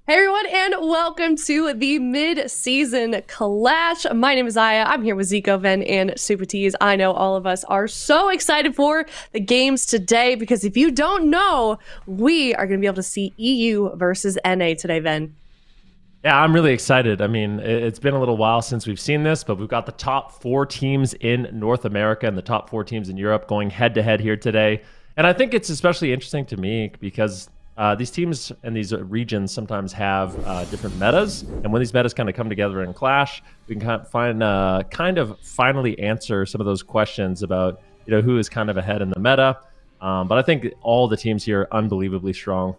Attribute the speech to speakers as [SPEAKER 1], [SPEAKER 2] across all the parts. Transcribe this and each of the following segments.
[SPEAKER 1] Hey everyone, and welcome to the mid-season clash. My name is Aya. I'm here with Zico, Ven, and Super Tees. I know all of us are so excited for the games today because if you don't know, we are going to be able to see EU versus NA today, Ven.
[SPEAKER 2] Yeah, I'm really excited. I mean, it's been a little while since we've seen this, but we've got the top 4 teams in North America and the top 4 teams in Europe going head-to-head here today. And I think it's especially interesting to me because these teams and these regions sometimes have different metas, and when these metas kind of come together and clash, we can kind of finally answer some of those questions about who is kind of ahead in the meta. But I think all the teams here are unbelievably strong.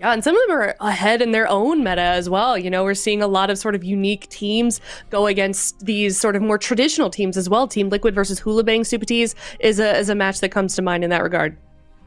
[SPEAKER 1] Yeah, and some of them are ahead in their own meta as well. We're seeing a lot of sort of unique teams go against these sort of more traditional teams as well. Team Liquid versus HOOLIBANG, Super Tees, is a match that comes to mind in that regard.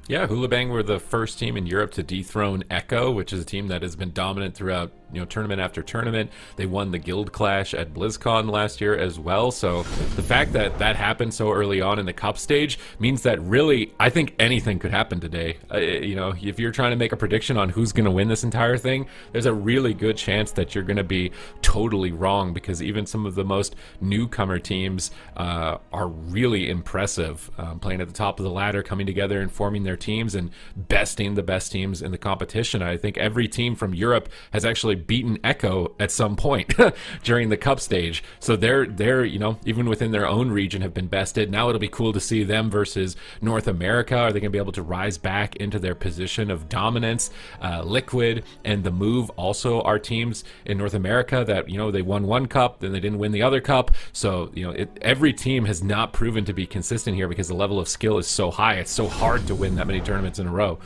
[SPEAKER 3] Yeah, HOOLIBANG were the first team in Europe to dethrone Echo, which is a team that has been dominant throughout tournament after tournament. They won the Guild Clash at BlizzCon last year as well. So the fact that that happened so early on in the cup stage means that really, I think anything could happen today. If you're trying to make a prediction on who's going to win this entire thing, there's a really good chance that you're going to be totally wrong, because even some of the most newcomer teams are really impressive, playing at the top of the ladder, coming together and forming their teams and besting the best teams in the competition. I think every team from Europe has actually beaten Echo at some point during the cup stage, so they're even within their own region have been bested. Now it'll be cool to see them versus North America. Are they going to be able to rise back into their position of dominance? Liquid and the Move also are teams in North America that they won one cup, then they didn't win the other cup. So every team has not proven to be consistent here because the level of skill is so high. It's so hard to win that many tournaments in a row.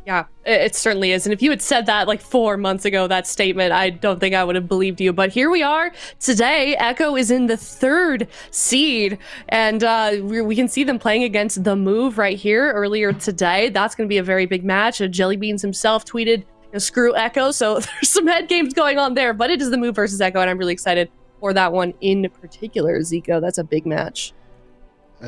[SPEAKER 1] Yeah, it certainly is. And if you had said that like 4 months ago, that statement, I don't think I would have believed you. But here we are today. Echo is in the 3rd seed, and we can see them playing against the Move right here earlier today. That's going to be a very big match. Jellybeans himself tweeted, screw Echo. So there's some head games going on there, but it is the Move versus Echo, and I'm really excited for that one in particular. Zico, that's a big match.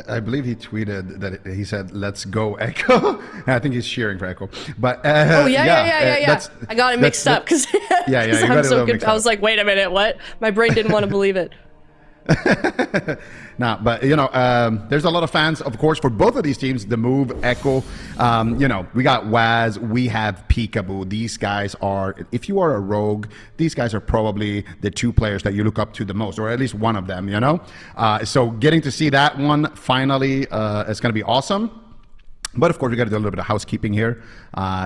[SPEAKER 4] I believe he tweeted that he said, "Let's go, Echo." I think he's cheering for Echo. But
[SPEAKER 1] yeah. I got it mixed up because
[SPEAKER 4] yeah, you got
[SPEAKER 1] I'm
[SPEAKER 4] it
[SPEAKER 1] so good. I was like, wait a minute, what? My brain didn't want to believe it.
[SPEAKER 4] Nah, but there's a lot of fans, of course, for both of these teams. The Move, Echo. We got Waz, we have Peekaboo. These guys are, if you are a rogue, these guys are probably the 2 players that you look up to the most, or at least one of them. So getting to see that one finally is going to be awesome. But of course, we got to do a little bit of housekeeping here.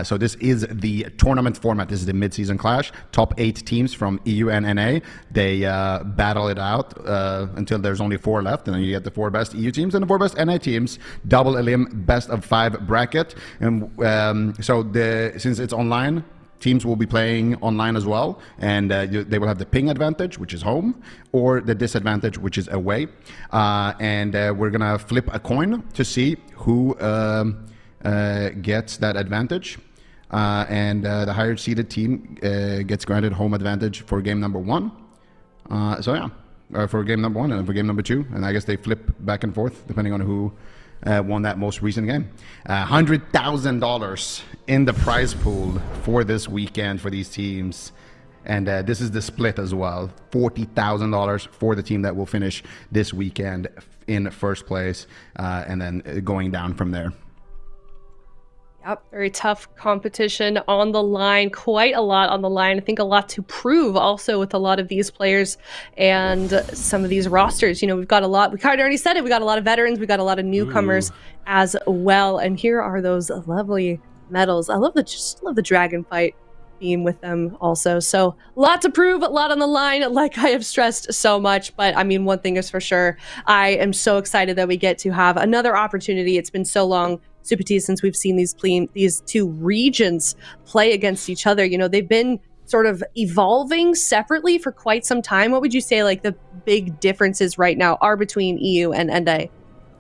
[SPEAKER 4] So this is the tournament format. This is the mid-season clash. Top 8 teams from EU and NA. They battle it out until there's only 4 left, and then you get the 4 best EU teams and the 4 best NA teams. Double elim, best of 5 bracket. And since it's online, teams will be playing online as well, and they will have the ping advantage, which is home, or the disadvantage, which is away. And we're gonna flip a coin to see who gets that advantage. And the higher seeded team gets granted home advantage for game number 1. For game number 1 and for game number 2. And I guess they flip back and forth depending on who won that most recent game. $100,000 in the prize pool for this weekend for these teams. And this is the split as well. $40,000 for the team that will finish this weekend in first place, and then going down from there.
[SPEAKER 1] Yep, very tough competition on the line, quite a lot on the line. I think a lot to prove also with a lot of these players and some of these rosters. We've got a lot, we kind of already said it, we got a lot of veterans, we got a lot of newcomers as well. And here are those lovely medals. I love the dragon fight theme with them also. So a lot to prove, a lot on the line, like I have stressed so much. But I mean, one thing is for sure, I am so excited that we get to have another opportunity. It's been so long, Super T, since we've seen these 2 regions play against each other. They've been sort of evolving separately for quite some time. What would you say like the big differences right now are between EU and NA?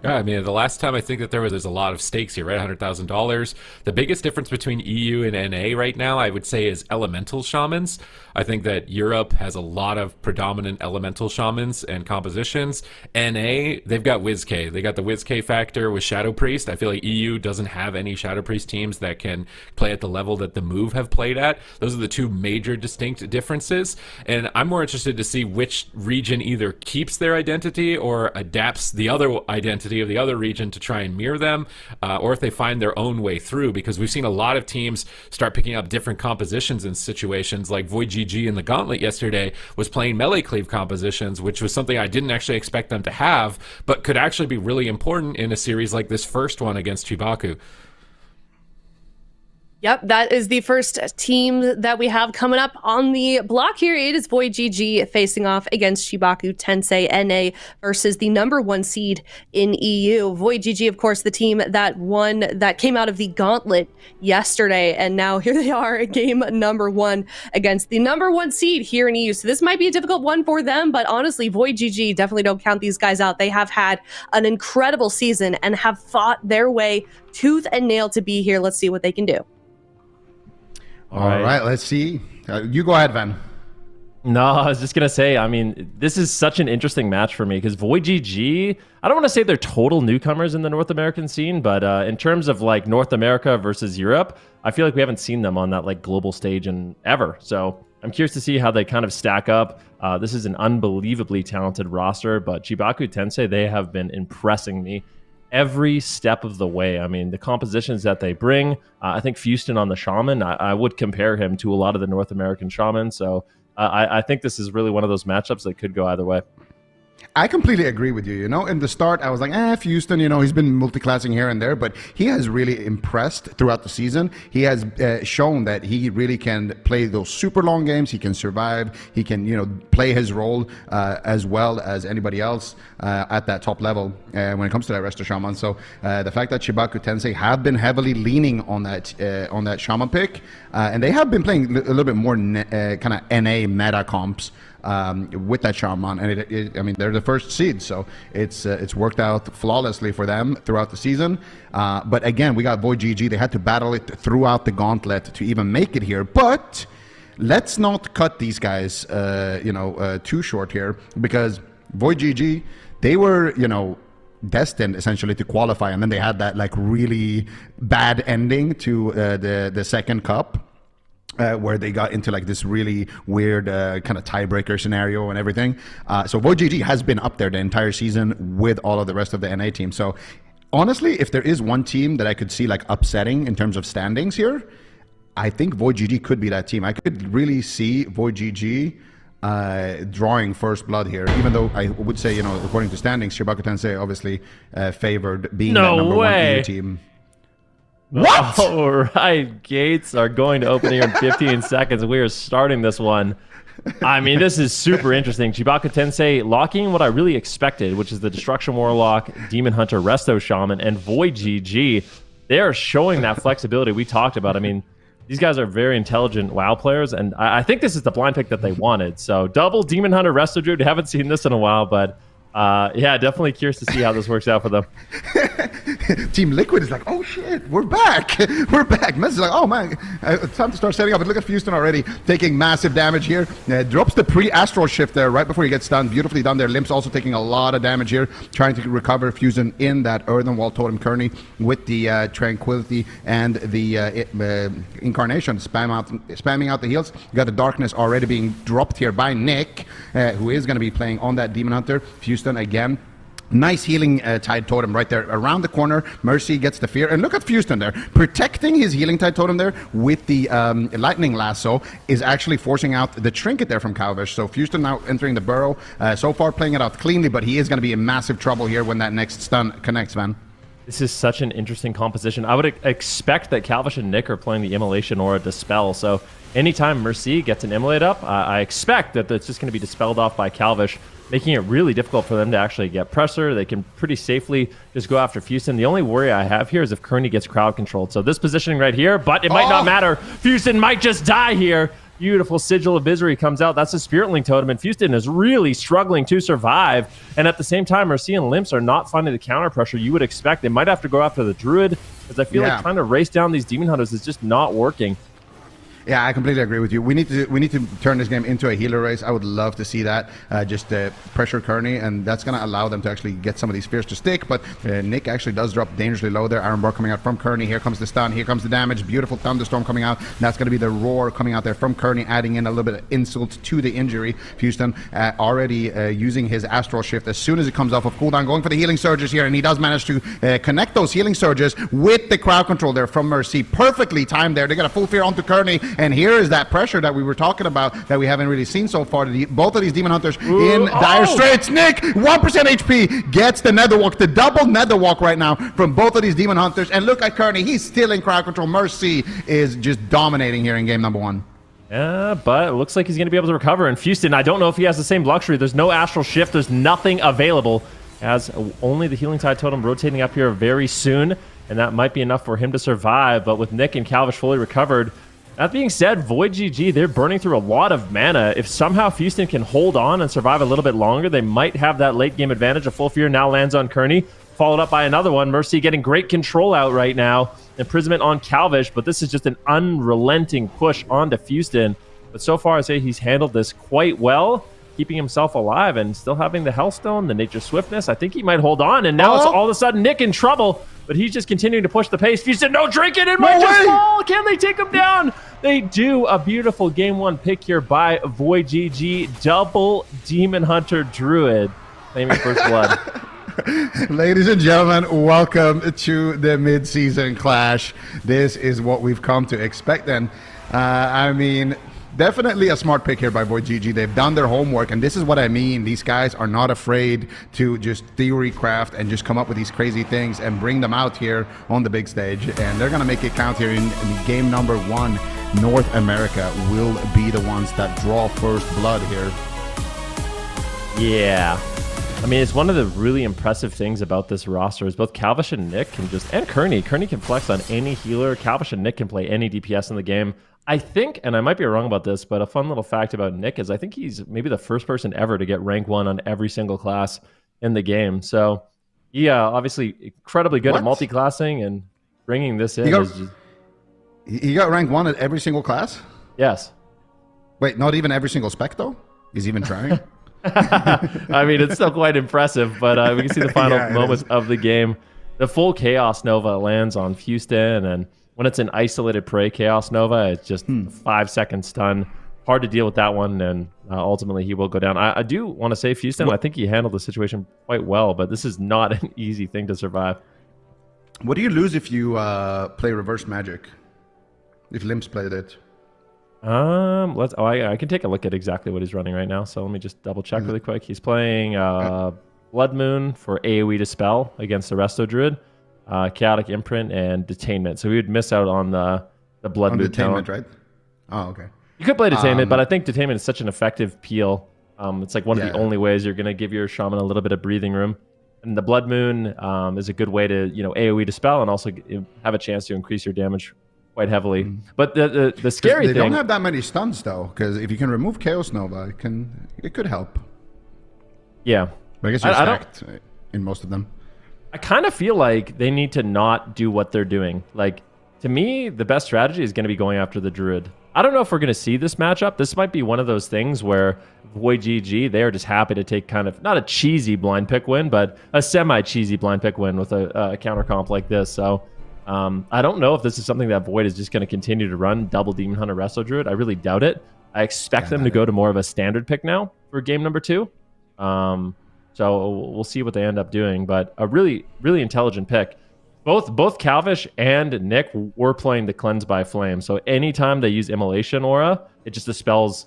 [SPEAKER 3] Yeah, I mean, the last time I think that there's a lot of stakes here, right? $100,000. The biggest difference between EU and NA right now, I would say, is elemental shamans. I think that Europe has a lot of predominant elemental shamans and compositions. NA, they've got WizK. They got the WizK factor with Shadow Priest. I feel like EU doesn't have any Shadow Priest teams that can play at the level that the Move have played at. Those are the two major distinct differences. And I'm more interested to see which region either keeps their identity or adapts the other identity of the other region to try and mirror them, or if they find their own way through, because we've seen a lot of teams start picking up different compositions in situations. Like VOIDGG in the Gauntlet yesterday was playing melee cleave compositions, which was something I didn't actually expect them to have, but could actually be really important in a series like this first one against CHIBAKU.
[SPEAKER 1] Yep, that is the first team that we have coming up on the block here. It is VOIDGG facing off against CHIBAKU TENSEI NA versus the #1 seed in EU. VOIDGG, of course, the team that came out of the Gauntlet yesterday, and now here they are at game #1 against the #1 seed here in EU. So this might be a difficult one for them, but honestly, VOIDGG, definitely don't count these guys out. They have had an incredible season and have fought their way tooth and nail to be here. Let's see what they can do.
[SPEAKER 4] All right, let's see. You go ahead, Van.
[SPEAKER 2] No, I was just going to say, I mean, this is such an interesting match for me because VOIDGG, I don't want to say they're total newcomers in the North American scene, but in terms of like North America versus Europe, I feel like we haven't seen them on that like global stage in ever. So I'm curious to see how they kind of stack up. This is an unbelievably talented roster, but CHIBAKU TENSEI, they have been impressing me every step of the way. I mean, the compositions that they bring, I think Houston on the Shaman, I would compare him to a lot of the North American Shamans. So I think this is really one of those matchups that could go either way.
[SPEAKER 4] I completely agree with you. You know, in the start, I was like, Houston, you know, he's been multi-classing here and there, but he has really impressed throughout the season. He has shown that he really can play those super long games. He can survive. He can, you know, play his role as well as anybody else at that top level when it comes to that rest of Shaman. So the fact that CHIBAKU TENSEI have been heavily leaning on that Shaman pick, and they have been playing a little bit more kind of NA meta comps with that Shaman, and I mean, they're the first seed, so it's worked out flawlessly for them throughout the season. But again, we got VOIDGG. They had to battle it throughout the Gauntlet to even make it here. But let's not cut these guys, too short here, because VOIDGG, they were, you know, destined essentially to qualify, and then they had that like really bad ending to the second cup. Where they got into like this really weird kind of tiebreaker scenario and everything. So VOIDGG has been up there the entire season with all of the rest of the NA team. So honestly, if there is one team that I could see like upsetting in terms of standings here, I think VOIDGG could be that team. I could really see VOIDGG drawing first blood here, even though I would say, you know, according to standings, CHIBAKU TENSEI obviously favored being that #1 EU team.
[SPEAKER 2] What? All right, gates are going to open here in 15 seconds. We are starting this one. I mean, this is super interesting. CHIBAKU TENSEI locking what I really expected, which is the Destruction Warlock, Demon Hunter, Resto Shaman, and VOIDGG. They are showing that flexibility we talked about. I mean, these guys are very intelligent WoW players, and I think this is the blind pick that they wanted. So double Demon Hunter, Resto Druid. Haven't seen this in a while, but yeah, definitely curious to see how this works out for them.
[SPEAKER 4] Team Liquid is like, oh shit, we're back. We're back. Mess is like, oh man, it's time to start setting up. And look at Houston already taking massive damage here. Drops the pre-astral shift there right before he gets stunned. Beautifully done there. Limp's also taking a lot of damage here, trying to recover Fusion in that Earthen Wall Totem Kearney with the Tranquility and the Incarnation spamming out the heals. You got the Darkness already being dropped here by Nick, who is going to be playing on that Demon Hunter. Houston again. Nice healing Tide Totem right there around the corner. Mercy gets the fear. And look at Houston there. Protecting his healing Tide Totem there with the Lightning Lasso is actually forcing out the Trinket there from Calvish. So Houston now entering the burrow. So far playing it out cleanly, but he is going to be in massive trouble here when that next stun connects, man.
[SPEAKER 2] This is such an interesting composition. I would expect that Calvish and Nick are playing the Immolation or a Dispel. So anytime Mercy gets an Immolate up, I expect that it's just going to be dispelled off by Calvish, making it really difficult for them to actually get pressure. They can pretty safely just go after Houston. The only worry I have here is if Kearney gets crowd controlled. So this positioning right here, but it might not matter. Houston might just die here. Beautiful Sigil of Misery comes out. That's a Spirit Link totem, and Houston is really struggling to survive. And at the same time, Mercy and Limps are not finding the counter pressure you would expect. They might have to go after the Druid, because I feel like trying to race down these Demon Hunters is just not working.
[SPEAKER 4] Yeah, I completely agree with you. We need to turn this game into a healer race. I would love to see that. Just pressure Kearney, and that's going to allow them to actually get some of these spears to stick. But Nick actually does drop dangerously low there. Iron Bar coming out from Kearney. Here comes the stun. Here comes the damage. Beautiful Thunderstorm coming out. That's going to be the roar coming out there from Kearney, adding in a little bit of insult to the injury. Houston already using his Astral Shift as soon as it comes off of cooldown, going for the healing surges here, and he does manage to connect those healing surges with the crowd control there from Mercy. Perfectly timed there. They got a full fear onto Kearney. And here is that pressure that we were talking about that we haven't really seen so far. Both of these Demon Hunters in dire straits. Nick, 1% HP, gets the Netherwalk, the double Netherwalk right now from both of these Demon Hunters. And look at Kearney, he's still in crowd control. Mercy is just dominating here in game number 1.
[SPEAKER 2] Yeah, but it looks like he's going to be able to recover. And Houston, I don't know if he has the same luxury. There's no Astral Shift. There's nothing available. Has only the Healing Tide totem rotating up here very soon. And that might be enough for him to survive. But with Nick and Calvish fully recovered, that being said, VOIDGG, they're burning through a lot of mana. If somehow Houston can hold on and survive a little bit longer, they might have that late game advantage. A full fear now lands on Kearney, followed up by another one. Mercy getting great control out right now. Imprisonment on Calvish, but this is just an unrelenting push onto Houston. But so far, I say he's handled this quite well, keeping himself alive and still having the Hellstone, the Nature Swiftness. I think he might hold on, and now it's all of a sudden Nick in trouble. But he's just continuing to push the pace. Houston, no drinking, it might just fall. Can they take him down? They do. A beautiful game 1 pick here by VOIDGG. Double Demon Hunter Druid claiming first blood.
[SPEAKER 4] Ladies and gentlemen, welcome to the mid-season clash. This is what we've come to expect. And I mean, definitely a smart pick here by VOIDGG. They've done their homework, and this is what I mean. These guys are not afraid to just theory craft and just come up with these crazy things and bring them out here on the big stage. And they're going to make it count here in game number 1. North America will be the ones that draw first blood here.
[SPEAKER 2] Yeah. I mean, it's one of the really impressive things about this roster is both Calvish and Nick can just, and Kearney can flex on any healer. Calvish and Nick can play any DPS in the game. I think, and I might be wrong about this, but a fun little fact about Nick is I think he's maybe the first person ever to get rank 1 on every single class in the game. So, yeah, obviously incredibly good at multi-classing, and bringing this in is just...
[SPEAKER 4] He got rank 1 at every single class?
[SPEAKER 2] Yes.
[SPEAKER 4] Wait, not even every single spec, though? He's even trying?
[SPEAKER 2] I mean, it's still quite impressive, but we can see the final moments of the game. The full Chaos Nova lands on Houston, and when it's an isolated prey Chaos Nova, it's just a 5-second stun. Hard to deal with that one, and ultimately he will go down. I do want to say Houston, I think he handled the situation quite well, but this is not an easy thing to survive.
[SPEAKER 4] What do you lose if you play reverse magic? If Limps played it?
[SPEAKER 2] I can take a look at exactly what he's running right now. So let me just double check really quick. He's playing Blood Moon for AoE Dispel against the Resto Druid, Chaotic Imprint, and Detainment. So we would miss out on the Blood Moon
[SPEAKER 4] Detainment, right? Oh, okay.
[SPEAKER 2] You could play Detainment, but I think Detainment is such an effective peel. It's like one of the only ways you're going to give your Shaman a little bit of breathing room. And the Blood Moon is a good way to AoE Dispel and also have a chance to increase your damage quite heavily. But the scary thing...
[SPEAKER 4] They don't have that many stuns, though, because if you can remove Chaos Nova, it could help.
[SPEAKER 2] Yeah.
[SPEAKER 4] But I guess you're stacked in most of them.
[SPEAKER 2] I kind of feel like they need to not do what they're doing. Like, to me, the best strategy is going to be going after the Druid. I don't know if we're going to see this matchup. This might be one of those things where VOIDGG, they are just happy to take kind of, not a cheesy blind pick win, but a semi-cheesy blind pick win with a counter comp like this. So... I don't know if this is something that Void is just going to continue to run, double Demon Hunter Resto Druid. I really doubt it. I expect them to go to more of a standard pick now for game number 2. So we'll see what they end up doing, but a really, really intelligent pick. Both Calvish and Nick were playing the Cleanse by Flame, so anytime they use Immolation Aura, it just dispels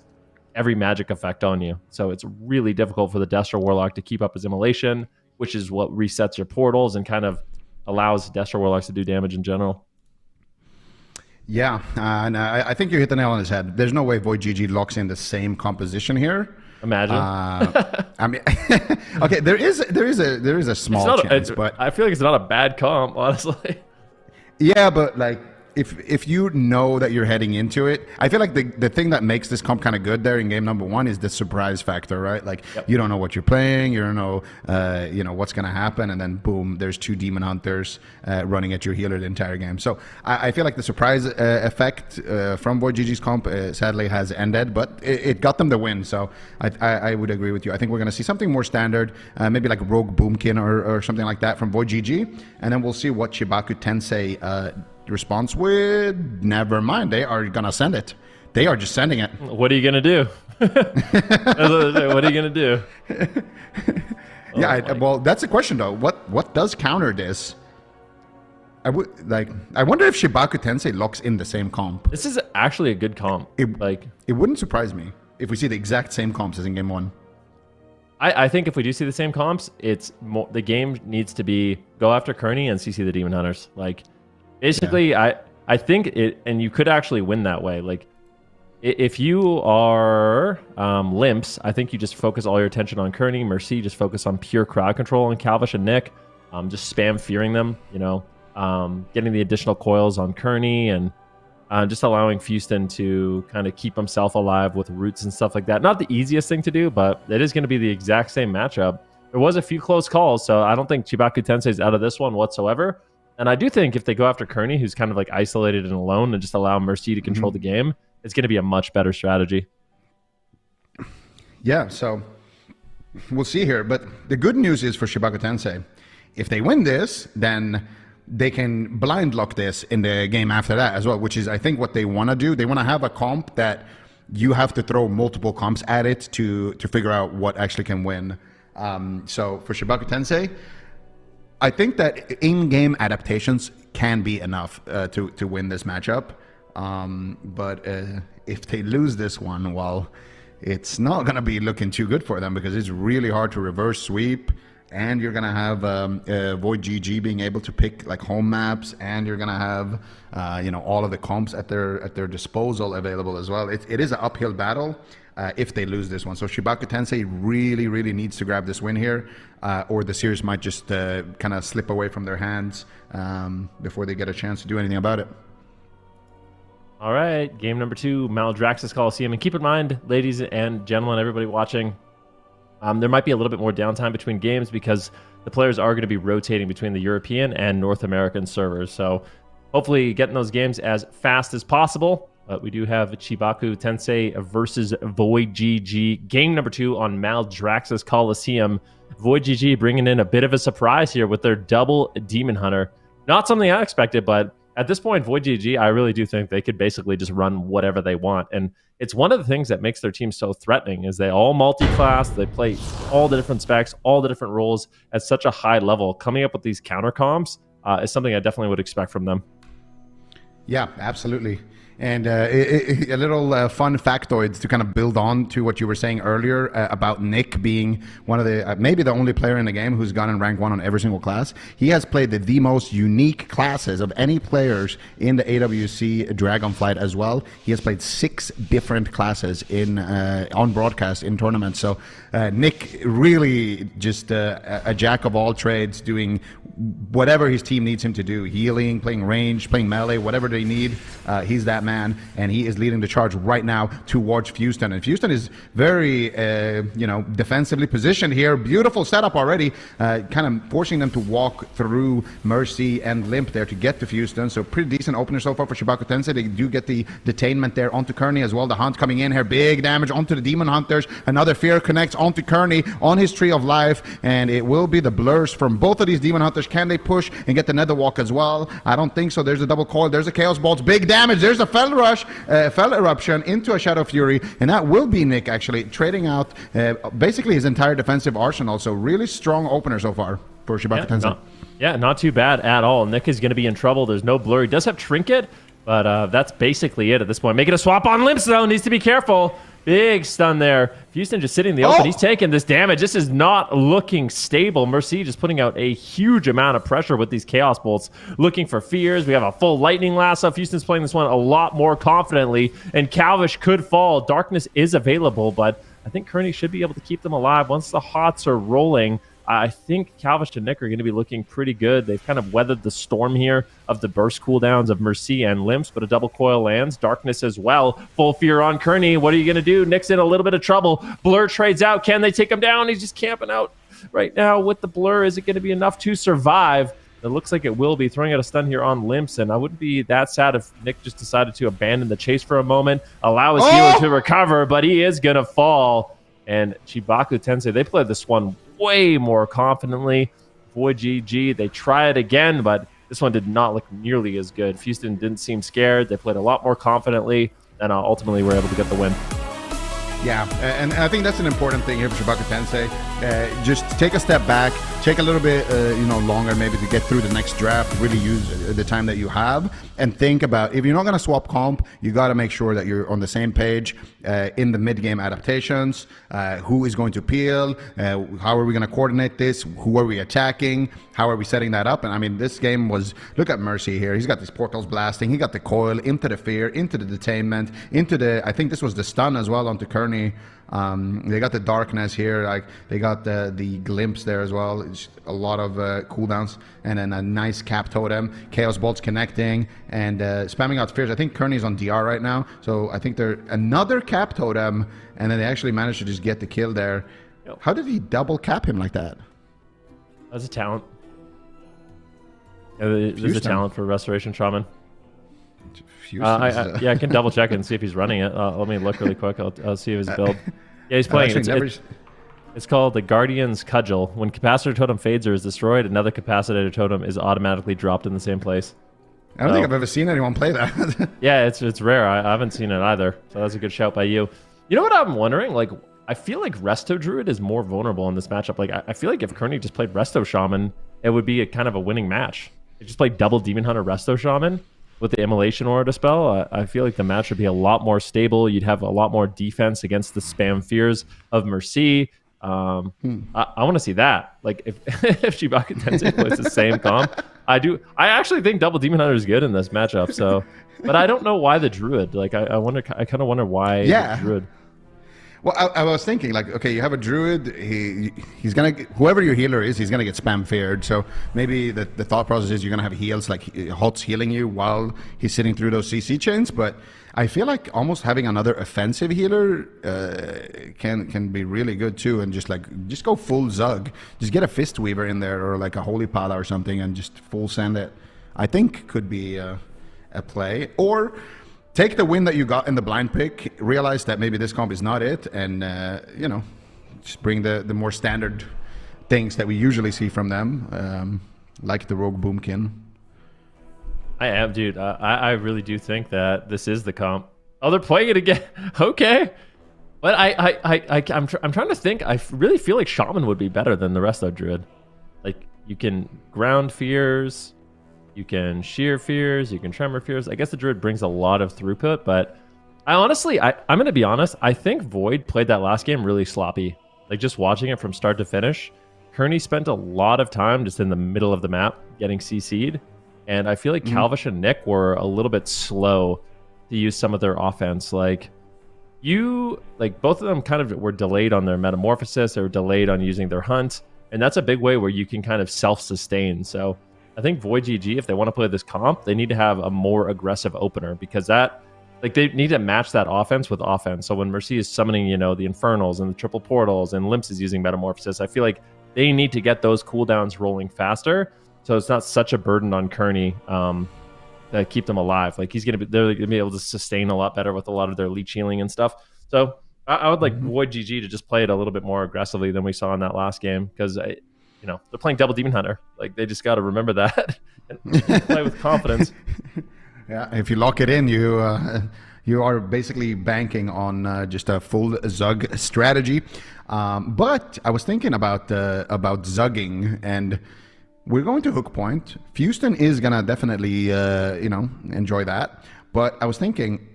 [SPEAKER 2] every magic effect on you. So it's really difficult for the Destro Warlock to keep up his Immolation, which is what resets your portals and kind of allows Destro Warlocks to do damage in general.
[SPEAKER 4] Yeah, and I think you hit the nail on his head. There's no way VOIDGG locks in the same composition here.
[SPEAKER 2] Imagine.
[SPEAKER 4] I mean, okay, there is a small chance, but
[SPEAKER 2] I feel like it's not a bad comp, honestly.
[SPEAKER 4] Yeah, but like if you know that you're heading into it, I feel like the thing that makes this comp kind of good there in game number 1 is the surprise factor, right? Like you don't know what you're playing, you don't know what's going to happen, and then boom, there's 2 demon hunters running at your healer the entire game. So I feel like the surprise effect from VOIDGG's comp sadly has ended, but it got them the win. So I would agree with you. I think we're going to see something more standard, maybe like Rogue Boomkin or something like that from VOIDGG, and then we'll see what CHIBAKU Tensei responds with. Never mind, they are gonna send it. They are just sending it.
[SPEAKER 2] What are you gonna do? What are you gonna do?
[SPEAKER 4] Well, that's the question though. What does counter this? I wonder if CHIBAKU Tensei locks in the same comp.
[SPEAKER 2] This is actually a good comp.
[SPEAKER 4] It wouldn't surprise me if we see the exact same comps as in game 1.
[SPEAKER 2] I think if we do see the same comps, it's more, the game needs to be go after Kearney and CC the Demon Hunters. Like, basically, I think it, and you could actually win that way. Like, if you are Limps, I think you just focus all your attention on Kearney. Mercy, just focus on pure crowd control on Calvish and Nick. Just spam fearing them, getting the additional coils on Kearney and just allowing Houston to kind of keep himself alive with roots and stuff like that. Not the easiest thing to do, but it is going to be the exact same matchup. There was a few close calls, so I don't think CHIBAKU Tensei is out of this one whatsoever. And I do think if they go after Kearney, who's kind of like isolated and alone, and just allow Mercy to control the game, it's going to be a much better strategy.
[SPEAKER 4] Yeah, so we'll see here. But the good news is for CHIBAKU Tensei, if they win this, then they can blind lock this in the game after that as well, which is, I think, what they want to do. They want to have a comp that you have to throw multiple comps at it to figure out what actually can win. So for CHIBAKU Tensei, I think that in-game adaptations can be enough to win this matchup. But if they lose this one, well, it's not going to be looking too good for them because it's really hard to reverse sweep. And you're gonna have VOIDGG being able to pick like home maps, and you're gonna have all of the comps at their disposal available as well. It is an uphill battle if they lose this one. So CHIBAKU Tensei really needs to grab this win here, or the series might just kind of slip away from their hands before they get a chance to do anything about it.
[SPEAKER 2] All right, game number 2, Maldraxxus Coliseum, and keep in mind, ladies and gentlemen, everybody watching. There might be a little bit more downtime between games because the players are going to be rotating between the European and North American servers. So hopefully getting those games as fast as possible. But we do have CHIBAKU Tensei versus VOIDGG. Game number 2 on Maldraxxus Coliseum. VOIDGG bringing in a bit of a surprise here with their double Demon Hunter. Not something I expected, but at this point, VOIDGG, I really do think they could basically just run whatever they want. And it's one of the things that makes their team so threatening is they all multi-class, they play all the different specs, all the different roles at such a high level. Coming up with these counter comps is something I definitely would expect from them.
[SPEAKER 4] Yeah, absolutely. And a little fun factoid to kind of build on to what you were saying earlier about Nick being one of the, maybe the only player in the game who's gone in rank 1 on every single class. He has played the most unique classes of any players in the AWC Dragonflight as well. He has played 6 different classes on broadcast in tournaments. So Nick really just a jack of all trades, doing whatever his team needs him to do. Healing, playing range, playing melee, whatever they need. He's that man, and he is leading the charge right now towards Houston. And Houston is very, defensively positioned here. Beautiful setup already, kind of forcing them to walk through Mercy and Limp there to get to Houston. So pretty decent opener so far for CHIBAKU Tensei. They do get the detainment there onto Kearney as well. The Hunt coming in here, big damage onto the Demon Hunters. Another Fear connects onto Kearney on his Tree of Life, and it will be the blurs from both of these Demon Hunters. Can they push and get the Nether Walk as well? I don't think so. There's a double coil. There's a Chaos Bolt. Big damage. There's a Fell Rush, Fell Eruption into a Shadow Fury, and that will be Nick actually trading out basically his entire defensive arsenal. So really strong opener so far for CHIBAKU Tensei.
[SPEAKER 2] Not too bad at all. Nick is going to be in trouble. There's no blur. He does have Trinket, but that's basically it at this point. Making a swap on Limps, though. Needs to be careful. Big stun there. Houston just sitting in the open. He's taking this damage. This is not looking stable. Mercy just putting out a huge amount of pressure with these Chaos Bolts. Looking for fears. We have a full Lightning Lasso. Houston's playing this one a lot more confidently. And Calvish could fall. Darkness is available, but I think Kearney should be able to keep them alive once the Hots are rolling. I think Calvish and Nick are going to be looking pretty good. They've kind of weathered the storm here of the burst cooldowns of Mercy and Limps, but a double coil lands. Darkness as well. Full fear on Kearney. What are you going to do? Nick's in a little bit of trouble. Blur trades out. Can they take him down? He's just camping out right now with the Blur. Is it going to be enough to survive? It looks like it will be. Throwing out a stun here on Limps, and I wouldn't be that sad if Nick just decided to abandon the chase for a moment, allow his healer to recover, but he is going to fall. And CHIBAKU TENSEI, they played this one way more confidently. VOIDGG, they try it again, but this one did not look nearly as good. Houston didn't seem scared. They played a lot more confidently, and ultimately were able to get the win.
[SPEAKER 4] Yeah, and I think that's an important thing here for CHIBAKU TENSEI. Just take a step back, take a little bit, longer maybe to get through the next draft. Really use the time that you have, and think about, if you're not going to swap comp, you got to make sure that you're on the same page in the mid-game adaptations. Who is going to peel? How are we going to coordinate this? Who are we attacking? How are we setting that up? And I mean, this game was, look at Mercy here. He's got these portals blasting. He got the coil into the fear, into the detainment, into the, I think this was the stun as well onto Kearney. They got the darkness here, like they got the glimpse there as well. It's a lot of cooldowns, and then a nice cap totem. Chaos bolts connecting and spamming out fears. I think Kearney's on DR right now, so I think they're another cap totem, and then they actually managed to just get the kill there.
[SPEAKER 2] Yep.
[SPEAKER 4] How did he double cap him like that?
[SPEAKER 2] That's a talent. There's a talent for Restoration Shaman. I can double check it and see if he's running it. Let me look really quick. I'll see his build. Yeah, he's playing. It's called the Guardian's Cudgel. When capacitor totem fades or is destroyed, another capacitor totem is automatically dropped in the same place.
[SPEAKER 4] I don't think I've ever seen anyone play that.
[SPEAKER 2] Yeah, it's rare. I haven't seen it either. So that's a good shout by you. You know what I'm wondering? Like, I feel like Resto Druid is more vulnerable in this matchup. Like, I feel like if Kearney just played Resto Shaman, it would be a kind of a winning match. If just played double Demon Hunter Resto Shaman with the Immolation Aura to spell, I feel like the match would be a lot more stable. You'd have a lot more defense against the spam fears of Mercy. I want to see that. Like, if CHIBAKU TENSEI plays the same comp, I actually think double Demon Hunter is good in this matchup. So, but I don't know why the Druid. Like, I kind of wonder why the Druid.
[SPEAKER 4] Well, I was thinking, like, okay, you have a Druid, he's gonna, whoever your healer is, he's gonna get spam feared. So maybe the thought process is you're gonna have heals, like Hot's healing you while he's sitting through those CC chains. But I feel like almost having another offensive healer can be really good too, and just go full Zug, just get a Fist Weaver in there or like a Holy Pala or something, and just full send it. I think could be a play. Or take the win that you got in the blind pick, realize that maybe this comp is not it, and just bring the more standard things that we usually see from them, like the Rogue Boomkin.
[SPEAKER 2] I am, dude. I really do think that this is the comp. Oh, they're playing it again. Okay, but I'm trying to think. I really feel like Shaman would be better than the rest of Druid. Like, you can ground fears. You can shear fears, you can tremor fears. I guess the Druid brings a lot of throughput, but I'm going to be honest, I think Void played that last game really sloppy. Like, just watching it from start to finish, Kearney spent a lot of time just in the middle of the map getting CC'd, and I feel like Calvish and Nick were a little bit slow to use some of their offense. Like, both of them kind of were delayed on their metamorphosis, they were delayed on using their hunt, and that's a big way where you can kind of self-sustain. So I think VOIDGG, if they want to play this comp, they need to have a more aggressive opener, because they need to match that offense with offense. So when Mercy is summoning, the Infernals and the triple portals, and Limps is using Metamorphosis, I feel like they need to get those cooldowns rolling faster, so it's not such a burden on Kearney to keep them alive. Like, they're gonna be able to sustain a lot better with a lot of their leech healing and stuff. So I would like VOIDGG to just play it a little bit more aggressively than we saw in that last game, because they're playing double Demon Hunter. Like, they just got to remember that and play with confidence.
[SPEAKER 4] Yeah, if you lock it in, you are basically banking on just a full Zug strategy. But I was thinking about Zugging, and we're going to Hook Point. Houston is gonna definitely enjoy that. But I was thinking,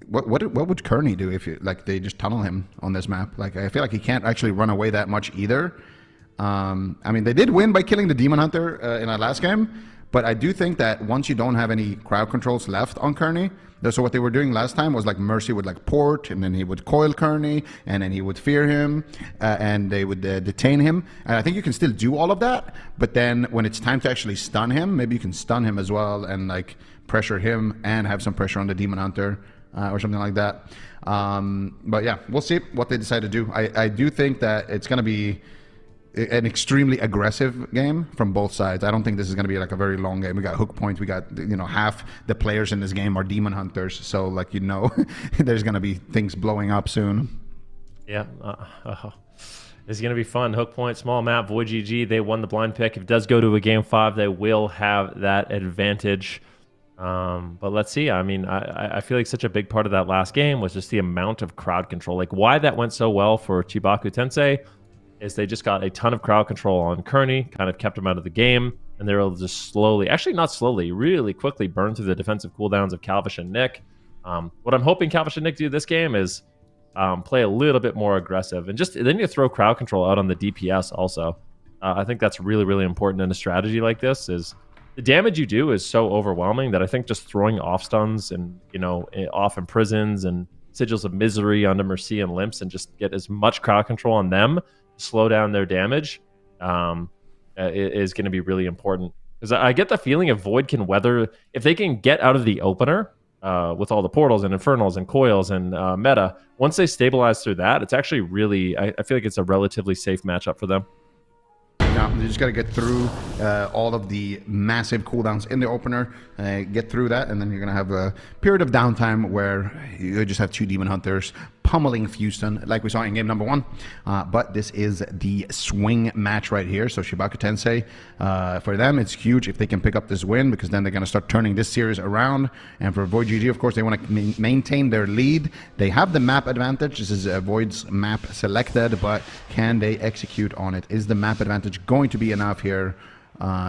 [SPEAKER 4] what would Kearney do if they just tunnel him on this map? Like, I feel like he can't actually run away that much either. I mean, they did win by killing the Demon Hunter in our last game, But I do think that once you don't have any crowd controls left on Kearney, so what they were doing last time was like Mercy would like port, and then he would coil Kearney, and then he would fear him, and they would detain him. And I think you can still do all of that, but then when it's time to actually stun him, maybe you can stun him as well and like pressure him and have some pressure on the Demon Hunter or something like that. But yeah, we'll see what they decide to do. I do think that it's going to be an extremely aggressive game from both sides. I don't think this is going to be like a very long game. We got hook points. We got, half the players in this game are demon hunters. So like, there's going to be things blowing up soon.
[SPEAKER 2] Yeah. It's going to be fun. Hook point, small map, VOIDGG. They won the blind pick. If it does go to a game 5, they will have that advantage. But let's see. I mean, I feel like such a big part of that last game was just the amount of crowd control. Like why that went so well for CHIBAKU TENSEI is they just got a ton of crowd control on Kearney, kind of kept him out of the game, and they were able to just slowly, actually not slowly, really quickly burn through the defensive cooldowns of Calvish and Nick. What I'm hoping Calvish and Nick do this game is play a little bit more aggressive, and just then you throw crowd control out on the DPS also. I think that's really, really important in a strategy like this. Is the damage you do is so overwhelming that I think just throwing off stuns and off imprisons and sigils of misery onto Mercy and Limps and just get as much crowd control on them, slow down their damage, is going to be really important. Because I get the feeling if Void can weather, if they can get out of the opener with all the portals and infernals and coils and meta, once they stabilize through that, it's actually really, I feel like it's a relatively safe matchup for them.
[SPEAKER 4] No, you just got to get through all of the massive cooldowns in the opener, get through that, and then you're going to have a period of downtime where you just have 2 Demon Hunters pummeling Houston like we saw in game number 1. But this is the swing match right here. So CHIBAKU TENSEI, for them, it's huge if they can pick up this win, because then they're going to start turning this series around. And for VOIDGG, of course, they want to maintain their lead. They have the map advantage. This is Void's map selected, but can they execute on it? Is the map advantage going to be enough here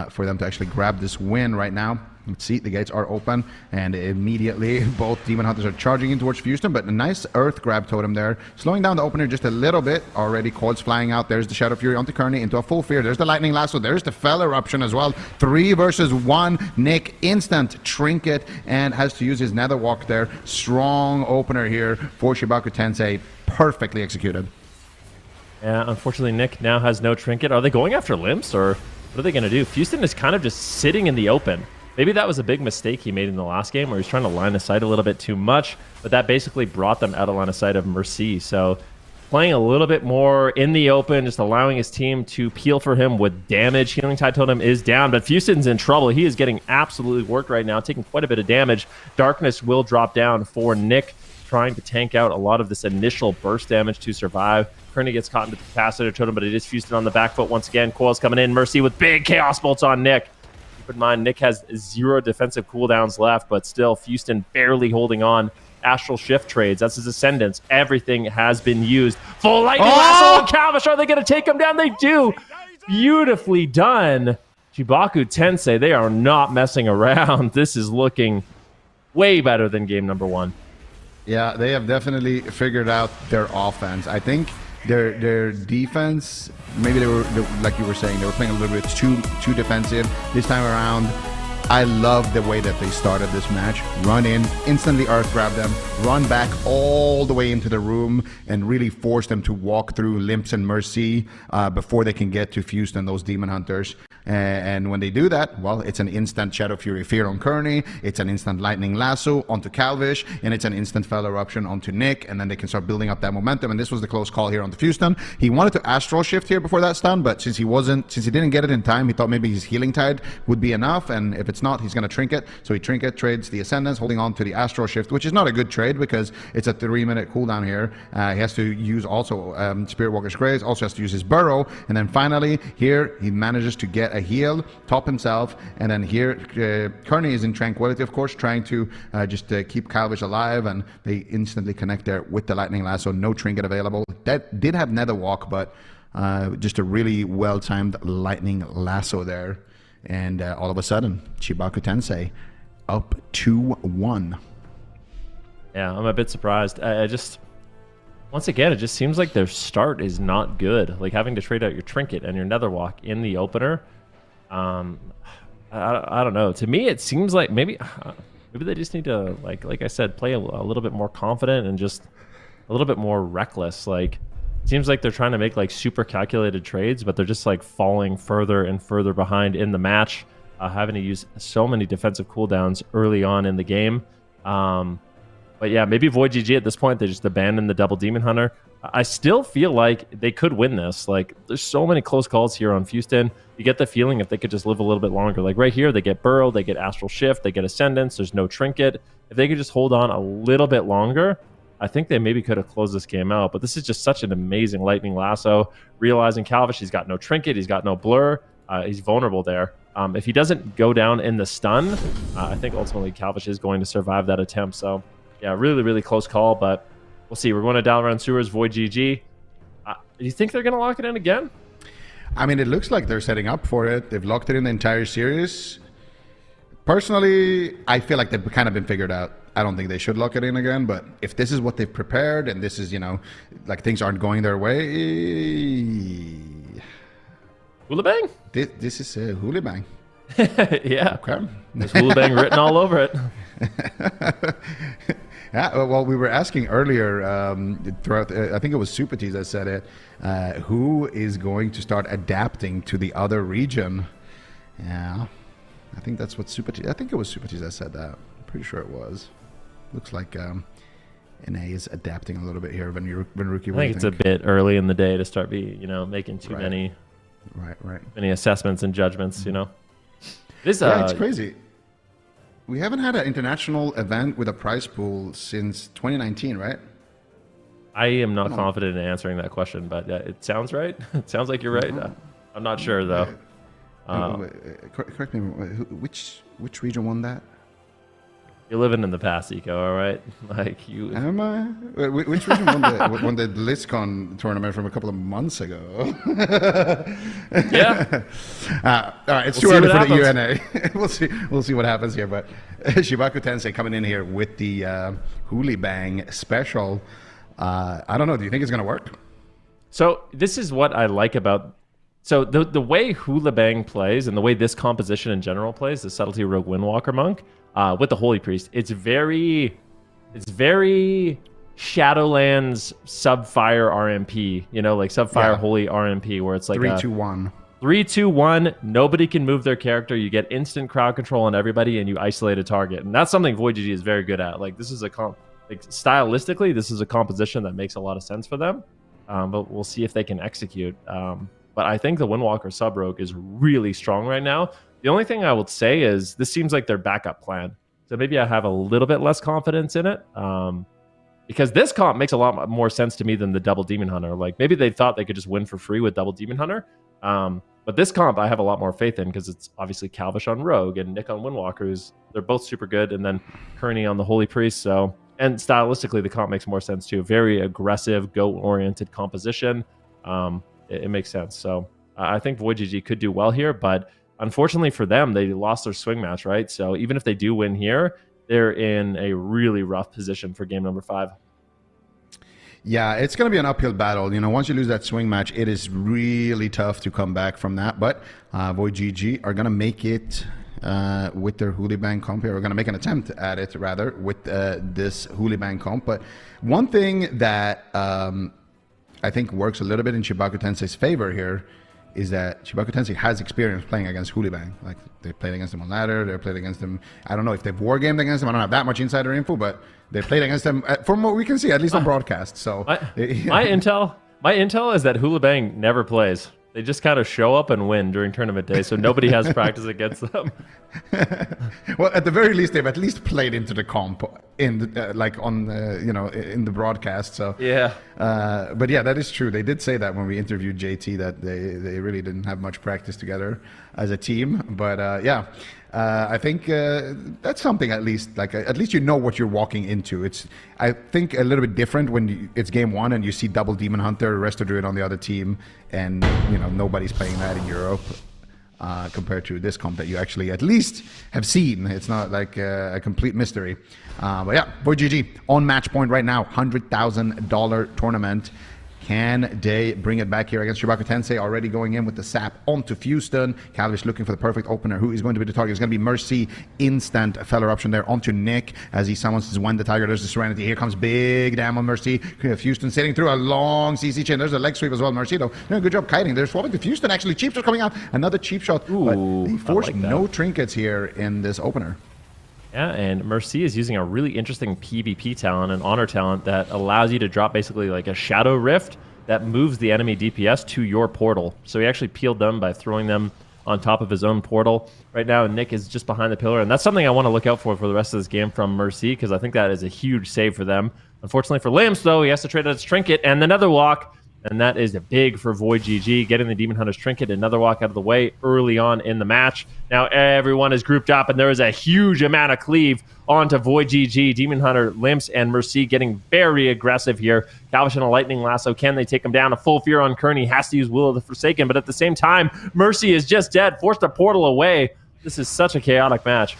[SPEAKER 4] for them to actually grab this win right now? Let's see, the gates are open, and immediately both Demon Hunters are charging in towards Houston, but a nice Earth Grab totem there, slowing down the opener just a little bit. Already coils flying out. There's the Shadow Fury onto Kearney into a full fear. There's the Lightning Lasso. There's the Fell Eruption as well. 3 versus 1. Nick, instant trinket, and has to use his Nether Walk there. Strong opener here for CHIBAKU TENSEI. Perfectly executed.
[SPEAKER 2] Yeah, unfortunately, Nick now has no trinket. Are they going after Limps, or what are they going to do? Houston is kind of just sitting in the open. Maybe that was a big mistake he made in the last game where he's trying to line of sight a little bit too much, but that basically brought them out of line of sight of Mercy. So playing a little bit more in the open, just allowing his team to peel for him with damage. Healing Tide Totem is down, but Houston's in trouble. He is getting absolutely worked right now, taking quite a bit of damage. Darkness will drop down for Nick, trying to tank out a lot of this initial burst damage to survive. Kearney gets caught into the Capacitor Totem, but it is Houston on the back foot once again. Coil's coming in. Mercy with big Chaos Bolts on Nick. Keep in mind, Nick has 0 defensive cooldowns left, but still, Houston barely holding on. Astral Shift trades. That's his Ascendance. Everything has been used. Full Lightning Lasso on Calvish. Are they going to take him down? They do. Beautifully done. CHIBAKU TENSEI, they are not messing around. This is looking way better than game number 1.
[SPEAKER 4] Yeah, they have definitely figured out their offense. I think their defense, maybe they were, like you were saying, they were playing a little bit too defensive this time around. I love the way that they started this match. Run in, instantly Earth grab them, run back all the way into the room, and really force them to walk through Limps and Mercy before they can get to Houston, those Demon Hunters. And when they do that, well, it's an instant Shadow Fury Fear on Kearney, it's an instant Lightning Lasso onto Calvish, and it's an instant Fell Eruption onto Nick, and then they can start building up that momentum. And this was the close call here on the Houston. He wanted to Astral Shift here before that stun, but since he didn't get it in time, he thought maybe his Healing Tide would be enough, and if it's not, he's going to Trinket. So he Trinket trades the Ascendance, holding on to the Astral Shift, which is not a good trade because it's a 3-minute cooldown here. He has to use also Spirit Walker's Grace, also has to use his Burrow, and then finally here he manages to get a heal, top himself, and then here Kearney is in Tranquility, of course, trying to just keep Calvish alive, and they instantly connect there with the Lightning Lasso. No Trinket available. That did have Nether Walk, but just a really well-timed Lightning Lasso there. And all of a sudden, CHIBAKU TENSEI up 2-1.
[SPEAKER 2] Yeah, I'm a bit surprised. I just, once again, it just seems like their start is not good. Like having to trade out your Trinket and your Nether Walk in the opener. I don't know. To me, it seems like maybe they just need to like I said, play a little bit more confident and just a little bit more reckless. Like, it seems like they're trying to make like super calculated trades, but they're just like falling further and further behind in the match, having to use so many defensive cooldowns early on in the game. But yeah, maybe VOIDGG at this point, they just abandon the double Demon Hunter. I still feel like they could win this. Like, there's so many close calls here on Houston. You get the feeling if they could just live a little bit longer. Like right here, they get Burrow, they get Astral Shift, they get Ascendance. There's no Trinket. If they could just hold on a little bit longer, I think they maybe could have closed this game out. But this is just such an amazing Lightning Lasso. Realizing Calvish, he's got no Trinket, he's got no Blur. He's vulnerable there. If he doesn't go down in the stun, I think ultimately Calvish is going to survive that attempt. So yeah, really, really close call, but we'll see. We're going to Dalaran Sewers, VOIDGG. Do you think they're going to lock it in again?
[SPEAKER 4] I mean, it looks like they're setting up for it. They've locked it in the entire series. Personally, I feel like they've kind of been figured out. I don't think they should lock it in again, but if this is what they've prepared and this is, you know, like things aren't going their way...
[SPEAKER 2] HOOLIBANG?
[SPEAKER 4] This is HOOLIBANG.
[SPEAKER 2] Yeah.
[SPEAKER 4] Okay.
[SPEAKER 2] There's HOOLIBANG written all over it.
[SPEAKER 4] Yeah, well, we were asking earlier throughout, I think it was Supatis that said it, who is going to start adapting to the other region? Yeah, I think that's what Supatis, I think it was Supatis that said that. I'm pretty sure it was. Looks like NA is adapting a little bit here. Rookie,
[SPEAKER 2] I think it's a bit early in the day to start making too many assessments and judgments, you know.
[SPEAKER 4] Yeah, it's crazy. We haven't had an international event with a prize pool since 2019, right?
[SPEAKER 2] I am not confident in answering that question, but it sounds right. It sounds like you're right. I'm not sure, though.
[SPEAKER 4] Correct me, which region won that?
[SPEAKER 2] You're living in the past, Eco, all right? Like you.
[SPEAKER 4] Am I? Which region won the BlizzCon tournament from a couple of months ago?
[SPEAKER 2] Yeah.
[SPEAKER 4] All right, it's too early for the UNA. We'll see what happens here. But CHIBAKU TENSEI coming in here with the HOOLIBANG special. I don't know. Do you think it's going to work?
[SPEAKER 2] So this is what I like about. So the way HOOLIBANG plays and the way this composition in general plays, the Subtlety Rogue Windwalker Monk, with the Holy Priest, it's very Shadowlands Subfire RMP, you know, like Subfire Holy RMP, where it's like
[SPEAKER 4] 3-2-1.
[SPEAKER 2] 3-2-1, nobody can move their character, you get instant crowd control on everybody, and you isolate a target. And that's something VOIDGG is very good at. Like, this is stylistically, this is a composition that makes a lot of sense for them. But we'll see if they can execute. But I think the Windwalker Sub-Rogue is really strong right now. The only thing I would say is this seems like their backup plan. So maybe I have a little bit less confidence in it. Because this comp makes a lot more sense to me than the double Demon Hunter. Like, maybe they thought they could just win for free with double Demon Hunter. But this comp I have a lot more faith in because it's obviously Calvish on Rogue and Nick on Windwalkers. They're both super good. And then Kearney on the Holy Priest. So, and stylistically, the comp makes more sense too. Very aggressive, go-oriented composition. It makes sense. So I think VOIDGG could do well here, but unfortunately for them, they lost their swing match, right? So even if they do win here, they're in a really rough position for game number 5.
[SPEAKER 4] Yeah, it's going to be an uphill battle. You know, once you lose that swing match, it is really tough to come back from that. But VOIDGG are going to make it with their HOOLIBANG comp here. We're going to make an attempt at it, rather, with this HOOLIBANG comp. But one thing that I think works a little bit in CHIBAKU TENSEI's favor here is that CHIBAKU TENSEI has experience playing against HOOLIBANG. Like, they played against them on ladder, they played against them. I don't know if they've wargamed against them. I don't have that much insider info, but they played against them from what we can see, at least on broadcast. So
[SPEAKER 2] my intel is that HOOLIBANG never plays. They just kind of show up and win during tournament day, so nobody has practice against them.
[SPEAKER 4] Well, at the very least, they've at least played into the comp in in the broadcast. So
[SPEAKER 2] yeah,
[SPEAKER 4] but yeah, that is true. They did say that when we interviewed JT that they really didn't have much practice together as a team. But I think that's something at least. Like at least you know what you're walking into. It's I think a little bit different when it's game 1 and you see double Demon Hunter, Resto Druid on the other team, and nobody's playing that in Europe. Compared to this comp that you actually at least have seen. It's not like a complete mystery. But yeah, VOIDGG on match point right now, $100,000 tournament. Can they bring it back here against CHIBAKU TENSEI? Already going in with the sap onto Houston. Calvish looking for the perfect opener. Who is going to be the target? It's going to be Mercy. Instant fell eruption there onto Nick as he summons his When the Tiger. There's the Serenity. Here comes big damn on Mercy. Houston sitting through a long CC chain. There's a leg sweep as well. Mercy though, doing a good job kiting. They're swapping to Houston actually. Cheap shot coming out. Another cheap shot.
[SPEAKER 2] Ooh,
[SPEAKER 4] but they forced
[SPEAKER 2] like
[SPEAKER 4] no trinkets here in this opener.
[SPEAKER 2] Yeah, and Mercy is using a really interesting PvP talent, an honor talent that allows you to drop basically like a Shadow Rift that moves the enemy DPS to your portal. So he actually peeled them by throwing them on top of his own portal. Right now, Nick is just behind the pillar, and that's something I want to look out for the rest of this game from Mercy, because I think that is a huge save for them. Unfortunately for Limps, though, he has to trade out his trinket and another walk, and that is big for VOIDGG, getting the Demon Hunter's trinket, another walk out of the way early on in the match. Now everyone is grouped up, and there is a huge amount of cleave onto VOIDGG. Demon Hunter, Limps, and Mercy getting very aggressive here. Calvish and a Lightning Lasso. Can they take him down? A full fear on Kearney. Has to use Will of the Forsaken, but at the same time, Mercy is just dead. Forced a portal away. This is such a chaotic match.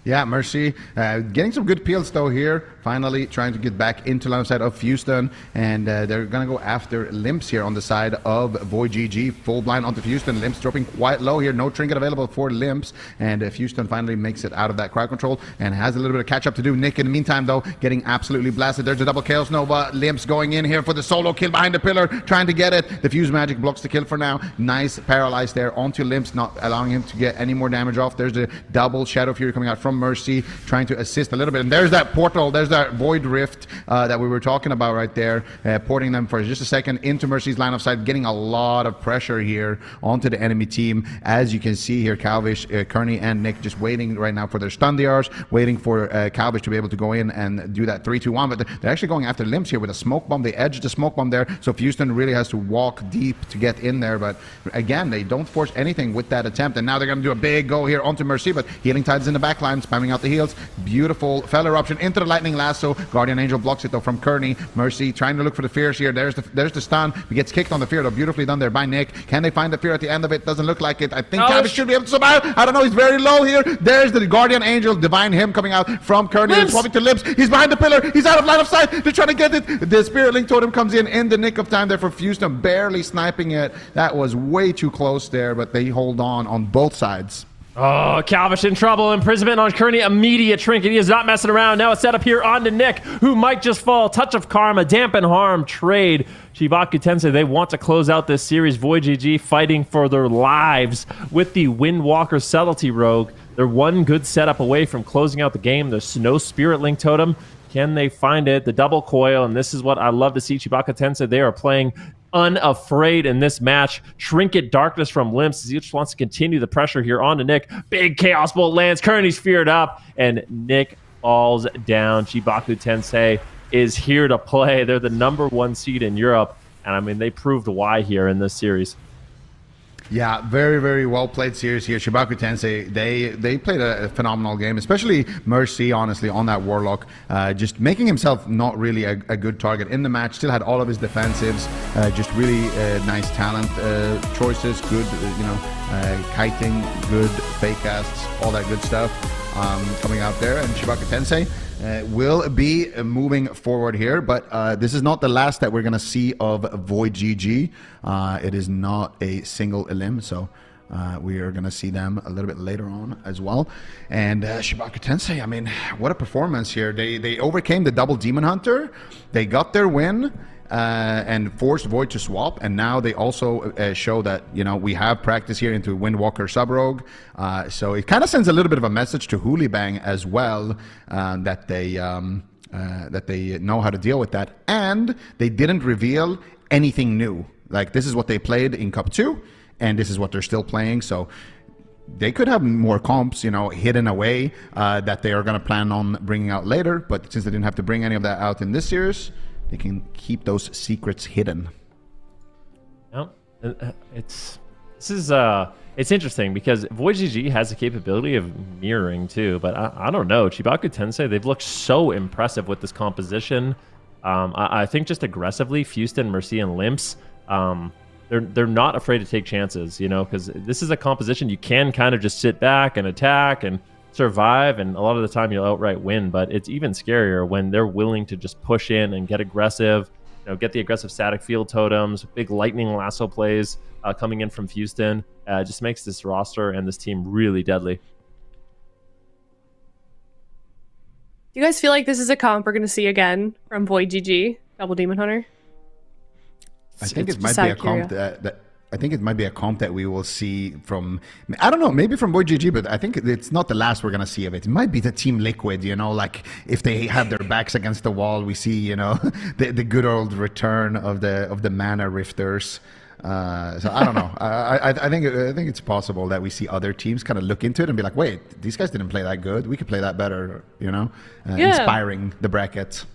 [SPEAKER 4] Yeah, Mercy getting some good peels though here. Finally trying to get back into line of sight of Houston, and they're going to go after Limps here on the side of VOIDGG. Full blind onto Houston. Limps dropping quite low here. No trinket available for Limps, and Houston finally makes it out of that crowd control and has a little bit of catch up to do. Nick in the meantime though getting absolutely blasted. There's a double Chaos Nova. Limps going in here for the solo kill behind the pillar, trying to get it. The Fuse Magic blocks the kill for now. Nice paralyzed there onto Limps, not allowing him to get any more damage off. There's the double Shadow Fury coming out from Mercy, trying to assist a little bit. And there's that portal, there's that Void Rift that we were talking about right there, porting them for just a second into Mercy's line of sight, getting a lot of pressure here onto the enemy team. As you can see here, Calvish, Kearney, and Nick just waiting right now for their stun DRs, waiting for Calvish to be able to go in and do that 3-2-1. But they're actually going after Limps here with a smoke bomb. They edged the smoke bomb there, so Houston really has to walk deep to get in there. But again, they don't force anything with that attempt. And now they're going to do a big go here onto Mercy, but Healing Tide's in the back line, spamming out the heals. Beautiful fell eruption into the Lightning Lasso. Guardian Angel blocks it though from Kearney. Mercy trying to look for the fears here. There's the stun. He gets kicked on the fear though. Beautifully done there by Nick. Can they find the fear at the end of it? Doesn't look like it. I think Calvish should be able to survive. I don't know. He's very low here. There's the Guardian Angel, Divine Hymn coming out from Kearney. They're swapping to Limps. He's behind the pillar. He's out of line of sight. They're trying to get it. The Spirit Link Totem comes in the nick of time there for Houston, barely sniping it. That was way too close there, but they hold on both sides.
[SPEAKER 2] Oh, Calvish in trouble. Imprisonment on Kearney. Immediate trinket. He is not messing around. Now it's set up here onto Nick, who might just fall. Touch of Karma. Dampen Harm. Trade. CHIBAKU TENSEI, they want to close out this series. VOIDGG fighting for their lives with the Windwalker Subtlety Rogue. They're one good setup away from closing out the game. There's no Spirit Link Totem. Can they find it? The double coil, and this is what I love to see. CHIBAKU TENSEI, they are playing unafraid in this match. Trinket Darkness from Limps. He just wants to continue the pressure here on to Nick. Big Chaos Bolt lands. Kearney's feared up, and Nick falls down. CHIBAKU TENSEI is here to play. They're the #1 seed in Europe, and I mean, they proved why here in this series.
[SPEAKER 4] Yeah, very, very well played series here. CHIBAKU TENSEI, they played a phenomenal game, especially Mercy, honestly, on that Warlock. Just making himself not really a good target in the match. Still had all of his defensives. Just really nice talent choices, good, kiting, good fake casts, all that good stuff coming out there. And CHIBAKU TENSEI will be moving forward here, but this is not the last that we're going to see of VOIDGG. It is not a single elim, so we are going to see them a little bit later on as well. And CHIBAKU TENSEI, I mean, what a performance here. They overcame the double Demon Hunter. They got their win. And forced Void to swap, and now they also show that we have practice here into Windwalker Sub-Rogue, so it kind of sends a little bit of a message to HOOLIBANG as well, that they know how to deal with that, and they didn't reveal anything new. Like, this is what they played in Cup 2, and this is what they're still playing, so they could have more comps, hidden away, that they are going to plan on bringing out later, but since they didn't have to bring any of that out in this series, they can keep those secrets hidden.
[SPEAKER 2] No, it's interesting because VOIDGG has the capability of mirroring too, but I don't know. CHIBAKU TENSEI, they've looked so impressive with this composition. I think just aggressively, Houston, Mercy, and Limps, they're not afraid to take chances, because this is a composition you can kind of just sit back and attack and survive, and a lot of the time you'll outright win, but it's even scarier when they're willing to just push in and get aggressive get the aggressive static field totems, big lightning lasso plays coming in from Houston. Just makes this roster and this team really deadly.
[SPEAKER 1] Do you guys feel like this is a comp we're going to see again from VOIDGG, Double Demon Hunter?
[SPEAKER 4] I think it might be a comp that I think it might be a comp that we will see from, I don't know, maybe from VOIDGG, but I think it's not the last we're going to see of it. It might be the Team Liquid, like if they have their backs against the wall, we see, the good old return of the mana rifters. So I don't know. I think it's possible that we see other teams kind of look into it and be like, wait, these guys didn't play that good. We could play that better, inspiring the brackets.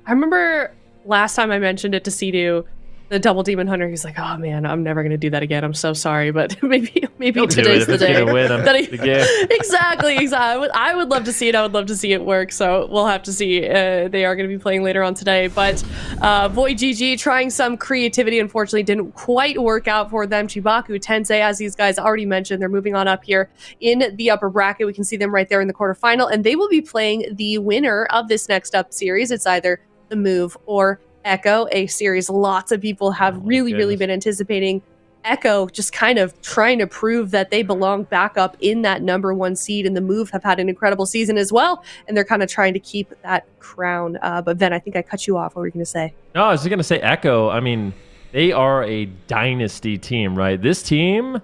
[SPEAKER 1] I remember last time I mentioned it to Sidu, the Double Demon Hunter, he's like, oh man, I'm never going to do that again. I'm so sorry, but maybe today's the day. Exactly. I would love to see it. I would love to see it work. So we'll have to see. They are going to be playing later on today. But VOIDGG trying some creativity, unfortunately didn't quite work out for them. CHIBAKU, TENSEI, as these guys already mentioned, they're moving on up here in the upper bracket. We can see them right there in the quarterfinal, and they will be playing the winner of this next up series. It's either the Move or Echo, a series lots of people have really been anticipating. Echo just kind of trying to prove that they belong back up in that #1 seed, and the Move have had an incredible season as well, and they're kind of trying to keep that crown. But Ben, I think I cut you off. What were you going to say?
[SPEAKER 2] No, I was going to say Echo. I mean, they are a dynasty team, right? This team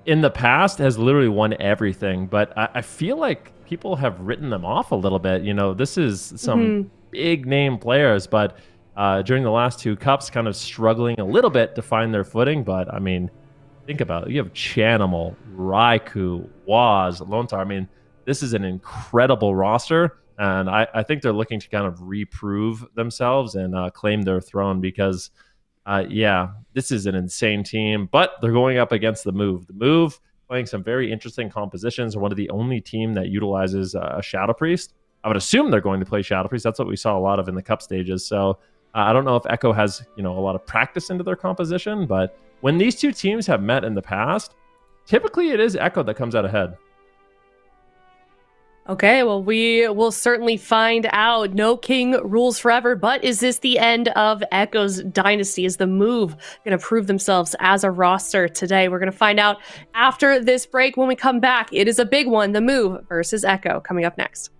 [SPEAKER 2] in the past has literally won everything, but I feel like people have written them off a little bit. This is some big name players, but during the last two cups, kind of struggling a little bit to find their footing. But I mean, think about it. You have Chanimal, Raikou, Waz, Lontar. I mean, this is an incredible roster, and I think they're looking to kind of reprove themselves and claim their throne because, this is an insane team. But they're going up against the Move. The Move playing some very interesting compositions. Are one of the only team that utilizes a Shadow Priest. I would assume they're going to play Shadow Priest. That's what we saw a lot of in the cup stages. So I don't know if Echo has, a lot of practice into their composition, but when these two teams have met in the past, typically it is Echo that comes out ahead.
[SPEAKER 1] Okay, well, we will certainly find out. No king rules forever, but is this the end of Echo's dynasty? Is the Move going to prove themselves as a roster today? We're going to find out after this break. When we come back, it is a big one. The Move versus Echo coming up next.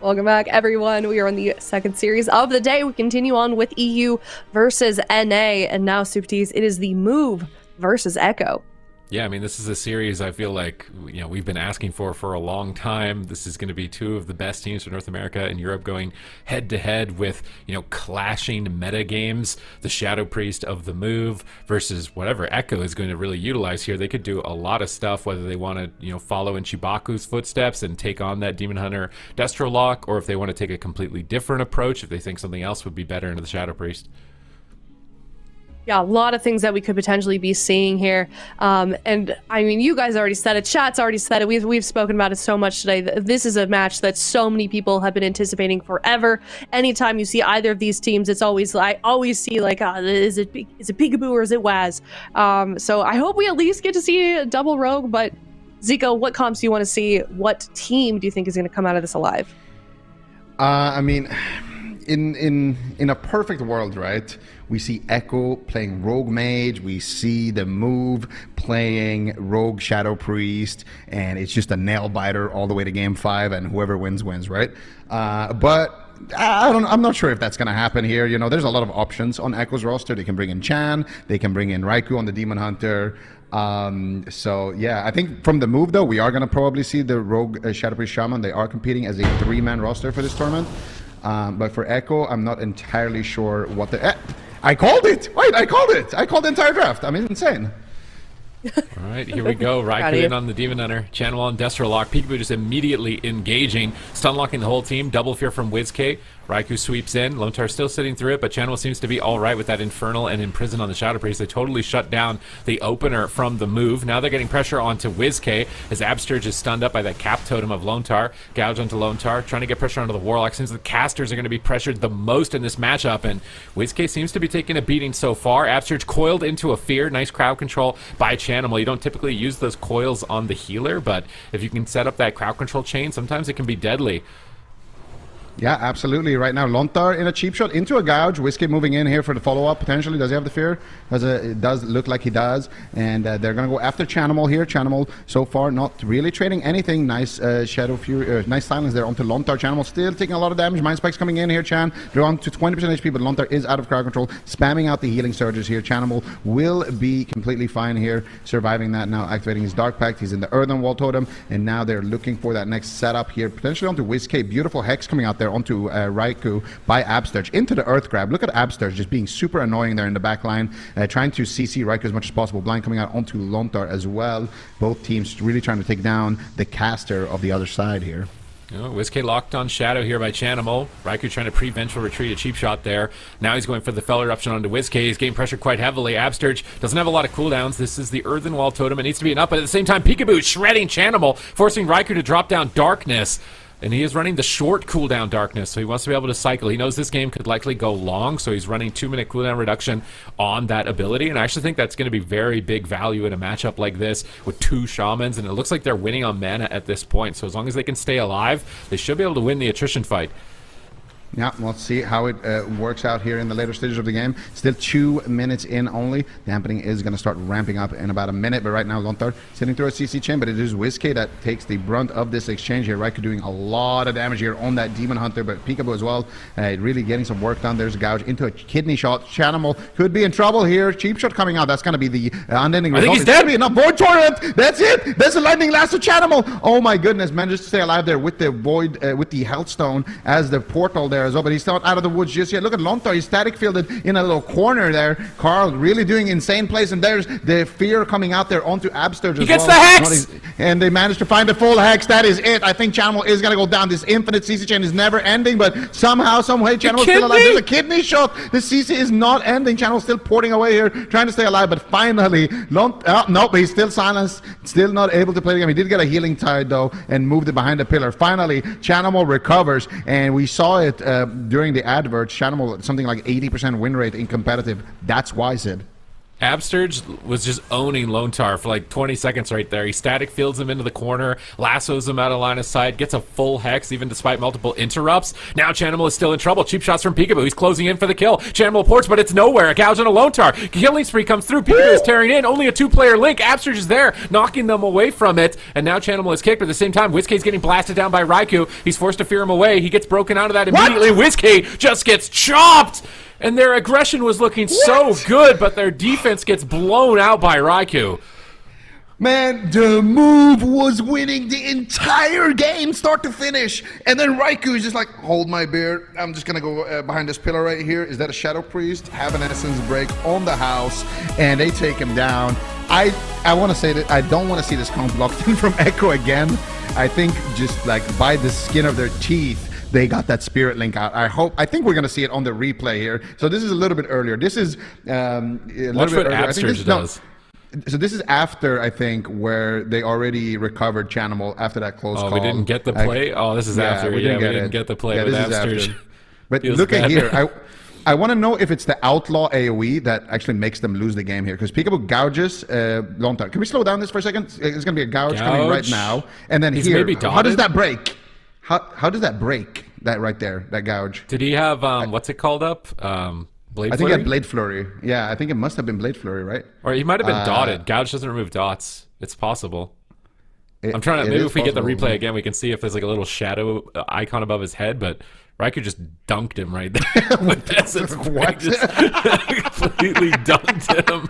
[SPEAKER 1] Welcome back, everyone. We are on the second series of the day. We continue on with EU versus NA, and now, Supties, it is the Move versus Echo.
[SPEAKER 3] Yeah, I mean, this is a series I feel like, you know, we've been asking for a long time. This is going to be two of the best teams from North America and Europe going head-to-head with, you know, clashing meta games. The Shadow Priest of the Move versus whatever Echo is going to really utilize here. They could do a lot of stuff, whether they want to, you know, follow in CHIBAKU's footsteps and take on that Demon Hunter Destro Lock, or if they want to take a completely different approach, if they think something else would be better into the Shadow Priest.
[SPEAKER 1] Yeah, a lot of things that we could potentially be seeing here. And I mean, you guys already said it. Chat's already said it. We've spoken about it so much today. This is a match that so many people have been anticipating forever. Anytime you see either of these teams, it's always, I always see like, is it Peekaboo or is it Waz? So I hope we at least get to see a double rogue. But Zico, what comps do you want to see? What team do you think is going to come out of this alive?
[SPEAKER 4] I mean, in a perfect world, right? We see Echo playing Rogue Mage. We see the Move playing Rogue Shadow Priest, and it's just a nail biter all the way to Game 5, and whoever wins wins, right? But I'm not sure if that's going to happen here. You know, there's a lot of options on Echo's roster. They can bring in Chan. They can bring in Raikou on the Demon Hunter. So yeah, I think from the Move though, we are going to probably see the Rogue Shadow Priest Shaman. They are competing as a 3-man roster for this tournament. But for Echo, I'm not entirely sure what the... I called it! Wait, I called it! I called the entire draft. I'm insane.
[SPEAKER 3] All right, here we go. Raikou in on the Demon Hunter. Channel on Destro Lock. Peekaboo just immediately engaging, stun locking the whole team. Double fear from WizKid. Raikou sweeps in. Lone Tar still sitting through it, but Channel seems to be all right with that Infernal and Imprison on the Shadow Priest. They totally shut down the opener from the Move. Now they're getting pressure onto WizKid as Absturge is stunned up by that Cap Totem of Lone Tar. Gouge onto Lone Tar, trying to get pressure onto the Warlock since the casters are going to be pressured the most in this matchup, and WizKid seems to be taking a beating so far. Absturge coiled into a fear. Nice crowd control by Channel. You don't typically use those coils on the healer, but if you can set up that crowd control chain, sometimes it can be deadly.
[SPEAKER 4] Yeah, absolutely. Right now, Lontar in a cheap shot into a Gouge. WizKid moving in here for the follow-up, potentially. Does he have the fear? It does look like he does. And they're going to go after Chanimal here. Chanimal, so far, not really trading anything. Nice Shadow Fury, nice silence there onto Lontar. Chanimal still taking a lot of damage. Mind Spike's coming in here, Chan. They're on to 20% HP, but Lontar is out of crowd control. Spamming out the healing surges here. Chanimal will be completely fine here, surviving that now, activating his Dark Pact. He's in the Earthen Wall Totem, and now they're looking for that next setup here, potentially onto WizKid. Beautiful Hex coming out there onto Raikou by Absturge into the Earth Grab. Look at Absturge just being super annoying there in the back line, trying to CC Raikou as much as possible. Blind coming out onto Lontar as well. Both teams really trying to take down the caster of the other side here.
[SPEAKER 3] WizKid locked on Shadow here by Chanimal. Raikou trying to pre-vengeful retreat, a cheap shot there. Now he's going for the Fell Eruption onto WizKid. He's getting pressured quite heavily. Absturge doesn't have a lot of cooldowns. This is the Earthen Wall Totem. It needs to be an up, but at the same time, Peekaboo is shredding Chanimal, forcing Raikou to drop down Darkness. And he is running the short cooldown Darkness, so he wants to be able to cycle. He knows this game could likely go long, so he's running 2-minute cooldown reduction on that ability. And I actually think that's going to be very big value in a matchup like this with 2 Shamans. And it looks like they're winning on mana at this point. So as long as they can stay alive, they should be able to win the attrition fight.
[SPEAKER 4] Yeah, let's see how it works out here in the later stages of the game. Still 2 minutes in only. Dampening is going to start ramping up in about a minute, but right now Lontar sitting through a CC chain, but it is WizKid that takes the brunt of this exchange here. Raikou doing a lot of damage here on that Demon Hunter, but Peekaboo as well, really getting some work done. There's a Gouge into a kidney shot. Chanimal could be in trouble here. Cheap shot coming out. That's going to be the unending result.
[SPEAKER 3] I think he's dead.
[SPEAKER 4] Enough Void Torrent. That's it. That's the lightning last of Chanimal. Oh my goodness, managed to stay alive there with the Void, with the Health Stone as the portal there as well, but he's not out of the woods just yet. Look at Lontar, he's static fielded in a little corner there. Carl really doing insane plays, and there's the fear coming out there onto Absturge as well.
[SPEAKER 3] He gets the Hex!
[SPEAKER 4] And they managed to find the full Hex. That is it. I think Chanimal is going to go down. This infinite CC chain is never ending, but somehow, some way, Chanimal's still alive. There's a kidney shot. The CC is not ending. Chanimal's still porting away here, trying to stay alive, but finally, nope, he's still silenced, still not able to play the game. He did get a healing tide, though, and moved it behind the pillar. Finally, Chanimal recovers, and we saw it during the advert. Chanimal, something like 80% win rate in competitive. That's why, Sid.
[SPEAKER 3] Absturge was just owning Lontar for like 20 seconds right there. He static fields him into the corner, lassos him out of line of sight, gets a full hex even despite multiple interrupts. Now Chanimal is still in trouble. Cheap shots from Peekaboo. He's closing in for the kill. Chanimal ports, but it's nowhere. A gouge on a Lontar. Killing spree comes through. Peekaboo is tearing in. Only a 2-player link. Absturge is there, knocking them away from it. And now Chanimal is kicked, but at the same time, WizKid's getting blasted down by Raikou. He's forced to fear him away. He gets broken out of that immediately. WizKid just gets chopped! And their aggression was looking so good, but their defense gets blown out by Raikou.
[SPEAKER 4] Man, the move was winning the entire game, start to finish. And then Raikou is just like, hold my beer. I'm just going to go behind this pillar right here. Is that a Shadow Priest? Have an Essence Break on the house, and they take him down. I want to say that I don't want to see this comp locked in from Echo again. I think just like by the skin of their teeth, they got that Spirit Link out. I think we're going to see it on the replay here. So this is a little bit earlier. This is a little
[SPEAKER 3] Watch
[SPEAKER 4] bit
[SPEAKER 3] what
[SPEAKER 4] earlier.
[SPEAKER 3] Absturge does.
[SPEAKER 4] So this is after, I think, where they already recovered Chanimal after that close call.
[SPEAKER 3] Oh, we didn't get the play? This is after.
[SPEAKER 4] We didn't
[SPEAKER 3] get the play
[SPEAKER 4] Yeah,
[SPEAKER 3] with
[SPEAKER 4] this is
[SPEAKER 3] Absturge.
[SPEAKER 4] after. But
[SPEAKER 3] Feels
[SPEAKER 4] look
[SPEAKER 3] bad.
[SPEAKER 4] at here. I want to know if it's the Outlaw AoE that actually makes them lose the game here. Because Peekaboo gouges Lontar. Can we slow down this for a second? It's going to be a gouge coming right now. And then
[SPEAKER 3] He's
[SPEAKER 4] here,
[SPEAKER 3] maybe
[SPEAKER 4] how does
[SPEAKER 3] dotted.
[SPEAKER 4] that break? How does that break? That right there, that gouge.
[SPEAKER 3] Did he have, what's it called up? Blade
[SPEAKER 4] I think
[SPEAKER 3] Flurry?
[SPEAKER 4] he had Blade Flurry. Yeah, I think it must have been Blade Flurry, right?
[SPEAKER 3] Or he might have been dotted. Gouge doesn't remove dots. It's possible. I'm trying to, maybe if we get the replay again, we can see if there's like a little shadow icon above his head, but Raikou just dunked him right there. With Essence Break. Just completely dunked him.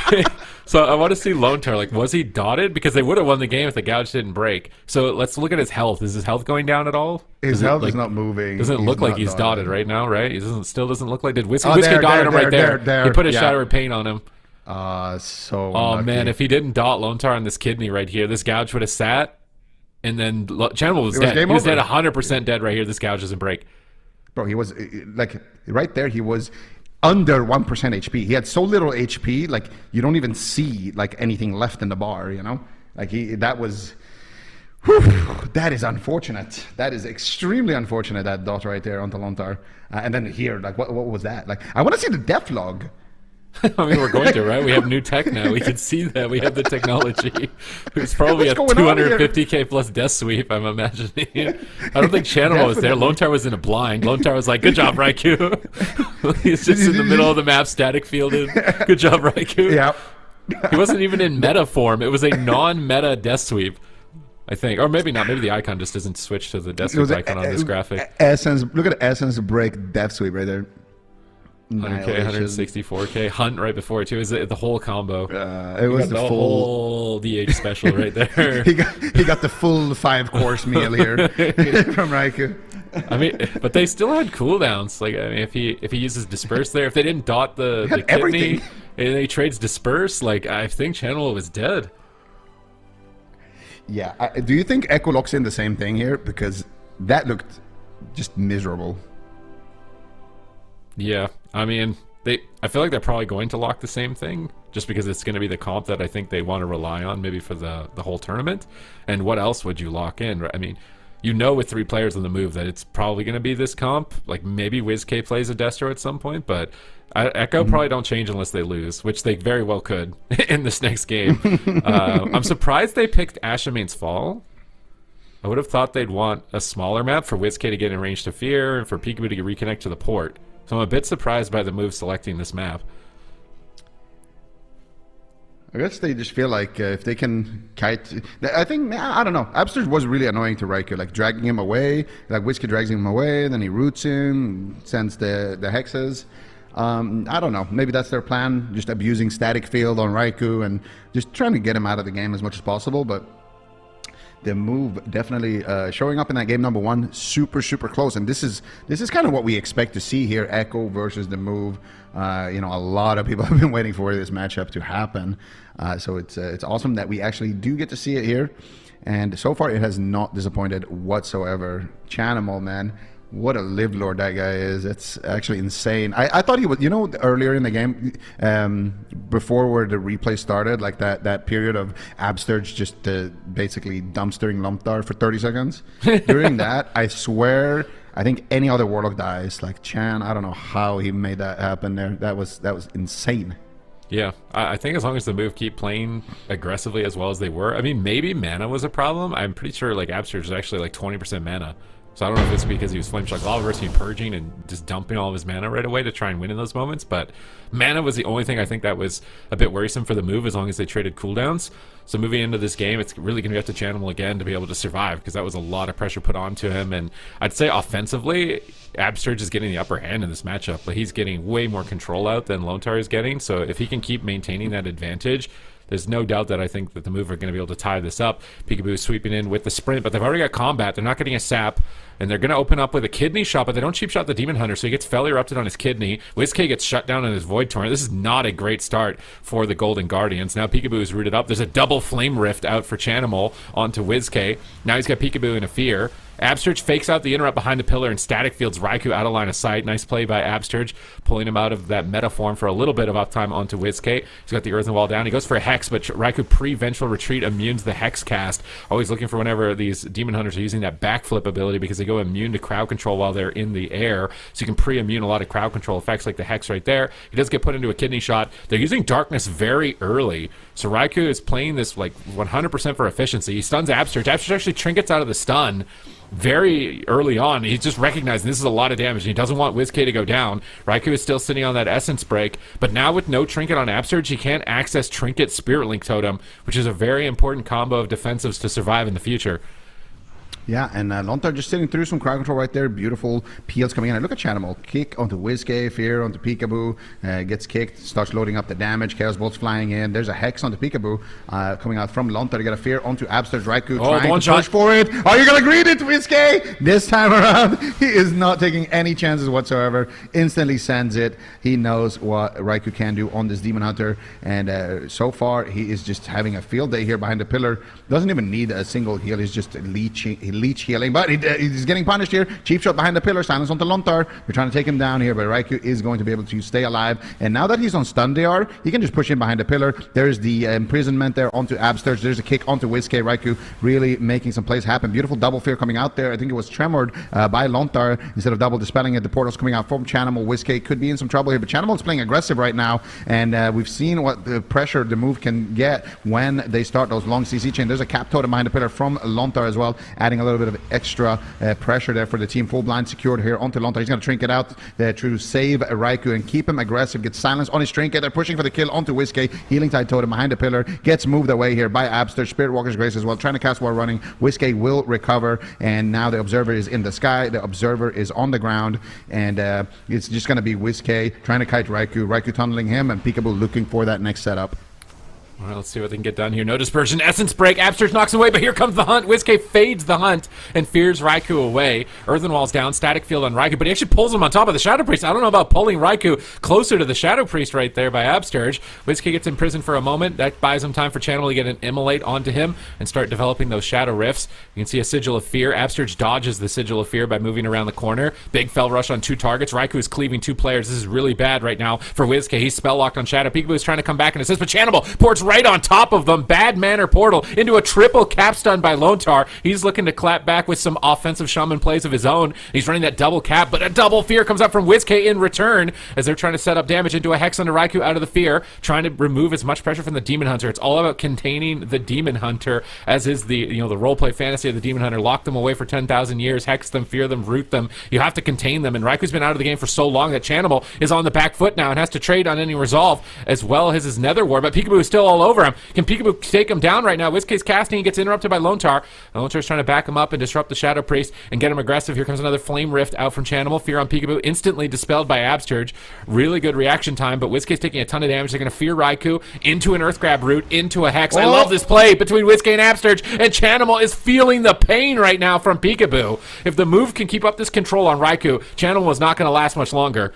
[SPEAKER 3] Okay. So I want to see Lontar. Like, was he dotted? Because they would have won the game if the gouge didn't break. So let's look at his health. Is his health going down at all?
[SPEAKER 4] His health is not moving.
[SPEAKER 3] Doesn't
[SPEAKER 4] He's
[SPEAKER 3] look like
[SPEAKER 4] not
[SPEAKER 3] he's dotted right now, right? He still doesn't look like. Did Whiskey
[SPEAKER 4] there,
[SPEAKER 3] dotted him right there?
[SPEAKER 4] there.
[SPEAKER 3] He put a
[SPEAKER 4] Yeah.
[SPEAKER 3] Shadow of Pain on him.
[SPEAKER 4] So
[SPEAKER 3] Oh
[SPEAKER 4] unlucky.
[SPEAKER 3] man, if he didn't dot Lontar on this kidney right here, this gouge would have sat, and then Chanimal was dead.
[SPEAKER 4] game
[SPEAKER 3] He was
[SPEAKER 4] over.
[SPEAKER 3] dead, 100% dead right here. This gouge doesn't break.
[SPEAKER 4] Bro, he was like right there. He was under 1% HP. He had so little HP, like you don't even see like anything left in the bar. You know, like that was. Whew, that is unfortunate. That is extremely unfortunate. That dot right there onto Lontar, and then here, like what was that? Like I want to see the def log.
[SPEAKER 3] I mean, we're going to, right? We have new tech now. We can see that. We have the technology. It's probably a
[SPEAKER 4] What's going on here?
[SPEAKER 3] 250k plus death sweep, I'm imagining. I don't think Chanimal was there. Lontar was in a blind. Lontar was like, good job, Raikou. He's just in the middle of the map, static fielded. Good job, Raikou.
[SPEAKER 4] Yeah.
[SPEAKER 3] He wasn't even in meta form. It was a non-meta death sweep, I think. Or maybe not. Maybe the icon just doesn't switch to the death sweep icon on this graphic.
[SPEAKER 4] Essence. Look at Essence Break Death Sweep right there.
[SPEAKER 3] 100k,
[SPEAKER 4] Annihilation.
[SPEAKER 3] 164k. Hunt right before it, too. Is it the whole combo?
[SPEAKER 4] It was
[SPEAKER 3] Got
[SPEAKER 4] the
[SPEAKER 3] the
[SPEAKER 4] full.
[SPEAKER 3] whole DH special right there.
[SPEAKER 4] He got the full 5-course meal here from Raikou.
[SPEAKER 3] I mean, but they still had cooldowns. Like, I mean, if he uses disperse there, if they didn't dot the
[SPEAKER 4] had
[SPEAKER 3] kidney,
[SPEAKER 4] everything.
[SPEAKER 3] and he trades disperse, like I think Chanimal was dead.
[SPEAKER 4] Yeah. Do you think Echo locks in the same thing here? Because that looked just miserable.
[SPEAKER 3] Yeah, I mean, I feel like they're probably going to lock the same thing, just because it's going to be the comp that I think they want to rely on, maybe for the whole tournament. And what else would you lock in? Right? I mean, you know, with 3 players on the move, that it's probably going to be this comp. Like maybe WizKid plays a Destro at some point, but Echo probably don't change unless they lose, which they very well could in this next game. I'm surprised they picked Ashamane's Fall. I would have thought they'd want a smaller map for WizKid to get in range to Fear and for Peekaboo to reconnect to the port. So I'm a bit surprised by the move selecting this map.
[SPEAKER 4] I guess they just feel like if they can kite, I think, I don't know. Absturge was really annoying to Raikou, like dragging him away. Like WizKid drags him away, then he roots him, sends the hexes. I don't know. Maybe that's their plan, just abusing static field on Raikou and just trying to get him out of the game as much as possible. But the move definitely showing up in that game number 1, super close, and this is kind of what we expect to see here. Echo versus the move. You know, a lot of people have been waiting for this matchup to happen, so it's awesome that we actually do get to see it here, and so far it has not disappointed whatsoever. Chanimal, man, what a live lord that guy is. It's actually insane. I thought he was, you know, earlier in the game, before where the replay started, like that period of Absturge just basically dumpstering Lumpdar for 30 seconds. During that, I swear, I think any other Warlock dies. Like Chan, I don't know how he made that happen there. That was insane.
[SPEAKER 3] Yeah, I think as long as the move keep playing aggressively as well as they were. I mean, maybe mana was a problem. I'm pretty sure like Absterge is actually like 20% mana. So I don't know if it's because he was Flame Shock Lava versus purging and just dumping all of his mana right away to try and win in those moments. But mana was the only thing I think that was a bit worrisome for the move as long as they traded cooldowns. So moving into this game, it's really going to be up to Chanimal again to be able to survive because that was a lot of pressure put onto him. And I'd say offensively, Absterge is getting the upper hand in this matchup, but he's getting way more control out than Lontar is getting. So if he can keep maintaining that advantage, there's no doubt that I think that the move are going to be able to tie this up. Peekaboo is sweeping in with the sprint, but they've already got combat. They're not getting a sap, and they're going to open up with a kidney shot, but they don't cheap shot the Demon Hunter, so he gets Fel Erupted on his kidney. WizK gets shut down on his Void Torrent. This is not a great start for the Golden Guardians. Now Peekaboo is rooted up. There's a double Flame Rift out for Chanimal onto WizK. Now he's got Peekaboo in a Fear. Absterge fakes out the interrupt behind the pillar and static fields Raikou out of line of sight. Nice play by Absterge, pulling him out of that meta form for a little bit of uptime onto WizK. He's got the Earthen Wall down. He goes for a Hex, but Raikou pre-Vengeful Retreat immunes the Hex cast. Always looking for whenever these Demon Hunters are using that backflip ability because they go immune to crowd control while they're in the air. So you can pre-immune a lot of crowd control effects like the Hex right there. He does get put into a kidney shot. They're using Darkness very early. So Raikou is playing this like 100% for efficiency. He stuns Absterge. Absterge actually trinkets out of the stun very early on. He's just recognizing this is a lot of damage and he doesn't want WizK to go down. Raikou is still sitting on that Essence Break, but now with no Trinket on Absterge, he can't access Trinket Spirit Link Totem, which is a very important combo of defensives to survive in the future.
[SPEAKER 4] Yeah, and Lontar just sitting through some crowd control right there. Beautiful peels coming in. And look at Chanimal. Kick onto WizK, Fear onto Peekaboo. Gets kicked, starts loading up the damage. Chaos Bolts flying in. There's a Hex onto Peekaboo coming out from Lontar to get a Fear onto Absterge. Raikou trying to push for it. Are you going to greet it, WizK? This time around, he is not taking any chances whatsoever. Instantly sends it. He knows what Raikou can do on this Demon Hunter. And so far, he is just having a field day here behind the pillar. Doesn't even need a single heal. He's just leech healing, but he's getting punished here. Cheap shot behind the pillar, silence onto Lontar. We're trying to take him down here, but Raikou is going to be able to stay alive. And now that he's on stun DR, he can just push in behind the pillar. There's the imprisonment there onto Absterge. There's a kick onto WizK. Raikou really making some plays happen. Beautiful double fear coming out there. I think it was tremored by Lontar instead of double dispelling it. The portal's coming out from Chanimal. WizK could be in some trouble here, but Chanimal's playing aggressive right now, and we've seen what the pressure the move can get when they start those long CC chain. There's a cap totem behind the pillar from Lontar as well, adding a little bit of extra pressure there for the team. Full blind secured here onto Lontar. He's going to trinket out to save Raikou and keep him aggressive. Gets silence on his trinket. They're pushing for the kill onto WizK. Healing Tide Totem behind the pillar. Gets moved away here by Absterge. Spirit Walker's Grace as well. Trying to cast while running. WizK will recover, and now the Observer is in the sky. The Observer is on the ground, and it's just going to be WizK trying to kite Raikou. Raikou tunneling him, and Peekaboo looking for that next setup.
[SPEAKER 3] All right, let's see what they can get done here. No dispersion. Essence Break. Absterge knocks away, but here comes the hunt. WizK fades the hunt and fears Raikou away. Earthen Wall's down. Static Field on Raikou, but he actually pulls him on top of the Shadow Priest. I don't know about pulling Raikou closer to the Shadow Priest right there by Absterge. WizK gets imprisoned for a moment. That buys him time for Chanimal to get an Immolate onto him and start developing those Shadow Rifts. You can see a Sigil of Fear. Absterge dodges the Sigil of Fear by moving around the corner. Big Fel Rush on 2 targets. Raikou is cleaving 2 players. This is really bad right now for WizK. He's spell locked on Shadow. Peekaboo is trying to come back and assist, but Chanimal ports right on top of them. Bad Manor Portal into a triple cap stun by Lontar. He's looking to clap back with some offensive shaman plays of his own. He's running that double cap, but a double fear comes up from WizK in return as they're trying to set up damage into a Hex onto Raikou out of the fear, trying to remove as much pressure from the Demon Hunter. It's all about containing the Demon Hunter, as is the the roleplay fantasy of the Demon Hunter. Lock them away for 10,000 years, hex them, fear them, root them. You have to contain them, and Raikou's been out of the game for so long that Chanimal is on the back foot now and has to trade on any resolve as well as his Nether War, but Peekaboo is still all over him. Can Peekaboo take him down right now? WizK's casting, he gets interrupted by Lontar. Lontar's trying to back him up and disrupt the Shadow Priest and get him aggressive. Here comes another Flame Rift out from Chanimal. Fear on Peekaboo, instantly dispelled by Absterge. Really good reaction time, but WizK's taking a ton of damage. They're going to fear Raikou into an Earth Grab root, into a Hex. I love this play between WizK and Absterge, and Chanimal is feeling the pain right now from Peekaboo. If the move can keep up this control on Raikou, Chanimal is not going to last much longer.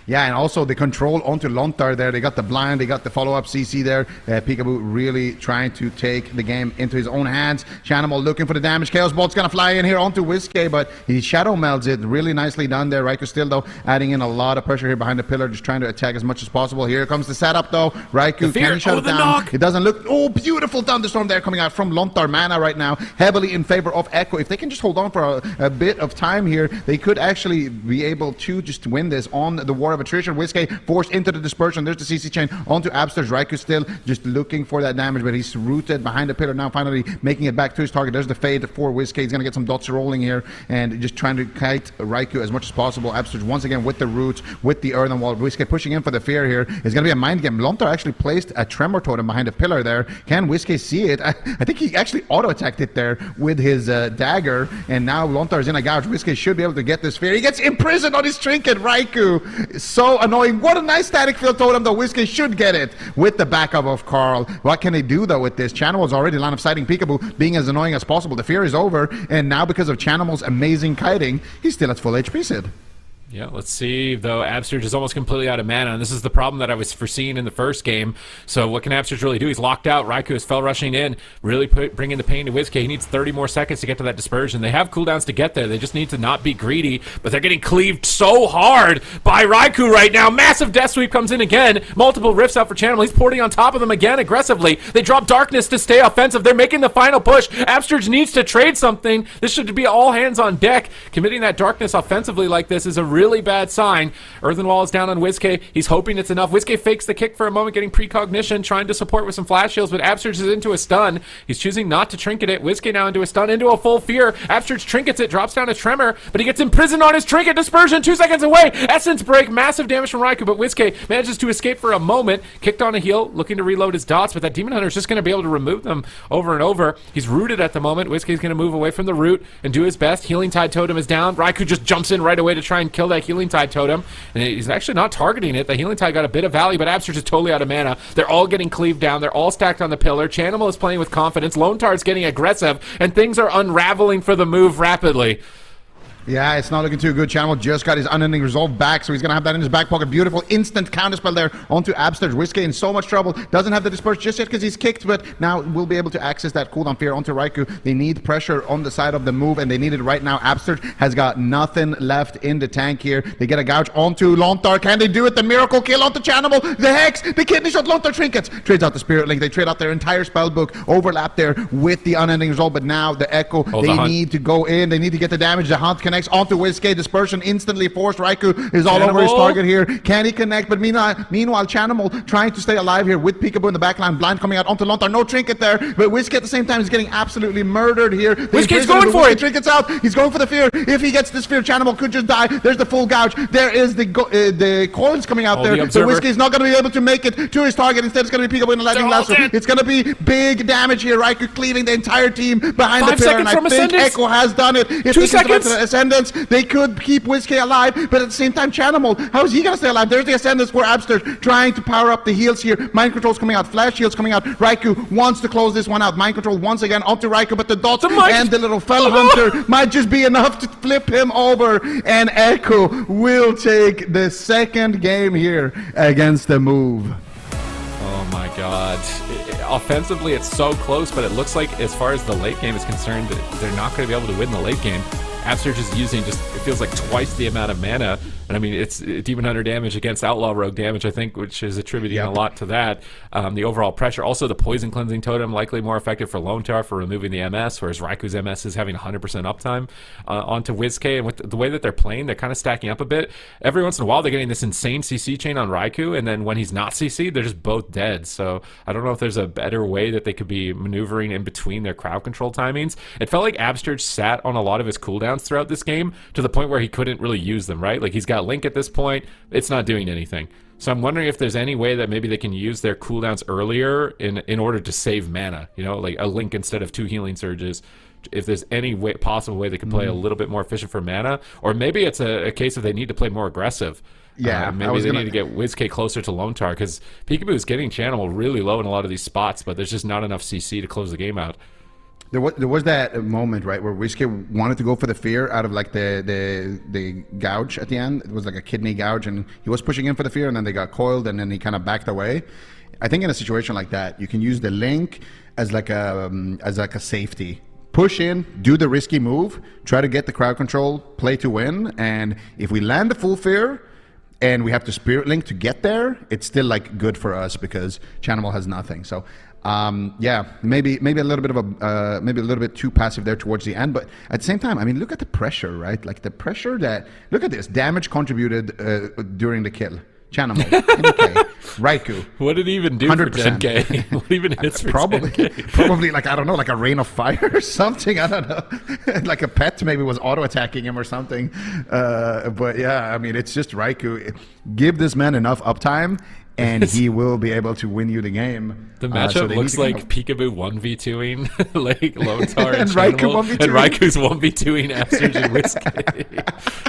[SPEAKER 4] Yeah, and also the control onto Lontar there. They got the blind, they got the follow-up CC there. Peekaboo really trying to take the game into his own hands. Chanimal looking for the damage. Chaos Bolt's going to fly in here onto WizK, but he shadow melds it. Really nicely done there. Raikou still, though, adding in a lot of pressure here behind the pillar, just trying to attack as much as possible. Here comes the setup, though. Raikou can shut it down. Knock. It doesn't look... Oh, beautiful Thunderstorm there coming out from Lontar. Mana right now, heavily in favor of Echo. If they can just hold on for a bit of time here, they could actually be able to just win this on the War of attrition. Whiskey forced into the dispersion. There's the CC chain onto Abster's. Raikou still just looking for that damage, but he's rooted behind the pillar now, finally making it back to his target. There's the fade for Whiskey. He's going to get some dots rolling here and just trying to kite Raikou as much as possible. Abster's once again with the roots, with the earthen wall. Whiskey pushing in for the fear here. It's going to be a mind game. Lontar actually placed a tremor totem behind the pillar there. Can Whiskey see it? I think he actually auto-attacked it there with his dagger, and now Lontar's in a gouge. Whiskey should be able to get this fear. He gets imprisoned on his trinket. Raikou, so annoying. What a nice static field totem, though. Whiskey should get it with the backup of Carl. What can they do, though, with this? Chanimal's already line of sighting Peekaboo, being as annoying as possible. The fear is over, and now because of Chanimal's amazing kiting, he's still at full HP, Sid.
[SPEAKER 3] Yeah, let's see, though. Absterge is almost completely out of mana, and this is the problem that I was foreseeing in the first game. So what can Absterge really do? He's locked out. Raikou is fell rushing in, really bringing the pain to Whiskey. He needs 30 more seconds to get to that dispersion. They have cooldowns to get there. They just need to not be greedy, but they're getting cleaved so hard by Raikou right now. Massive Death Sweep comes in again. Multiple rifts out for Chanimal. He's porting on top of them again aggressively. They drop Darkness to stay offensive. They're making the final push. Absterge needs to trade something. This should be all hands on deck. Committing that Darkness offensively like this is a really bad sign. Earthen Wall is down on Whiskey. He's hoping it's enough. Whiskey fakes the kick for a moment, getting precognition, trying to support with some flash shields, but Absterge is into a stun. He's choosing not to trinket it. Whiskey now into a stun, into a full fear. Absterge trinkets it, drops down a tremor, but he gets imprisoned on his trinket. Dispersion 2 seconds away. Essence break, massive damage from Raikou, but Whiskey manages to escape for a moment. Kicked on a heal, looking to reload his dots, but that Demon Hunter is just going to be able to remove them over and over. He's rooted at the moment. Whiskey's going to move away from the root and do his best. Healing Tide Totem is down. Raikou just jumps in right away to try and kill that Healing Tide Totem, and he's actually not targeting it. The Healing Tide got a bit of value, but Absterge is totally out of mana. They're all getting cleaved down. They're all stacked on the pillar. Chanimal is playing with confidence. Lone Tard's getting aggressive, and things are unraveling for the move rapidly.
[SPEAKER 4] Yeah, it's not looking too good. Chanimal just got his Unending Resolve back, so he's going to have that in his back pocket. Beautiful instant counterspell there onto Absterge. Whiskey in so much trouble. Doesn't have the disperse just yet because he's kicked, but now we'll be able to access that cooldown fear onto Raikou. They need pressure on the side of the move, and they need it right now. Absterge has got nothing left in the tank here. They get a gouge onto Lontar. Can they do it? The miracle kill onto Chanimal. The Hex, the Kidney Shot, Lontar trinkets. Trades out the Spirit Link. They trade out their entire spell book, overlap there with the Unending Resolve, but now the Echo, they need to go in. They need to get the damage. The Hunt connects onto Whiskey. Dispersion instantly forced. Raikou is all over his target here. Can he connect? But meanwhile, Chanimal trying to stay alive here with Peekaboo in the backline. Blind coming out onto Lontar. No trinket there, but Whiskey at the same time is getting absolutely murdered here.
[SPEAKER 3] Whiskey's going for it.
[SPEAKER 4] Trinkets out. He's going for the fear. If he gets this fear, Chanimal could just die. There's the full gouge. There is the coils coming out there. So Whiskey's not going to be able to make it to his target. Instead, it's going to be Peekaboo in the lightning lasso. It's going to be big damage here. Raikou cleaving the entire team behind the pillar, and I think Echo has done it. If
[SPEAKER 3] 2 seconds.
[SPEAKER 4] Ascendance, they could keep Whiskey alive, but at the same time, Chanimal, how is he gonna stay alive? There's the Ascendance for Absterge trying to power up the heals here. Mind Control's coming out, Flash Heals coming out. Raikou wants to close this one out. Mind Control once again onto Raikou, but the dots and the little Fell Hunter might just be enough to flip him over, and Echo will take the second game here against the move.
[SPEAKER 3] Oh my god. Offensively, it's so close, but it looks like as far as the late game is concerned, they're not going to be able to win the late game. Absterge is using it feels like twice the amount of mana. And I mean, it's Demon Hunter damage against Outlaw Rogue damage, I think, which is attributing a lot to that. The overall pressure. Also, the Poison Cleansing Totem likely more effective for Lone Tar for removing the MS, whereas Raiku's MS is having 100% uptime onto Whiskey. And with the way that they're playing, they're kind of stacking up a bit. Every once in a while, they're getting this insane CC chain on Raikou, and then when he's not CC'd, they're just both dead. So I don't know if there's a better way that they could be maneuvering in between their crowd control timings. It felt like Absterge sat on a lot of his cooldowns throughout this game to the point where he couldn't really use them, right? Like, he's got Link at this point. It's not doing anything. So I'm wondering if there's any way that maybe they can use their cooldowns earlier in order to save mana, you know, like a Link instead of 2 healing surges. If there's any way, possible way they can play a little bit more efficient for mana, or maybe it's a case of they need to play more aggressive.
[SPEAKER 4] Yeah,
[SPEAKER 3] maybe they need to get Whiskey closer to Lone Tar, because Peekaboo is getting Chanimal really low in a lot of these spots, but there's just not enough CC to close the game out.
[SPEAKER 4] There was that moment, right, where Whiskey wanted to go for the fear out of like the gouge at the end. It was like a kidney gouge, and he was pushing in for the fear, and then they got coiled, and then he kind of backed away. I think in a situation like that, you can use the Link as like a safety. Push in, do the risky move, try to get the crowd control, play to win, and if we land the full fear and we have to Spirit Link to get there, it's still like good for us because Chanimal has nothing. So yeah, maybe a little bit of a maybe a little bit too passive there towards the end. But at the same time, I mean, look at the pressure, right? Like the pressure that look at this damage contributed during the kill. Chanamo, MK, Raikou.
[SPEAKER 3] What did he even do
[SPEAKER 4] 100%.
[SPEAKER 3] for 10K? What even hits for
[SPEAKER 4] Probably
[SPEAKER 3] 10K?
[SPEAKER 4] like, I don't know, like a rain of fire or something. I don't know. Like a pet maybe was auto-attacking him or something. But yeah, I mean, it's just Raikou. Give this man enough uptime and he will be able to win you the game.
[SPEAKER 3] The matchup looks like Peekaboo 1v2ing like Lontar and
[SPEAKER 4] Raikou 1v2ing.
[SPEAKER 3] and Raiku's 1v2ing Absterge and Whiskey.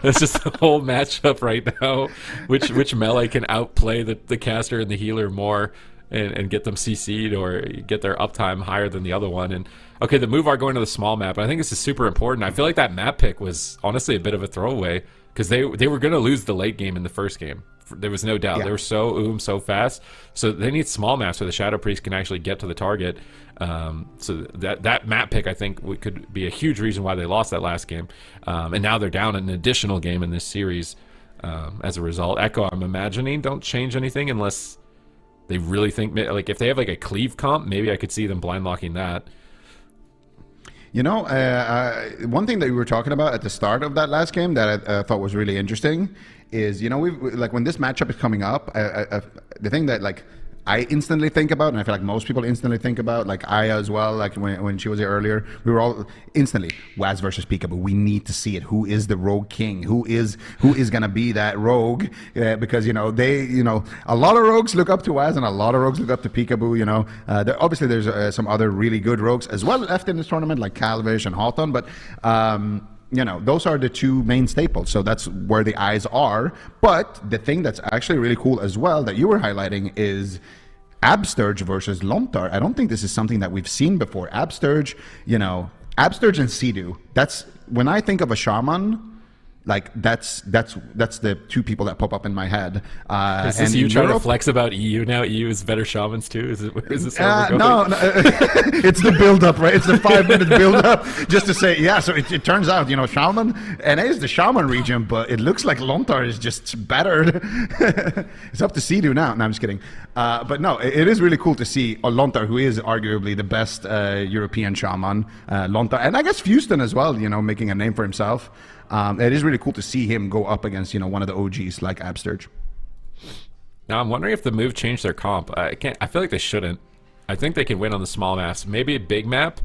[SPEAKER 3] That's just the whole matchup right now. Which melee can outplay the caster and the healer more and get them CC'd or get their uptime higher than the other one. And okay, the move are going to the small map. I think this is super important. I feel like that map pick was honestly a bit of a throwaway because they were going to lose the late game in the first game. There was no doubt.
[SPEAKER 4] Yeah.
[SPEAKER 3] They were so fast. So they need small maps where the Shadow Priest can actually get to the target. So that map pick, I think, could be a huge reason why they lost that last game. And now they're down an additional game in this series as a result. Echo, I'm imagining, don't change anything unless they really think, like if they have like a cleave comp, maybe I could see them blind locking that.
[SPEAKER 4] You know, one thing that we were talking about at the start of that last game that I thought was really interesting is, you know, like when this matchup is coming up, the thing that like I instantly think about, and I feel like most people instantly think about, like Aya as well, like when she was here earlier, we were all instantly Waz versus Peekaboo. We need to see it. Who is the rogue king? Who is gonna be that rogue? Because a lot of rogues look up to Waz, and a lot of rogues look up to Peekaboo. You know, obviously there's some other really good rogues as well left in this tournament, like Calvish and Hawthorne, but. Those are the two main staples. So that's where the eyes are. But the thing that's actually really cool as well that you were highlighting is Absterge versus Lontar. I don't think this is something that we've seen before. Absterge and Sea-Doo. That's when I think of a shaman. Like that's the two people that pop up in my head.
[SPEAKER 3] Is this you trying to flex about EU now? EU is better shamans too. Is this how we're
[SPEAKER 4] going? No, it's the build up, right? It's the 5-minute build up just to say, yeah. So it turns out, shaman NA is the shaman region, but it looks like Lontar is just battered. It's up to Sea-Doo now. No, I'm just kidding. But no, it is really cool to see Lontar, who is arguably the best European shaman. Lontar, and I guess Fuston as well. Making a name for himself. It is really cool to see him go up against, one of the OGs like Absterge.
[SPEAKER 3] Now I'm wondering if the move changed their comp. I feel like they shouldn't. I think they can win on the small maps. Maybe a big map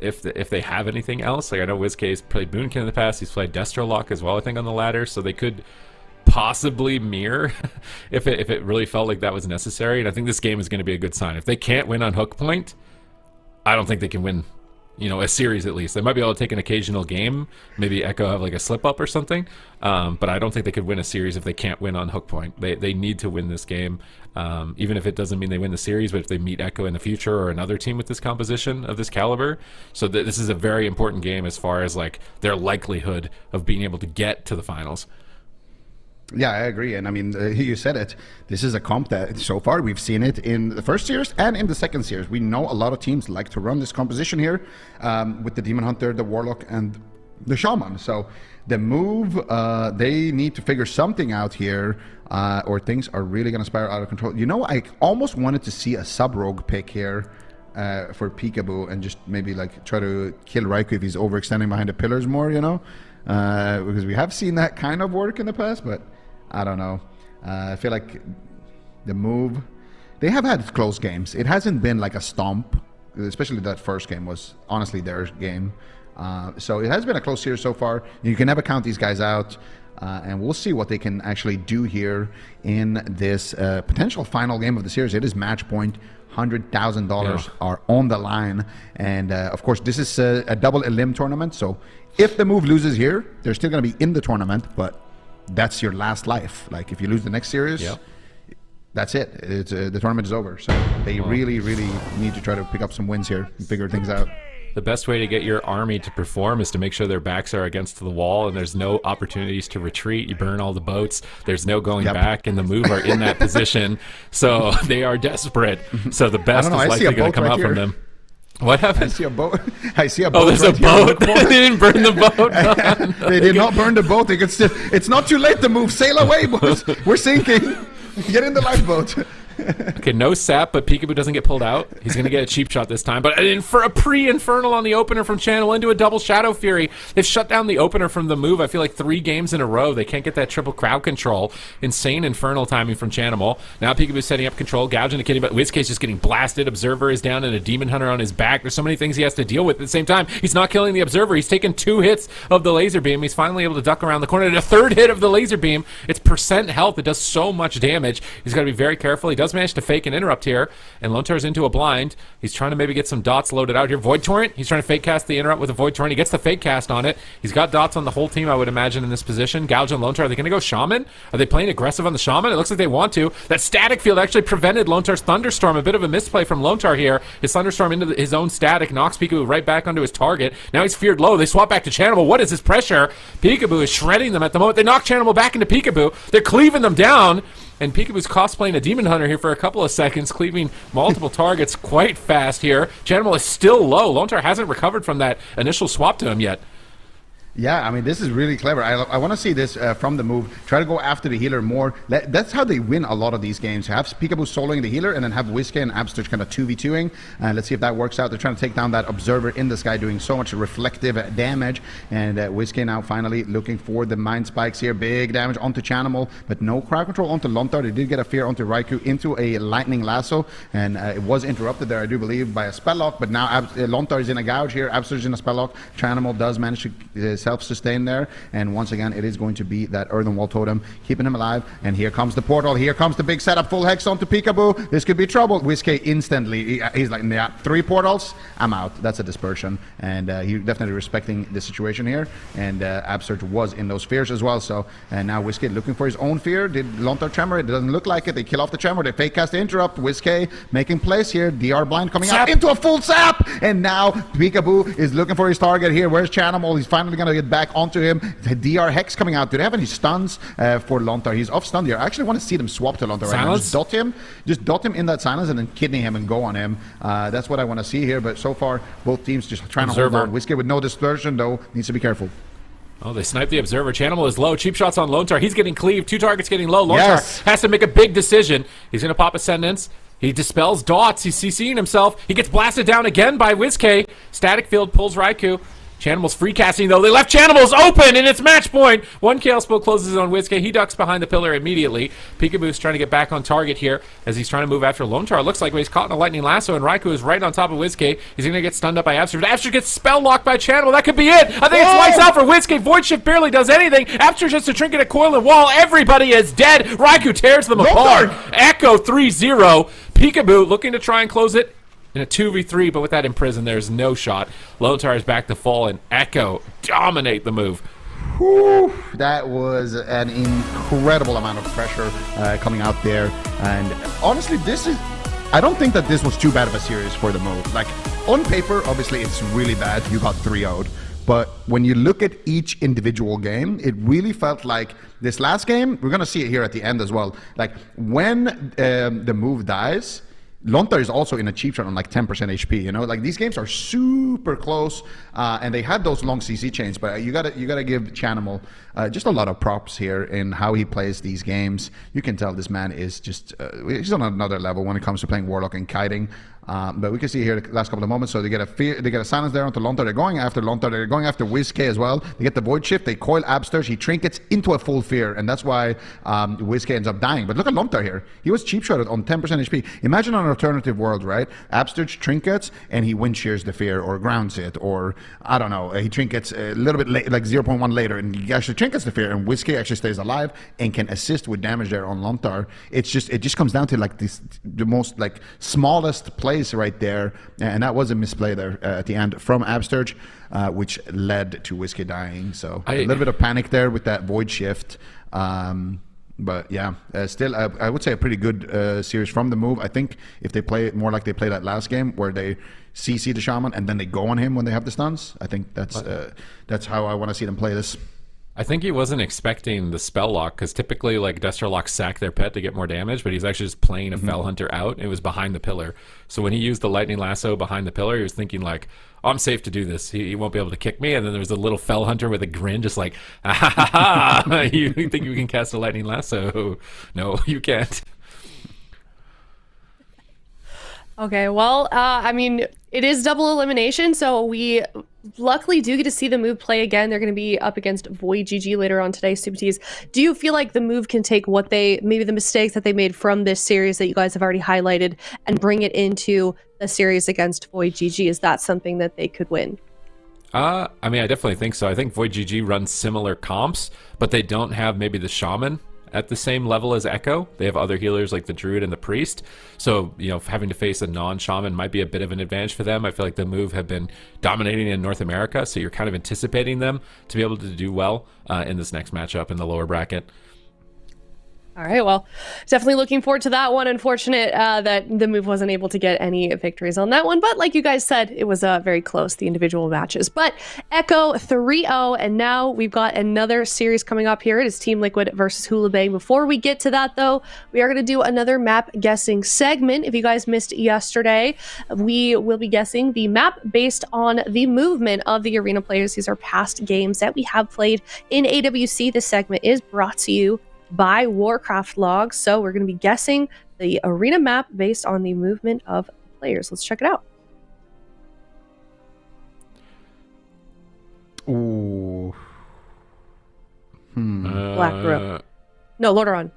[SPEAKER 3] if they have anything else. Like I know WizK's played Moonkin in the past. He's played Destrolock as well, I think, on the ladder. So they could possibly mirror if it really felt like that was necessary. And I think this game is going to be a good sign. If they can't win on hook point, I don't think they can win a series at least. They might be able to take an occasional game, maybe Echo have like a slip up or something, but I don't think they could win a series if they can't win on hook point. They need to win this game, even if it doesn't mean they win the series, but if they meet Echo in the future or another team with this composition of this caliber. So this is a very important game as far as like their likelihood of being able to get to the finals.
[SPEAKER 4] Yeah, I agree. And I mean, you said it. This is a comp that so far we've seen it in the first series and in the second series. We know a lot of teams like to run this composition here with the Demon Hunter, the Warlock, and the Shaman. So the move, they need to figure something out here or things are really going to spiral out of control. I almost wanted to see a sub-rogue pick here for Peekaboo and just maybe like try to kill Raikou if he's overextending behind the pillars more, because we have seen that kind of work in the past, but I don't know. I feel like the move, they have had close games. It hasn't been like a stomp, especially that first game was honestly their game. So it has been a close series so far. You can never count these guys out. And we'll see what they can actually do here in this potential final game of the series. It is match point. $100,000 are on the line. And of course, this is a double elim tournament. So if the move loses here, they're still going to be in the tournament, but that's your last life. Like if you lose the next series, that's it. The tournament is over. So they really, really need to try to pick up some wins here and figure things out.
[SPEAKER 3] The best way to get your army to perform is to make sure their backs are against the wall and there's no opportunities to retreat. You burn all the boats. There's no going back, and the move are in that position. So they are desperate. So the best is likely going to come out from them. What happened?
[SPEAKER 4] I see a boat.
[SPEAKER 3] Oh, there's a boat. They didn't burn the boat.
[SPEAKER 4] They did not burn the boat. They could still. It's not too late to move. Sail away, boys. We're sinking. Get in the lifeboat.
[SPEAKER 3] Okay, no sap, but Peekaboo doesn't get pulled out. He's going to get a cheap shot this time. But for a pre-Infernal on the opener from Channel into a double Shadow Fury. They've shut down the opener from the move, I feel like 3 games in a row. They can't get that triple crowd control. Insane Infernal timing from Chanimal. Now Peekaboo setting up control, gouging the kitty, but WizKid's just getting blasted. Observer is down and a Demon Hunter on his back. There's so many things he has to deal with at the same time. He's not killing the Observer. He's taken 2 hits of the laser beam. He's finally able to duck around the corner. And a 3rd hit of the laser beam. It's percent health. It does so much damage. He's got to be very careful. He does manage to fake an interrupt here, and Lontar's into a blind. He's trying to maybe get some dots loaded out here. Void Torrent. He's trying to fake cast the interrupt with a Void Torrent. He gets the fake cast on it. He's got dots on the whole team, I would imagine, in this position. Gouge and Lontar. Are they going to go Shaman? Are they playing aggressive on the Shaman? It looks like they want to. That static field actually prevented Lontar's Thunderstorm. A bit of a misplay from Lontar here. His Thunderstorm into his own static knocks Peekaboo right back onto his target. Now he's feared low. They swap back to Chanimal. What is this pressure? Peekaboo is shredding them at the moment. They knock Chanimal back into Peekaboo. They're cleaving them down. And Peekaboo's cosplaying a Demon Hunter here for a couple of seconds, cleaving multiple targets quite fast here. Chanimal is still low. Lontar hasn't recovered from that initial swap to him yet.
[SPEAKER 4] Yeah, I mean, this is really clever. I want to see this from the move. Try to go after the healer more. That's how they win a lot of these games. Have Peekaboo soloing the healer and then have WizKid and Absterge kind of 2v2ing. Let's see if that works out. They're trying to take down that Observer in the sky, doing so much reflective damage. And WizKid now finally looking for the Mind Spikes here. Big damage onto Chanimal, but no crowd control onto Lontar. They did get a fear onto Raikou into a Lightning Lasso, and it was interrupted there, I do believe, by a spell lock. But now Lontar is in a gouge here. Absterge is in a spell lock. Chanimal does manage to self-sustain there, and once again it is going to be that Earthen Wall Totem keeping him alive. And here comes the portal, here comes the big setup, full hex onto Peekaboo. This could be trouble. WizKid instantly, he's like, yeah, 3 portals, I'm out. That's a dispersion, and he definitely respecting the situation here. And Absurge was in those fears as well, so and now WizKid looking for his own fear. Did Lontar Tremor? It doesn't look like it. They kill off the Tremor, they fake cast the interrupt. WizKid making plays here, DR blind coming out into a full sap, and now Peekaboo is looking for his target here. Where's Chanimal? He's finally gonna get back onto him. The DR Hex coming out. Do they have any stuns for Lontar? He's off stun here. I actually want to see them swap to Lontar right now. Just dot him in that silence and then kidney him and go on him. That's what I want to see here, but so far both teams just trying to hold on. WizKid with no dispersion though, needs to be careful.
[SPEAKER 3] Oh, they sniped the Observer. Chanimal is low. Cheap shots on Lontar. He's getting cleaved. 2 targets getting low. Lontar has to make a big decision. He's going to pop Ascendance. He dispels dots. He's CCing himself. He gets blasted down again by WizKid. Static field pulls Raikou. Chanimal's free casting though. They left Chanimal's open and it's match point. 1 Chaos Bolt closes on WizKid. He ducks behind the pillar immediately. Peekaboo's trying to get back on target here as he's trying to move after Lontar. It looks like he's caught in a Lightning Lasso, and Raikou is right on top of WizKid. He's going to get stunned up by Absterge. Absterge gets spell locked by Chanimal. That could be it. I think it's lights out for WizKid. Void Shift barely does anything. Absterge has to trinket a coil and wall. Everybody is dead. Raikou tears them apart. Echo 3-0. Peekaboo looking to try and close it in a 2v3, but with that imprison, there's no shot. Lontar is back to fall, and Echo dominate the move.
[SPEAKER 4] Whew, that was an incredible amount of pressure coming out there. And honestly, I don't think that this was too bad of a series for the move. Like, on paper, obviously, it's really bad. You got 3-0'd. But when you look at each individual game, it really felt like this last game, we're going to see it here at the end as well. Like, when the move dies, Lontar is also in a cheap shot on like 10% HP, you know? Like, these games are super close, and they had those long CC chains, but you gotta give Chanimal just a lot of props here in how he plays these games. You can tell this man is just, he's on another level when it comes to playing Warlock and kiting. But we can see here the last couple of moments. So they get a silence there onto Lontar. They're going after Lontar. They're going after WizKid as well. They get the Void Shift. They coil Absterge. He trinkets into a full fear, and that's why WizKid ends up dying. But look at Lontar here. He was cheap shotted on 10% HP. Imagine an alternative world, right? Absterge trinkets and he wind shears the fear or grounds it, or I don't know. He trinkets a little bit late, like 0.1 later, and he actually trinkets the fear, and WizKid actually stays alive and can assist with damage there on Lontar. It just comes down to like the most like smallest plays right there, and that was a misplay there at the end from Absterge, which led to WizKid dying. So a little bit of panic there with that Void Shift. But yeah, still, I would say a pretty good series from the move. I think if they play it more like they played that last game, where they CC the Shaman and then they go on him when they have the stuns, I think that's how I want to see them play this.
[SPEAKER 3] I think he wasn't expecting the spell lock, because typically like Duster Locks sack their pet to get more damage, but he's actually just playing a Fell Hunter out. It was behind the pillar. So when he used the Lightning Lasso behind the pillar, he was thinking like, oh, I'm safe to do this. He won't be able to kick me. And then there was a little Fell Hunter with a grin, just like, ah, ha, ha, ha. You think you can cast a Lightning Lasso? No, you can't.
[SPEAKER 1] Okay, well, I mean, it is double elimination, so we luckily do get to see the move play again. They're going to be up against VOIDGG later on today, Super Tees. Do you feel like the move can take maybe the mistakes that they made from this series that you guys have already highlighted and bring it into the series against VOIDGG? Is that something that they could win?
[SPEAKER 3] I mean, I definitely think so. I think VOIDGG runs similar comps, but they don't have maybe the Shaman at the same level as Echo. They have other healers like the Druid and the Priest. So, having to face a non-Shaman might be a bit of an advantage for them. I feel like the move have been dominating in North America, so you're kind of anticipating them to be able to do well in this next matchup in the lower bracket.
[SPEAKER 1] All right, well, definitely looking forward to that one. Unfortunate that the move wasn't able to get any victories on that one. But like you guys said, it was very close, the individual matches. But Echo 3-0, and now we've got another series coming up here. It is Team Liquid versus HOOLIBANG. Before we get to that, though, we are going to do another map guessing segment. If you guys missed yesterday, we will be guessing the map based on the movement of the arena players. These are past games that we have played in AWC. This segment is brought to you by Warcraft logs. So we're going to be guessing the arena map based on the movement of players. Let's check it out.
[SPEAKER 4] Ooh.
[SPEAKER 1] Blackrook. No, Lordaeron.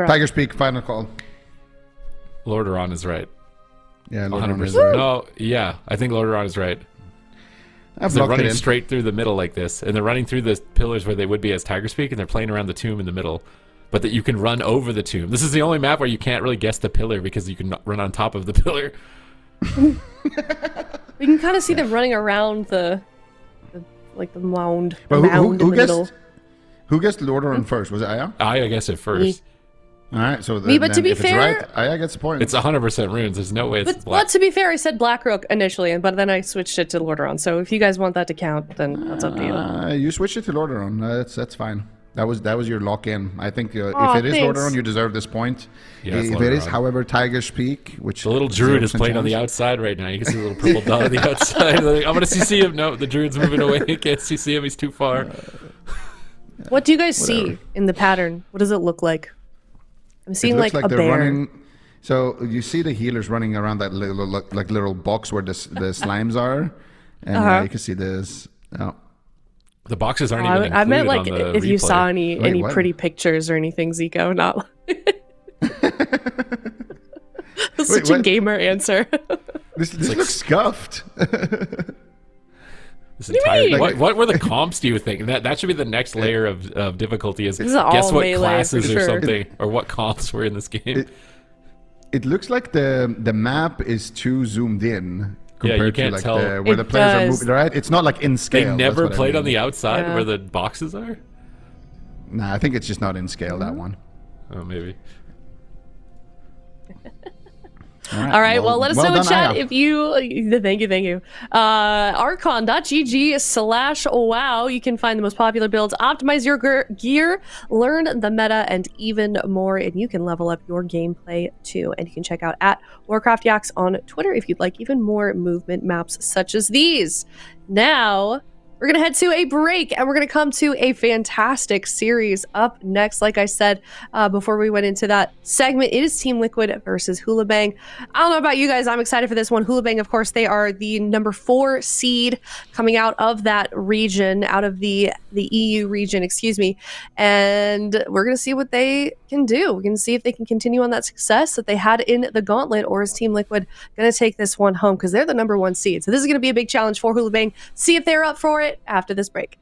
[SPEAKER 4] Tiger's Peak, final call.
[SPEAKER 3] Lordaeron is right.
[SPEAKER 4] Yeah, Lordaeron
[SPEAKER 3] 100%.
[SPEAKER 4] is right.
[SPEAKER 3] No, yeah, I think Lordaeron is right. They're running straight through the middle like this, and they're running through the pillars where they would be as Tiger's Peak, and they're playing around the tomb in the middle. But that you can run over the tomb. This is the only map where you can't really guess the pillar because you can run on top of the pillar.
[SPEAKER 1] We can kind of see them running around the mound.
[SPEAKER 4] But
[SPEAKER 1] mound in the middle.
[SPEAKER 4] Who guessed Lordaeron first? Was it Aya?
[SPEAKER 3] I guess at first.
[SPEAKER 4] All right, so
[SPEAKER 1] Me, but to be
[SPEAKER 4] if
[SPEAKER 1] fair,
[SPEAKER 4] it's right, Aya gets a point.
[SPEAKER 3] It's 100% runes. There's no way it's
[SPEAKER 1] but
[SPEAKER 3] black.
[SPEAKER 1] to be fair, I said Blackrook initially, but then I switched it to Lordaeron. So if you guys want that to count, then that's up to you.
[SPEAKER 4] You switched it to Lordaeron. That's fine. That was your lock-in. I think if
[SPEAKER 1] Aw,
[SPEAKER 4] it is
[SPEAKER 1] thanks.
[SPEAKER 4] Lordaeron, you deserve this point.
[SPEAKER 3] Yeah, it's
[SPEAKER 4] if it is,
[SPEAKER 3] Lordaeron.
[SPEAKER 4] however, Tiger's Peak, which
[SPEAKER 3] The little druid is
[SPEAKER 4] 0%
[SPEAKER 3] playing on the
[SPEAKER 4] chance.
[SPEAKER 3] outside right now. You can see the little purple dot on the outside. Like, I'm going to CC him. No, the druid's moving away. I can't CC him. He's too far.
[SPEAKER 1] What do you guys see in the pattern? What does it look like? I'm seeing like a
[SPEAKER 4] they're
[SPEAKER 1] bear.
[SPEAKER 4] running. So you see the healers running around that little box where the slimes are, and you can see this. Oh.
[SPEAKER 3] The boxes aren't even included
[SPEAKER 1] I meant like
[SPEAKER 3] on the
[SPEAKER 1] if you
[SPEAKER 3] replay.
[SPEAKER 1] saw any
[SPEAKER 4] what?
[SPEAKER 1] pretty pictures or anything, Zico. Not such a
[SPEAKER 4] what?
[SPEAKER 1] gamer answer.
[SPEAKER 4] This looks scuffed.
[SPEAKER 3] This
[SPEAKER 1] do you
[SPEAKER 3] entire,
[SPEAKER 1] mean?
[SPEAKER 3] what were the comps, do you think? That should be the next layer of difficulty is
[SPEAKER 1] This is all
[SPEAKER 3] guess what
[SPEAKER 1] melee,
[SPEAKER 3] classes
[SPEAKER 1] for
[SPEAKER 3] or
[SPEAKER 1] sure.
[SPEAKER 3] something, or what comps were in this game.
[SPEAKER 4] It looks like the map is too zoomed in
[SPEAKER 3] Yeah,
[SPEAKER 4] compared
[SPEAKER 3] you can't
[SPEAKER 4] to like
[SPEAKER 3] tell.
[SPEAKER 4] where the
[SPEAKER 1] It
[SPEAKER 4] players are
[SPEAKER 1] does.
[SPEAKER 4] moving. Right? It's not like in
[SPEAKER 3] They
[SPEAKER 4] scale.
[SPEAKER 3] never
[SPEAKER 4] that's what I
[SPEAKER 3] played on
[SPEAKER 4] mean.
[SPEAKER 3] the outside
[SPEAKER 1] Yeah.
[SPEAKER 3] where the boxes are?
[SPEAKER 4] Nah, I think it's just not in scale, that one.
[SPEAKER 3] Oh, maybe.
[SPEAKER 1] All right, well, let us know in
[SPEAKER 4] done,
[SPEAKER 1] chat
[SPEAKER 4] Aya.
[SPEAKER 1] if you. Thank you. Archon.gg/wow. You can find the most popular builds, optimize your gear, learn the meta, and even more. And you can level up your gameplay too. And you can check out at Warcraft Yaks on Twitter if you'd like even more movement maps such as these. Now, we're going to head to a break and we're going to come to a fantastic series up next. Like I said before we went into that segment, it is Team Liquid versus HOOLIBANG. I don't know about you guys. I'm excited for this one. HOOLIBANG, of course, they are the number 4 seed coming out of that region, out of the EU region, excuse me. And we're going to see what they can do. We're going to see if they can continue on that success that they had in the gauntlet, or is Team Liquid going to take this one home because they're the number 1 seed. So this is going to be a big challenge for HOOLIBANG. See if they're up for it after this break.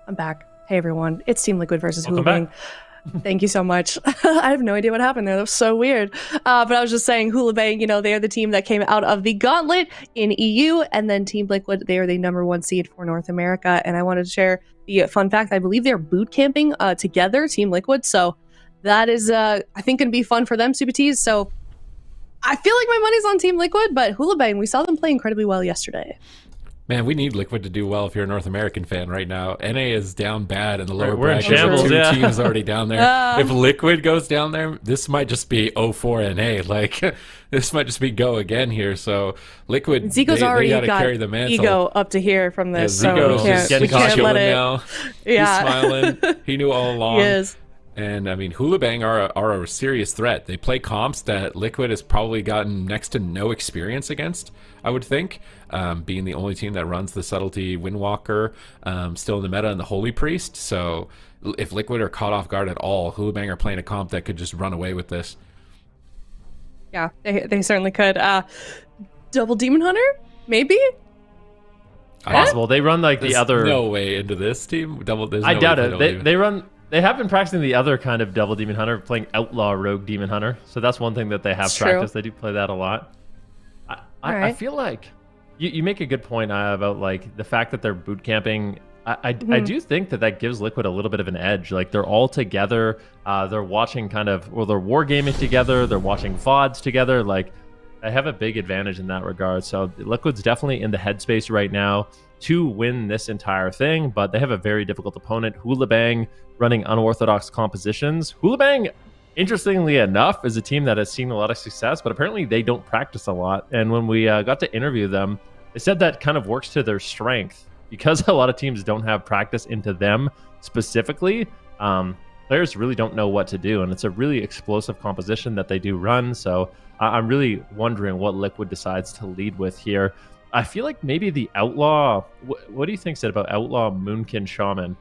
[SPEAKER 1] I'm back. Hey everyone, it's Team Liquid versus
[SPEAKER 2] Welcome
[SPEAKER 1] HOOLIBANG.
[SPEAKER 2] back.
[SPEAKER 1] Thank you so much. I have no idea what happened there. That was so weird. But I was just saying, HOOLIBANG, you know, they are the team that came out of the gauntlet in EU, and then Team Liquid, they are the #1 seed for North America. And I wanted to share the fun fact. I believe they're boot camping together, Team Liquid. So that is, I think, going to be fun for them, Super Tees. So I feel like my money's on Team Liquid, but HOOLIBANG, we saw them play incredibly well yesterday.
[SPEAKER 3] Man, we need Liquid to do well if you're a North American fan right now. NA is down bad in the lower
[SPEAKER 2] We're in
[SPEAKER 3] brackets.
[SPEAKER 2] shambles,
[SPEAKER 3] Two
[SPEAKER 2] yeah.
[SPEAKER 3] teams already down there. If Liquid goes down there, this might just be 0-4 NA. Like, this might just be go again here. So Liquid,
[SPEAKER 1] Zico's
[SPEAKER 3] they
[SPEAKER 1] already
[SPEAKER 3] gotta
[SPEAKER 1] got
[SPEAKER 3] carry the mantle.
[SPEAKER 1] ego up to here from
[SPEAKER 3] Yeah,
[SPEAKER 1] this,
[SPEAKER 3] Zico's
[SPEAKER 1] so
[SPEAKER 3] just
[SPEAKER 2] getting
[SPEAKER 1] we can't
[SPEAKER 3] chilling
[SPEAKER 1] let it.
[SPEAKER 3] now.
[SPEAKER 1] Yeah.
[SPEAKER 3] He's smiling. He knew all along.
[SPEAKER 1] He is.
[SPEAKER 3] And I mean, HOOLIBANG are a serious threat. They play comps that Liquid has probably gotten next to no experience against, I would think, being the only team that runs the Subtlety Windwalker still in the meta and the Holy Priest. So if Liquid are caught off guard at all, HOOLIBANG are playing a comp that could just run away with this.
[SPEAKER 1] Yeah, they certainly could. Double Demon Hunter? Maybe?
[SPEAKER 2] Possible. They run like
[SPEAKER 3] There's
[SPEAKER 2] the other.
[SPEAKER 3] no way into this team. There's
[SPEAKER 2] I
[SPEAKER 3] no
[SPEAKER 2] doubt
[SPEAKER 3] way
[SPEAKER 2] it.
[SPEAKER 3] don't
[SPEAKER 2] They
[SPEAKER 3] even-
[SPEAKER 2] they run. They have been practicing the other kind of double demon hunter, playing outlaw rogue demon hunter. So that's one thing that they have
[SPEAKER 1] It's true.
[SPEAKER 2] practiced. They do play that a lot. I
[SPEAKER 1] Alright.
[SPEAKER 2] feel like you make a good point about like the fact that they're boot camping. I do think that gives Liquid a little bit of an edge. Like they're all together. They're watching they're wargaming together. They're watching VODs together. Like they have a big advantage in that regard. So Liquid's definitely in the headspace right now to win this entire thing, but they have a very difficult opponent. HOOLIBANG running unorthodox compositions. HOOLIBANG, interestingly enough, is a team that has seen a lot of success, but apparently they don't practice a lot. And when we got to interview them, they said that kind of works to their strength because a lot of teams don't have practice into them specifically. Players really don't know what to do, and it's a really explosive composition that they do run. So I'm really wondering what Liquid decides to lead with here. I feel like maybe the Outlaw... What do you think, Sid, about Outlaw Moonkin Shaman?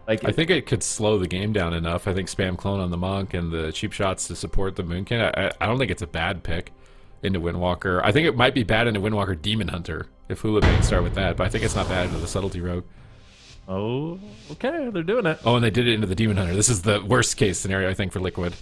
[SPEAKER 2] Like,
[SPEAKER 3] I think it could slow the game down enough. I think spam clone on the Monk and the cheap shots to support the Moonkin. I don't think it's a bad pick into Windwalker. I think it might be bad into Windwalker Demon Hunter if HOOLIBANG start with that, but I think it's not bad into the Subtlety Rogue.
[SPEAKER 2] Oh, okay, they're doing it.
[SPEAKER 3] Oh, and they did it into the Demon Hunter. This is the worst case scenario, I think, for Liquid.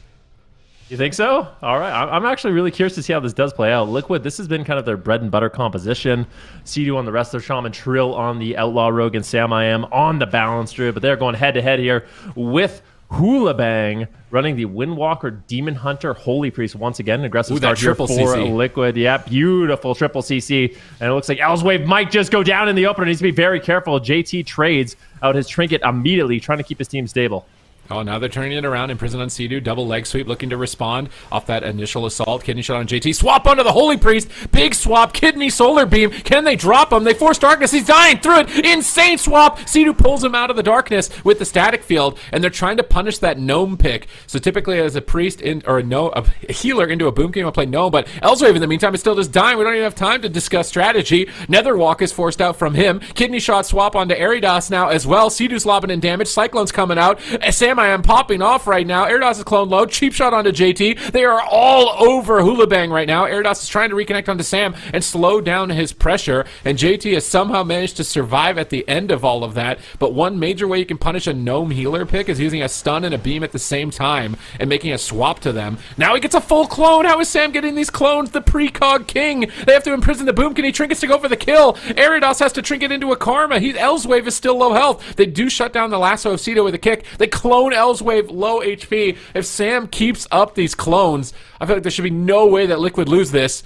[SPEAKER 2] You think so? All right. I'm actually really curious to see how this does play out. Liquid, this has been kind of their bread and butter composition. Sea-Doo on the rest of Shaman, Trill on the Outlaw Rogue, and Sam I Am on the Balance Druid. But they're going head-to-head here with HOOLIBANG running the Windwalker Demon Hunter Holy Priest once again. Aggressive
[SPEAKER 3] Ooh, that
[SPEAKER 2] start here
[SPEAKER 3] triple
[SPEAKER 2] for
[SPEAKER 3] CC.
[SPEAKER 2] Liquid. Yeah, beautiful triple CC. And it looks like Elswave might just go down in the opener. Needs to be very careful. JT trades out his trinket immediately, trying to keep his team stable.
[SPEAKER 3] Oh, now they're turning it around. Imprison on Sea-Doo. Double leg sweep looking to respond off that initial assault. Kidney shot on JT. Swap onto the Holy Priest. Big swap. Kidney solar beam. Can they drop him? They force darkness. He's dying through it. Insane swap. Sea-Doo pulls him out of the darkness with the static field, and they're trying to punish that gnome pick. So typically as a priest or a healer into a boom game, I'll play gnome, but Elswave in the meantime is still just dying. We don't even have time to discuss strategy. Netherwalk is forced out from him. Kidney shot swap onto Aridas now as well. Sea-Doo's lobbing in damage. Cyclone's coming out. Sam I Am popping off right now. Aridas is clone low. Cheap shot onto JT. They are all over HOOLIBANG right now. Aridas is trying to reconnect onto Sam and slow down his pressure, and JT has somehow managed to survive at the end of all of that. But one major way you can punish a gnome healer pick is using a stun and a beam at the same time and making a swap to them. Now he gets a full clone. How is Sam getting these clones? The precog king. They have to imprison the boom. Can he trinkets to go for the kill? Aridas has to trinket into a karma. Elswave is still low health. They do shut down the lasso of Sea-Doo with a kick. They clone Elswave low HP. If Sam keeps up these clones, I feel like there should be no way that Liquid lose this.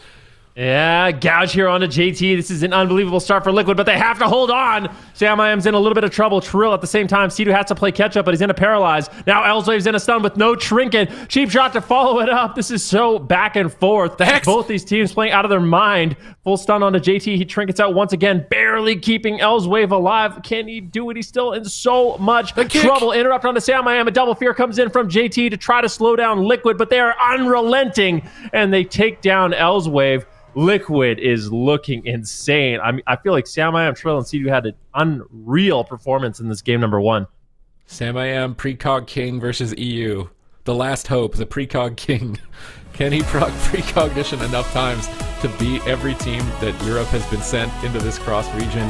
[SPEAKER 2] Yeah, gouge here onto JT. This is an unbelievable start for Liquid, but they have to hold on. Sam I Am's in a little bit of trouble. Trill at the same time. Sea-Doo has to play catch up, but he's in a paralyze. Now Elswave's in a stun with no trinket. Cheap shot to follow it up. This is so back and forth.
[SPEAKER 3] The Hex.
[SPEAKER 2] Both these teams playing out of their mind. Full stun onto JT. He trinkets out once again, barely keeping Elswave alive. Can he do it? He's still in so much trouble. Interrupt onto Sam I Am. A double fear comes in from JT to try to slow down Liquid, but they are unrelenting, and they take down Elswave. Liquid is looking insane. I feel like Sam I Am, Trill, and Sea-Doo had an unreal performance in this game number one.
[SPEAKER 3] Sam I Am, Precog King versus EU. The last hope, the Precog King. Can he proc Precognition enough times to beat every team that Europe has been sent into this cross region?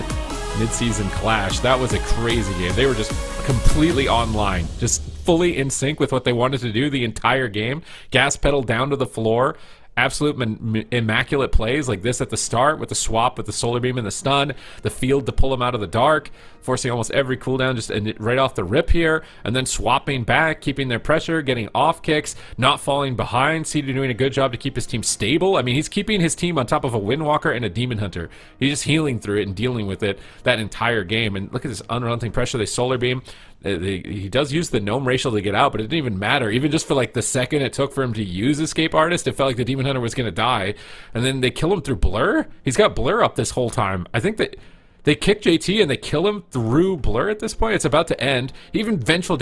[SPEAKER 3] mid-season clash. That was a crazy game. They were just completely online, just fully in sync with what they wanted to do the entire game. Gas pedal down to the floor. Absolute immaculate plays like this at the start with the swap with the solar beam and the stun, the field to pull them out of the dark, forcing almost every cooldown just right off the rip here, and then swapping back, keeping their pressure, getting off kicks, not falling behind. CD doing a good job to keep his team stable. I mean, he's keeping his team on top of a Windwalker and a Demon Hunter. He's just healing through it and dealing with it that entire game. And look at this unrelenting pressure. They solar beam. He does use the gnome racial to get out, but it didn't even matter. Even just for like the second it took for him to use Escape Artist, it felt like the Demon Hunter was going to die. And then they kill him through Blur. He's got Blur up this whole time. I think that they kick JT and they kill him through Blur at this point. It's about to end. Even Vengeful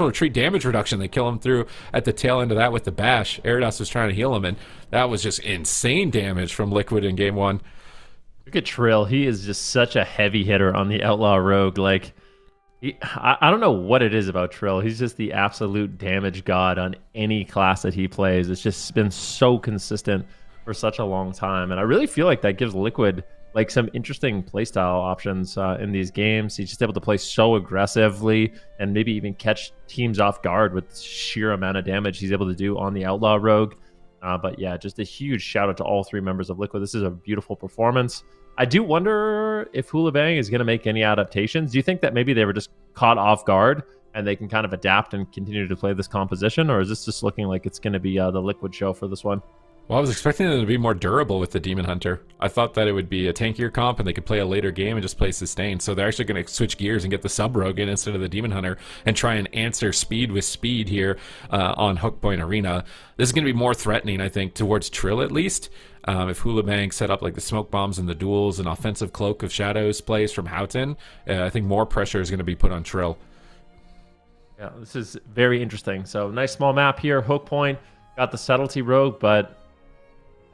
[SPEAKER 3] Retreat damage reduction, they kill him through at the tail end of that with the Bash. Eridas was trying to heal him, and that was just insane damage from Liquid in game one.
[SPEAKER 2] Look at Trill. He is just such a heavy hitter on the Outlaw Rogue. Like, I don't know what it is about Trill. He's just the absolute damage god on any class that he plays. It's just been so consistent for such a long time. And I really feel like that gives Liquid like some interesting playstyle options in these games. He's just able to play so aggressively and maybe even catch teams off guard with sheer amount of damage he's able to do on the Outlaw Rogue. But yeah, just a huge shout out to all three members of Liquid. This is a beautiful performance. I do wonder if HOOLIBANG is going to make any adaptations. Do you think that maybe they were just caught off guard and they can kind of adapt and continue to play this composition? Or is this just looking like it's going to be the Liquid show for this one?
[SPEAKER 3] Well, I was expecting them to be more durable with the Demon Hunter. I thought that it would be a tankier comp and they could play a later game and just play sustain. So they're actually going to switch gears and get the Sub-Rogue in instead of the Demon Hunter and try and answer speed with speed here on Hookpoint Arena. This is going to be more threatening, I think, towards Trill at least. If HOOLIBANG set up like the smoke bombs and the duels and offensive cloak of shadows plays from Houghton, I think more pressure is going to be put on Trill.
[SPEAKER 2] Yeah, this is very interesting. So nice small map here. Hook Point got the subtlety rogue, but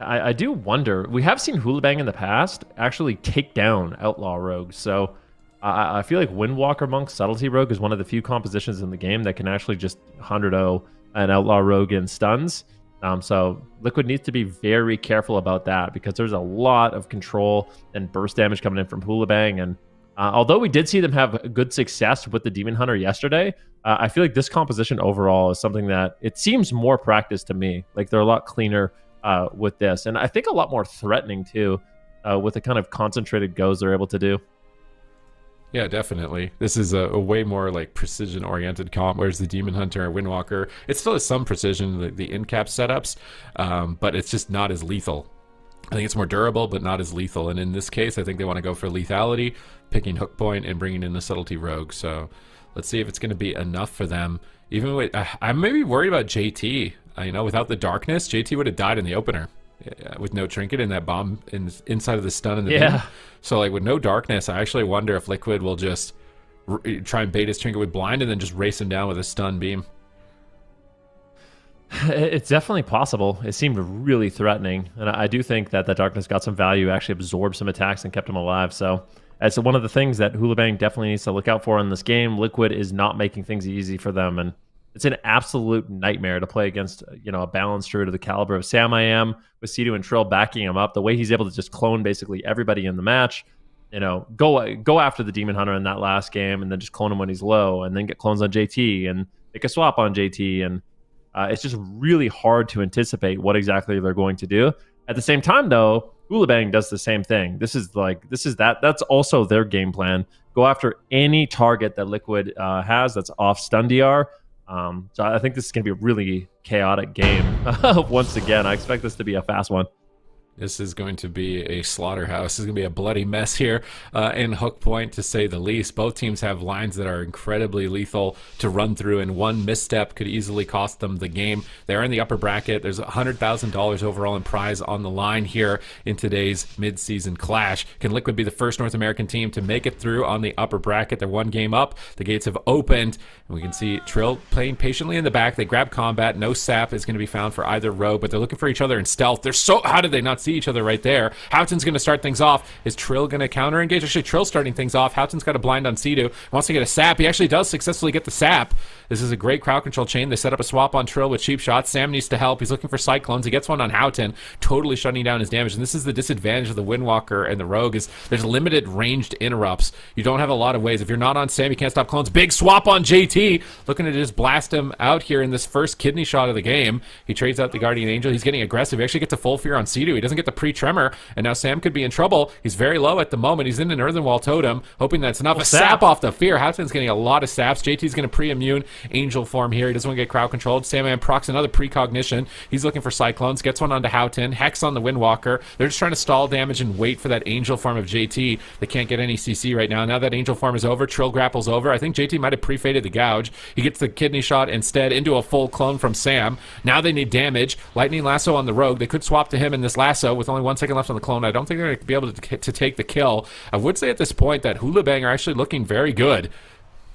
[SPEAKER 2] I do wonder. We have seen HOOLIBANG in the past actually take down outlaw rogues. So I feel like Windwalker Monk subtlety rogue is one of the few compositions in the game that can actually just 100-0 an outlaw rogue in stuns. So Liquid needs to be very careful about that because there's a lot of control and burst damage coming in from HOOLIBANG. And although we did see them have good success with the Demon Hunter yesterday, I feel like this composition overall is something that it seems more practice to me. Like they're a lot cleaner with this. And I think a lot more threatening too with the kind of concentrated goes they're able to do.
[SPEAKER 3] Yeah, definitely. This is a way more like precision-oriented comp, whereas the Demon Hunter and Windwalker, it still has some precision, the in-cap setups, but it's just not as lethal. I think it's more durable, but not as lethal. And in this case, I think they want to go for lethality, picking Hook Point and bringing in the Subtlety Rogue. So let's see if it's going to be enough for them. Even with, I'm maybe worried about JT. Without the darkness, JT would have died in the opener. With no trinket and that bomb inside of the stun and the beam. So like with no darkness, I actually wonder if Liquid will just try and bait his trinket with blind and then just race him down with a stun beam.
[SPEAKER 2] It's definitely possible. It seemed really threatening, and I do think that the darkness got some value, actually absorbed some attacks and kept him alive. So it's one of the things that HOOLIBANG definitely needs to look out for in this game. Liquid is not making things easy for them, and it's an absolute nightmare to play against, a balanced druid of the caliber of Sam I Am, with C2 and Trill backing him up. The way he's able to just clone basically everybody in the match, go after the Demon Hunter in that last game and then just clone him when he's low and then get clones on JT and make a swap on JT. And it's just really hard to anticipate what exactly they're going to do. At the same time, though, HOOLIBANG does the same thing. That's also their game plan. Go after any target that Liquid has that's off stun DR. So I think this is going to be a really chaotic game. Once again, I expect this to be a fast one.
[SPEAKER 3] This is going to be a slaughterhouse. This is going to be a bloody mess here in Hook Point, to say the least. Both teams have lines that are incredibly lethal to run through, and one misstep could easily cost them the game. They're in the upper bracket. There's $100,000 overall in prize on the line here in today's mid-season clash. Can Liquid be the first North American team to make it through on the upper bracket? They're one game up. The gates have opened, and we can see Trill playing patiently in the back. They grab combat. No sap is going to be found for either rogue, but they're looking for each other in stealth. How did they not see each other right there. Houghton's going to start things off. Is Trill going to counter engage? Actually, Trill starting things off. Houghton's got a blind on Sea-Doo. Wants to get a sap. He actually does successfully get the sap. This is a great crowd control chain. They set up a swap on Trill with cheap shots. Sam needs to help. He's looking for cyclones. He gets one on Houghton, totally shutting down his damage. And this is the disadvantage of the Windwalker and the Rogue, is there's limited ranged interrupts. You don't have a lot of ways. If you're not on Sam, you can't stop clones. Big swap on JT, looking to just blast him out here in this first kidney shot of the game. He trades out the Guardian Angel. He's getting aggressive. He actually gets a full fear on Sea-Doo. He doesn't get the pre-tremor, and now Sam could be in trouble. He's very low at the moment. He's in an Earthen Wall Totem, hoping that's enough. A sap off the fear. Houghton's getting a lot of saps. JT's going to pre-immune Angel form here. He doesn't want to get crowd controlled. Sandman procs another precognition. He's looking for cyclones. Gets one onto Houghton. Hex on the Windwalker. They're just trying to stall damage and wait for that Angel form of JT. They can't get any CC right now. Now that Angel form is over, Trill grapples over. I think JT might have pre-faded the gouge. He gets the kidney shot instead into a full clone from Sam. Now they need damage. Lightning Lasso on the Rogue. They could swap to him in this lasso with only 1 second left on the clone. I don't think they're going to be able to take the kill. I would say at this point that HOOLIBANG are actually looking very good.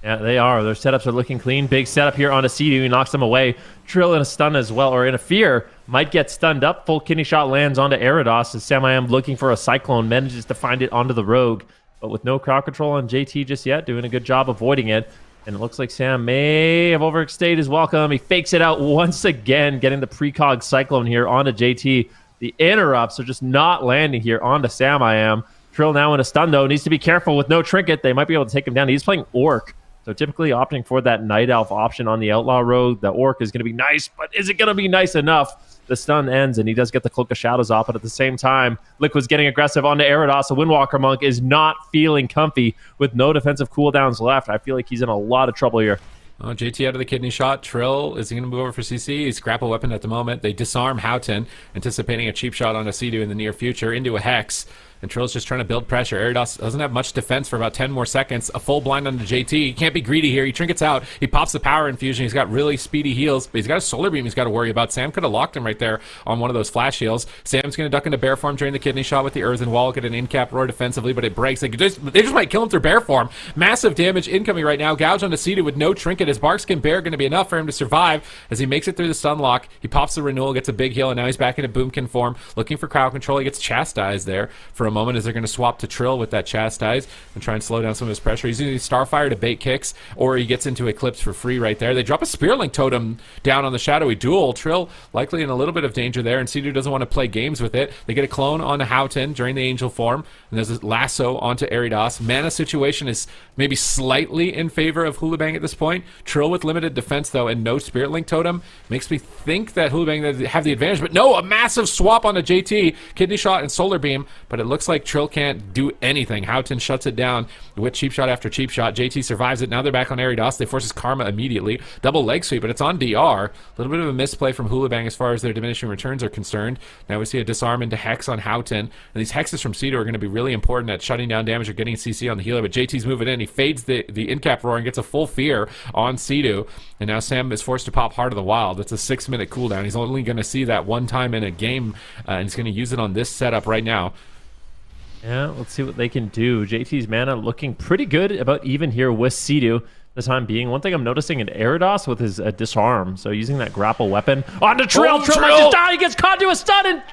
[SPEAKER 2] Yeah, they are. Their setups are looking clean. Big setup here on a Sea-Doo. He knocks them away. Trill in a stun as well, or in a fear, might get stunned up. Full kidney shot lands onto Eridos as Sam looking for a cyclone, manages to find it onto the Rogue, but with no crowd control on JT just yet, doing a good job avoiding it. And it looks like Sam may have overstayed his welcome. He fakes it out once again, getting the precog cyclone here onto JT. The interrupts are just not landing here onto Sam. Trill now in a stun, though. Needs to be careful with no trinket. They might be able to take him down. He's playing Orc, so typically opting for that Night Elf option on the Outlaw Rogue. The Orc is going to be nice, but is it going to be nice enough? The stun ends, and he does get the Cloak of Shadows off, but at the same time, Liquid's getting aggressive onto Eridos. The Windwalker Monk is not feeling comfy with no defensive cooldowns left. I feel like he's in a lot of trouble here.
[SPEAKER 3] Oh, JT out of the kidney shot. Trill, is he going to move over for CC? He's grapple weapon at the moment. They disarm Houghton, anticipating a cheap shot on a Sea-Doo in the near future into a Hex. And Trill's just trying to build pressure. Eridos doesn't have much defense for about 10 more seconds. A full blind onto JT. He can't be greedy here. He trinkets out. He pops the power infusion. He's got really speedy heals, but he's got a solar beam he's got to worry about. Sam could have locked him right there on one of those flash heals. Sam's going to duck into bear form during the kidney shot with the Earthen Wall. Get an in-cap roar defensively, but it breaks. They just might kill him through bear form. Massive damage incoming right now. Gouge onto Sea-Doo with no trinket. His Barkskin Bear going to be enough for him to survive as he makes it through the stun lock. He pops the renewal, gets a big heal, and now he's back into Boomkin form, looking for crowd control. He gets chastised there for a moment as they're going to swap to Trill with that chastise and try and slow down some of his pressure. He's using Starfire to bait kicks, or he gets into Eclipse for free right there. They drop a Spearlink Totem down on the Shadowy Duel. Trill likely in a little bit of danger there, and Sea-Doo doesn't want to play games with it. They get a clone onto Houghton during the Angel form, and there's a lasso onto Eridos. Mana situation is maybe slightly in favor of HOOLIBANG at this point. Trill with limited defense, though, and no Spirit Link Totem makes me think that HOOLIBANG have the advantage, but no, a massive swap onto JT. Kidney shot and Solar Beam, but it looks like Trill can't do anything. Houghton shuts it down with cheap shot after cheap shot. JT survives it. Now they're back on Eridos. They forces Karma immediately. Double leg sweep, but it's on DR. A little bit of a misplay from HOOLIBANG as far as their diminishing returns are concerned. Now we see a disarm into Hex on Houghton, and these Hexes from Sea-Doo are going to be really important at shutting down damage or getting CC on the healer, but JT's moving in. He fades the in-cap roar and gets a full fear on Sea-Doo, and now Sam is forced to pop Heart of the Wild. That's a 6-minute cooldown. He's only going to see that one time in a game, and he's going to use it on this setup right now.
[SPEAKER 2] Yeah, let's see what they can do. JT's mana looking pretty good, about even here with Sea-Doo the time being. One thing I'm noticing in Eridos with his disarm, so using that grapple weapon onto Trill. Trill might just die. He gets caught to a stun, and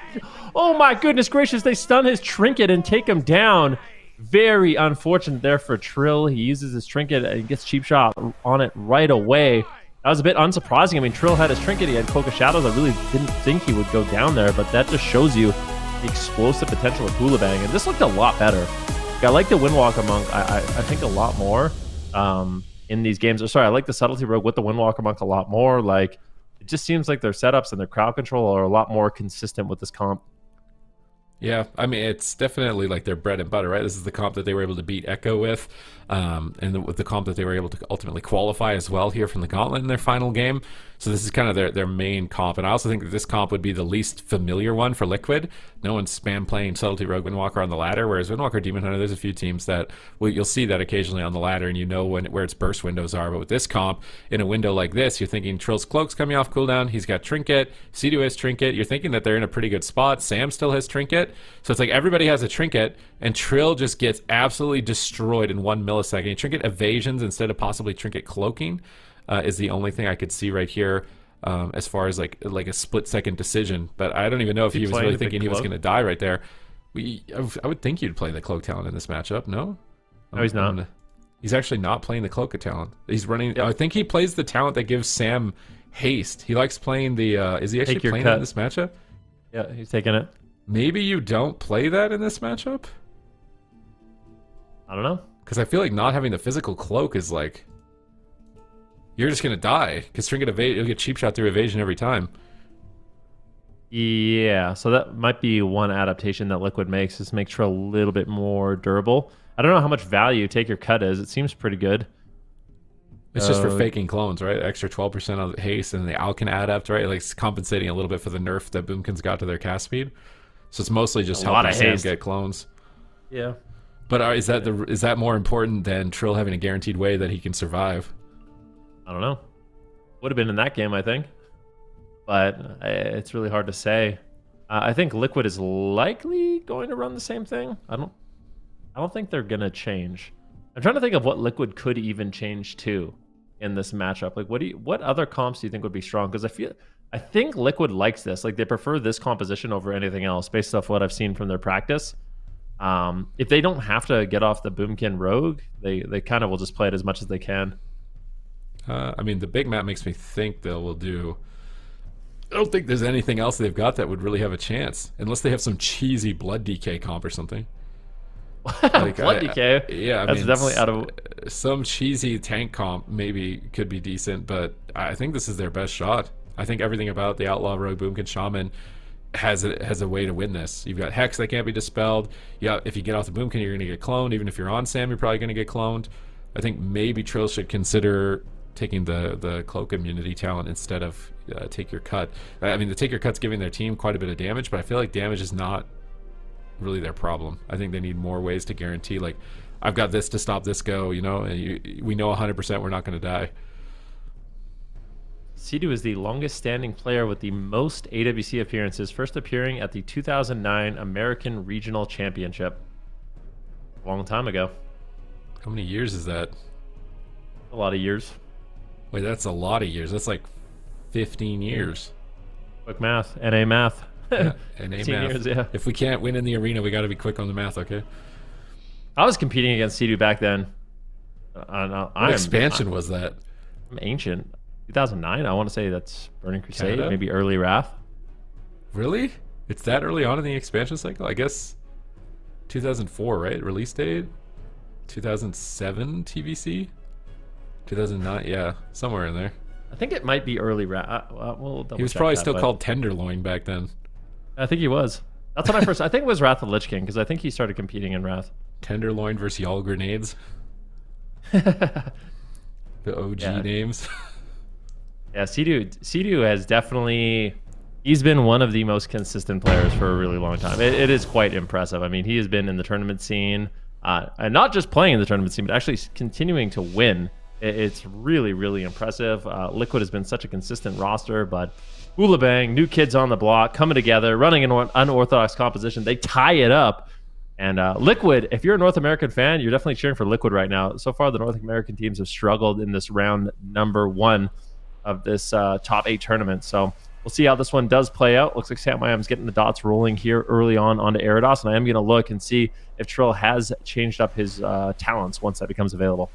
[SPEAKER 2] oh my goodness gracious, they stun his trinket and take him down. Very unfortunate there for Trill. He uses his trinket and gets cheap shot on it right away. That was a bit unsurprising. I mean, Trill had his trinket. He had Cloak of Shadows. I really didn't think he would go down there, but that just shows you the explosive potential of HOOLIBANG, and this looked a lot better. I like the Windwalker Monk, I think, a lot more in these games. Or sorry, I like the Subtlety Rogue with the Windwalker Monk a lot more. Like, it just seems like their setups and their crowd control are a lot more consistent with this comp.
[SPEAKER 3] Yeah, I mean, it's definitely like their bread and butter, right? This is the comp that they were able to beat Echo with, and with the comp that they were able to ultimately qualify as well here from the Gauntlet in their final game. So this is kind of their main comp, and I also think that this comp would be the least familiar one for Liquid. No one's spam playing Subtlety Rogue Windwalker on the ladder, whereas Windwalker Demon Hunter, there's a few teams that you'll see that occasionally on the ladder, and you know where its burst windows are. But with this comp, in a window like this, you're thinking Trill's Cloak's coming off cooldown, he's got Trinket, Sea-Doo has Trinket, you're thinking that they're in a pretty good spot, Sam still has Trinket, so it's like everybody has a Trinket, and Trill just gets absolutely destroyed in 1 millisecond. Trinket evasions instead of possibly Trinket cloaking is the only thing I could see right here. as far as like a split-second decision. But I don't even know if he was
[SPEAKER 2] playing
[SPEAKER 3] really
[SPEAKER 2] the
[SPEAKER 3] thinking he was
[SPEAKER 2] cloak?
[SPEAKER 3] going to die right there. I would think you'd play the cloak talent in this matchup. No,
[SPEAKER 2] No, he's not.
[SPEAKER 3] He's actually not playing the cloak talent. He's running.
[SPEAKER 2] Yep.
[SPEAKER 3] I think he plays the talent that gives Sam haste. He likes playing the. Is he actually
[SPEAKER 2] Take your
[SPEAKER 3] playing that
[SPEAKER 2] cut.
[SPEAKER 3] in this matchup?
[SPEAKER 2] Yeah, he's taking it.
[SPEAKER 3] Maybe you don't play that in this matchup,
[SPEAKER 2] I don't know.
[SPEAKER 3] because I feel like not having the physical cloak is like you're just gonna die because Trinket evade. You'll get cheap shot through evasion every time.
[SPEAKER 2] Yeah, so that might be one adaptation that Liquid makes, is make Trill a little bit more durable. I don't know how much value Take Your Cut is. It seems pretty good.
[SPEAKER 3] It's just for faking clones, right? Extra 12% on hate, and the Alkin adapt, right? Like it's compensating a little bit for the nerf that Boomkins got to their cast speed. So it's mostly just
[SPEAKER 2] A lot
[SPEAKER 3] helping
[SPEAKER 2] of
[SPEAKER 3] Sam
[SPEAKER 2] haste.
[SPEAKER 3] get clones.
[SPEAKER 2] Yeah.
[SPEAKER 3] But is that more important than Trill having a guaranteed way that he can survive?
[SPEAKER 2] I don't know. Would have been in that game, I think. But it's really hard to say. I think Liquid is likely going to run the same thing. I don't think they're gonna change. I'm trying to think of what Liquid could even change to in this matchup. Like, what other comps do you think would be strong? Because I think Liquid likes this. Like, they prefer this composition over anything else, based off what I've seen from their practice. If they don't have to get off the Boomkin Rogue, they kind of will just play it as much as they can.
[SPEAKER 3] I mean, the big map makes me think they will do. I don't think there's anything else they've got that would really have a chance, unless they have some cheesy blood DK comp or something. Like,
[SPEAKER 2] Blood DK.
[SPEAKER 3] Yeah,
[SPEAKER 2] That's definitely out of.
[SPEAKER 3] Some cheesy tank comp maybe could be decent, but I think this is their best shot. I think everything about the Outlaw Rogue Boomkin Shaman has a way to win this. You've got Hex that can't be dispelled. Yeah, if you get off the Boomkin, you're going to get cloned. Even if you're on Sam, you're probably going to get cloned. I think maybe Trill should consider taking the cloak immunity talent instead of Take Your Cut. I mean, the Take Your Cut's giving their team quite a bit of damage, but I feel like damage is not really their problem. I think they need more ways to guarantee, like, I've got this to stop this go, you know, and we know 100% we're not going to die.
[SPEAKER 2] Sidu is the longest standing player with the most AWC appearances, first appearing at the 2009 American Regional Championship. A long time ago.
[SPEAKER 3] How many years is that?
[SPEAKER 2] A lot of years.
[SPEAKER 3] Wait, that's a lot of years. That's like 15 years.
[SPEAKER 2] Quick math. NA math.
[SPEAKER 3] Yeah, NA
[SPEAKER 2] 15
[SPEAKER 3] math.
[SPEAKER 2] years, yeah.
[SPEAKER 3] If we can't win in the arena, we got to be quick on the math, okay?
[SPEAKER 2] I was competing against Sidu back then.
[SPEAKER 3] What expansion was that?
[SPEAKER 2] I'm ancient. 2009, I want to say that's Burning Crusade,
[SPEAKER 3] Canada?
[SPEAKER 2] maybe early Wrath.
[SPEAKER 3] Really? It's that early on in the expansion cycle? I guess 2004, right? Release date? 2007 TVC? 2009? Yeah, somewhere in there.
[SPEAKER 2] I think it might be early Wrath. We'll
[SPEAKER 3] He was probably still called Tenderloin back then.
[SPEAKER 2] I think he was. That's when I first. I think it was Wrath of Lich King, because I think he started competing in Wrath.
[SPEAKER 3] Tenderloin versus Y'all Grenades. The OG
[SPEAKER 2] Yeah.
[SPEAKER 3] names.
[SPEAKER 2] Yeah, Sidu has definitely. He's been one of the most consistent players for a really long time. It is quite impressive. I mean, he has been in the tournament scene, and not just playing in the tournament scene, but actually continuing to win. It's really, really impressive. Liquid has been such a consistent roster, but HOOLIBANG, new kids on the block, coming together, running an unorthodox composition. They tie it up. And Liquid, if you're a North American fan, you're definitely cheering for Liquid right now. So far, the North American teams have struggled in this round number 1 of this top 8 tournament. So we'll see how this one does play out. Looks like Sam Miam's getting the dots rolling here early on onto Eridos, and I am going to look and see if Trill has changed up his talents once that becomes available.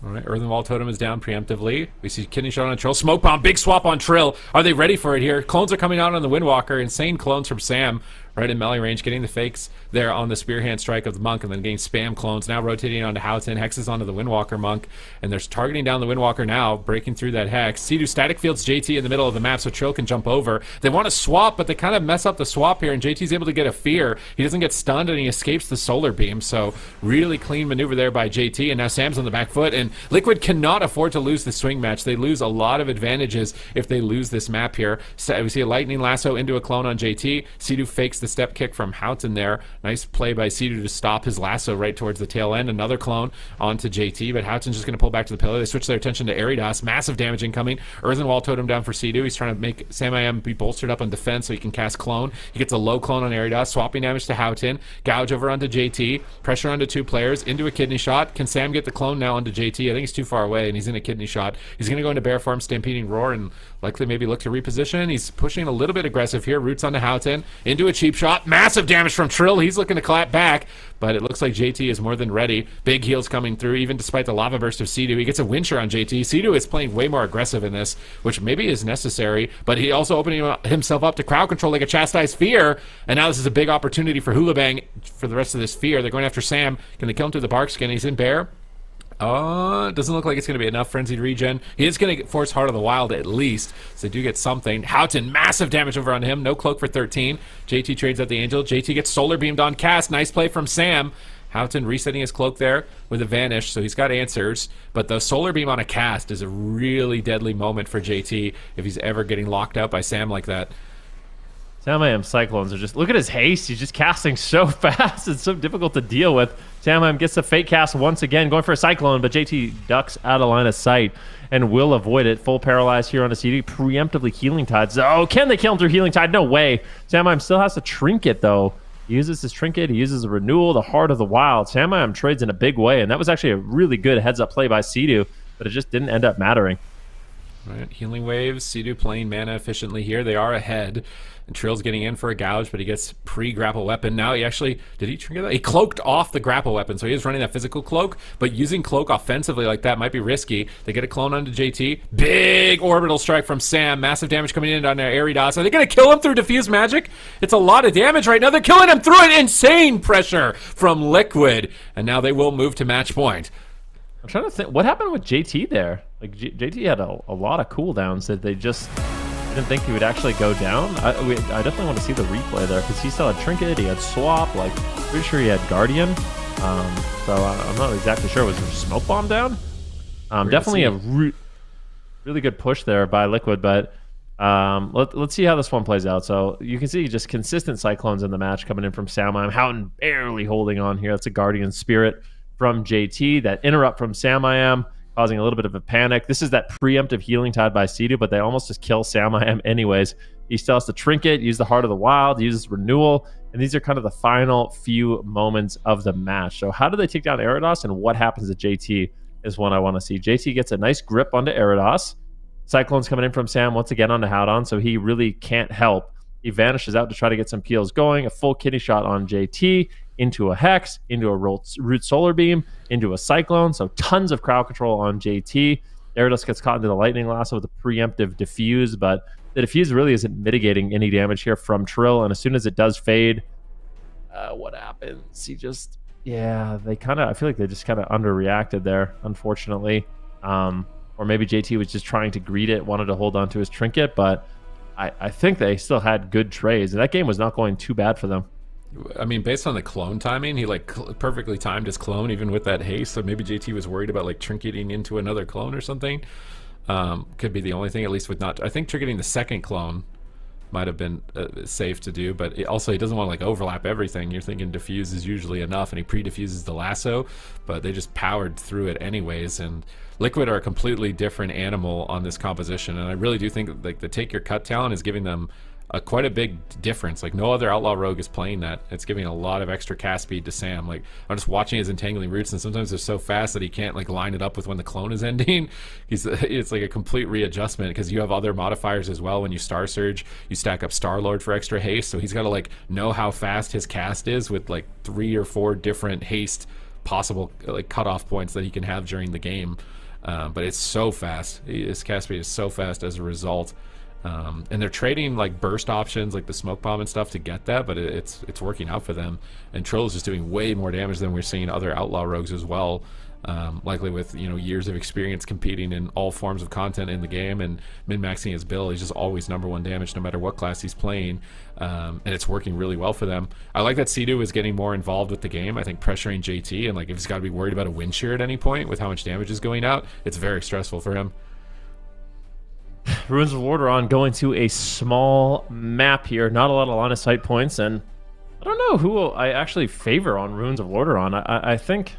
[SPEAKER 3] All right, Earthen Wall Totem is down preemptively. We see Kidney Shot on Trill. Smoke Bomb, big swap on Trill. Are they ready for it here? Clones are coming out on the Windwalker. Insane clones from Sam, right in melee range, getting the fakes there on the Spearhand Strike of the Monk, and then getting spam clones. Now rotating onto Houghton. Hexes onto the Windwalker Monk, and they're targeting down the Windwalker now, breaking through that Hex. Sidu static fields JT in the middle of the map so Trill can jump over. They want to swap, but they kind of mess up the swap here, and JT's able to get a fear. He doesn't get stunned, and he escapes the Solar Beam, so really clean maneuver there by JT, and now Sam's on the back foot, and Liquid cannot afford to lose the swing match. They lose a lot of advantages if they lose this map here. So we see a Lightning Lasso into a clone on JT. Sidu fakes the step kick from Houghton there. Nice play by Sidu to stop his lasso right towards the tail end. Another clone onto JT, but Houghton's just going to pull back to the pillar. They switch their attention to Eridos. Massive damage incoming. Earthen Wall Totem down for Sidu. He's trying to make Sam IM be bolstered up on defense so he can cast clone. He gets a low clone on Eridos. Swapping damage to Houghton. Gouge over onto JT. Pressure onto 2 players. Into a Kidney Shot. Can Sam get the clone now onto JT? I think he's too far away, and he's in a Kidney Shot. He's going to go into Bear Farm, Stampeding Roar, and likely maybe look to reposition. He's pushing a little bit aggressive here. Roots onto Houghton, into a cheap shot. Massive damage from Trill. He's looking to clap back, but it looks like JT is more than ready. Big heals coming through, even despite the lava burst of Sea-Doo. He gets a Wincher on JT. Sea-Doo is playing way more aggressive in this, which maybe is necessary, but he also opening himself up to crowd control like a chastised Fear, and now this is a big opportunity for HOOLIBANG for the rest of this Fear. They're going after Sam. Can they kill him through the bark skin? He's in Bear. Doesn't look like it's going to be enough Frenzied Regen. He is going to force Heart of the Wild at least, so they do get something. Houghton, massive damage over on him. No cloak for 13. JT trades out the Angel. JT gets solar beamed on Cast. Nice play from Sam. Houghton resetting his cloak there with a Vanish, so he's got answers. But the solar beam on a Cast is a really deadly moment for JT if he's ever getting locked out by Sam like that.
[SPEAKER 2] Sam Cyclones are just, look at his haste. He's just casting so fast. It's so difficult to deal with. Sam gets the fake cast once again, going for a Cyclone, but JT ducks out of line of sight and will avoid it. Full paralyzed here on a CD, preemptively Healing Tides. Oh, can they kill him through Healing Tide? No way. Sam still has to Trinket, though. He uses his Trinket. He uses a Renewal, the Heart of the Wild. Sam trades in a big way, and that was actually a really good heads-up play by Sea-Doo, but it just didn't end up mattering.
[SPEAKER 3] Right, Healing Waves, Sea-Doo playing mana efficiently here. They are ahead. And Trill's getting in for a gouge, but he gets pre-grapple weapon. Now he actually, did he trigger that? He cloaked off the grapple weapon, so he is running that physical cloak, but using cloak offensively like that might be risky. They get a clone onto JT. Big orbital strike from Sam. Massive damage coming in on their Aridas. Are they going to kill him through Diffuse Magic? It's a lot of damage right now. They're killing him through it. Insane pressure from Liquid. And now they will move to match point.
[SPEAKER 2] I'm trying to think, what happened with JT there? Like, JT had a lot of cooldowns that they just didn't think he would actually go down. I definitely want to see the replay there, because he still had Trinket, he had Swap, like, pretty sure he had Guardian. So I'm not exactly sure. Was there Smoke Bomb down? Definitely a really good push there by Liquid, but let's see how this one plays out. So you can see just consistent Cyclones in the match coming in from Sam. Houghton barely holding on here. That's a Guardian Spirit from JT. That interrupt from Sam causing a little bit of a panic. This is that preemptive Healing Tide by Sea-Doo, but they almost just kill Sam anyways. He still has to Trinket, use the Heart of the Wild, uses Renewal, and these are kind of the final few moments of the match. So how do they take down Aridas, and what happens to JT is what I want to see. JT gets a nice grip onto Aridas. Cyclone's coming in from Sam once again onto Howdon, so he really can't help. He vanishes out to try to get some peels going. A full kidney shot on JT, into a Hex, into a Root Solar Beam, into a Cyclone, so tons of crowd control on JT. Aridas gets caught into the Lightning Lasso with a preemptive Diffuse, but the Diffuse really isn't mitigating any damage here from Trill, and as soon as it does fade, what happens? He just, I feel like they just kind of underreacted there, unfortunately. Or maybe JT was just trying to greet it, wanted to hold on to his Trinket, but I think they still had good trades, and that game was not going too bad for them.
[SPEAKER 3] I mean, based on the clone timing, he perfectly timed his clone even with that haste. So maybe JT was worried about trinketing into another clone or something. Could be the only thing, at least with not. I think triggeting the second clone might have been safe to do, but also he doesn't want to overlap everything. You're thinking diffuse is usually enough, and he pre-diffuses the lasso, but they just powered through it anyways. And Liquid are a completely different animal on this composition, and I really do think the Take Your Cut talent is giving them quite a big difference. No other Outlaw Rogue is playing that. It's giving a lot of extra cast speed to Sam. I'm just watching his Entangling Roots, and sometimes they're so fast that he can't line it up with when the clone is ending. It's like a complete readjustment, because you have other modifiers as well. When you Star Surge, you stack up Star-Lord for extra haste, so he's got to know how fast his cast is with 3 or 4 different haste possible cutoff points that he can have during the game. But it's so fast. His cast speed is so fast as a result. And they're trading burst options like the smoke bomb and stuff to get that, but it's working out for them. And Trill is just doing way more damage than we're seeing other Outlaw Rogues as well, likely with years of experience competing in all forms of content in the game and min-maxing his build. He's just always #1 damage no matter what class he's playing, and it's working really well for them. I like that Sea-Doo is getting more involved with the game. I think pressuring JT, and if he's got to be worried about a wind shear at any point with how much damage is going out, it's very stressful for him.
[SPEAKER 2] Ruins of Lordaeron going to a small map here. Not a lot of line of sight points, and I don't know who I actually favor on Ruins of Lordaeron. I think,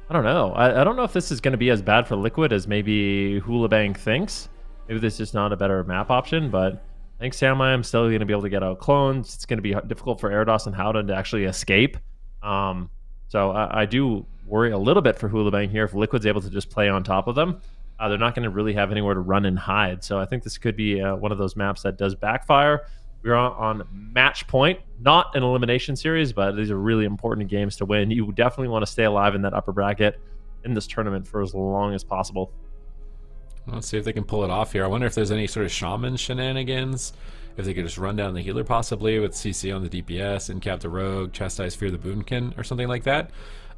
[SPEAKER 2] I don't know. I don't know if this is going to be as bad for Liquid as maybe HOOLIBANG thinks. Maybe this is just not a better map option, but I think I'm still going to be able to get out clones. It's going to be difficult for Aridas and Howdon to actually escape. So I do worry a little bit for HOOLIBANG here if Liquid's able to just play on top of them. they're not going to really have anywhere to run and hide. So I think this could be one of those maps that does backfire. We're on match point, not an elimination series, but these are really important games to win. You definitely want to stay alive in that upper bracket in this tournament for as long as possible.
[SPEAKER 3] Let's see if they can pull it off here. I wonder if there's any sort of shaman shenanigans. If they could just run down the healer possibly with CC on the DPS and cap the rogue, chastise fear the boonkin or something like that.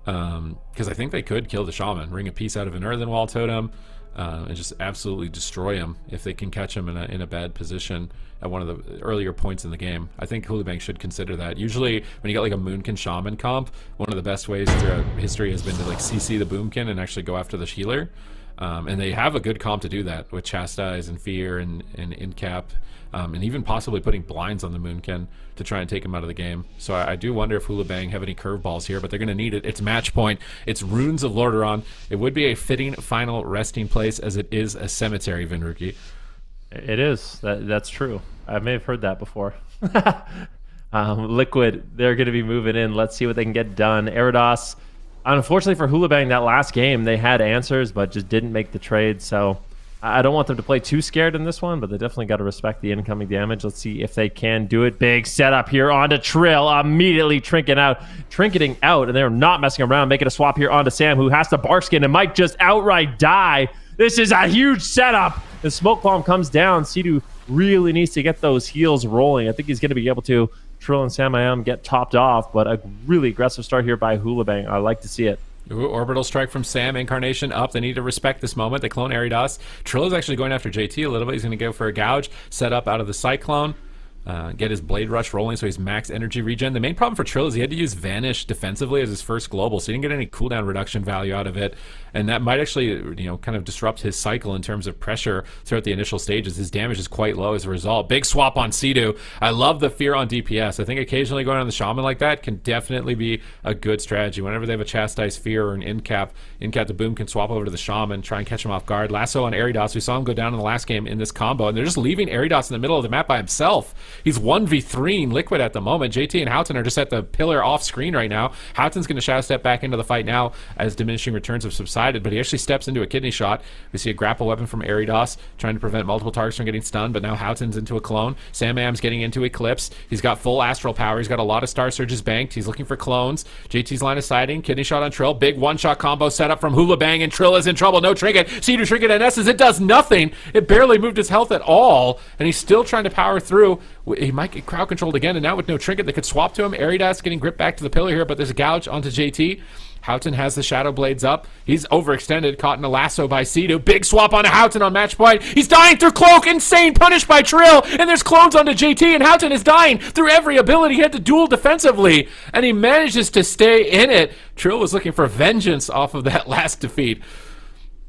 [SPEAKER 3] Because I think they could kill the shaman, wring a piece out of an earthen wall totem, and just absolutely destroy him if they can catch him in a bad position at one of the earlier points in the game. I think HOOLIBANG should consider that. Usually when you get like a Moonkin Shaman comp, one of the best ways throughout history has been to like CC the Boomkin and actually go after the healer. And they have a good comp to do that with Chastise and Fear and Incap, and even possibly putting blinds on the Moonkin to try and take him out of the game. So I do wonder if HOOLIBANG have any curveballs here, but they're going to need it. It's match point. It's Runes of Lordaeron. It would be a fitting final resting place as it is a cemetery, Vinruki.
[SPEAKER 2] It is. That's true. I may have heard that before. Liquid, they're going to be moving in. Let's see what they can get done. Eridos, unfortunately for HOOLIBANG, that last game, they had answers, but just didn't make the trade. So I don't want them to play too scared in this one, but they definitely got to respect the incoming damage. Let's see if they can do it. Big setup here onto Trill, immediately trinketing out, and they're not messing around, making a swap here onto Sam, who has to Barkskin and might just outright die. This is a huge setup. The smoke bomb comes down. Sidu really needs to get those heals rolling. I think he's going to be able to. Trill and Sam I Am get topped off, but a really aggressive start here by HOOLIBANG. I like to see it.
[SPEAKER 3] Ooh, orbital strike from Sam. Incarnation up. They need to respect this moment. They clone Eridos. Trill is actually going after JT a little bit. He's going to go for a gouge. Set up out of the Cyclone. Get his Blade Rush rolling so he's max energy regen. The main problem for Trill is he had to use Vanish defensively as his first global, so he didn't get any cooldown reduction value out of it. And that might actually, kind of disrupt his cycle in terms of pressure throughout the initial stages. His damage is quite low as a result. Big swap on Sidu. I love the fear on DPS. I think occasionally going on the Shaman like that can definitely be a good strategy. Whenever they have a Chastise Fear or an Incap the Boom can swap over to the Shaman, try and catch him off guard. Lasso on Eridos. We saw him go down in the last game in this combo, and they're just leaving Eridos in the middle of the map by himself. He's 1v3ing Liquid at the moment. JT and Houghton are just at the pillar off screen right now. Houghton's going to shadow step back into the fight now as diminishing returns have subsided, but he actually steps into a kidney shot. We see a grapple weapon from Eridos trying to prevent multiple targets from getting stunned, but now Houghton's into a clone. Sam Am's getting into Eclipse. He's got full astral power. He's got a lot of Star Surges banked. He's looking for clones. JT's line of sighting. Kidney shot on Trill. Big one-shot combo set up from HOOLIBANG, and Trill is in trouble. No trinket. Cedar trinket and S's. It does nothing. It barely moved his health at all, and he's still trying to power through. He might get crowd controlled again, and now with no trinket, they could swap to him. Eridas getting gripped back to the pillar here, but there's a gouge onto JT. Houghton has the Shadow Blades up. He's overextended, caught in a lasso by Sidu. Big swap onto Houghton on match point. He's dying through Cloak. Insane punished by Trill. And there's clones onto JT, and Houghton is dying through every ability. He had to duel defensively, and he manages to stay in it. Trill was looking for vengeance off of that last defeat.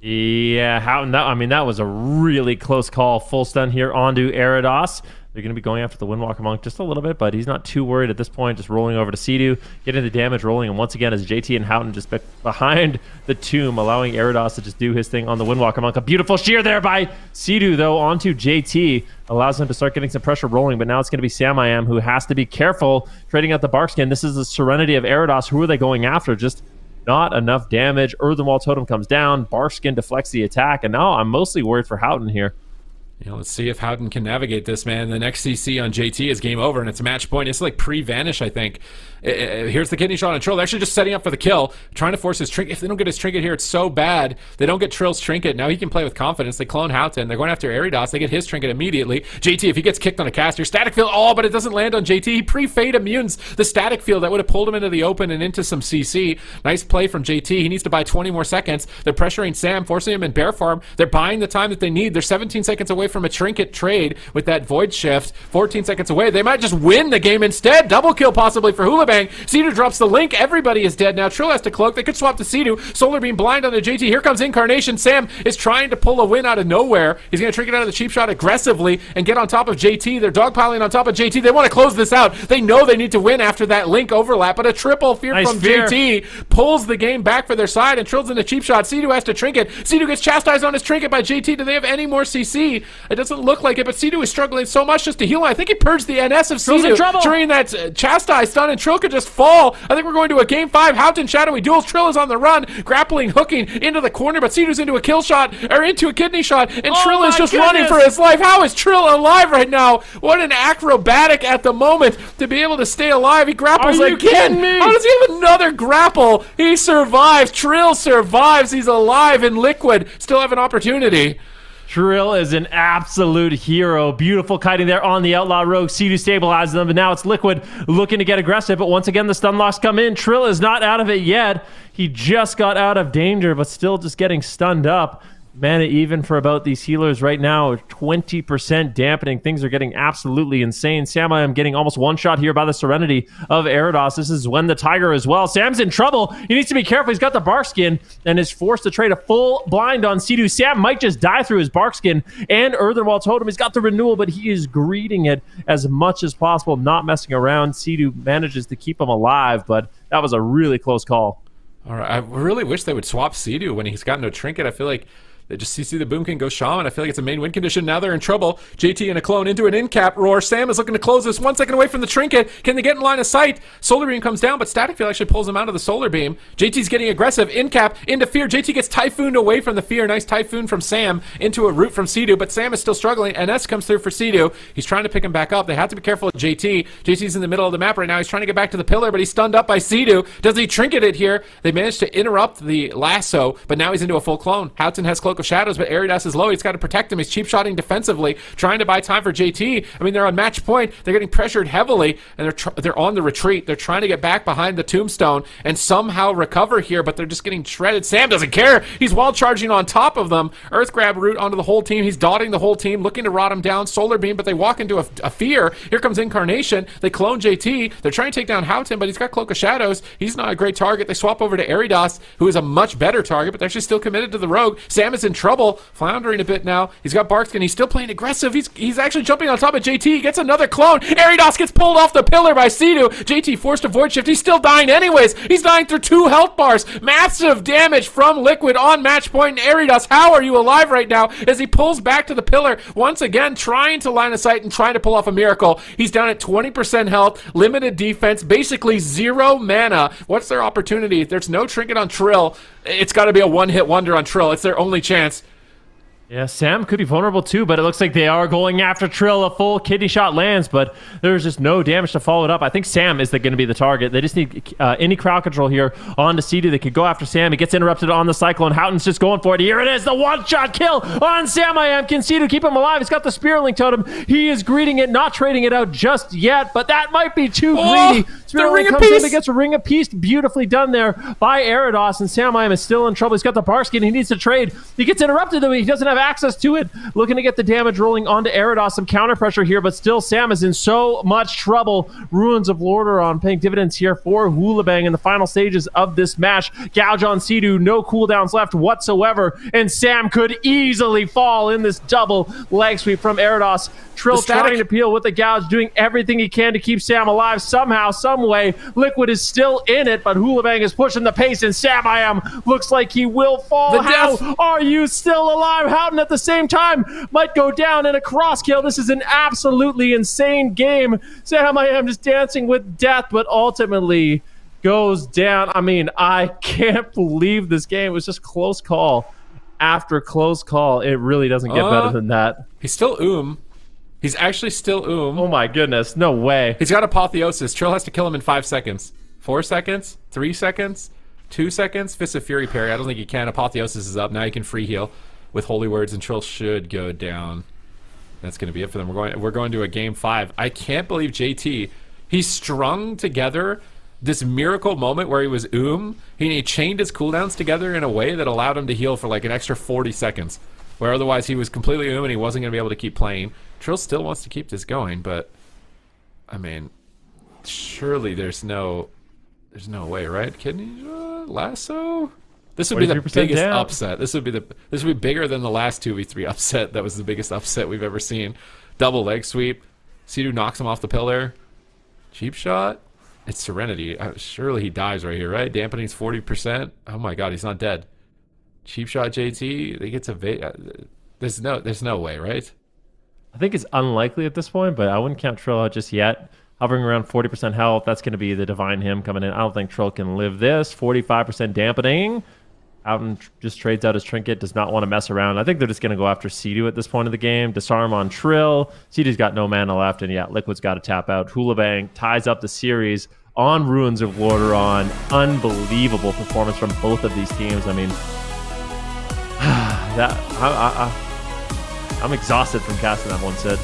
[SPEAKER 2] Yeah, Houghton, that was a really close call. Full stun here onto Eridos. They're going to be going after the Windwalker Monk just a little bit, but he's not too worried at this point. Just rolling over to Sidu, getting the damage rolling, and once again, as JT and Houghton just behind the tomb, allowing Eridos to just do his thing on the Windwalker Monk. A beautiful shear there by Sidu, though, onto JT. Allows him to start getting some pressure rolling, but now it's going to be Sam I Am who has to be careful trading out the Barkskin. This is the Serenity of Eridos. Who are they going after? Just not enough damage. Earthenwall Totem comes down. Barkskin deflects the attack, and now I'm mostly worried for Houghton here.
[SPEAKER 3] Let's see if Houghton can navigate this, man. The next CC on JT is game over, and it's a match point. It's like pre-vanish, I think. Here's the kidney shot on Trill. They're actually just setting up for the kill, trying to force his trinket. If they don't get his trinket here, it's so bad. They don't get Trill's trinket. Now he can play with confidence. They clone Houghton. They're going after Eridos. They get his trinket immediately. JT, if he gets kicked on a caster, static field. Oh, but it doesn't land on JT. He pre-fade immunes the static field that would have pulled him into the open and into some CC. Nice play from JT. He needs to buy 20 more seconds. They're pressuring Sam, forcing him in bear farm. They're buying the time that they need. They're 17 seconds away from a trinket trade with that void shift. 14 seconds away. They might just win the game instead. Double kill possibly for HOOLIBANG. Cedar drops the link. Everybody is dead now. Trill has to cloak. They could swap to Sidu. Solar Beam blind on the JT. Here comes Incarnation. Sam is trying to pull a win out of nowhere. He's going to trinket out of the cheap shot aggressively and get on top of JT. They're dogpiling on top of JT. They want to close this out. They know they need to win after that link overlap, but a triple fear
[SPEAKER 2] nice
[SPEAKER 3] from
[SPEAKER 2] fear.
[SPEAKER 3] JT pulls the game back for their side, and Trill's in the cheap shot. Sidu has to trinket. Sidu gets chastised on his trinket by JT. Do they have any more CC? It doesn't look like it, but Sidu is struggling so much just to heal him. I think he purged the NS of
[SPEAKER 2] Trill's in
[SPEAKER 3] Sidu
[SPEAKER 2] trouble.
[SPEAKER 3] during that chastise stun, and Trill could just fall. I think we're going to a game 5. Houghton shadowy duels. Trill is on the run, grappling, hooking into the corner, but Sidu's into a kill shot, or into a kidney shot, and Trill is just running for his life. How is Trill alive right now? What an acrobatic at the moment to be able to stay alive. He grapples
[SPEAKER 2] Are you
[SPEAKER 3] again.
[SPEAKER 2] kidding me?
[SPEAKER 3] How does he have another grapple? He survives. Trill survives. He's alive, and Liquid still have an opportunity.
[SPEAKER 2] Trill is an absolute hero. Beautiful kiting there on the Outlaw Rogue. Sidu stabilizes them, but now it's Liquid looking to get aggressive. But once again, the stun locks come in. Trill is not out of it yet. He just got out of danger, but still just getting stunned up. Mana even for about these healers right now, 20% dampening. Things are getting absolutely insane. Sam, I am getting almost one shot here by the Serenity of Eridos. This is when the Tiger as well. Sam's in trouble. He needs to be careful. He's got the bark skin and is forced to trade a full blind on Sidu. Sam might just die through his bark skin and Earthenwall Totem. He's got the renewal, but he is greeting it as much as possible, not messing around. Sidu manages to keep him alive, but that was a really close call.
[SPEAKER 3] All right, I really wish they would swap Sidu when he's got no trinket. I feel like they just CC the Boomkin, go Shaman. I feel like it's a main win condition. Now they're in trouble. JT and a clone into an in-cap roar. Sam is looking to close this 1 second away from the trinket. Can they get in line of sight? Solar Beam comes down, but Static Field actually pulls him out of the Solar Beam. JT's getting aggressive. In-cap into Fear. JT gets Typhooned away from the Fear. Nice Typhoon from Sam into a root from Sidu, but Sam is still struggling. NS comes through for Sidu. He's trying to pick him back up. They have to be careful with JT. JT's in the middle of the map right now. He's trying to get back to the pillar, but he's stunned up by Sidu. Does he trinket it here? They managed to interrupt the lasso, but now he's into a full clone. Houghton has Cloak of Shadows, but Aridas is low. He's got to protect him. He's cheap shotting defensively, trying to buy time for JT. I mean, they're on match point. They're getting pressured heavily, and they're on the retreat. They're trying to get back behind the tombstone and somehow recover here, but they're just getting shredded. Sam doesn't care. He's wall charging on top of them. Earth grab root onto the whole team. He's dotting the whole team, looking to rot him down. Solar Beam, but they walk into a Fear. Here comes Incarnation. They clone JT. They're trying to take down Houghton, but he's got Cloak of Shadows. He's not a great target. They swap over to Aridas, who is a much better target, but they're actually still committed to the Rogue. Sam is in trouble, floundering a bit now. He's got Barkskin. He's still playing aggressive. He's actually jumping on top of JT. He gets another clone. Aridas gets pulled off the pillar by Sidu. JT forced to void shift. He's still dying anyways. He's dying through 2 health bars. Massive damage from Liquid on match point. And Aridas, how are you alive right now as he pulls back to the pillar once again, trying to line of sight and trying to pull off a miracle. He's down at 20% health, limited defense, basically 0 mana. What's their opportunity? If there's no trinket on Trill, it's got to be a one-hit wonder on Trill. It's their only chance.
[SPEAKER 2] Yeah, Sam could be vulnerable too, but it looks like they are going after Trill. A full kidney shot lands, but there's just no damage to follow it up. I think Sam is going to be the target. They just need any crowd control here on to Sidu. They could go after Sam. He gets interrupted on the Cyclone. Houghton's just going for it. Here it is, the one-shot kill on Sam. I am. Can Sidu keep him alive? He's got the Spirit Link Totem. He is greeting it, not trading it out just yet, but that might be too greedy. Spirit Link comes in, he gets a Ring of Peace. Beautifully done there by Aridos, and Sam I am is still in trouble. He's got the Barskin. He needs to trade. He gets interrupted, though. He doesn't have access to it. Looking to get the damage rolling onto Aridos. Some counter pressure here, but still Sam is in so much trouble. Ruins of Lordaeron paying dividends here for HOOLIBANG in the final stages of this match. Gouge on Sidu, no cooldowns left whatsoever, and Sam could easily fall in this double leg sweep from Aridos. Trill trying to peel with the Gouge, doing everything he can to keep Sam alive somehow, some way. Liquid is still in it, but HOOLIBANG is pushing the pace, and Sam I am looks like he will fall. How are you still alive? Houghton at the same time might go down in a cross kill. This is an absolutely insane game. Sam I am just dancing with death, but ultimately goes down. I mean, I can't believe this game. It was just close call after close call. It really doesn't get better than that.
[SPEAKER 3] He's still He's actually still
[SPEAKER 2] Oh my goodness, no way.
[SPEAKER 3] He's got Apotheosis. Trill has to kill him in 5 seconds. 4 seconds? 3 seconds? 2 seconds? Fist of Fury parry. I don't think he can. Apotheosis is up. Now he can free heal with Holy Words, and Trill should go down. That's going to be it for them. We're going to a game 5. I can't believe JT. He strung together this miracle moment where he was he chained his cooldowns together in a way that allowed him to heal for like an extra 40 seconds. Where otherwise he was completely and he wasn't going to be able to keep playing. Trill still wants to keep this going, but I mean, surely there's no way, right? Kidney lasso. This would be the biggest upset. This would be bigger than the last 2v3 upset. That was the biggest upset we've ever seen. Double leg sweep. Sidu knocks him off the pillar. Cheap shot. It's Serenity. Surely he dies right here, right? Dampening's 40%. Oh my god, he's not dead. Cheap shot JT. He gets a there's no way, right?
[SPEAKER 2] I think it's unlikely at this point, but I wouldn't count Trill out just yet. Hovering around 40% health, that's going to be the Divine Hymn coming in. I don't think Trill can live this. 45% dampening. Houghton just trades out his trinket, does not want to mess around. I think they're just going to go after Sea-Doo at this point of the game. Disarm on Trill. Sea-Doo's got no mana left, and yeah, Liquid's got to tap out. HOOLIBANG ties up the series on Ruins of Lordaeron. Unbelievable performance from both of these teams. I mean, I'm exhausted from casting that one, Sid.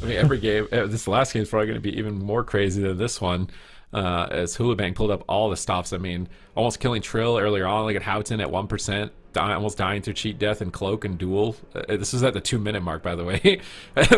[SPEAKER 3] I mean, every game, this last game is probably going to be even more crazy than this one. As HOOLIBANG pulled up all the stops. I mean, almost killing Trill earlier on, like at Houghton at 1%, almost dying through cheat death and cloak and duel. This was at the 2-minute mark, by the way,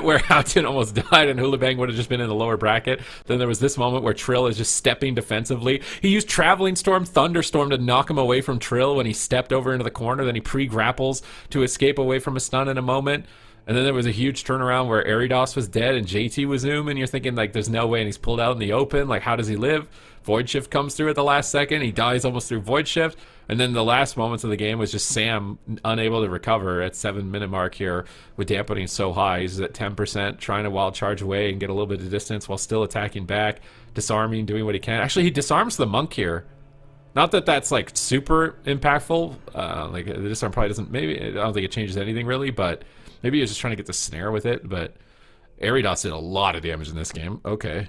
[SPEAKER 3] where Houghton almost died and HOOLIBANG would have just been in the lower bracket. Then there was this moment where Trill is just stepping defensively. He used Traveling Storm, Thunderstorm to knock him away from Trill when he stepped over into the corner. Then he pre-grapples to escape away from a stun in a moment. And then there was a huge turnaround where Aridos was dead and JT was Zoom, and you're thinking, like, there's no way, and he's pulled out in the open. Like, how does he live? Void Shift comes through at the last second. He dies almost through Void Shift. And then the last moments of the game was just Sam unable to recover at 7-minute mark here with dampening so high. He's at 10%, trying to wild charge away and get a little bit of distance while still attacking back, disarming, doing what he can. Actually, he disarms the monk here. Not that that's, like, super impactful. Like, the disarm probably doesn't, maybe, I don't think it changes anything really, but maybe he was just trying to get the snare with it, but Aridos did a lot of damage in this game. Okay.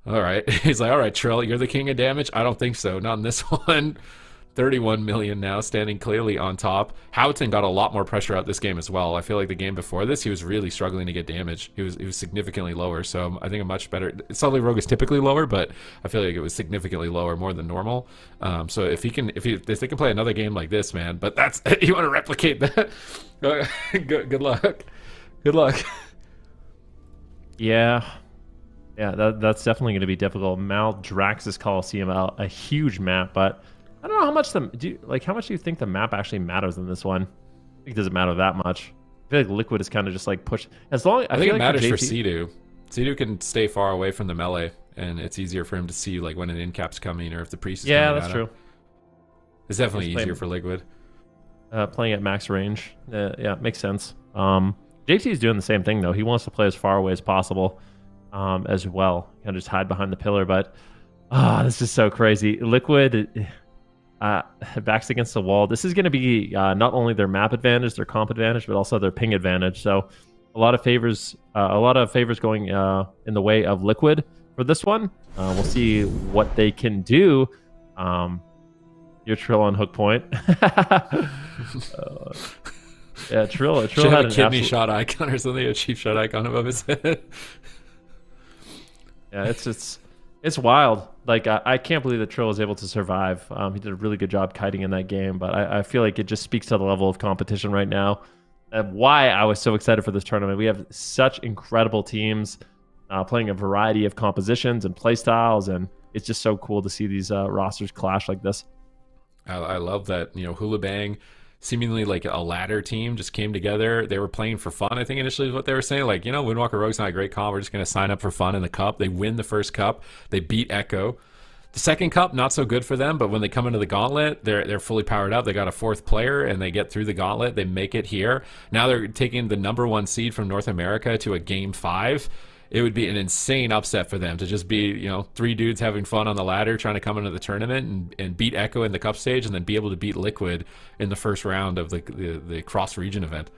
[SPEAKER 3] All right. He's like, all right, Trill, you're the king of damage? I don't think so. Not in this one. 31 million now, standing clearly on top. Houghton got a lot more pressure out this game as well. I feel like the game before this, he was really struggling to get damage. He was significantly lower, so I think a much better... Sully Rogue is typically lower, but I feel like it was significantly lower, more than normal. So if they can play another game like this, man, but that's... You want to replicate that? Good luck. Good luck.
[SPEAKER 2] Yeah, that's definitely going to be difficult. Maldraxxus Coliseum, a huge map, but I don't know how much how much do you think the map actually matters in this one? I think it doesn't matter that much. I feel like Liquid is kind of just like push. I
[SPEAKER 3] think it matters for Sea-Doo. Sea-Doo can stay far away from the melee, and it's easier for him to see like when an in-cap's coming or if the priest is coming.
[SPEAKER 2] Yeah, that's true.
[SPEAKER 3] It's definitely easier for Liquid.
[SPEAKER 2] Playing at max range. Yeah, makes sense. JT is doing the same thing though. He wants to play as far away as possible as well. Kind of just hide behind the pillar, but this is so crazy. Liquid backs against the wall. This is going to be not only their map advantage, their comp advantage, but also their ping advantage. So a lot of favors going in the way of Liquid for this one. We'll see what they can do. Your Trill on hook point. Yeah, Trill
[SPEAKER 3] should
[SPEAKER 2] had
[SPEAKER 3] have a kidney shot icon or something, a cheap shot icon above his head.
[SPEAKER 2] Yeah, it's wild. Like, I can't believe that Trill was able to survive. He did a really good job kiting in that game, but I feel like it just speaks to the level of competition right now and why I was so excited for this tournament. We have such incredible teams playing a variety of compositions and play styles, and it's just so cool to see these rosters clash like this.
[SPEAKER 3] I love that, HOOLIBANG, seemingly like a ladder team, just came together. They were playing for fun, I think initially is what they were saying. Like, Windwalker Rogue's not a great comp. We're just going to sign up for fun in the cup. They win the first cup. They beat Echo. The second cup, not so good for them, but when they come into the gauntlet, they're fully powered up. They got a fourth player, and they get through the gauntlet. They make it here. Now they're taking the #1 seed from North America to a Game 5. It would be an insane upset for them to just be, 3 dudes having fun on the ladder trying to come into the tournament and beat Echo in the cup stage and then be able to beat Liquid in the first round of the cross-region event.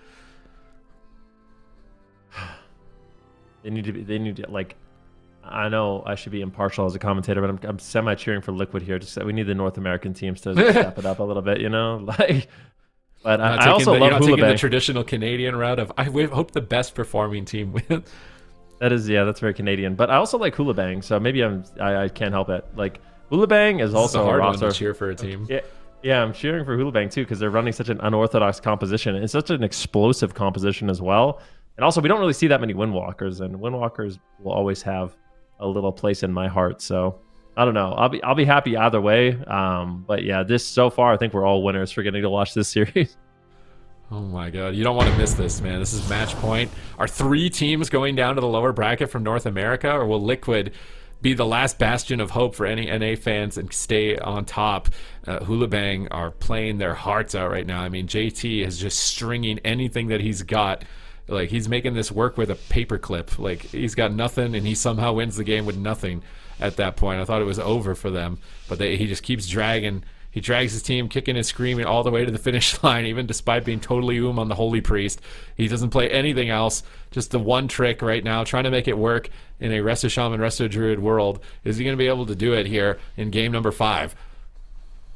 [SPEAKER 2] They need to like, I know I should be impartial as a commentator, but I'm semi-cheering for Liquid here. Just that we need the North American teams to step it up a little bit, like... But I also love HOOLIBANG.
[SPEAKER 3] Taking the traditional Canadian route of, I hope the best performing team wins.
[SPEAKER 2] That's very Canadian. But I also like HOOLIBANG, so maybe I can't help it. Like, HOOLIBANG is also
[SPEAKER 3] a hard
[SPEAKER 2] a roster.
[SPEAKER 3] One to cheer for a team.
[SPEAKER 2] Yeah, I'm cheering for HOOLIBANG too because they're running such an unorthodox composition. It's such an explosive composition as well. And also, we don't really see that many Windwalkers, and Windwalkers will always have a little place in my heart. So I don't know. I'll be happy either way. But yeah, this so far, I think we're all winners for getting to watch this series.
[SPEAKER 3] Oh my god, you don't want to miss this, man. This is match point. Are 3 teams going down to the lower bracket from North America, or will Liquid be the last bastion of hope for any NA fans and stay on top? HOOLIBANG are playing their hearts out right now. I mean, JT is just stringing anything that he's got Like, he's making this work with a paperclip. Like, he's got nothing, and he somehow wins the game with nothing at that point. I thought it was over for them, but he just keeps dragging. He drags his team, kicking and screaming all the way to the finish line, even despite being totally on the Holy Priest. He doesn't play anything else, just the one trick right now, trying to make it work in a Resto Shaman, Resto Druid world. Is he going to be able to do it here in game number 5?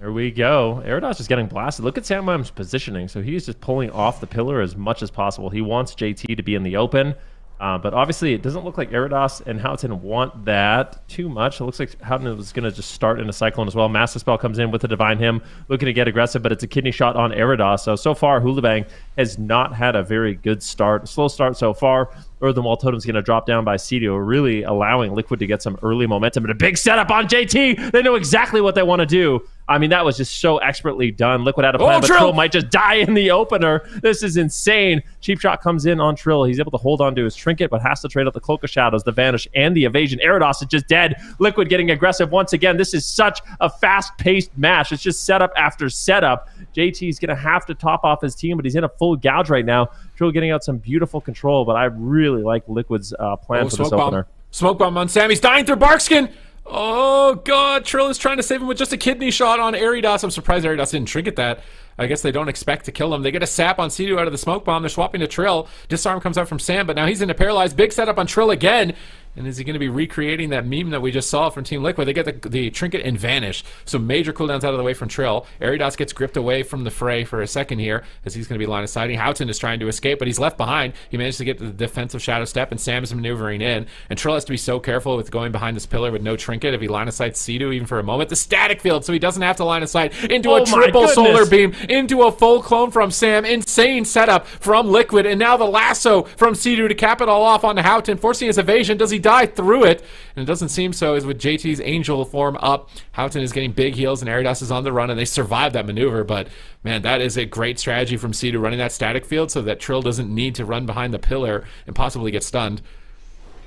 [SPEAKER 2] There we go. Eridos is getting blasted. Look at Samwam's positioning. So he's just pulling off the pillar as much as possible. He wants JT to be in the open. But obviously, it doesn't look like Eridos and Houghton want that too much. It looks like Houghton was going to just start in a Cyclone as well. Master Spell comes in with the Divine Hymn, looking to get aggressive, but it's a kidney shot on Eridos. So far, HOOLIBANG has not had a very good start. Slow start so far. Earthenwall Totem's going to drop down by Cedio, really allowing Liquid to get some early momentum. And a big setup on JT. They know exactly what they want to do. I mean, that was just so expertly done. Liquid had a plan, but Trill might just die in the opener. This is insane. Cheap Shot comes in on Trill. He's able to hold on to his trinket, but has to trade out the Cloak of Shadows, the Vanish, and the Evasion. Eridos is just dead. Liquid getting aggressive once again. This is such a fast-paced match. It's just setup after setup. JT's going to have to top off his team, but he's in a full gouge right now. Trill getting out some beautiful control, but I really like Liquid's plan for this opener.
[SPEAKER 3] Smoke bomb on Sam. He's dying through Barkskin. Oh, God. Trill is trying to save him with just a kidney shot on Eridos. I'm surprised Eridos didn't trinket that. I guess they don't expect to kill him. They get a sap on Cedu out of the smoke bomb. They're swapping to Trill. Disarm comes out from Sam, but now he's into paralyzed. Big setup on Trill again. And is he going to be recreating that meme that we just saw from Team Liquid? They get the trinket and vanish. So major cooldowns out of the way from Trill. Eridos gets gripped away from the fray for a second here as he's going to be line of sighting. Houghton is trying to escape, but he's left behind. He managed to get to the defensive shadow step, and Sam is maneuvering in. And Trill has to be so careful with going behind this pillar with no trinket. If he line of sights Cedu even for a moment, the static field, so he doesn't have to line of sight into a triple solar beam, into a full clone from Sam. Insane setup from Liquid, and now the lasso from Cedu to cap it all off onto Houghton, forcing his evasion. Does he die through it? And it doesn't seem so, as with JT's angel form up, Houghton is getting big heals and Eridos is on the run, and they survive that maneuver. But man, that is a great strategy from Cedu, running that static field so that Trill doesn't need to run behind the pillar and possibly get stunned.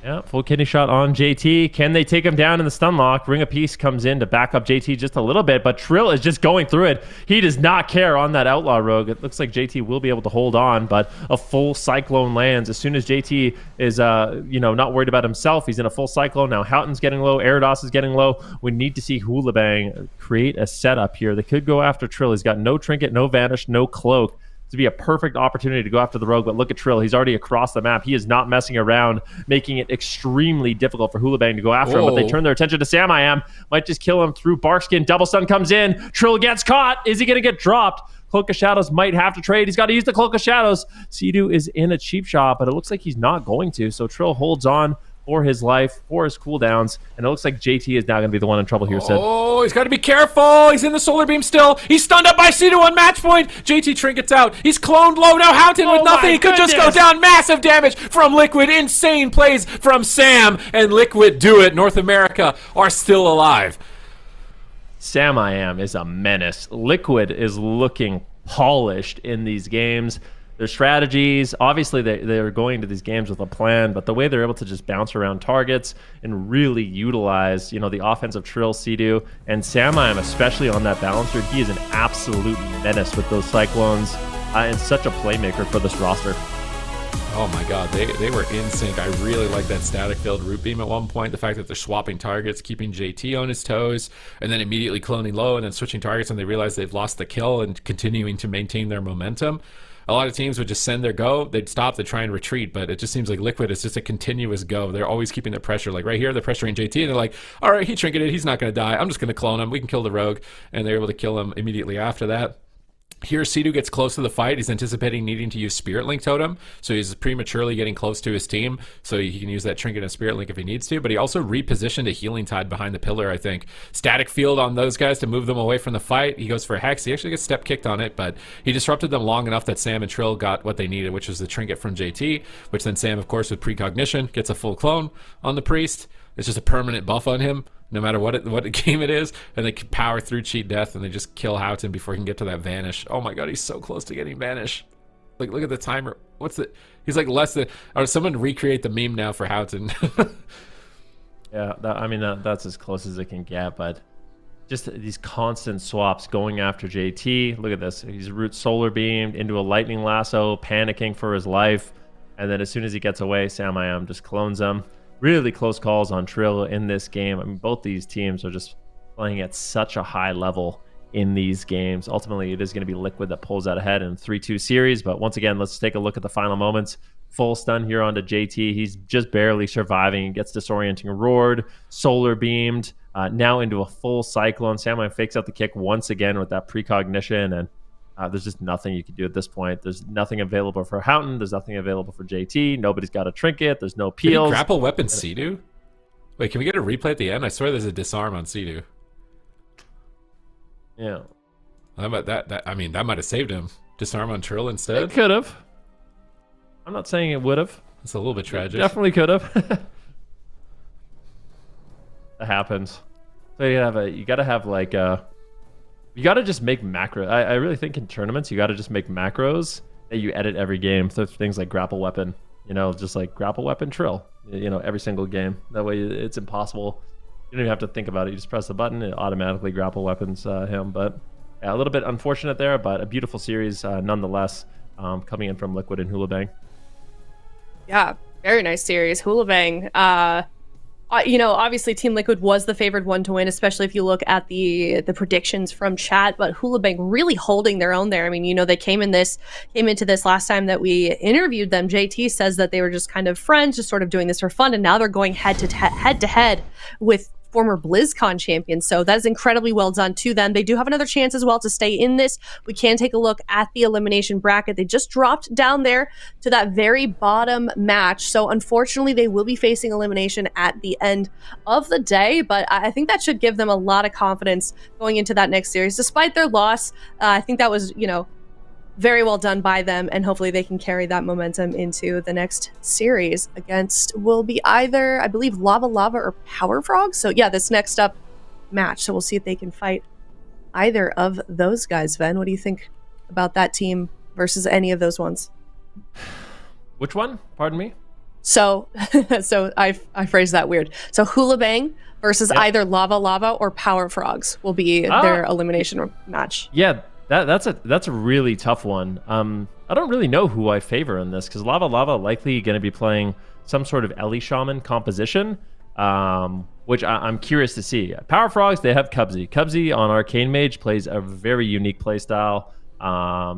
[SPEAKER 2] Yeah, full kidney shot on JT. Can they take him down in the stun lock? Ring of Peace comes in to back up JT just a little bit, but Trill is just going through it. He does not care on that Outlaw Rogue. It looks like JT will be able to hold on, but a full Cyclone lands. As soon as JT is not worried about himself, he's in a full Cyclone. Now Houghton's getting low, Eridos is getting low. We need to see HOOLIBANG create a setup here. They could go after Trill. He's got no trinket, no vanish, no cloak. To be a perfect opportunity to go after the rogue, but look at Trill. He's already across the map. He is not messing around, making it extremely difficult for HOOLIBANG to go after him, but they turn their attention to Sam. Might just kill him through Barkskin. Double stun comes in. Trill gets caught. Is he going to get dropped? Cloak of Shadows might have to trade. He's got to use the Cloak of Shadows. Cedu is in a cheap shot, but it looks like he's not going to, so Trill holds on for his life, for his cooldowns, and it looks like JT is now going to be the one in trouble here, Sid.
[SPEAKER 3] Oh, he's got to be careful. He's in the solar beam still. He's stunned up by Cedu on match point. JT trinkets out. He's cloned low. Now Houghton with nothing. He could just go down. Massive damage from Liquid. Insane plays from Sam, and Liquid do it. North America are still alive.
[SPEAKER 2] Sam is a menace. Liquid is looking polished in these games. Their strategies, obviously they're going to these games with a plan, but the way they're able to just bounce around targets and really utilize, the offense of Trill, Cedu, and Sam, especially on that balancer, he is an absolute menace with those Cyclones and such a playmaker for this roster.
[SPEAKER 3] Oh my God, they were in sync. I really like that static field root beam at one point. The fact that they're swapping targets, keeping JT on his toes, and then immediately cloning low and then switching targets, and they realize they've lost the kill and continuing to maintain their momentum. A lot of teams would just send their go, they'd stop, they'd try and retreat, but it just seems like Liquid is just a continuous go. They're always keeping the pressure. Like right here, they're pressuring JT, and they're like, all right, he trinketed, he's not going to die. I'm just going to clone him. We can kill the rogue. And they're able to kill him immediately after that. Here, Cedu gets close to the fight. He's anticipating needing to use Spirit Link Totem, so he's prematurely getting close to his team, so he can use that Trinket and Spirit Link if he needs to, but he also repositioned a Healing Tide behind the pillar, I think. Static Field on those guys to move them away from the fight. He goes for a Hex. He actually gets step kicked on it, but he disrupted them long enough that Sam and Trill got what they needed, which was the Trinket from JT, which then Sam, of course, with Precognition, gets a full clone on the Priest. It's just a permanent buff on him, no matter what game it is, and they can power through Cheat Death, and they just kill Houghton before he can get to that Vanish. Oh my God, he's so close to getting Vanish. Like, look at the timer. He's like less than, or someone recreate the meme now for Houghton.
[SPEAKER 2] Yeah, that's as close as it can get, but just these constant swaps going after JT. Look at this. He's root solar beamed into a lightning lasso, panicking for his life. And then as soon as he gets away, Sam I Am just clones him. Really close calls on Trill in this game. I mean, both these teams are just playing at such a high level in these games. Ultimately, it is going to be Liquid that pulls out ahead in a 3-2 series. But once again, let's take a look at the final moments. Full stun here onto JT. He's just barely surviving. Gets disorienting roared, solar beamed, now into a full cyclone. Sam fakes out the kick once again with that precognition, and there's just nothing you can do at this point. There's nothing available for Houghton. There's nothing available for JT. Nobody's got a trinket. There's no
[SPEAKER 3] Did he
[SPEAKER 2] peels.
[SPEAKER 3] grapple weapon Sea-Doo? Wait, can we get a replay at the end? I swear there's a disarm on Sea-Doo.
[SPEAKER 2] Yeah.
[SPEAKER 3] I mean, that might have saved him. Disarm on Trill instead?
[SPEAKER 2] It could have. I'm not saying it would have.
[SPEAKER 3] It's a little bit tragic.
[SPEAKER 2] Definitely could have. That happens. So you gotta have like you gotta just make macro. I really think in tournaments you gotta just make macros that you edit every game. So things like grapple weapon, just like grapple weapon Trill, every single game. That way it's impossible. You don't even have to think about it. You just press the button, it automatically grapple weapons him. But yeah, a little bit unfortunate there, but a beautiful series nonetheless, coming in from Liquid and HOOLIBANG.
[SPEAKER 1] Yeah, very nice series. HOOLIBANG, obviously Team Liquid was the favored one to win, especially if you look at the predictions from chat, but HOOLIBANG really holding their own there. I mean, they came into this last time that we interviewed them. JT says that they were just kind of friends, just sort of doing this for fun, and now they're going head to head with former BlizzCon champions. So that is incredibly well done to them. They do have another chance as well to stay in this. We can take a look at the elimination bracket. They just dropped down there to that very bottom match. So unfortunately, they will be facing elimination at the end of the day, but I think that should give them a lot of confidence going into that next series. Despite their loss, I think that was, very well done by them, and hopefully they can carry that momentum into the next series against will be either, I believe, Lava Lava or Power Frog. So yeah, this next up match. So we'll see if they can fight either of those guys. Ven, what do you think about that team versus any of those ones?
[SPEAKER 2] Which one? Pardon me?
[SPEAKER 1] So I phrased that weird. So HOOLIBANG versus either Lava Lava or Power Frogs will be their elimination match.
[SPEAKER 2] Yeah. That's a really tough one. I don't really know who I favor in this because Lava Lava likely going to be playing some sort of Ellie Shaman composition, which I'm curious to see. Power Frogs, they have Cubsy. Cubsy on Arcane Mage plays a very unique playstyle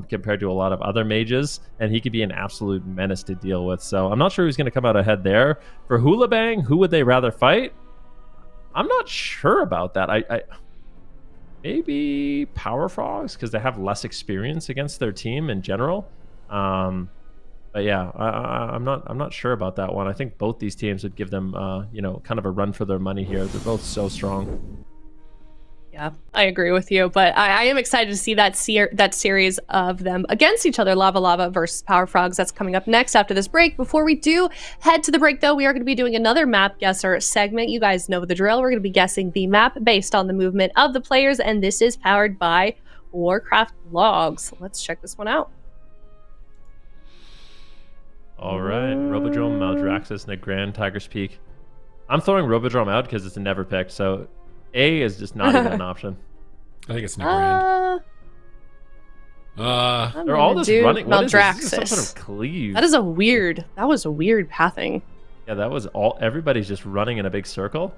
[SPEAKER 2] compared to a lot of other mages, and he could be an absolute menace to deal with. So I'm not sure who's going to come out ahead there. For HOOLIBANG, who would they rather fight? I'm not sure about that. I maybe Power Frogs because they have less experience against their team in general. But yeah, I'm not sure about that one. I think both these teams would give them kind of a run for their money here. They're both so strong.
[SPEAKER 1] Yeah, I agree with you, but I am excited to see that series of them against each other, Lava Lava versus Power Frogs. That's coming up next after this break. Before we do head to the break, though, we are going to be doing another map guesser segment. You guys know the drill. We're going to be guessing the map based on the movement of the players, and this is powered by Warcraft logs. Let's check this one out.
[SPEAKER 2] All right, Robodrome, Maldraxxus, Nagrand, Tiger's Peak. I'm throwing Robodrome out because it's a never picked, so A is just not even an option.
[SPEAKER 3] I think it's Nagrand.
[SPEAKER 2] They're all just running. What is this? This is some sort of cleave.
[SPEAKER 1] That was a weird pathing.
[SPEAKER 2] Yeah, that was all. Everybody's just running in a big circle.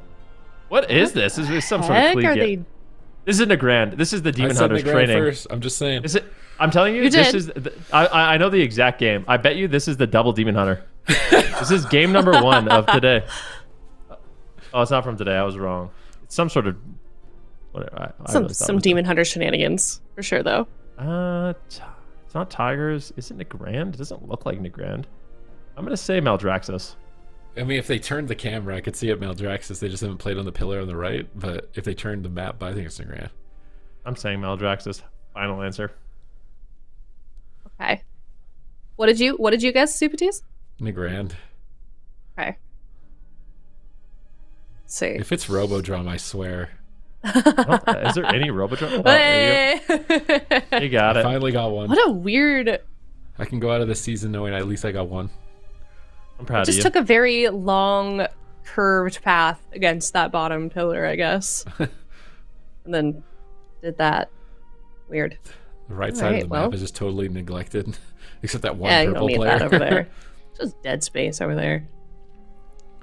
[SPEAKER 2] What is this? Is this some sort of cleave? This is Nagrand. This is the Demon Hunters training.
[SPEAKER 3] First. I'm just saying.
[SPEAKER 2] Is it? I'm telling you, this is. I know the exact game. I bet you this is the double Demon Hunter. This is game number 1 of today. Oh, it's not from today. I was wrong. It's some sort of whatever.
[SPEAKER 1] Some Demon Hunter shenanigans for sure, though.
[SPEAKER 2] It's not Tigers. Is it Nagrand? It doesn't look like Nagrand. I'm gonna say Maldraxxus.
[SPEAKER 3] I mean, if they turned the camera, I could see it Maldraxxus. They just haven't played on the pillar on the right. But if they turned the map, I think it's Nagrand.
[SPEAKER 2] I'm saying Maldraxxus. Final answer.
[SPEAKER 1] Okay. What did you guess, Supatis?
[SPEAKER 3] Nagrand.
[SPEAKER 1] Okay. Let's see.
[SPEAKER 3] If it's Robodrome, I swear.
[SPEAKER 2] Is there any Robodrome? Oh, you got it.
[SPEAKER 3] I finally got one.
[SPEAKER 1] What a weird.
[SPEAKER 3] I can go out of the season knowing at least I got one.
[SPEAKER 2] I'm proud of you.
[SPEAKER 1] Just took a very long, curved path against that bottom pillar, I guess. And then did that. Weird.
[SPEAKER 3] The right side of the map is just totally neglected, except that one
[SPEAKER 1] purple
[SPEAKER 3] purple
[SPEAKER 1] you don't need
[SPEAKER 3] player.
[SPEAKER 1] that over there. Just dead space over there.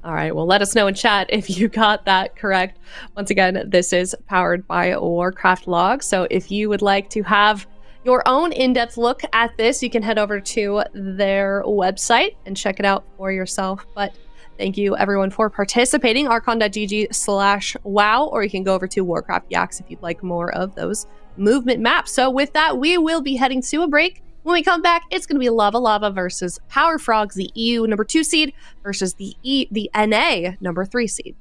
[SPEAKER 1] All right, well, let us know in chat if you got that correct. Once again, this is powered by Warcraft Log. So if you would like to have your own in-depth look at this, you can head over to their website and check it out for yourself. But thank you, everyone, for participating. Archon.gg/wow, or you can go over to Warcraft Yaks if you'd like more of those movement maps. So with that, we will be heading to a break. When we come back, it's going to be Lava Lava versus Power Frogs, the EU number 2 seed, versus the NA number 3 seed.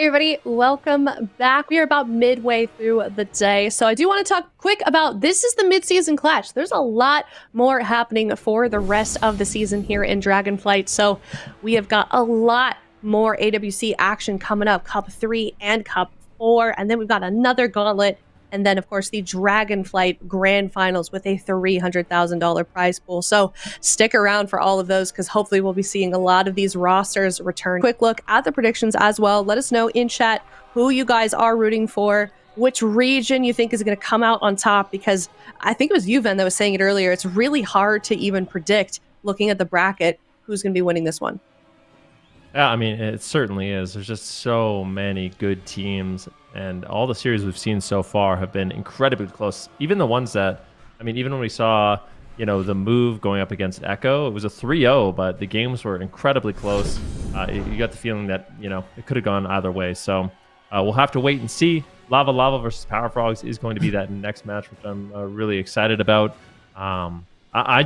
[SPEAKER 1] everybody, welcome back. We are about midway through the day, so I do want to talk quick about this is the mid-season clash. There's a lot more happening for the rest of the season here in Dragonflight, so we have got a lot more AWC action coming up, Cup 3 and Cup 4, and then we've got another gauntlet, and then of course the Dragonflight Grand Finals with a $300,000 prize pool. So stick around for all of those because hopefully we'll be seeing a lot of these rosters return. Quick look at the predictions as well. Let us know in chat who you guys are rooting for, which region you think is going to come out on top, because I think it was you, Ven, that was saying it earlier. It's really hard to even predict, looking at the bracket, who's going to be winning this one.
[SPEAKER 2] Yeah, I mean, it certainly is. There's just so many good teams, and all the series we've seen so far have been incredibly close. Even the ones that, I mean, even when we saw, the move going up against Echo, it was a 3-0, but the games were incredibly close. You got the feeling that, it could have gone either way. So we'll have to wait and see. Lava Lava versus Power Frogs is going to be that next match, which I'm really excited about. I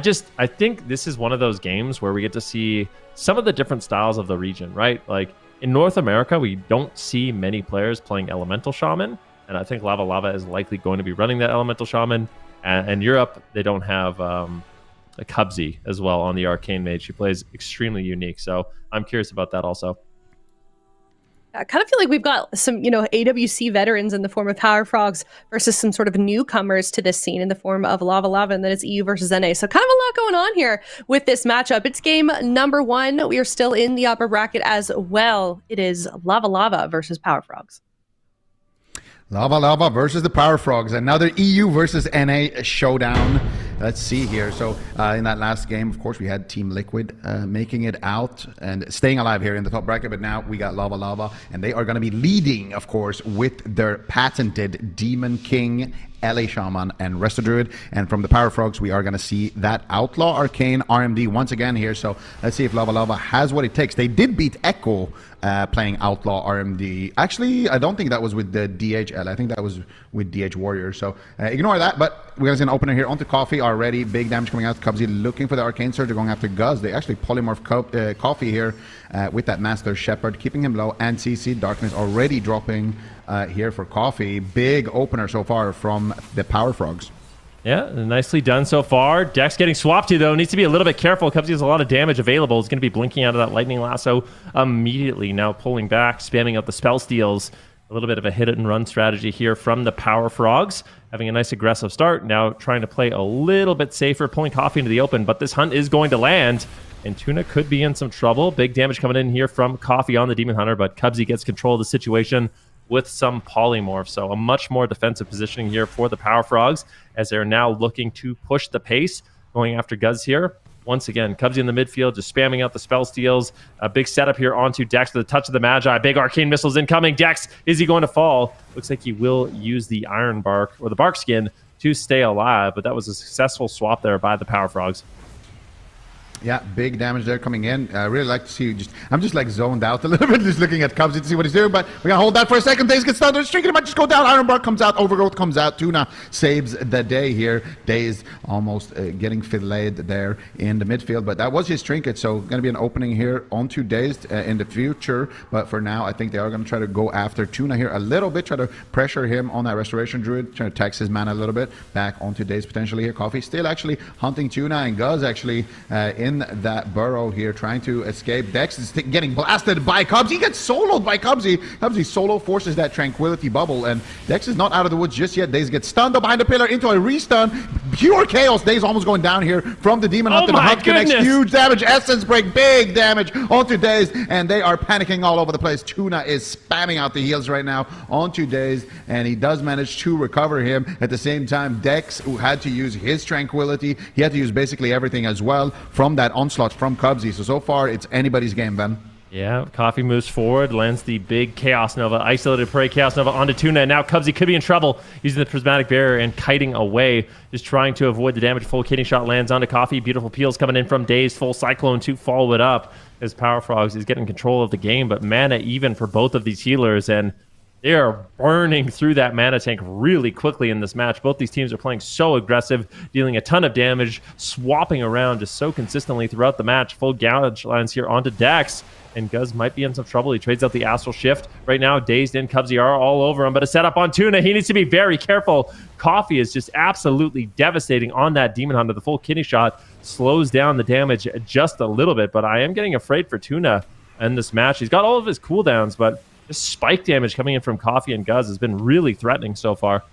[SPEAKER 2] think this is one of those games where we get to see some of the different styles of the region, right? Like in North America, we don't see many players playing Elemental Shaman, and I think Lava Lava is likely going to be running that Elemental Shaman. And Europe, they don't have a Cubsy as well on the Arcane Mage. She plays extremely unique, so I'm curious about that also.
[SPEAKER 1] I kind of feel like we've got some, AWC veterans in the form of Power Frogs versus some sort of newcomers to this scene in the form of Lava Lava, and then it's EU versus NA. So kind of a lot going on here with this matchup. It's game number 1. We are still in the upper bracket as well. It is Lava Lava versus Power Frogs.
[SPEAKER 4] Lava Lava versus the Power Frogs. Another EU versus NA showdown. Let's see here. So in that last game, of course, we had Team Liquid making it out and staying alive here in the top bracket. But now we got Lava Lava, and they are going to be leading, of course, with their patented Demon King, LA Shaman, and Resto Druid. And from the Power Frogs, we are going to see that Outlaw Arcane RMD once again here. So let's see if Lava Lava has what it takes. They did beat Echo playing Outlaw RMD. Actually, I don't think that was with the DHL. I think that was with DH Warrior. So ignore that. But we're going to see an opener here onto Coffee already. Big damage coming out. Cubsy looking for the Arcane Surge. They're going after Guz. They actually polymorph Coffee here with that Master Shepherd, keeping him low. And CC Darkness already dropping here for Coffee. Big opener so far from the Power Frogs.
[SPEAKER 2] Yeah, nicely done so far. Dex getting swapped to, though. Needs to be a little bit careful. Cubsy has a lot of damage available. He's going to be blinking out of that Lightning Lasso immediately. Now pulling back, spamming out the spell steals. A little bit of a hit-and-run strategy here from the Power Frogs. Having a nice aggressive start. Now trying to play a little bit safer, pulling Coffee into the open. But this hunt is going to land. And Tuna could be in some trouble. Big damage coming in here from Coffee on the Demon Hunter. But Cubsy gets control of the situation with some polymorph. So a much more defensive positioning here for the Power Frogs as they're now looking to push the pace, going after Guz here. Once again, Cubsy in the midfield, just spamming out the spell steals. A big setup here onto Dex with the touch of the Magi. Big arcane missiles incoming. Dex, is he going to fall? Looks like he will use the Iron Bark, or the Bark Skin, to stay alive, but that was a successful swap there by the Power Frogs.
[SPEAKER 4] Yeah, big damage there coming in. I really like to see I'm just like zoned out a little bit, just looking at Cubsy to see what he's doing, but we're going to hold that for a second. Daze gets stunned. Streaking might just go down. Iron Bark comes out. Overgrowth comes out. Tuna saves the day here. Daze almost getting filleted there in the midfield, but that was his trinket, so going to be an opening here onto Daze in the future, but for now, I think they are going to try to go after Tuna here a little bit, try to pressure him on that Restoration Druid, trying to tax his mana a little bit. Back onto Daze potentially here. Coffee still actually hunting Tuna, and Guz actually in that burrow here, trying to escape. Dex is getting blasted by Cubsy. He gets soloed by Cubsy. Cubsy solo forces that Tranquility Bubble, and Dex is not out of the woods just yet. Daze gets stunned up behind the pillar into a restun. Pure chaos. Daze almost going down here from the Demon Hunter. The Hunt connects. Huge damage. Essence Break. Big damage onto Daze, and they are panicking all over the place. Tuna is spamming out the heals right now onto Daze, and he does manage to recover him. At the same time, Dex, who had to use his Tranquility, he had to use basically everything as well from that onslaught from Cubsy. So far, it's anybody's game, Ben.
[SPEAKER 2] Yeah, Coffee moves forward, lands the big Chaos Nova, isolated prey Chaos Nova onto Tuna, and now Cubsy could be in trouble using the Prismatic Barrier and kiting away, just trying to avoid the damage. Full Kitting Shot lands onto Coffee. Beautiful peels coming in from Daze. Full Cyclone to follow it up as Power Frogs is getting control of the game, but mana even for both of these healers, and they are burning through that mana tank really quickly in this match. Both these teams are playing so aggressive, dealing a ton of damage, swapping around just so consistently throughout the match. Full gouge lines here onto Dex. and Guz might be in some trouble. He trades out the Astral Shift. Right now, Dazed and Cubsy are all over him, but a setup on Tuna. He needs to be very careful. Coffee is just absolutely devastating on that Demon Hunter. The full kidney shot slows down the damage just a little bit, but I am getting afraid for Tuna in this match. He's got all of his cooldowns, but just spike damage coming in from Coffee and Guz has been really threatening so far.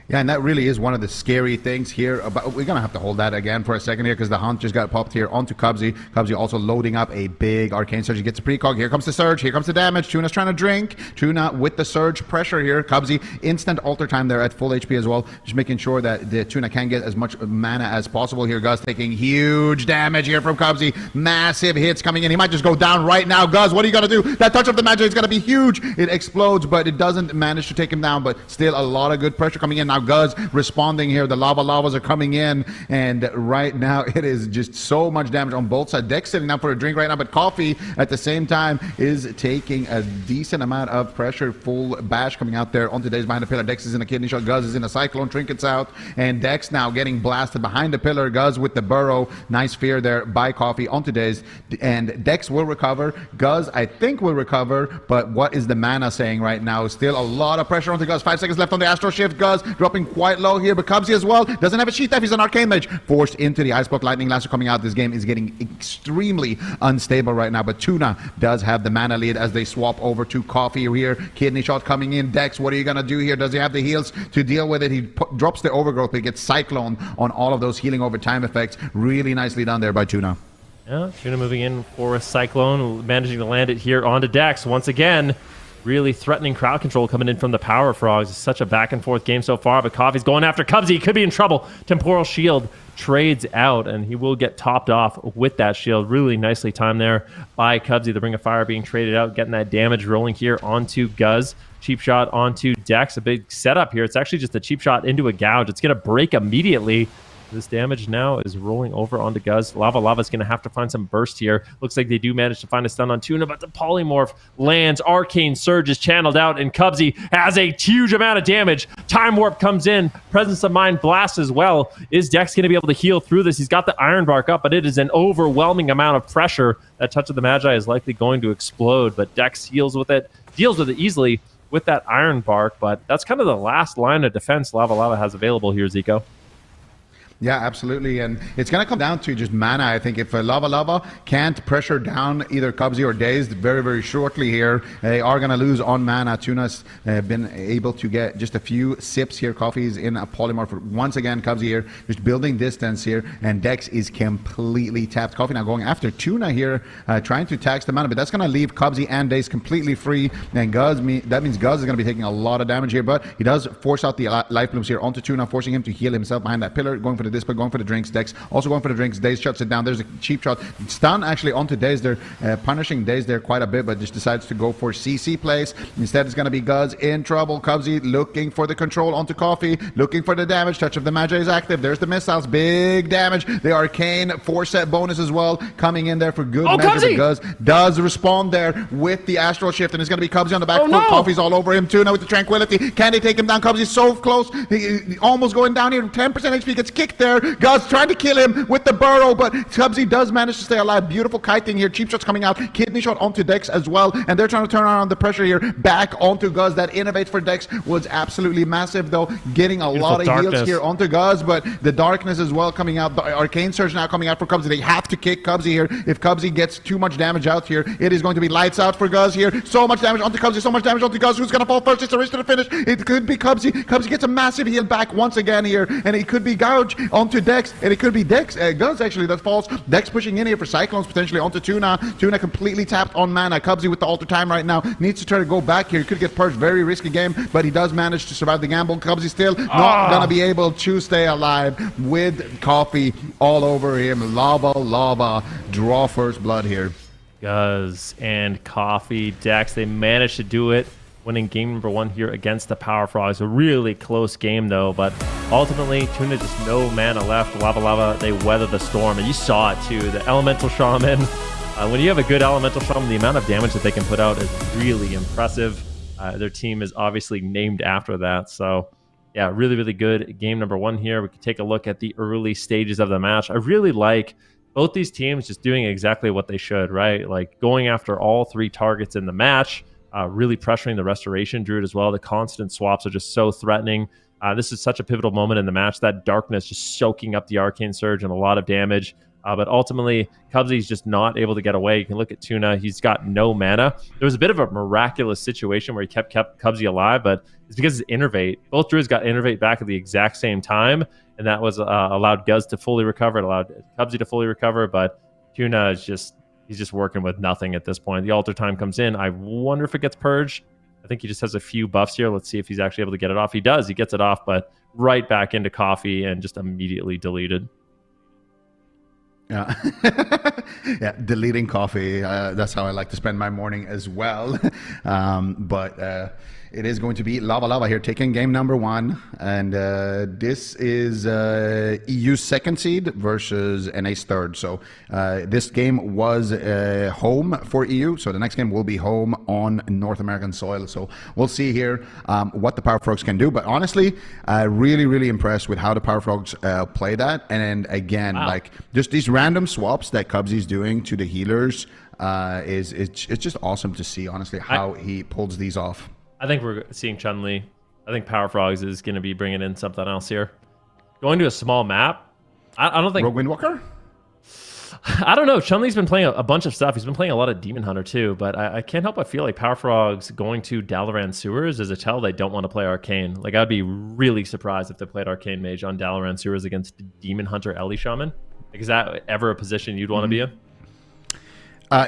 [SPEAKER 4] Yeah, and that really is one of the scary things here. But we're going to have to hold that again for a second here because the Hunt just got popped here onto Cubsy. Cubsy also loading up a big Arcane Surge. He gets a precog. Here comes the Surge. Here comes the damage. Tuna's trying to drink. Tuna with the Surge pressure here. Cubsy, instant alter time there at full HP as well. Just making sure that the Tuna can get as much mana as possible here. Guz taking huge damage here from Cubsy. Massive hits coming in. He might just go down right now. Guz, what are you going to do? That touch of the magic is going to be huge. It explodes, but it doesn't manage to take him down. But still a lot of good pressure coming in. Now Guz responding here. The lavas are coming in, and right now it is just so much damage on both sides. Dex sitting down for a drink right now, but Coffee at the same time is taking a decent amount of pressure. Full bash coming out there onto Daze behind the pillar. Dex is in a kidney shot. Guz is in a cyclone. Trinkets out, and Dex now getting blasted behind the pillar. Guz with the burrow. Nice fear there by Coffee onto Daze, and Dex will recover. Guz, I think, will recover, but what is the mana saying right now? Still a lot of pressure onto Guz. 5 seconds left on the Astral Shift. Guz dropping quite low here, but Cubsy as well doesn't have a Sheath F. He's an Arcane Mage, forced into the Ice Block. Lightning Lasso coming out. This game is getting extremely unstable right now, but Tuna does have the mana lead as they swap over to Coffee here. Kidney shot coming in. Dex, what are you gonna do here? Does he have the heals to deal with it? He drops the Overgrowth, but he gets Cyclone on all of those healing over time effects. Really nicely done there by Tuna.
[SPEAKER 2] Yeah, Tuna moving in for a Cyclone, managing to land it here onto Dex once again. Really threatening crowd control coming in from the Power Frogs. It's such a back and forth game so far, but Coffee's going after Cubsy. He could be in trouble. Temporal Shield trades out, and he will get topped off with that shield. Really nicely timed there by Cubsy. The Ring of Fire being traded out, getting that damage rolling here onto Guz. Cheap shot onto Dex. A big setup here. It's actually just a cheap shot into a gouge. It's going to break immediately. This damage now is rolling over onto Guz. Lava's going to have to find some burst here. Looks like they do manage to find a stun on Tuna, but the Polymorph lands. Arcane Surge is channeled out, and Cubsy has a huge amount of damage. Time Warp comes in. Presence of Mind blast as well. Is Dex going to be able to heal through this? He's got the Iron Bark up, but it is an overwhelming amount of pressure. That Touch of the Magi is likely going to explode, but Dex deals with it easily with that Iron Bark, but that's kind of the last line of defense Lava has available here, Zico.
[SPEAKER 4] Yeah, absolutely. And it's going to come down to just mana. I think if Lava can't pressure down either Cubsy or Dazed very, very shortly here, they are going to lose on mana. Tuna's been able to get just a few sips here. Coffee's in a Polymorph. Once again, Cubsy here just building distance here, and Dex is completely tapped. Coffee now going after Tuna here, trying to tax the mana, but that's going to leave Cubsy and Dazed completely free. And that means Guz is going to be taking a lot of damage here, but he does force out the life blooms here onto Tuna, forcing him to heal himself behind that pillar, going for the Display, going for the drinks. Dex also going for the drinks. Daze shuts it down. There's a cheap shot. Stun actually onto Daze. They're punishing Daze there quite a bit, but just decides to go for CC plays. Instead, it's going to be Guz in trouble. Cubsy looking for the control onto Coffee, looking for the damage. Touch of the Magi is active. There's the missiles. Big damage. The Arcane 4-set bonus as well coming in there for good measure. But Guz does respond there with the Astral Shift, and it's going to be Cubsy on the back foot. No. Coffee's all over him. Tuna with the Tranquility. Can they take him down? Cubsy's so close. He almost going down here. 10% HP gets kicked there. Guz trying to kill him with the burrow, but Cubsy does manage to stay alive. Beautiful kiting here. Cheap shots coming out. Kidney shot onto Dex as well, and they're trying to turn around the pressure here back onto Guz. That innovate for Dex was absolutely massive, though. Getting a lot of heals here onto Guz, but the darkness as well coming out. The Arcane Surge now coming out for Cubsy. They have to kick Cubsy here. If Cubsy gets too much damage out here, it is going to be lights out for Guz here. So much damage onto Cubsy. So much damage onto Guz. Who's going to fall first? It's a race to the finish. It could be Cubsy. Cubsy gets a massive heal back once again here, and it could be Gouge onto Dex, and it could be Dex. Guz actually that falls. Dex pushing in here for Cyclones potentially onto Tuna. Tuna completely tapped on mana. Cubsy with the alter time right now needs to try to go back here. He could get purged. Very risky game, but he does manage to survive the gamble. Cubsy still not gonna be able to stay alive with Coffee all over him. Lava, draw first blood here.
[SPEAKER 2] Guz and Coffee, Dex, they managed to do it, winning game number 1 here against the Power Frogs. A really close game though, but ultimately Tuna just no mana left. Lava, they weather the storm, and you saw it too. The Elemental Shaman, when you have a good Elemental Shaman, the amount of damage that they can put out is really impressive. Their team is obviously named after that, so yeah, really good game number 1 here. We can take a look at the early stages of the match. I really like both these teams just doing exactly what they should, right? Like going after all 3 targets in the match, really pressuring the Restoration Druid as well. The constant swaps are just so threatening. This is such a pivotal moment in the match. That darkness just soaking up the Arcane Surge and a lot of damage. But ultimately, Cubsy's just not able to get away. You can look at Tuna. He's got no mana. There was a bit of a miraculous situation where he kept Cubsy alive, but it's because his Innervate. Both Druids got Innervate back at the exact same time, and that was allowed Guz to fully recover. It allowed Cubsy to fully recover, but Tuna is he's just working with nothing at this point. The Altar Time comes in. I wonder if it gets purged. I think he just has a few buffs here. Let's see if he's actually able to get it off. He does. He gets it off, but right back into Coffee and just immediately deleted.
[SPEAKER 4] Yeah, yeah. Deleting Coffee. That's how I like to spend my morning as well. But it is going to be Lava Lava here taking game number 1, and this is EU's 2nd seed versus NA's 3rd. So this game was home for EU, so the next game will be home on North American soil. So we'll see here what the Power Frogs can do. But honestly, really impressed with how the Power Frogs play that. And again, like just these random swaps that Cubsy's doing to the healers it's just awesome to see, honestly, how he pulls these off.
[SPEAKER 2] I think we're seeing Chun-Li. I think Power Frogs is going to be bringing in something else here. Going to a small map. I don't think...
[SPEAKER 4] Rogue Windwalker?
[SPEAKER 2] I don't know. Chun-Li's been playing a bunch of stuff. He's been playing a lot of Demon Hunter too, but I can't help but feel like Power Frogs going to Dalaran Sewers is a tell they don't want to play Arcane. Like, I'd be really surprised if they played Arcane Mage on Dalaran Sewers against Demon Hunter Ellie Shaman. Like, is that ever a position you'd want to be in?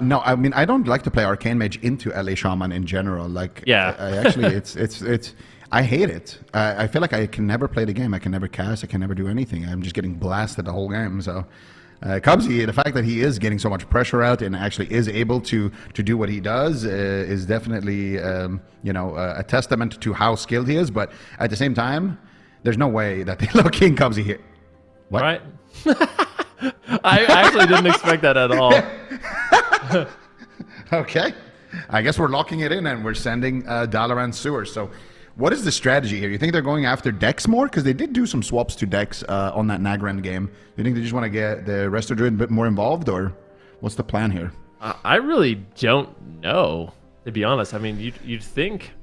[SPEAKER 4] No, I mean, I don't like to play Arcane Mage into LA Shaman in general. Like,
[SPEAKER 2] yeah,
[SPEAKER 4] I actually, it's. I hate it. I feel like I can never play the game. I can never cast. I can never do anything. I'm just getting blasted the whole game. So, Cubsy, the fact that he is getting so much pressure out and actually is able to do what he does is definitely, a testament to how skilled he is. But at the same time, there's no way that they're looking Cubsy here. What?
[SPEAKER 2] Right. I actually didn't expect that at all.
[SPEAKER 4] Okay, I guess we're locking it in and we're sending Dalaran Sewers. So what is the strategy here? You think they're going after Dex more? Because they did do some swaps to Dex on that Nagrand game. You think they just want to get the Resto Druid a bit more involved, or what's the plan here?
[SPEAKER 2] I really don't know, to be honest. I mean, you'd think,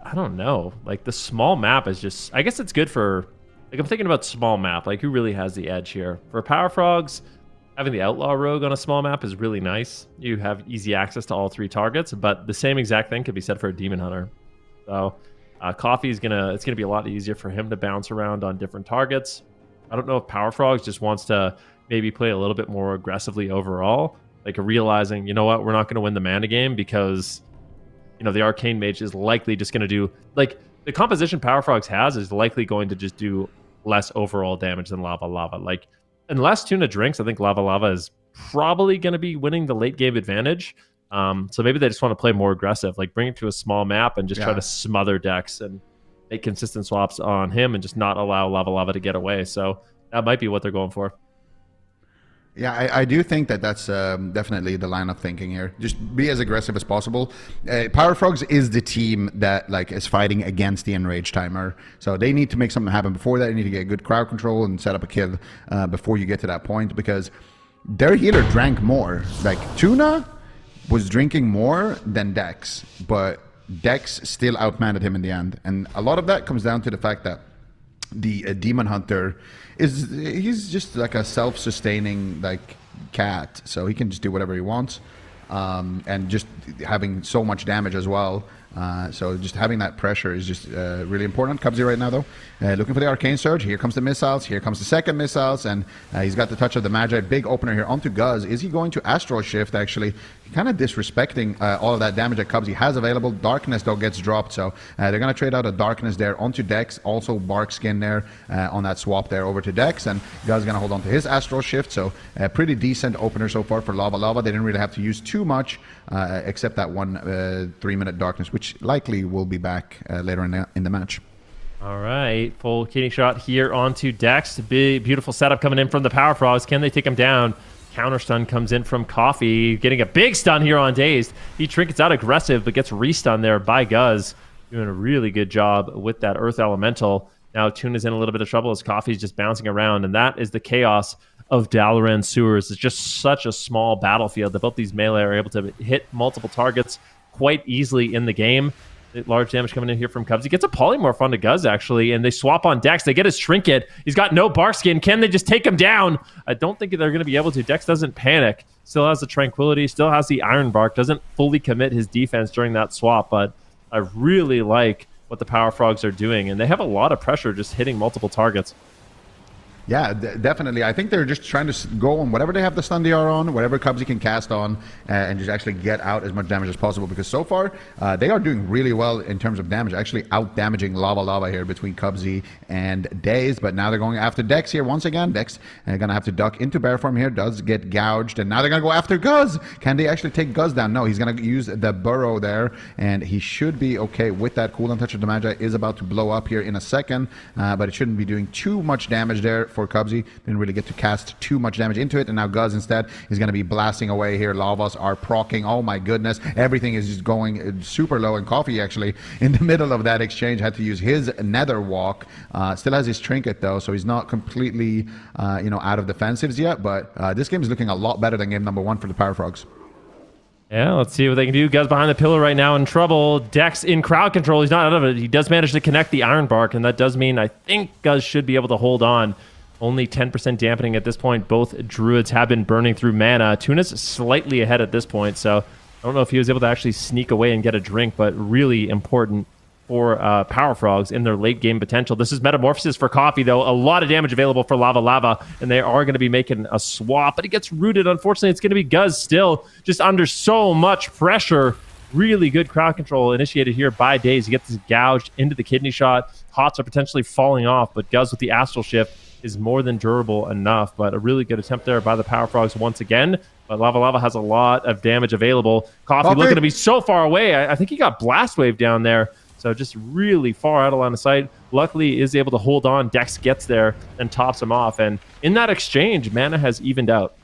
[SPEAKER 2] I don't know. Like, the small map is just, I guess it's good for, like, I'm thinking about small map. Like, who really has the edge here? For Power Frogs, having the Outlaw Rogue on a small map is really nice. You have easy access to all 3 targets, but the same exact thing could be said for a Demon Hunter. So Coffee is it's gonna be a lot easier for him to bounce around on different targets. I don't know if Power Frogs just wants to maybe play a little bit more aggressively overall, like realizing, you know what, we're not going to win the mana game because, the Arcane Mage is likely just going to do, like, the composition Power Frogs has is likely going to just do less overall damage than Lava Lava. Like, unless Tuna drinks, I think Lava Lava is probably going to be winning the late game advantage. So maybe they just want to play more aggressive, like bring it to a small map and just try to smother Dex and make consistent swaps on him and just not allow Lava Lava to get away. So that might be what they're going for.
[SPEAKER 4] Yeah, I do think that's definitely the line of thinking here. Just be as aggressive as possible. Power Frogs is the team that is fighting against the Enrage timer. So they need to make something happen before that. They need to get good crowd control and set up a kill before you get to that point, because their healer drank more. Like, Tuna was drinking more than Dex, but Dex still outmanned him in the end. And a lot of that comes down to the fact that the Demon Hunter he's just like a self-sustaining cat, so he can just do whatever he wants, and just having so much damage as well. So just having that pressure is just really important. Cubsy right now, though, looking for the Arcane Surge. Here comes the missiles. Here comes the second missiles, and he's got the touch of the Magi. Big opener here onto Guz. Is he going to Astral Shift, actually? Kind of disrespecting all of that damage that Cubsy has available. Darkness, though, gets dropped, so they're going to trade out a Darkness there onto Dex. Also Bark Skin there on that swap there over to Dex, and Guz is going to hold on to his Astral Shift. So pretty decent opener so far for Lava Lava. They didn't really have to use too much, except that one 3-minute Darkness, which likely will be back later in the match.
[SPEAKER 2] All right, full kidney shot here onto Dex. Big, beautiful setup coming in from the Power Frogs. Can they take him down? Counter stun comes in from Coffee, getting a big stun here on Dazed. He trinkets out aggressive, but gets re-stunned there by Guz. Doing a really good job with that Earth Elemental. Now Tuna's in a little bit of trouble as Coffee's just bouncing around, and that is the chaos of Dalaran Sewers. It's just such a small battlefield that both these melee are able to hit multiple targets quite easily in the game. Large damage coming in here from Cubs. He gets a polymorph onto Guz, actually, and they swap on Dex. They get his trinket. He's got no bark skin. Can they just take him down? I don't think they're going to be able to. Dex doesn't panic. Still has the tranquility. Still has the iron bark. Doesn't fully commit his defense during that swap, but I really like what the Power Frogs are doing, and they have a lot of pressure just hitting multiple targets.
[SPEAKER 4] Yeah, definitely. I think they're just trying to go on whatever they have the stun DR on, whatever Cubsy can cast on, and just actually get out as much damage as possible. Because so far, they are doing really well in terms of damage, actually out-damaging Lava here between Cubsy and Daze. But now they're going after Dex here once again. Dex going to have to duck into bear form here, does get gouged, and now they're going to go after Guz. Can they actually take Guz down? No, he's going to use the burrow there, and he should be okay with that. Cooldown Touch of the Magi is about to blow up here in a second, but it shouldn't be doing too much damage there for Cubsy. Didn't really get to cast too much damage into it, and now Guz instead is going to be blasting away here. Lavas are proccing. Oh my goodness, everything is just going super low, and Coffee actually in the middle of that exchange had to use his nether walk. Still has his trinket though, so he's not completely out of defensives yet, but this game is looking a lot better than game number 1 for the Power Frogs.
[SPEAKER 2] Yeah, let's see what they can do. Guz behind the pillar right now in trouble. Dex in crowd control. He's not out of it. He does manage to connect the Iron Bark, and that does mean I think Guz should be able to hold on. Only 10% dampening at this point. Both Druids have been burning through mana. Tuna's slightly ahead at this point, so I don't know if he was able to actually sneak away and get a drink, but really important for Power Frogs in their late game potential. This is Metamorphosis for Coffee, though. A lot of damage available for Lava, and they are going to be making a swap, but he gets rooted. Unfortunately, it's going to be Guz still just under so much pressure. Really good crowd control initiated here by Daze. He gets gouged into the kidney shot. Hots are potentially falling off, but Guz with the Astral Shift is more than durable enough, but a really good attempt there by the Power Frogs once again. But Lava has a lot of damage available. Coffee looking to be so far away. I think he got Blast Wave down there, so just really far out of line of sight. Luckily, is able to hold on. Dex gets there and tops him off, and in that exchange, mana has evened out.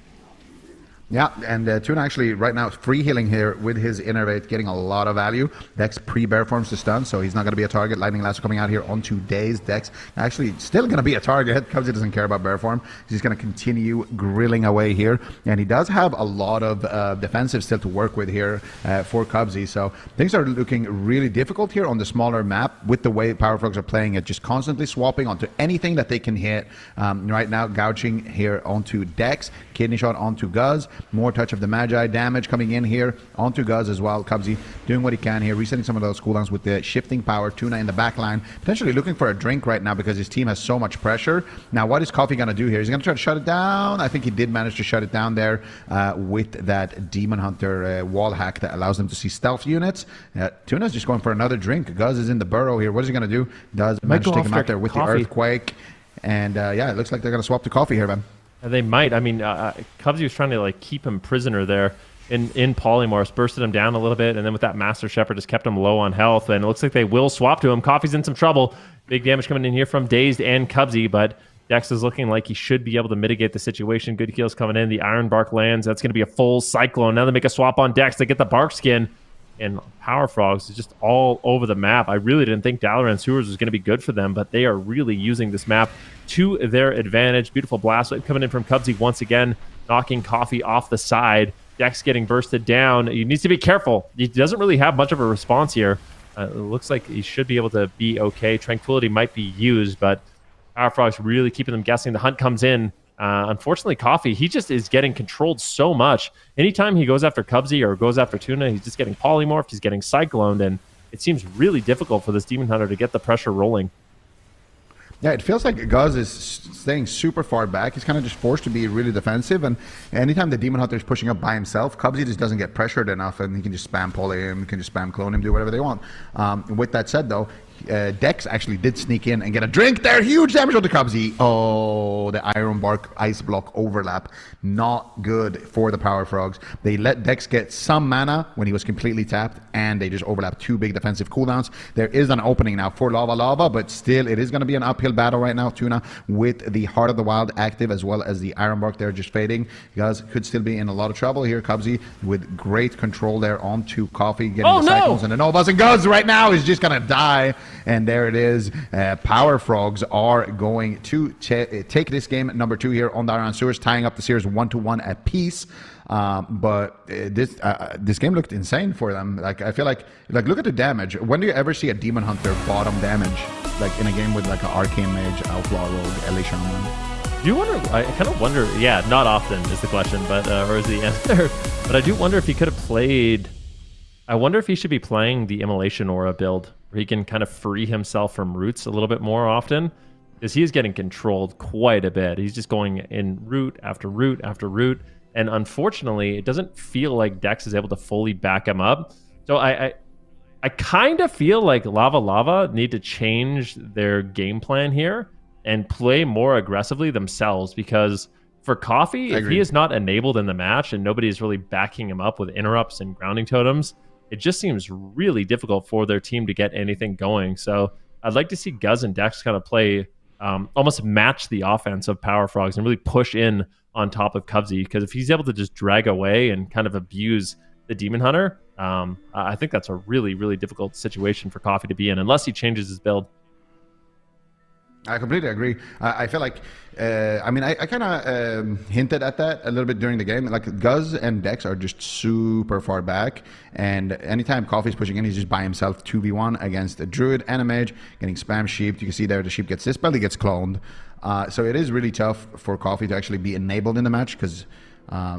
[SPEAKER 4] Yeah, and Tuna actually right now free healing here with his Innervate, getting a lot of value. Dex pre-bear forms to stun, so he's not going to be a target. Lightning Lasso coming out here onto Daze. Dex actually still going to be a target. Cubsy doesn't care about bear form. He's going to continue grilling away here, and he does have a lot of defensive still to work with here for Cubsy. So things are looking really difficult here on the smaller map with the way Power Frogs are playing it, just constantly swapping onto anything that they can hit. Right now, gouging here onto Dex, kidney shot onto Guz. More Touch of the Magi damage coming in here onto Guz as well. Cubsy doing what he can here, resetting some of those cooldowns with the shifting power. Tuna in the back line, potentially looking for a drink right now because his team has so much pressure. Now, what is Coffee going to do here? He's going to try to shut it down. I think he did manage to shut it down there with that Demon Hunter wall hack that allows them to see stealth units. Tuna's just going for another drink. Guz is in the burrow here. What is he going to do? Does manage to take him out there with the Earthquake. And yeah, it looks like they're going to swap to Coffee here, man.
[SPEAKER 2] They might. I mean, Cubsy was trying to keep him prisoner there in Polymorphs, bursted him down a little bit, and then with that Master Shepherd just kept him low on health, and it looks like they will swap to him. Coffee's in some trouble. Big damage coming in here from Dazed and Cubsy, but Dex is looking like he should be able to mitigate the situation. Good kills coming in. The Iron Bark lands. That's going to be a full Cyclone. Now they make a swap on Dex. They get the Bark Skin. And Power Frogs is just all over the map. I really didn't think Dalaran Sewers was going to be good for them, but they are really using this map to their advantage. Beautiful Blast Wave coming in from Cubsy once again, knocking Coffee off the side. Dex getting bursted down. He needs to be careful. He doesn't really have much of a response here. It looks like he should be able to be okay. Tranquility might be used, but Power Frogs really keeping them guessing. The hunt comes in. Unfortunately, Coffee, he just is getting controlled so much. Anytime he goes after Cubsy or goes after Tuna, he's just getting polymorphed, he's getting cycloned, and it seems really difficult for this Demon Hunter to get the pressure rolling.
[SPEAKER 4] Yeah, it feels like Guz is staying super far back. He's kind of just forced to be really defensive, and anytime the Demon Hunter is pushing up by himself, Cubsy just doesn't get pressured enough, and he can just spam poly him, he can just spam clone him, do whatever they want. With that said, though, Dex actually did sneak in and get a drink there. Huge damage on the Cubsy. Oh, the Iron Bark Ice Block overlap. Not good for the Power Frogs. They let Dex get some mana when he was completely tapped, and they just overlap 2 big defensive cooldowns. There is an opening now for Lava, but still it is going to be an uphill battle right now. Tuna with the Heart of the Wild active as well as the Iron Bark there just fading. Guys could still be in a lot of trouble here. Cubsy with great control there onto Coffee, getting the cycles and the Novas, and Guz right now is just going to die. And there it is. Power Frogs are going to take this game number 2 here on the Iron Sewers, tying up the series 1-1 apiece. But this game looked insane for them. Like, I feel like look at the damage. When do you ever see a Demon Hunter bottom damage, like in a game with like an Arcane Mage, Outlaw Rogue, Ellie Shaman?
[SPEAKER 2] Do you wonder? I kind of wonder. Yeah, not often is the question, but or is the answer. But I do wonder if he could have played. I wonder if he should be playing the Immolation Aura build, where he can kind of free himself from roots a little bit more often, because he's getting controlled quite a bit. He's just going in root after root after root, and unfortunately, it doesn't feel like Dex is able to fully back him up. So I kind of feel like Lava need to change their game plan here and play more aggressively themselves, because for Coffee, if he is not enabled in the match and nobody is really backing him up with interrupts and grounding totems, it just seems really difficult for their team to get anything going. So I'd like to see Guz and Dex kind of play, almost match the offense of Power Frogs and really push in on top of Cubsy, because if he's able to just drag away and kind of abuse the Demon Hunter, I think that's a really, really difficult situation for Coffee to be in, unless he changes his build.
[SPEAKER 4] I completely agree. I feel like, I kind of hinted at that a little bit during the game. Like, Guz and Dex are just super far back, and anytime Coffee's pushing in, he's just by himself 2v1 against a Druid and a Mage, getting spam sheeped. You can see there the sheep gets dispelled, he gets cloned. So it is really tough for Coffee to actually be enabled in the match, because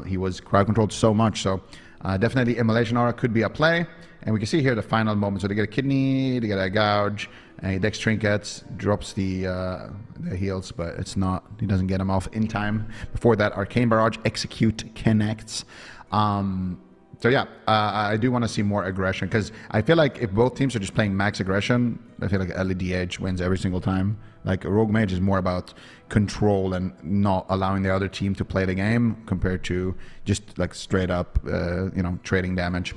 [SPEAKER 4] he was crowd controlled so much. So definitely Immolation Aura could be a play. And we can see here the final moment. So they get a kidney, they get a gouge, and Dex trinkets, drops the heals, but it's not. He doesn't get them off in time. Before that, Arcane Barrage, Execute connects. So yeah, I do want to see more aggression, because I feel like if both teams are just playing max aggression, I feel like LEDH wins every single time. Like, Rogue Mage is more about control and not allowing the other team to play the game, compared to just like straight up, trading damage.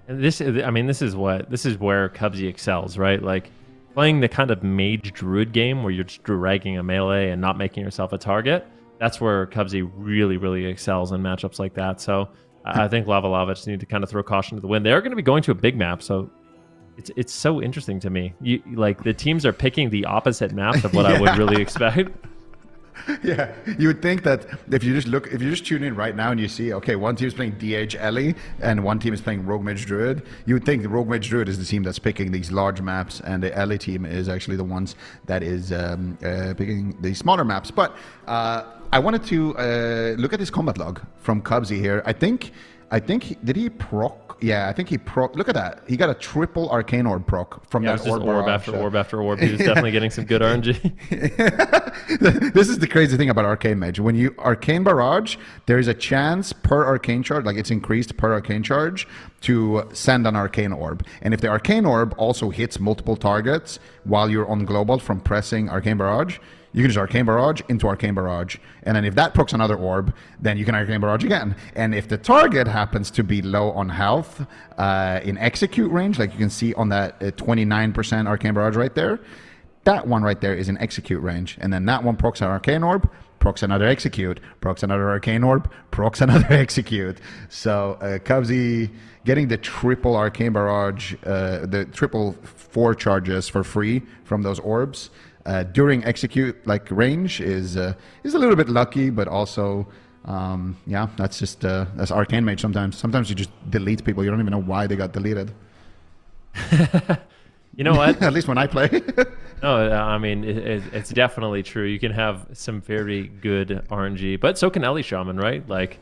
[SPEAKER 2] And this is where Cubsy excels, right? Like, playing the kind of mage druid game where you're just dragging a melee and not making yourself a target. That's where Cubsy really, really excels in matchups like that. So I think Lava just need to kind of throw caution to the wind. They're going to be going to a big map, so it's so interesting to me. Like, the teams are picking the opposite maps of what I would really expect.
[SPEAKER 4] Yeah, you would think that if you just tune in right now and you see, okay, one team is playing DH Ellie and one team is playing Rogue Mage Druid, you would think the Rogue Mage Druid is the team that's picking these large maps, and the Ellie team is actually the ones that is picking the smaller maps. But I wanted to look at his combat log from Cubsy here. I think did he proc? Yeah, I think he proc. Look at that. He got a triple Arcane Orb proc from that orb
[SPEAKER 2] after orb after orb. He was definitely getting some good RNG.
[SPEAKER 4] This is the crazy thing about Arcane Mage. When you Arcane Barrage, there is a chance per Arcane Charge, like it's increased per Arcane Charge, to send an Arcane Orb. And if the Arcane Orb also hits multiple targets while you're on global from pressing Arcane Barrage, you can just Arcane Barrage into Arcane Barrage. And then if that procs another orb, then you can Arcane Barrage again. And if the target happens to be low on health in execute range, like you can see on that 29% Arcane Barrage right there, that one right there is in execute range. And then that one procs an Arcane Orb, procs another execute, procs another Arcane Orb, procs another execute. So Cubsy getting the triple Arcane Barrage, the triple 4 charges for free from those orbs during execute range is a little bit lucky, but also that's just that's Arcane Mage. Sometimes you just delete people, you don't even know why they got deleted.
[SPEAKER 2] You know what?
[SPEAKER 4] At least when I play.
[SPEAKER 2] No, I mean, it's definitely true. You can have some very good RNG, but so can Ellie Shaman, right? Like,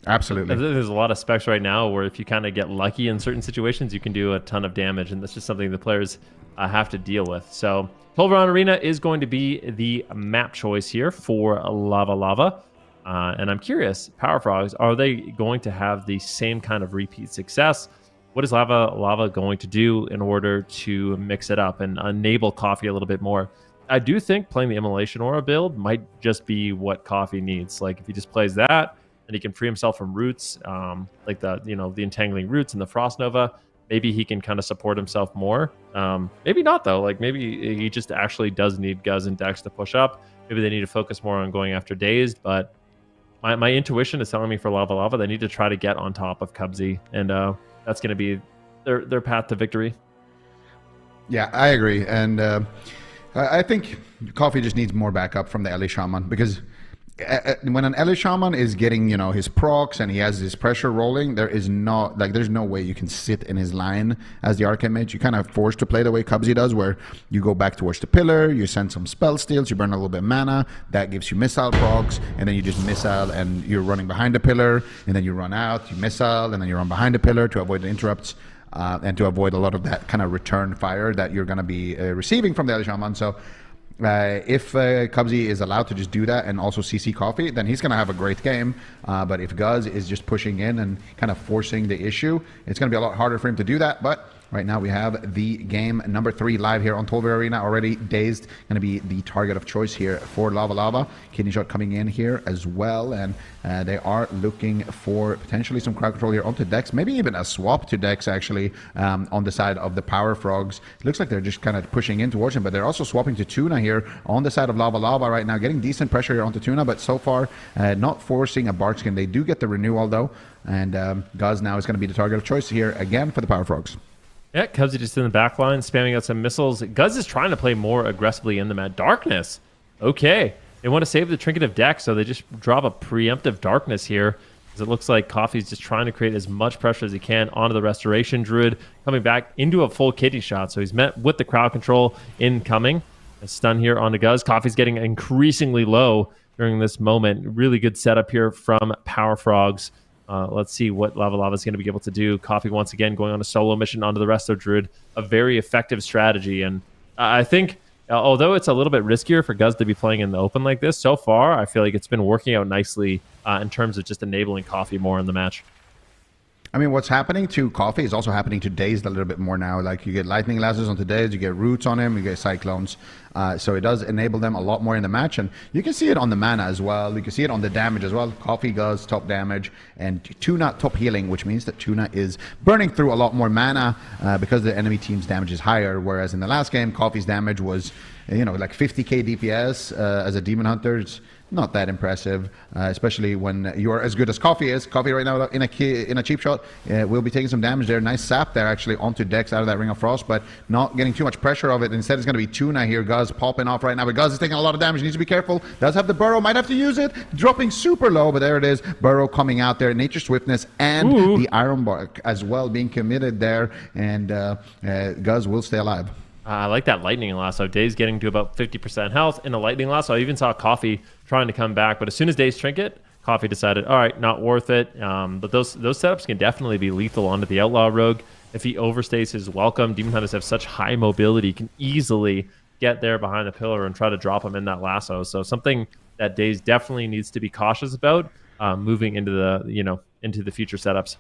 [SPEAKER 4] absolutely.
[SPEAKER 2] There's a lot of specs right now where if you kind of get lucky in certain situations, you can do a ton of damage, and that's just something the players have to deal with. So 12-round arena is going to be the map choice here for Lava. And I'm curious, Power Frogs, are they going to have the same kind of repeat success? What is Lava going to do in order to mix it up and enable Coffee a little bit more? I do think playing the Immolation Aura build might just be what Coffee needs. Like, if he just plays that, and he can free himself from roots, like the entangling roots and the Frost Nova, maybe he can kind of support himself more. Maybe not, though. Like, maybe he just actually does need Guz and Dex to push up. Maybe they need to focus more on going after Dazed, but my intuition is telling me for Lava, they need to try to get on top of Cubsy, and that's going to be their path to victory.
[SPEAKER 4] Yeah, I agree. And I think Coffee just needs more backup from the Ellie Shaman, because when an Ellie Shaman is getting, his procs and he has his pressure rolling, there's no way you can sit in his line as the Arcane Mage. You kind of forced to play the way Cubsy does, where you go back towards the pillar, you send some spell steals, you burn a little bit of mana, that gives you missile procs, and then you just missile and you're running behind the pillar, and then you run out, you missile, and then you run behind the pillar to avoid the interrupts. And to avoid a lot of that kind of return fire that you're going to be receiving from the Ellie Shaman. So if Cubsy is allowed to just do that and also CC Coffee, then he's going to have a great game. But if Guz is just pushing in and kind of forcing the issue, it's going to be a lot harder for him to do that. But right now we have the game number 3 live here on Tolver Arena already. Dazed going to be the target of choice here for Lava Lava. Kidney Shot coming in here as well, and they are looking for potentially some crowd control here onto Dex, maybe even a swap to Dex actually on the side of the Power Frogs. It looks like they're just kind of pushing in towards him, but they're also swapping to Tuna here on the side of Lava Lava right now, getting decent pressure here onto Tuna, but so far not forcing a Barkskin. They do get the renewal though, and Guz now is going to be the target of choice here again for the Power Frogs.
[SPEAKER 2] Yeah, Cubsy just in the back line, spamming out some missiles. Guz is trying to play more aggressively in the map. Darkness. Okay. They want to save the Trinket of Dex, so they just drop a preemptive Darkness here, because it looks like Coffee's just trying to create as much pressure as he can onto the Restoration Druid, coming back into a full kidney shot. So he's met with the crowd control incoming. A stun here onto Guz. Coffee's getting increasingly low during this moment. Really good setup here from Power Frogs. Let's see what Lava Lava is going to be able to do. Coffee once again going on a solo mission onto the Resto Druid. A very effective strategy. And I think, although it's a little bit riskier for Guz to be playing in the open like this, so far I feel like it's been working out nicely in terms of just enabling Coffee more in the match.
[SPEAKER 4] I mean, what's happening to Coffee is also happening to Dazed a little bit more now. Like, you get Lightning Lasers onto Dazed, you get Roots on him, you get Cyclones. So it does enable them a lot more in the match. And you can see it on the mana as well. You can see it on the damage as well. Coffee does top damage and Tuna top healing, which means that Tuna is burning through a lot more mana because the enemy team's damage is higher. Whereas in the last game, Coffee's damage was, like 50k DPS as a Demon Hunter. It's not that impressive, especially when you're as good as Coffee is. Coffee right now in a cheap shot will be taking some damage there. Nice sap there actually onto Dex out of that Ring of Frost, but not getting too much pressure of it. Instead, it's going to be Tuna here. Guz popping off right now, but Guz is taking a lot of damage. Needs to be careful. Does have the Burrow, might have to use it. Dropping super low, but there it is. Burrow coming out there. Nature Swiftness and the Iron Bark as well being committed there, and Guz will stay alive.
[SPEAKER 2] I like that Lightning Lasso. Daze getting to about 50% health in a Lightning Lasso. I even saw Coffee trying to come back, but as soon as Daze Trinket, Coffee decided, all right, not worth it. But those setups can definitely be lethal onto the Outlaw Rogue. If he overstays his welcome, Demon Hunters have such high mobility, can easily get there behind the pillar and try to drop him in that lasso. So something that Daze definitely needs to be cautious about moving into the future setups.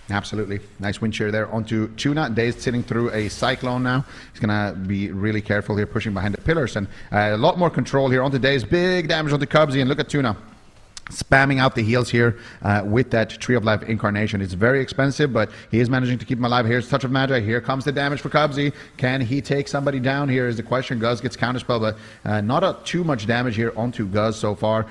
[SPEAKER 4] Absolutely. Nice wind shear there onto Tuna. Dazed sitting through a Cyclone now. He's going to be really careful here, pushing behind the pillars. And a lot more control here onto Dazed. Big damage onto Cubsy. And look at Tuna spamming out the heals here with that Tree of Life incarnation. It's very expensive, but he is managing to keep him alive. Here's Touch of Magi. Here comes the damage for Cubsy. Can he take somebody down here is the question. Guz gets counterspell, but not too much damage here onto Guz so far.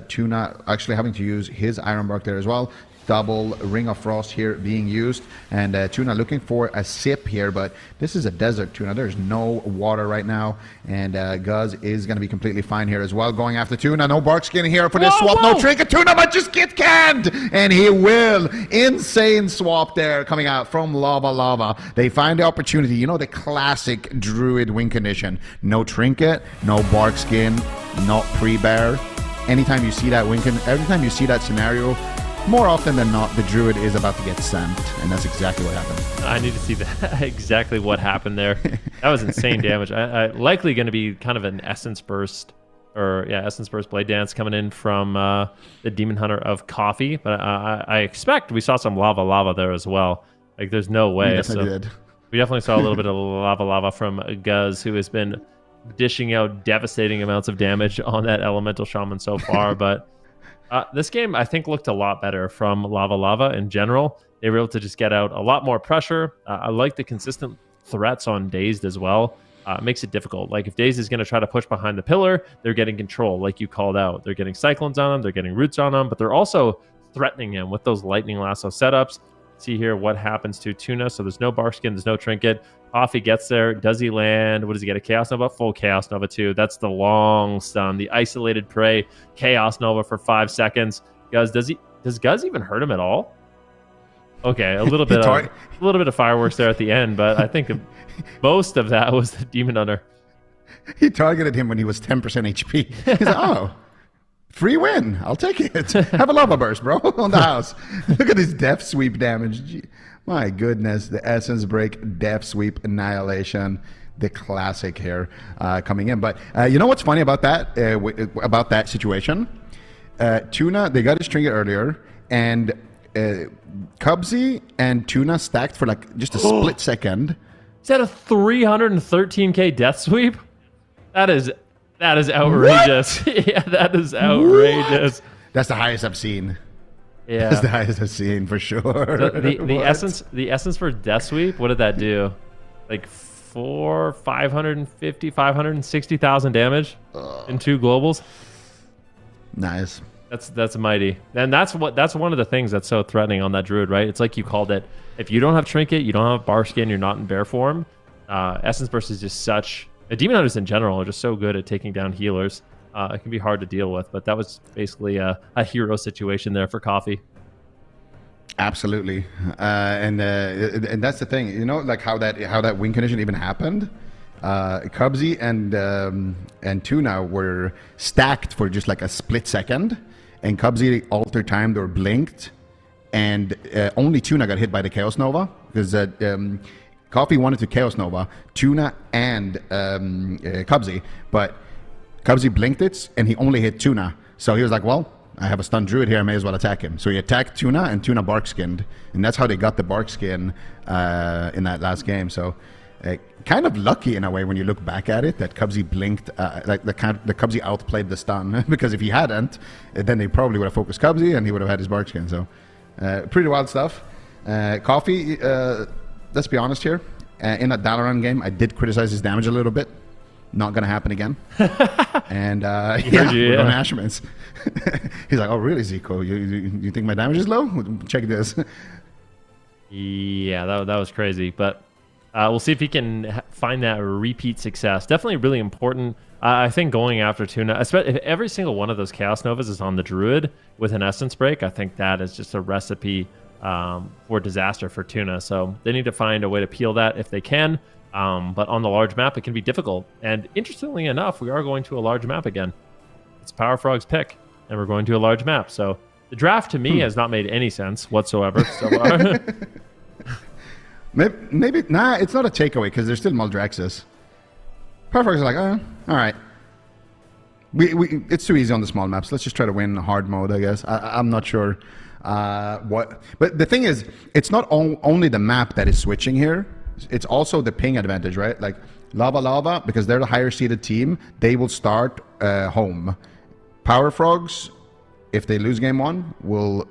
[SPEAKER 4] Tuna actually having to use his Iron Bark there as well. Double Ring of Frost here being used, and Tuna looking for a sip here, but this is a desert, Tuna. There's no water right now, and Guz is going to be completely fine here as well. Going after Tuna. No Barkskin here for this swap. No Trinket. Tuna might just get canned, and he will. Insane swap there coming out from Lava Lava. They find the opportunity. The classic Druid win condition. No Trinket, no Barkskin, not pre-bear. Anytime you see that every time you see that scenario, more often than not, the Druid is about to get sent, and that's exactly what happened.
[SPEAKER 2] I need to see that exactly what happened there. That was insane damage. I likely going to be kind of an Essence Burst, Essence Burst Blade Dance coming in from the Demon Hunter of Coffee, but I expect we saw some Lava there as well. Like, there's no way.
[SPEAKER 4] We definitely did.
[SPEAKER 2] We definitely saw a little bit of Lava from Guz, who has been dishing out devastating amounts of damage on that Elemental Shaman so far, but this game, I think, looked a lot better from Lava in general. They were able to just get out a lot more pressure. I like the consistent threats on Dazed as well. It makes it difficult. Like, if Dazed is going to try to push behind the pillar, they're getting control, like you called out. They're getting Cyclones on him, they're getting Roots on him, but they're also threatening him with those Lightning Lasso setups. see here what happens to Tuna. So there's no Bark Skin, there's no Trinket. Coffee gets there. Does he land? What does he get? A Chaos Nova? Full Chaos Nova too. That's the long stun. The Isolated Prey. Chaos Nova for 5 seconds. Does Guz even hurt him at all? Okay, a little bit of fireworks there at the end, but I think most of that was the Demon Hunter.
[SPEAKER 4] He targeted him when he was 10% HP. He's like, oh, free win. I'll take it. Have a lava burst, bro, on the house. Look at this Death Sweep damage. Gee, my goodness, the Essence Break, Death Sweep, Annihilation, the classic here coming in. But you know what's funny about that situation? Tuna, they got his Trinket earlier, and Cubsy and Tuna stacked for like just a split second.
[SPEAKER 2] Is that a 313k Death Sweep? That is outrageous. Yeah, that is outrageous.
[SPEAKER 4] What? That's the highest I've seen.
[SPEAKER 2] Yeah,
[SPEAKER 4] that's the highest I've seen for sure.
[SPEAKER 2] The essence for Death Sweep. What did that do? Like 560,000 damage in 2 globals.
[SPEAKER 4] Nice.
[SPEAKER 2] That's mighty, and that's one of the things that's so threatening on that Druid, right? It's like you called it. If you don't have Trinket, you don't have Bark Skin, you're not in bear form. Essence Burst is just such. Demon Hunters in general are just so good at taking down healers. It can be hard to deal with, but that was basically a hero situation there for Coffee.
[SPEAKER 4] Absolutely, and that's the thing, you know, like how that win condition even happened. Cubsy and Tuna were stacked for just like a split second, and Cubsy altered timed or blinked, and only Tuna got hit by the Chaos Nova because Coffee wanted to Chaos Nova Tuna and Cubsy, but Cubsy blinked it, and he only hit Tuna. So he was like, well, I have a stunned Druid here, I may as well attack him. So he attacked Tuna, and Tuna Bark Skinned, and that's how they got the Bark Skin in that last game. So kind of lucky in a way when you look back at it that Cubsy blinked, like the Cubsy outplayed the stun, because if he hadn't, then they probably would have focused Cubsy, and he would have had his Bark Skin. So pretty wild stuff. Coffee, let's be honest here. In that Dalaran game, I did criticize his damage a little bit. Not going to happen again. And we're on Ashman's. He's like, oh, really, Zico? You think my damage is low? Check this.
[SPEAKER 2] Yeah, that was crazy. But we'll see if he can find that repeat success. Definitely really important. I think going after Tuna, especially if every single one of those Chaos Novas is on the Druid with an Essence Break, I think that is just a recipe for disaster for Tuna. So they need to find a way to peel that if they can. But on the large map, it can be difficult. And interestingly enough, we are going to a large map again. It's Power Frog's pick, and we're going to a large map. So the draft to me has not made any sense whatsoever so far.
[SPEAKER 4] maybe it's not a takeaway because there's still Maldraxxus. Power Frogs are like, all right. It's too easy on the small maps. Let's just try to win hard mode, I guess. I'm not sure what. But the thing is, it's not only the map that is switching here. It's also the ping advantage, right? Like Lava, because they're the higher seeded team, they will start home. Power Frogs, if they lose game 1, will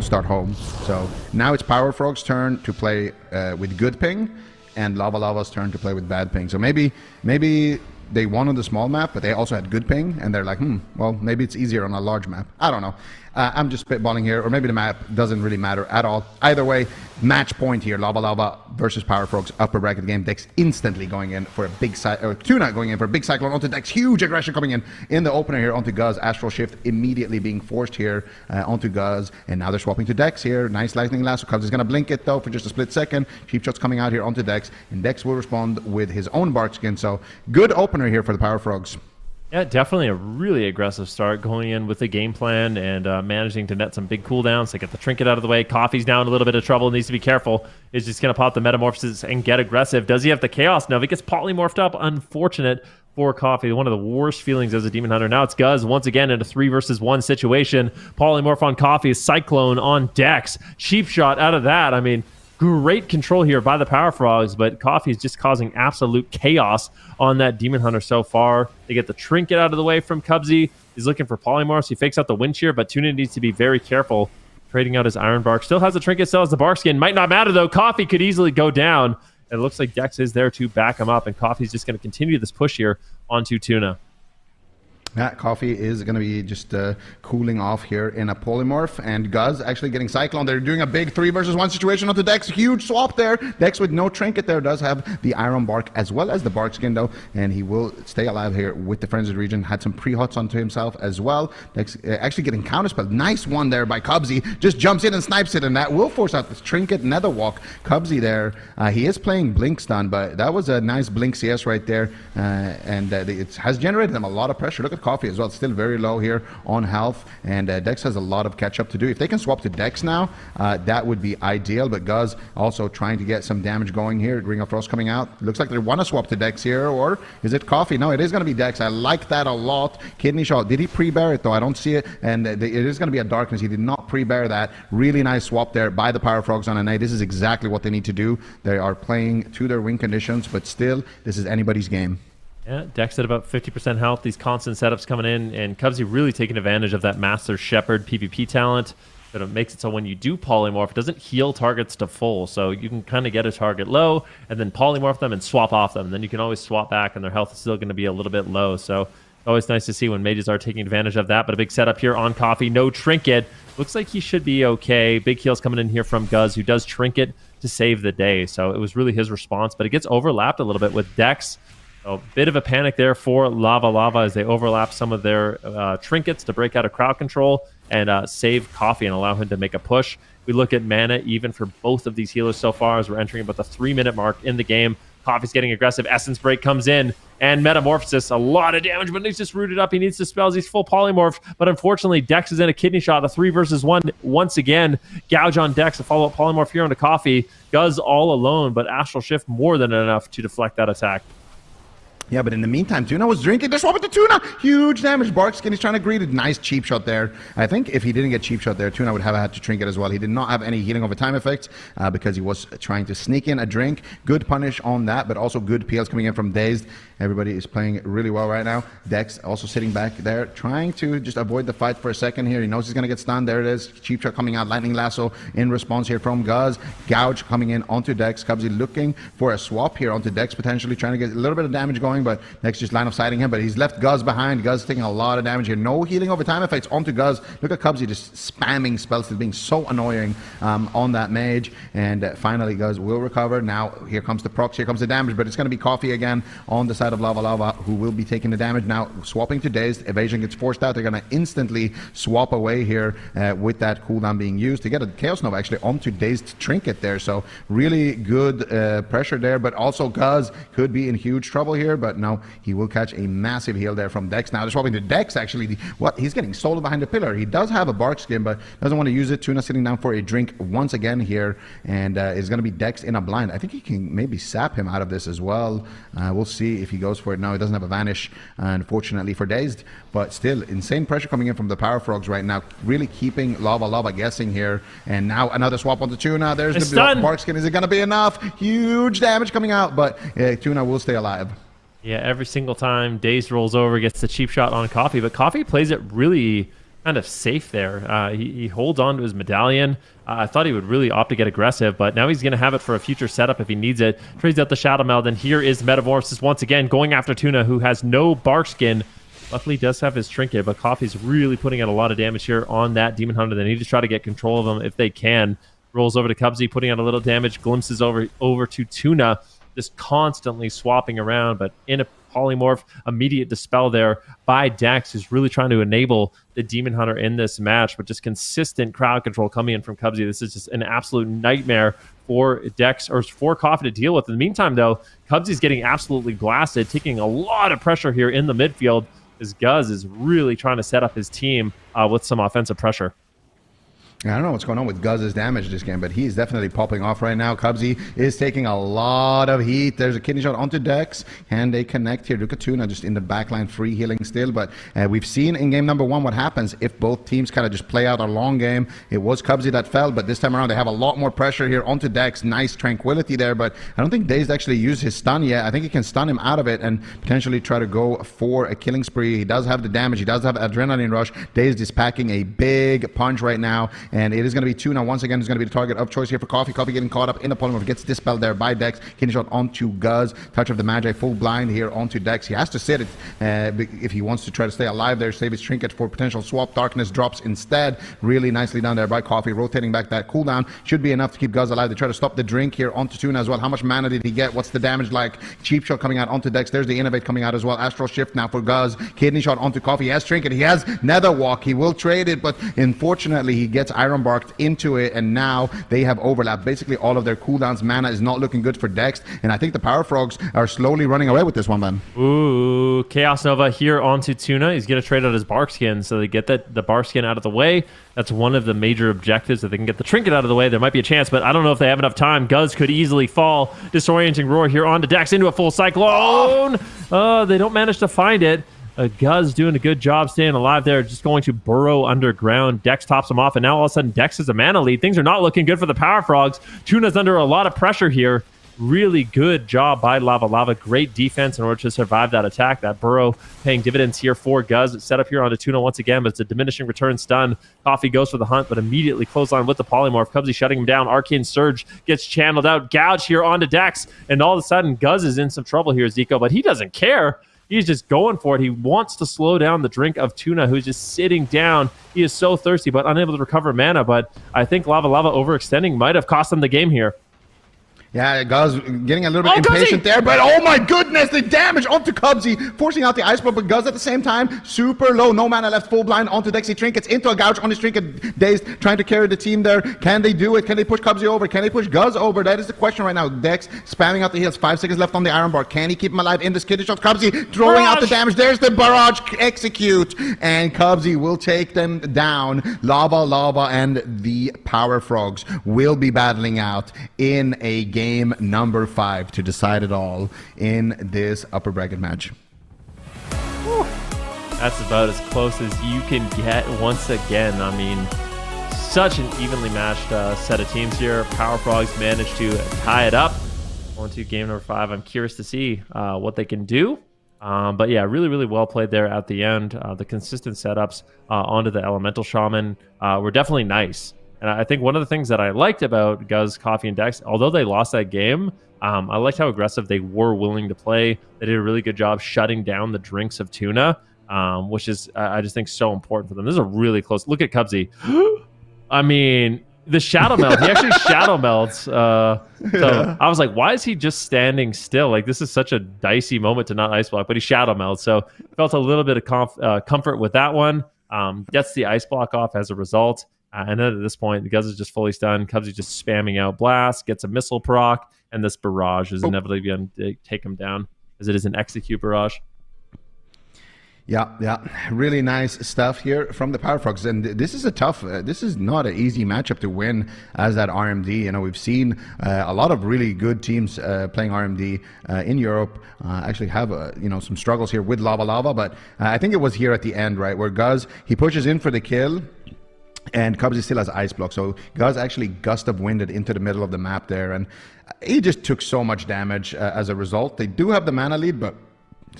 [SPEAKER 4] start home. So now it's Power Frog's turn to play with good ping, and Lava's turn to play with bad ping. So maybe they won on the small map, but they also had good ping, and they're like, well, maybe it's easier on a large map. I don't know. I'm just spitballing here, or maybe the map doesn't really matter at all. Either way, match point here. Lava versus Power Frogs, upper bracket game. Dex instantly going in for a big Tuna going in for a big cyclone onto Dex. Huge aggression coming in the opener here onto Guz. Astral Shift immediately being forced here onto Guz, and now they're swapping to Dex here. Nice lightning lasso. Cubs is going to blink it though for just a split second. Cheap shots coming out here onto Dex, and Dex will respond with his own Bark Skin. So good opener here for the Power Frogs.
[SPEAKER 2] Yeah, definitely a really aggressive start going in with a game plan and managing to net some big cooldowns to get the Trinket out of the way. Coffee's now in a little bit of trouble, needs to be careful. Is just going to pop the Metamorphosis and get aggressive. Does he have the Chaos Nova? He gets polymorphed up. Unfortunate for Coffee. One of the worst feelings as a Demon Hunter. Now it's Guz once again in a 3 versus 1 situation. Polymorph on Coffee, Cyclone on Dex. Cheap shot out of that. I mean, great control here by the Power Frogs, but Coffee is just causing absolute chaos on that Demon Hunter so far. They get the Trinket out of the way from Cubsy. He's looking for Polymorphs. He fakes out the Wind Shear, but Tuna needs to be very careful trading out his Iron Bark. Still has the Trinket, still has the Bark Skin. Might not matter, though. Coffee could easily go down. It looks like Dex is there to back him up, and Coffee's just going to continue this push here onto Tuna.
[SPEAKER 4] That Coffee is going to be just cooling off here in a polymorph, and Guz actually getting Cyclone. They're doing a big 3 versus 1 situation onto Dex. Huge swap there. Dex with no trinket there does have the Iron Bark as well as the Bark Skin though, and he will stay alive here with the Frenzied Region. Had some pre-hots onto himself as well. Dex actually getting counterspell. Nice one there by Cubsy. Just jumps in and snipes it, and that will force out this trinket Netherwalk. Cubsy there, he is playing Blink Stun, but that was a nice Blink CS right there, and it has generated them a lot of pressure. Look at Coffee as well, still very low here on health, and Dex has a lot of catch up to do. If they can swap to Dex now, that would be ideal, but Guz also trying to get some damage going here. Ring of Frost coming out. Looks like they want to swap to Dex here, or is it Coffee? No, it is going to be Dex. I like that a lot. Kidney Shot. Did he pre-bear it though? I don't see it, and it is going to be a Darkness. He did not pre-bear that. Really nice swap there by the Power Frogs on a night. This is exactly what they need to do. They are playing to their win conditions, but still, this is anybody's game.
[SPEAKER 2] Yeah, Dex at about 50% health. These constant setups coming in, and Cubsy really taking advantage of that Master Shepherd PvP talent. But it makes it so when you do polymorph, it doesn't heal targets to full. So you can kind of get a target low and then polymorph them and swap off them. And then you can always swap back, and their health is still going to be a little bit low. So always nice to see when mages are taking advantage of that. But a big setup here on Coffee. No trinket. Looks like he should be okay. Big heals coming in here from Guz, who does trinket to save the day. So it was really his response. But it gets overlapped a little bit with Dex. So a bit of a panic there for Lava as they overlap some of their trinkets to break out of crowd control and save Coffee and allow him to make a push. We look at mana even for both of these healers so far as we're entering about the 3-minute mark in the game. Coffee's getting aggressive. Essence Break comes in, and Metamorphosis, a lot of damage, but he's just rooted up. He needs to spells. He's full polymorph, but unfortunately, Dex is in a Kidney Shot, a 3 versus 1 once again. Gouge on Dex, a follow-up polymorph here onto Coffee. Guz all alone, but Astral Shift more than enough to deflect that attack.
[SPEAKER 4] Yeah, but in the meantime, Tuna was drinking. They're swapping to Tuna. Huge damage. Barkskin is trying to greet it. Nice cheap shot there. I think if he didn't get cheap shot there, Tuna would have had to trinket as well. He did not have any healing over time effects because he was trying to sneak in a drink. Good punish on that, but also good PLs coming in from Dazed. Everybody is playing really well right now. Dex also sitting back there, trying to just avoid the fight for a second here. He knows he's going to get stunned. There it is. Cheap shot coming out. Lightning Lasso in response here from Guz. Gouge coming in onto Dex. Cubsy looking for a swap here onto Dex, potentially trying to get a little bit of damage going, but Dex just line of sighting him, but he's left Guz behind. Guz taking a lot of damage here. No healing over time effects onto Guz. Look at Cubsy just spamming spells, still being so annoying on that mage. And finally, Guz will recover. Now, here comes the procs, here comes the damage, but it's going to be Coffee again on the side of Lava, who will be taking the damage. Now, swapping to Dazed. Evasion gets forced out. They're going to instantly swap away here with that cooldown being used to get a Chaos Nova actually onto Dazed Trinket there. So, really good pressure there, but also Guz could be in huge trouble here, but no, he will catch a massive heal there from Dex. Now they're swapping to Dex actually. He's getting soloed behind the pillar. He does have a Bark Skin, but doesn't want to use it. Tuna sitting down for a drink once again here, and is going to be Dex in a blind. I think he can maybe sap him out of this as well. We'll see if he goes for it. No, he doesn't have a Vanish, unfortunately for Dazed, but still insane pressure coming in from the Power Frogs right now, really keeping Lava guessing here. And now another swap onto Tuna. There's the Bark Skin. Is it going to be enough? Huge damage coming out, but Tuna will stay alive.
[SPEAKER 2] Yeah, every single time Dazed rolls over, gets the cheap shot on Coffee, but Coffee plays it really kind of safe there. He holds on to his medallion. I thought he would really opt to get aggressive, but now he's going to have it for a future setup if he needs it. Trades out the Shadow Meld, and here is Metamorphosis once again going after Tuna, who has no Bark Skin. Luckily, does have his trinket, but Coffee's really putting out a lot of damage here on that Demon Hunter. They need to try to get control of him if they can. Rolls over to Cubsy, putting out a little damage, glimpses over to Tuna, just constantly swapping around, but in a polymorph, immediate dispel there by Dex, who's really trying to enable the Demon Hunter in this match, but just consistent crowd control coming in from Cubsy. This is just an absolute nightmare for Dex, or for Coffee to deal with. In the meantime, though, Cubsy's getting absolutely blasted, taking a lot of pressure here in the midfield, as Guz is really trying to set up his team with some offensive pressure.
[SPEAKER 4] I don't know what's going on with Guz's damage this game, but he's definitely popping off right now. Cubsy is taking a lot of heat. There's a kidney shot onto Dex. Can they connect here? Look at Tuna just in the backline, free healing still. But we've seen in game number 1 what happens if both teams kind of just play out a long game. It was Cubsy that fell, but this time around they have a lot more pressure here onto Dex. Nice tranquility there, but I don't think Dazed actually used his stun yet. I think he can stun him out of it and potentially try to go for a killing spree. He does have the damage. He does have Adrenaline Rush. Dazed is packing a big punch right now, and it is going to be Tuna once again who's going to be the target of choice here for Coffee. Coffee getting caught up in the polymorph, gets dispelled there by Dex. Kidney shot onto Guz. Touch of the Magi, full blind here onto Dex. He has to sit it if he wants to try to stay alive there, save his trinket for potential swap. Darkness drops instead. Really nicely done there by Coffee, rotating back that cooldown. Should be enough to keep Guz alive. They try to stop the drink here onto Tuna as well. How much mana did he get? What's the damage like? Cheap shot coming out onto Dex. There's the Innovate coming out as well. Astral Shift now for Guz. Kidney shot onto Coffee. He has trinket. He has Nether Walk. He will trade it, but unfortunately he gets Iron Barked into it, and now they have overlap. Basically all of their cooldowns. Mana is not looking good for Dex, and I think the Power Frogs are slowly running away with this one, man.
[SPEAKER 2] Ooh, Chaos Nova here onto Tuna. He's going to trade out his bark skin, so they get the bark skin out of the way. That's one of the major objectives. If they can get the trinket out of the way, there might be a chance, but I don't know if they have enough time. Guz could easily fall. Disorienting Roar here onto Dex into a full Cyclone. They don't manage to find it. Guz doing a good job staying alive there, just going to burrow underground. Dex tops him off, and now all of a sudden Dex is a mana lead. Things are not looking good for the Power Frogs. Tuna's under a lot of pressure here. Really good job by Lava Lava. Great defense in order to survive that attack. That burrow paying dividends here for Guz. It's set up here onto Tuna once again, but it's a diminishing return stun. Coffee goes for the hunt, but immediately clothesline with the polymorph. Cubsy shutting him down. Arcane Surge gets channeled out. Gouge here onto Dex, and all of a sudden Guz is in some trouble here, Zico, but he doesn't care. He's just going for it. He wants to slow down the drink of Tuna, who's just sitting down. He is so thirsty, but unable to recover mana. But I think Lava Lava overextending might have cost them the game here.
[SPEAKER 4] Yeah, Guz getting a little bit impatient there, but oh my goodness, the damage onto Cubsy, forcing out the Ice Blow, but Guz at the same time, super low, no mana left, full blind onto Dexy Trinkets, into a Gouge on his Trinket, Dazed, trying to carry the team there. Can they do it? Can they push Cubsy over? Can they push Guz over? That is the question right now. Dex spamming out the heals, 5 seconds left on the Iron Bar. Can he keep him alive in this kidney shot? Cubsy throwing out the damage. There's the barrage execute, and Cubsy will take them down. Lava Lava and the Power Frogs will be battling out in a game number 5 to decide it all in this upper bracket match.
[SPEAKER 2] That's about as close as you can get once again. I mean, such an evenly matched set of teams here. Power Frogs managed to tie it up. On to game number 5. I'm curious to see what they can do. But yeah, really, really well played there at the end. The consistent setups onto the Elemental Shaman were definitely nice. And I think one of the things that I liked about Guz, Coffee, and Dex, although they lost that game, I liked how aggressive they were willing to play. They did a really good job shutting down the drinks of Tuna, which is, I just think, so important for them. This is a really close look at Cubsy. I mean, the Shadow Meld. He actually Shadow Melds. So I was like, why is he just standing still? Like, this is such a dicey moment to not Ice Block, but he Shadow Melds. So felt a little bit of comfort with that one. Gets the Ice Block off as a result. And then at this point, the Guz is just fully stunned. Cubsy just spamming out Blast, gets a missile proc, and this barrage is inevitably going to take him down, as it is an execute barrage.
[SPEAKER 4] Yeah, really nice stuff here from the Power Frogs, and this is this is not an easy matchup to win as that RMD. You know, we've seen a lot of really good teams playing RMD in Europe actually have some struggles here with Lava Lava, but I think it was here at the end, right, where Guz, he pushes in for the kill, and Cubsy still has Ice Block, so Guz actually gust of winded into the middle of the map there, and he just took so much damage as a result. They do have the mana lead, but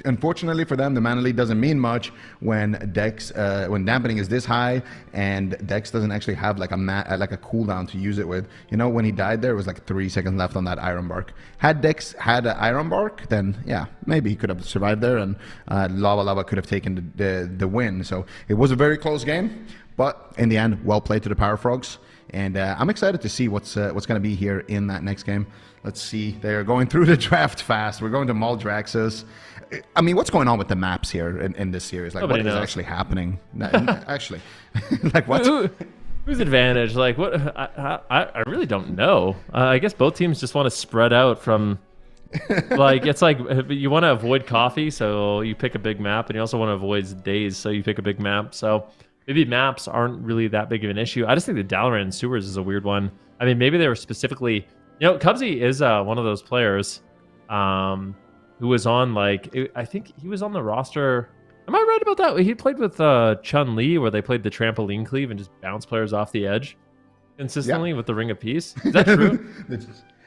[SPEAKER 4] unfortunately for them, the mana lead doesn't mean much when when dampening is this high, and Dex doesn't actually have like a cooldown to use it with. You know, when he died there, it was like 3 seconds left on that Iron Bark. Had Dex had an Iron Bark, then yeah, maybe he could have survived there, and Lava Lava could have taken the win. So it was a very close game. But in the end, well played to the Power Frogs, and I'm excited to see what's going to be here in that next game. Let's see. They're going through the draft fast. We're going to Maldraxxus. I mean, what's going on with the maps here in this series? Like, what is actually happening? Actually, like what?
[SPEAKER 2] Whose advantage? Like, what? I really don't know. I guess both teams just want to spread out from. Like, it's like you want to avoid Coffee, so you pick a big map, and you also want to avoid Days, so you pick a big map. So maybe maps aren't really that big of an issue. I just think the Dalaran and Sewers is a weird one. I mean, maybe they were specifically, Cubsy is one of those players who was on, I think he was on the roster. Am I right about that? He played with Chun-Li, where they played the trampoline cleave and just bounce players off the edge consistently with the Ring of Peace. Is that true?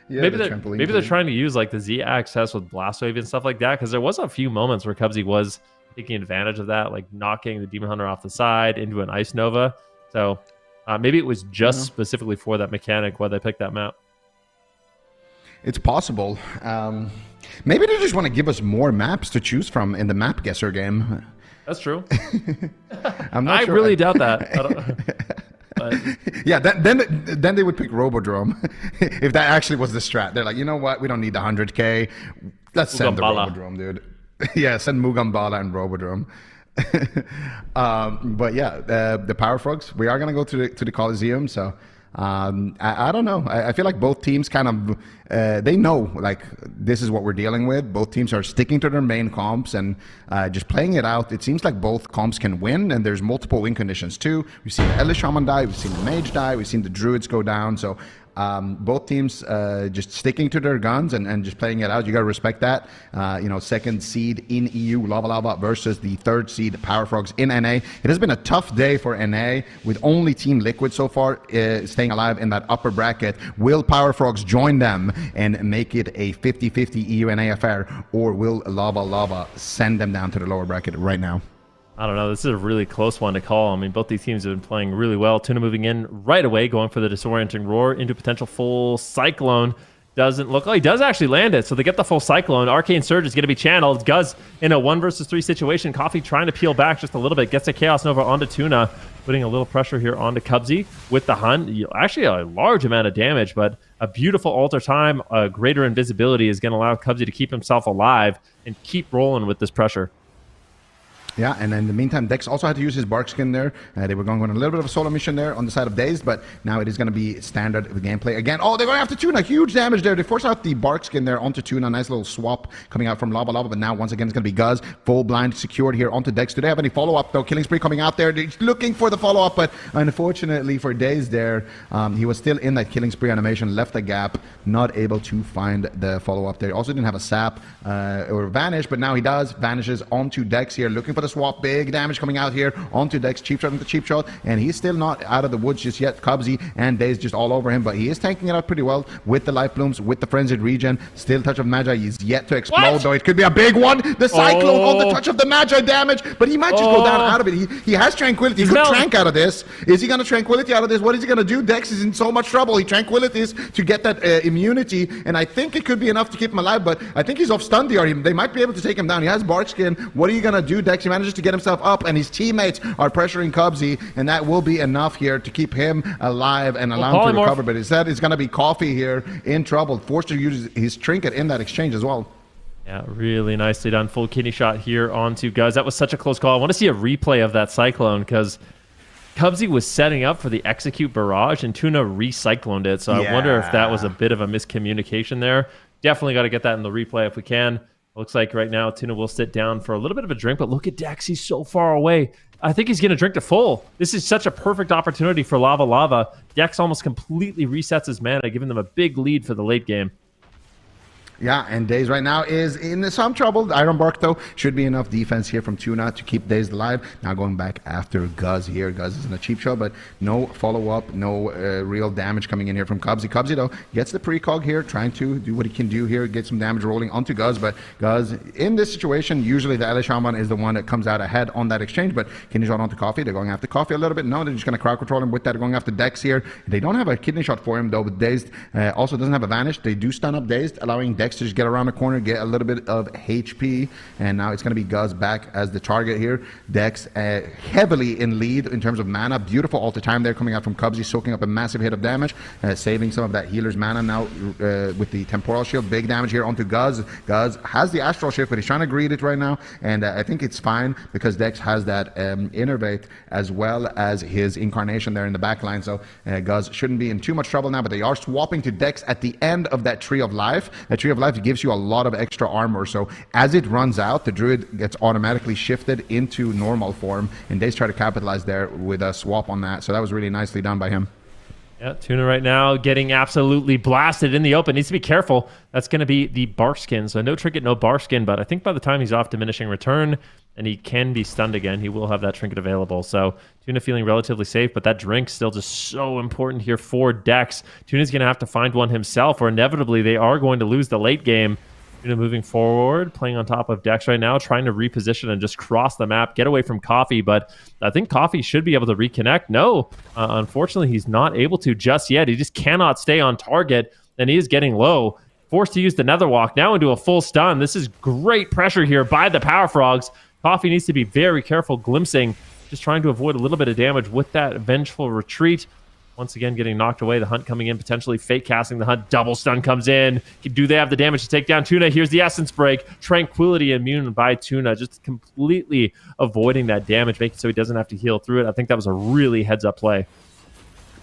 [SPEAKER 2] Maybe they're trying to use like the Z access with Blast Wave and stuff like that, because there was a few moments where Cubsy was taking advantage of that, like knocking the Demon Hunter off the side into an Ice Nova. So Maybe it was just specifically for that mechanic why they picked that map.
[SPEAKER 4] It's possible. Maybe they just want to give us more maps to choose from in the map guesser game.
[SPEAKER 2] That's true.
[SPEAKER 4] I
[SPEAKER 2] really doubt that. But
[SPEAKER 4] yeah, then they would pick Robodrome if that actually was the strat. They're like, you know what? We don't need the 100K. Let's send the Robodrome, dude. Yeah, send Mugambala and Robodrome. But yeah, the Power Frogs. We are gonna go to the Coliseum. So I don't know. I feel like both teams kind of they know like this is what we're dealing with. Both teams are sticking to their main comps and just playing it out. It seems like both comps can win, and there's multiple win conditions too. We've seen the Elish Shaman die, we've seen the Mage die, we've seen the Druids go down. So both teams just sticking to their guns and just playing it out. You got to respect that. Second seed in EU, Lava Lava versus the third seed Power Frogs in NA. It has been a tough day for NA with only Team Liquid so far staying alive in that upper bracket. Will Power Frogs join them and make it a 50-50 EU NA affair, or will Lava Lava send them down to the lower bracket right now?
[SPEAKER 2] I don't know. This is a really close one to call. I mean, both these teams have been playing really well. Tuna moving in right away, going for the disorienting roar into potential full cyclone. Doesn't look like he does actually land it. So they get the full cyclone. Arcane Surge is going to be channeled. Guz in a 1 versus 3 situation. Coffee trying to peel back just a little bit. Gets a Chaos Nova onto Tuna, putting a little pressure here onto Cubsy with the hunt. Actually, a large amount of damage, but a beautiful alter time, a greater invisibility is going to allow Cubsy to keep himself alive and keep rolling with this pressure.
[SPEAKER 4] Yeah, and in the meantime, Dex also had to use his bark skin there. They were going on a little bit of a solo mission there on the side of Dazed, but now it is going to be standard gameplay again. Oh, they're going after Tuna. Huge damage there. They force out the bark skin there onto Tuna. Nice little swap coming out from Lava Lava, but now once again it's going to be Guz. Full blind secured here onto Dex. Do they have any follow-up though? Killing Spree coming out there. They're looking for the follow-up, but unfortunately for Dazed there, he was still in that Killing Spree animation, left a gap, not able to find the follow-up there. Also didn't have a sap or vanish, but now he does. Vanishes onto Dex here, looking for the swap. Big damage coming out here onto Dex. Cheap shot into cheap shot, and he's still not out of the woods just yet. Cubsy and Daze just all over him, but he is tanking it out pretty well with the life blooms, with the frenzied regen. Still touch of Magi. He's yet to explode, though. It could be a big one. The cyclone on the touch of the Magi damage, but he might just go down out of it. He has tranquility. He could trank out of this. Is he going to tranquility out of this? What is he going to do? Dex is in so much trouble. He tranquilities to get that immunity, and I think it could be enough to keep him alive, but I think he's off stun DR. They might be able to take him down. He has bark skin. What are you going to do, Dex? He manages to get himself up, and his teammates are pressuring Cubsy, and that will be enough here to keep him alive and allow him to recover. But instead, it's going to be Coffee here in trouble, forced to use his trinket in that exchange as well.
[SPEAKER 2] Yeah, really nicely done. Full kidney shot here onto Guz. That was such a close call. I want to see a replay of that cyclone because Cubsy was setting up for the execute barrage and Tuna recycloned it. So I wonder if that was a bit of a miscommunication there. Definitely got to get that in the replay if we can. Looks like right now Tuna will sit down for a little bit of a drink, but look at Dex. He's so far away. I think he's going to drink to full. This is such a perfect opportunity for Lava Lava. Dex almost completely resets his mana, giving them a big lead for the late game.
[SPEAKER 4] Yeah, and Daze right now is in some trouble. The Iron Bark, though, should be enough defense here from Tuna to keep Daze alive. Now going back after Guz here. Guz is in a cheap shot, but no follow-up, no real damage coming in here from Cubsy. Cubsy, though, gets the precog here, trying to do what he can do here, get some damage rolling onto Guz, but Guz, in this situation, usually the Elish Shaman is the one that comes out ahead on that exchange, but kidney shot onto Coffee. They're going after Coffee a little bit. No, they're just going to crowd control him with that. They're going after Dex here. They don't have a kidney shot for him, though, but Dazed also doesn't have a vanish. They do stun up Dazed, allowing Dex to just get around the corner, get a little bit of HP, and now it's going to be Guz back as the target here. Dex heavily in lead in terms of mana. Beautiful alter time there coming out from Cubsy, soaking up a massive hit of damage, saving some of that healer's mana now with the temporal shield. Big damage here onto Guz. Guz has the astral shift, but he's trying to greed it right now, and I think it's fine because Dex has that innervate as well as his incarnation there in the back line, so Guz shouldn't be in too much trouble now, but they are swapping to Dex at the end of that Tree of Life. That Tree of Life gives you a lot of extra armor, so as it runs out, the Druid gets automatically shifted into normal form, and Daze try to capitalize there with a swap on that, so that was really nicely done by him.
[SPEAKER 2] Yeah, Tuna right now getting absolutely blasted in the open. Needs to be careful. That's going to be the Barkskin. So no trinket, no Barkskin, but I think by the time he's off diminishing return and he can be stunned again, he will have that trinket available. So Tuna feeling relatively safe, but that drink still just so important here for Dex. Tuna's going to have to find one himself, or inevitably they are going to lose the late game. Moving forward, playing on top of Dex right now, trying to reposition and just cross the map, get away from Coffee, but I think Coffee should be able to reconnect. No, unfortunately, he's not able to just yet. He just cannot stay on target, and he is getting low. Forced to use the Nether Walk now into a full stun. This is great pressure here by the Power Frogs. Coffee needs to be very careful, glimpsing, just trying to avoid a little bit of damage with that vengeful retreat. Once again, getting knocked away. The Hunt coming in, potentially fake casting the Hunt. Double stun comes in. Do they have the damage to take down Tuna? Here's the Essence Break. Tranquility immune by Tuna, just completely avoiding that damage, making so he doesn't have to heal through it. I think that was a really heads-up play.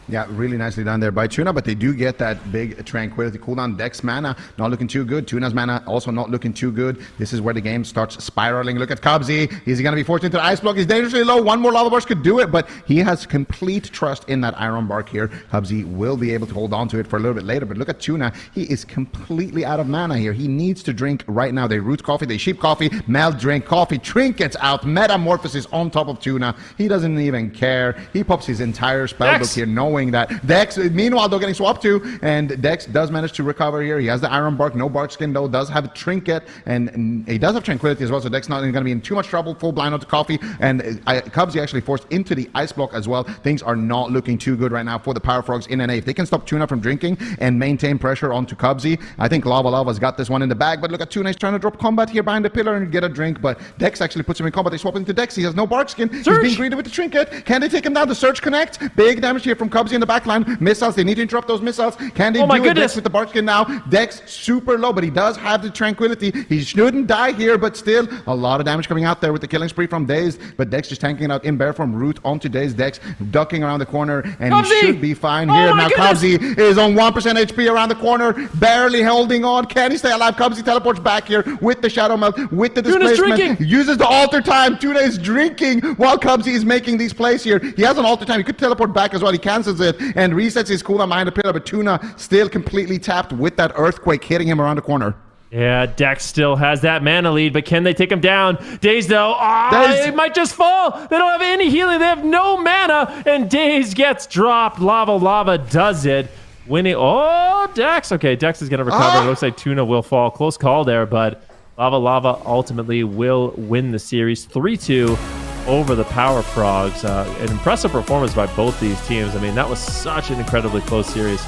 [SPEAKER 4] Yeah, really nicely done there by Tuna, but they do get that big Tranquility cooldown. Dex mana not looking too good. Tuna's mana also not looking too good. This is where the game starts spiraling. Look at Cubsy. Is he going to be forced into the Ice Block? He's dangerously low. One more Lava Burst could do it, but he has complete trust in that Iron Bark here. Cubsy will be able to hold on to it for a little bit later, but look at Tuna. He is completely out of mana here. He needs to drink right now. They root Coffee, they sheep Coffee, Meld drink Coffee, Trinkets out, Metamorphosis on top of Tuna. He doesn't even care. He pops his entire spellbook here, knowing that Dex, meanwhile, they're getting swapped to, and Dex does manage to recover here. He has the Iron Bark, no Bark Skin though, does have a Trinket, and he does have Tranquility as well, so Dex not going to be in too much trouble. Full blind onto Coffee, and Cubsy actually forced into the Ice Block as well. Things are not looking too good right now for the Power Frogs in NA. If they can stop Tuna from drinking and maintain pressure onto Cubsy, I think Lava's got this one in the bag, but look at Tuna, he's trying to drop combat here behind the pillar and get a drink, but Dex actually puts him in combat. They swap into Dex, he has no Bark Skin, he's being greedy with the Trinket. Can they take him down? The Surge connect, big damage here from Cubsy in the back line. Missiles, they need to interrupt those missiles. Can they do it? Dex with the Bark Skin now. Dex super low, but he does have the Tranquility. He shouldn't die here, but still a lot of damage coming out there with the killing spree from Daze, but Dex just tanking it out in bear form, root onto Daze. Dex ducking around the corner, and he should be fine here. Now Cubsy is on 1% HP around the corner, barely holding on. Can he stay alive? Cubsy teleports back here with the Shadow Melt, with the displacement. Uses the altar time. Tuna is drinking while Cubsy is making these plays here. He has an altar time. He could teleport back as well. He cancels it and resets his cooldown behind the pillar, but Tuna still completely tapped with that Earthquake hitting him around the corner.
[SPEAKER 2] Yeah, Dex still has that mana lead, but can they take him down? Daze, though, it might just fall. They don't have any healing. They have no mana, and Daze gets dropped. Lava does it. Winning. Oh, Dex. Okay, Dex is going to recover. It looks like Tuna will fall. Close call there, but Lava ultimately will win the series 3-2 over the Power Frogs. An impressive performance by both these teams. I mean, that was such an incredibly close series.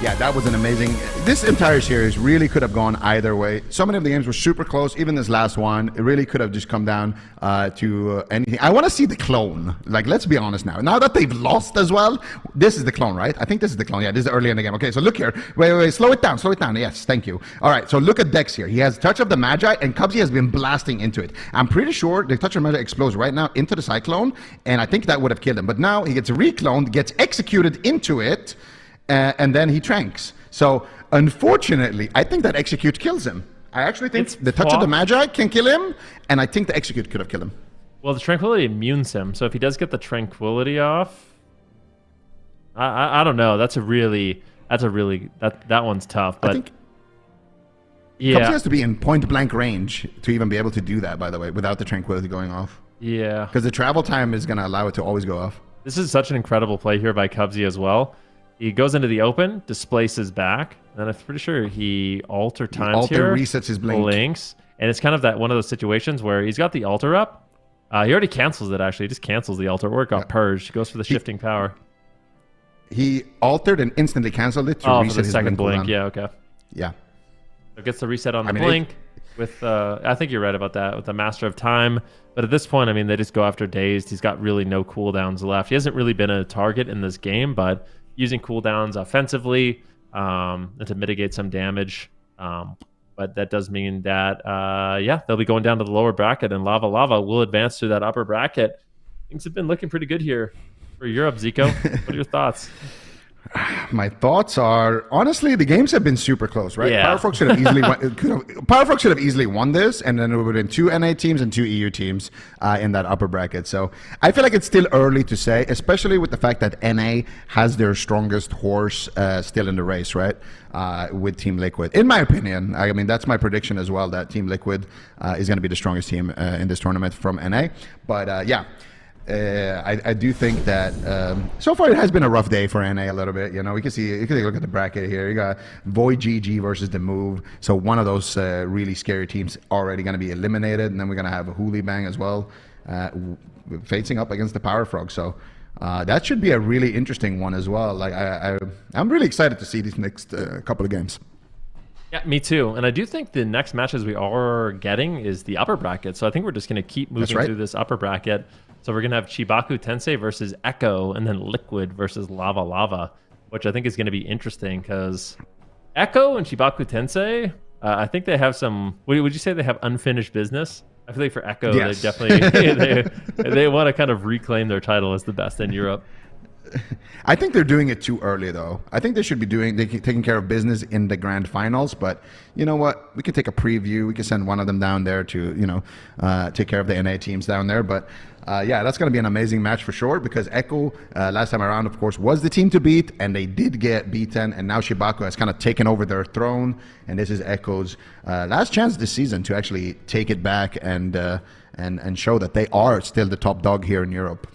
[SPEAKER 4] Yeah, that was an amazing... This entire series really could have gone either way. So many of the games were super close. Even this last one, it really could have just come down to anything. I want to see the clone. Like, let's be honest now. Now that they've lost as well, this is the clone, right? I think this is the clone. Yeah, this is early in the game. Okay, so look here. Wait. Slow it down. Yes, thank you. All right, so look at Dex here. He has Touch of the Magi, and Cubsy has been blasting into it. I'm pretty sure the Touch of the Magi explodes right now into the Cyclone, and I think that would have killed him. But now he gets recloned, gets executed into it, and then he tranks. So, unfortunately, I think that Execute kills him. I actually think the Touch of the Magi can kill him, and I think the Execute could have killed him.
[SPEAKER 2] Well, the Tranquility immunes him, so if he does get the Tranquility off, I don't know. That one's tough. But I think
[SPEAKER 4] Cubsy has to be in point-blank range to even be able to do that, by the way, without the Tranquility going off.
[SPEAKER 2] Yeah.
[SPEAKER 4] Because the travel time is going to allow it to always go off.
[SPEAKER 2] This is such an incredible play here by Cubsy as well. He goes into the open, displaces back, and I'm pretty sure he alter times here.
[SPEAKER 4] Resets his blink.
[SPEAKER 2] Blinks, and it's kind of one of those situations where he's got the altar up. He already cancels it, actually. He just cancels the altar, or it got purged. He goes for the shifting power.
[SPEAKER 4] He altered and instantly canceled it to reset his
[SPEAKER 2] second blink.
[SPEAKER 4] Cooldown.
[SPEAKER 2] Yeah, okay.
[SPEAKER 4] Yeah.
[SPEAKER 2] So it gets the reset on the blink. With I think you're right about that, with the Master of Time. But at this point, I mean, they just go after Dazed. He's got really no cooldowns left. He hasn't really been a target in this game, but using cooldowns offensively and to mitigate some damage. But that does mean that, they'll be going down to the lower bracket, and Lava will advance to that upper bracket. Things have been looking pretty good here for Europe, Zico. What are your thoughts?
[SPEAKER 4] My thoughts are, honestly, the games have been super close, right?
[SPEAKER 2] Yeah.
[SPEAKER 4] Power Frogs should have easily Power Frogs should have easily won this, and then it would have been 2 NA teams and 2 EU teams in that upper bracket. So I feel like it's still early to say, especially with the fact that NA has their strongest horse still in the race, right? With Team Liquid. In my opinion, I mean, that's my prediction as well, that Team Liquid is going to be the strongest team in this tournament from NA. But I do think that so far it has been a rough day for NA a little bit. You know, we can see, you can take a look at the bracket here. You got VOIDGG versus the Move. So one of those really scary teams already going to be eliminated. And then we're going to have a HOOLIBANG as well facing up against the Power Frog. So that should be a really interesting one as well. Like I'm really excited to see these next couple of games.
[SPEAKER 2] Yeah, me too. And I do think the next matches we are getting is the upper bracket. So I think we're just going to keep moving through this upper bracket. So we're going to have CHIBAKU TENSEI versus Echo, and then Liquid versus Lava Lava, which I think is going to be interesting because Echo and CHIBAKU TENSEI, I think they have some, would you say they have unfinished business? I feel like for Echo,
[SPEAKER 4] yes.
[SPEAKER 2] they definitely, they want to kind of reclaim their title as the best in Europe.
[SPEAKER 4] I think they're doing it too early, though. I think they should be taking care of business in the grand finals. But you know what? We can take a preview. We can send one of them down there to, take care of the NA teams down there. But yeah, that's going to be an amazing match for sure because Echo, last time around, of course, was the team to beat, and they did get beaten. And now CHIBAKU has kind of taken over their throne, and this is Echo's last chance this season to actually take it back and show that they are still the top dog here in Europe.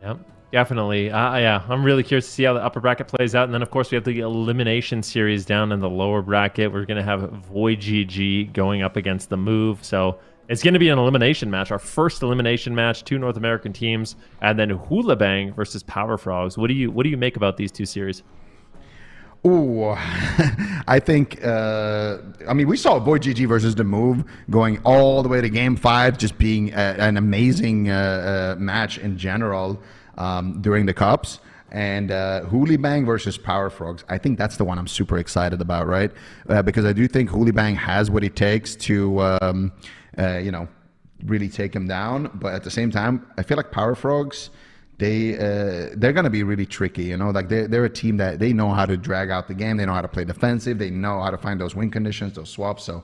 [SPEAKER 2] Yep. Definitely. Yeah, I'm really curious to see how the upper bracket plays out. And then, of course, we have the elimination series down in the lower bracket. We're going to have VOIDGG going up against the Move. So it's going to be an elimination match, our first elimination match, 2 North American teams, and then HOOLIBANG versus Power Frogs. What do you make about these 2 series?
[SPEAKER 4] Ooh, I think, we saw VOIDGG versus the Move going all the way to Game 5, just being an amazing match in general. During the Cups, and HOOLIBANG versus Power Frogs. I think that's the one I'm super excited about, right? Because I do think HOOLIBANG has what it takes to, really take him down. But at the same time, I feel like Power Frogs, they're going to be really tricky. You know, like they're a team that they know how to drag out the game. They know how to play defensive. They know how to find those win conditions, those swaps. So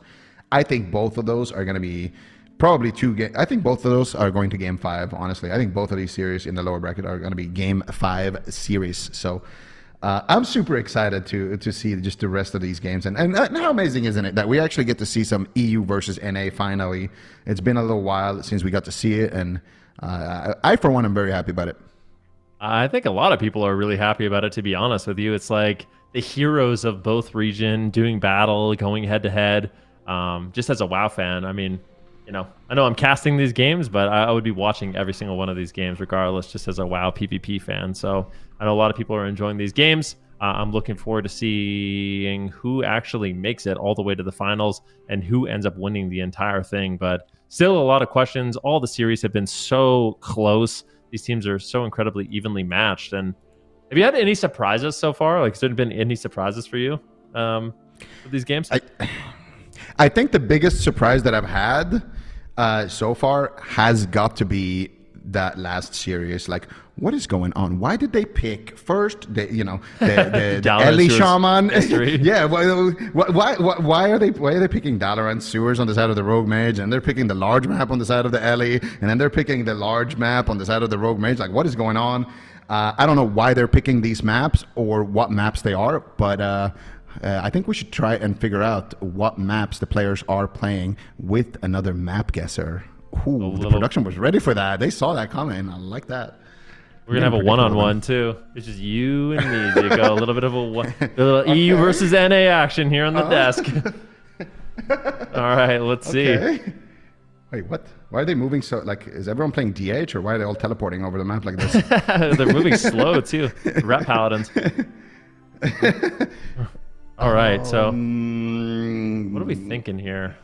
[SPEAKER 4] I think both of those are going to be probably 2 games. I think both of those are going to Game 5, honestly. I think both of these series in the lower bracket are going to be Game 5 series. So I'm super excited to see just the rest of these games. And how amazing isn't it that we actually get to see some EU versus NA finally. It's been a little while since we got to see it. And I, for one, am very happy about it.
[SPEAKER 2] I think a lot of people are really happy about it, to be honest with you. It's like the heroes of both region doing battle, going head-to-head. Just as a WoW fan, I mean, I know I'm casting these games, but I would be watching every single one of these games regardless, just as a WoW PvP fan. So I know a lot of people are enjoying these games. I'm looking forward to seeing who actually makes it all the way to the finals and who ends up winning the entire thing. But still a lot of questions. All the series have been so close. These teams are so incredibly evenly matched. And have you had any surprises so far? Like, has there been any surprises for you with these games?
[SPEAKER 4] I think the biggest surprise that I've had so far has got to be that last series. Like, what is going on? Why did they pick first the Ellie Shaman? Yeah, why are they picking Dalaran Sewers on the side of the Rogue Mage, and they're picking the large map on the side of the Ellie, and then they're picking the large map on the side of the Rogue Mage? Like, what is going on? I don't know why they're picking these maps or what maps they are, but I think we should try and figure out what maps the players are playing with another map guesser. Ooh, the production was ready for that. They saw that coming. I like that.
[SPEAKER 2] We're going to have a one-on-one, too. It's just you and me. You go a little bit of a little EU versus NA action here on the desk. All right, let's see.
[SPEAKER 4] Wait, what? Why are they moving so, like, is everyone playing DH, or why are they all teleporting over the map like this?
[SPEAKER 2] They're moving slow, too. Rat Paladins. All right, so what are we thinking here?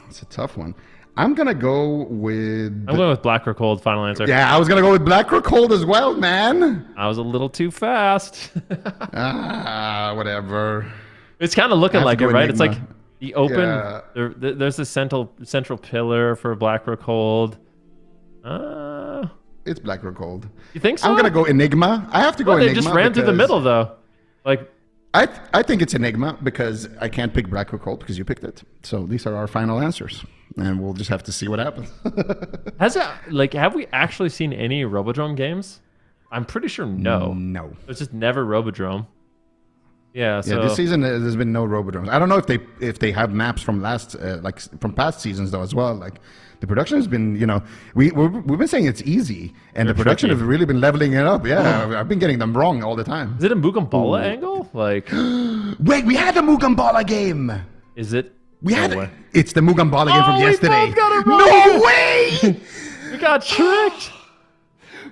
[SPEAKER 4] It's a tough one. I'm going to go with...
[SPEAKER 2] I'm going with Black or Cold, final answer.
[SPEAKER 4] Yeah, I was going to go with Black or Cold as well, man.
[SPEAKER 2] I was a little too fast.
[SPEAKER 4] Whatever.
[SPEAKER 2] It's kind of looking like it, right?
[SPEAKER 4] Enigma.
[SPEAKER 2] It's like the open... There's a central pillar for Black or Cold.
[SPEAKER 4] It's Black or Cold.
[SPEAKER 2] You think so?
[SPEAKER 4] I'm going to go Enigma. I have to go Enigma.
[SPEAKER 2] They just ran through the middle, though. Like...
[SPEAKER 4] I think it's Enigma because I can't pick Black or Cold because you picked it. So these are our final answers, and we'll just have to see what happens.
[SPEAKER 2] Have we actually seen any Robodrome games? I'm pretty sure no.
[SPEAKER 4] No.
[SPEAKER 2] It's just never Robodrome. Yeah, so
[SPEAKER 4] this season there's been no Robodromes. I don't know if they have maps from from past seasons though as well. Like the production has been, we've been saying it's easy, and the production
[SPEAKER 2] tricky.
[SPEAKER 4] has really been leveling it up. Yeah, I've been getting them wrong all the time.
[SPEAKER 2] is it a Mugambala angle? Like,
[SPEAKER 4] Wait, we had a Mugambala game.
[SPEAKER 2] is it?
[SPEAKER 4] We
[SPEAKER 2] No
[SPEAKER 4] had
[SPEAKER 2] way.
[SPEAKER 4] it's the Mugambala game from
[SPEAKER 2] we
[SPEAKER 4] yesterday.
[SPEAKER 2] both got it wrong.
[SPEAKER 4] No way!
[SPEAKER 2] We got tricked.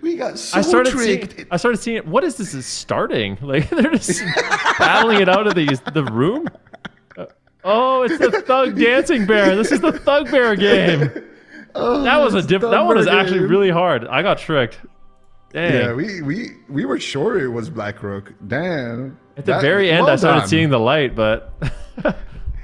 [SPEAKER 4] We got so
[SPEAKER 2] I started
[SPEAKER 4] tricked.
[SPEAKER 2] seeing it. What is this? Is starting? Like they're just battling it out of the room. Oh, it's the Thug Dancing Bear. This is the Thug Bear game. That was a different. That one is actually really hard. I got tricked. Dang.
[SPEAKER 4] Yeah, we were sure it was Blackrook. Damn.
[SPEAKER 2] At the very end, I started seeing the light, but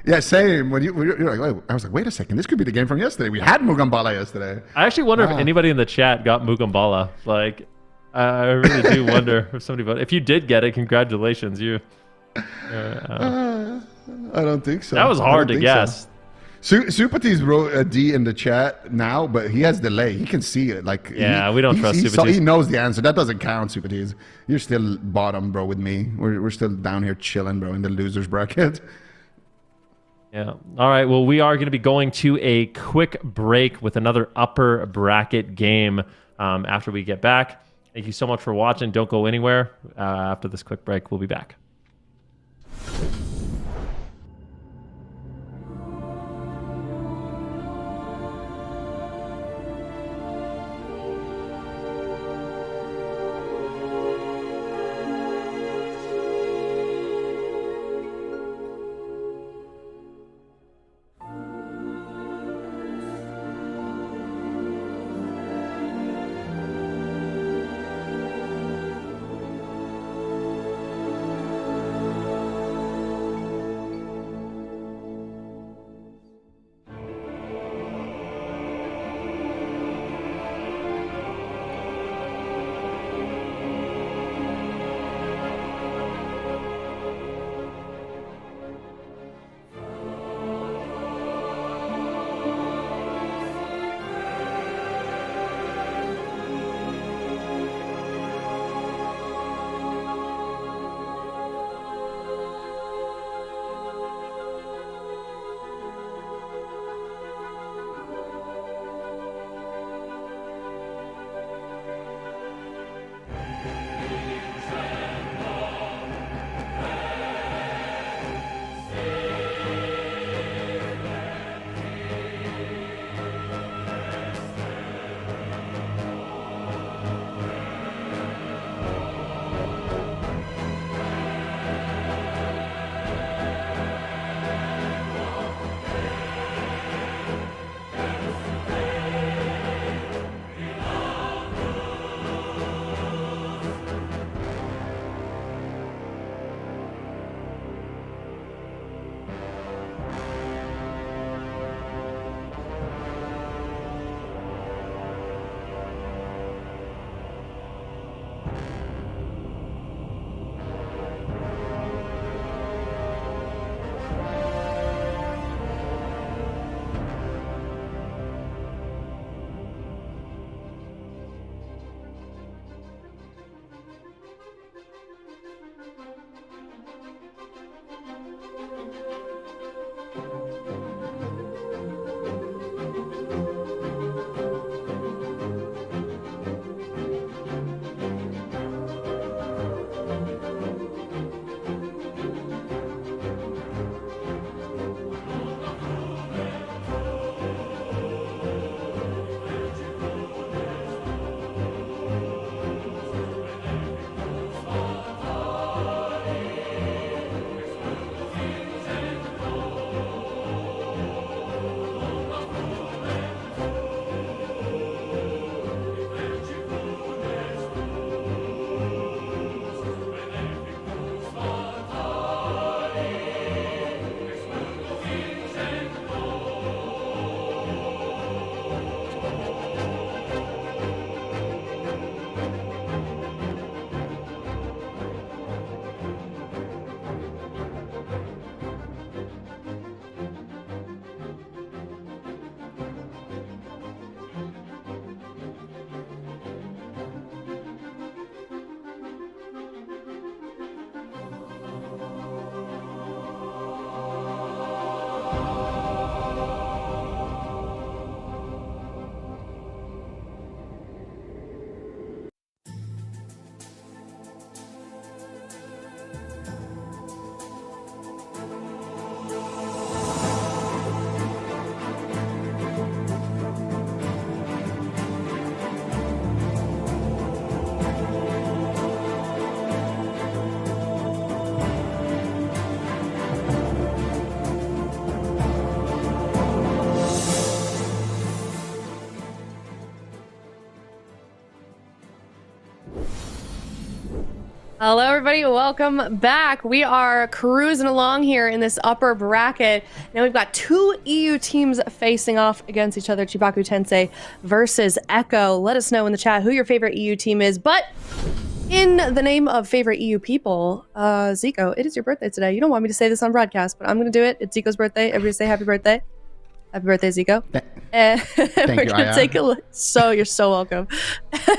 [SPEAKER 4] Yeah, same. When you're like, wait, I was like, wait a second, this could be the game from yesterday. We had Mugambala yesterday.
[SPEAKER 2] I actually wonder if anybody in the chat got Mugambala. Like, I really do wonder if somebody voted. If you did get it, congratulations. You.
[SPEAKER 4] I don't think so.
[SPEAKER 2] That was hard to guess.
[SPEAKER 4] Supatis wrote a D in the chat now, but he has delay. He can see it. Like
[SPEAKER 2] we don't trust Supatis.
[SPEAKER 4] He knows the answer. That doesn't count, Supatis. You're still bottom, bro, with me. We're still down here chilling, bro, in the losers bracket.
[SPEAKER 2] Yeah. All right. Well, we are going to be going to a quick break with another upper bracket game after we get back. Thank you so much for watching. Don't go anywhere. After this quick break, we'll be back.
[SPEAKER 1] Hello, everybody. Welcome back. We are cruising along here in this upper bracket. Now we've got two EU teams facing off against each other, CHIBAKU TENSEI versus Echo. Let us know in the chat who your favorite EU team is. But in the name of favorite EU people, Zico, it is your birthday today. You don't want me to say this on broadcast, but I'm going to do it. It's Zico's birthday. Everybody say happy birthday. Happy birthday, Zico. We're going to take a look. You're so welcome.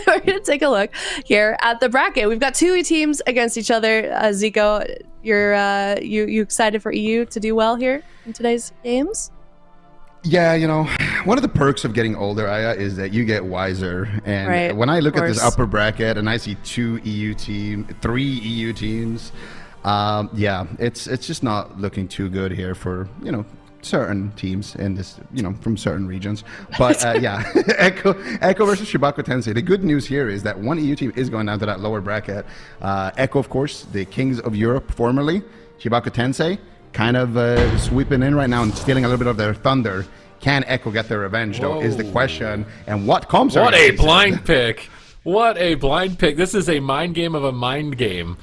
[SPEAKER 1] We're going to take a look here at the bracket. We've got two teams against each other. Zico, you excited for EU to do well here in today's games?
[SPEAKER 4] Yeah, you know, one of the perks of getting older, Aya, is that you get wiser. And when I look at this upper bracket and I see three EU teams, yeah, it's just not looking too good here for, you know, certain teams in this, you know, from certain regions. But yeah, Echo versus CHIBAKU TENSEI. The good news here is that one EU team is going down to that lower bracket. Echo, of course, the kings of Europe formerly. CHIBAKU TENSEI kind of sweeping in right now and stealing a little bit of their thunder. Can Echo get their revenge, though, is the question. And what comes?
[SPEAKER 3] What a blind pick. What a blind pick. This is a mind game of a mind game.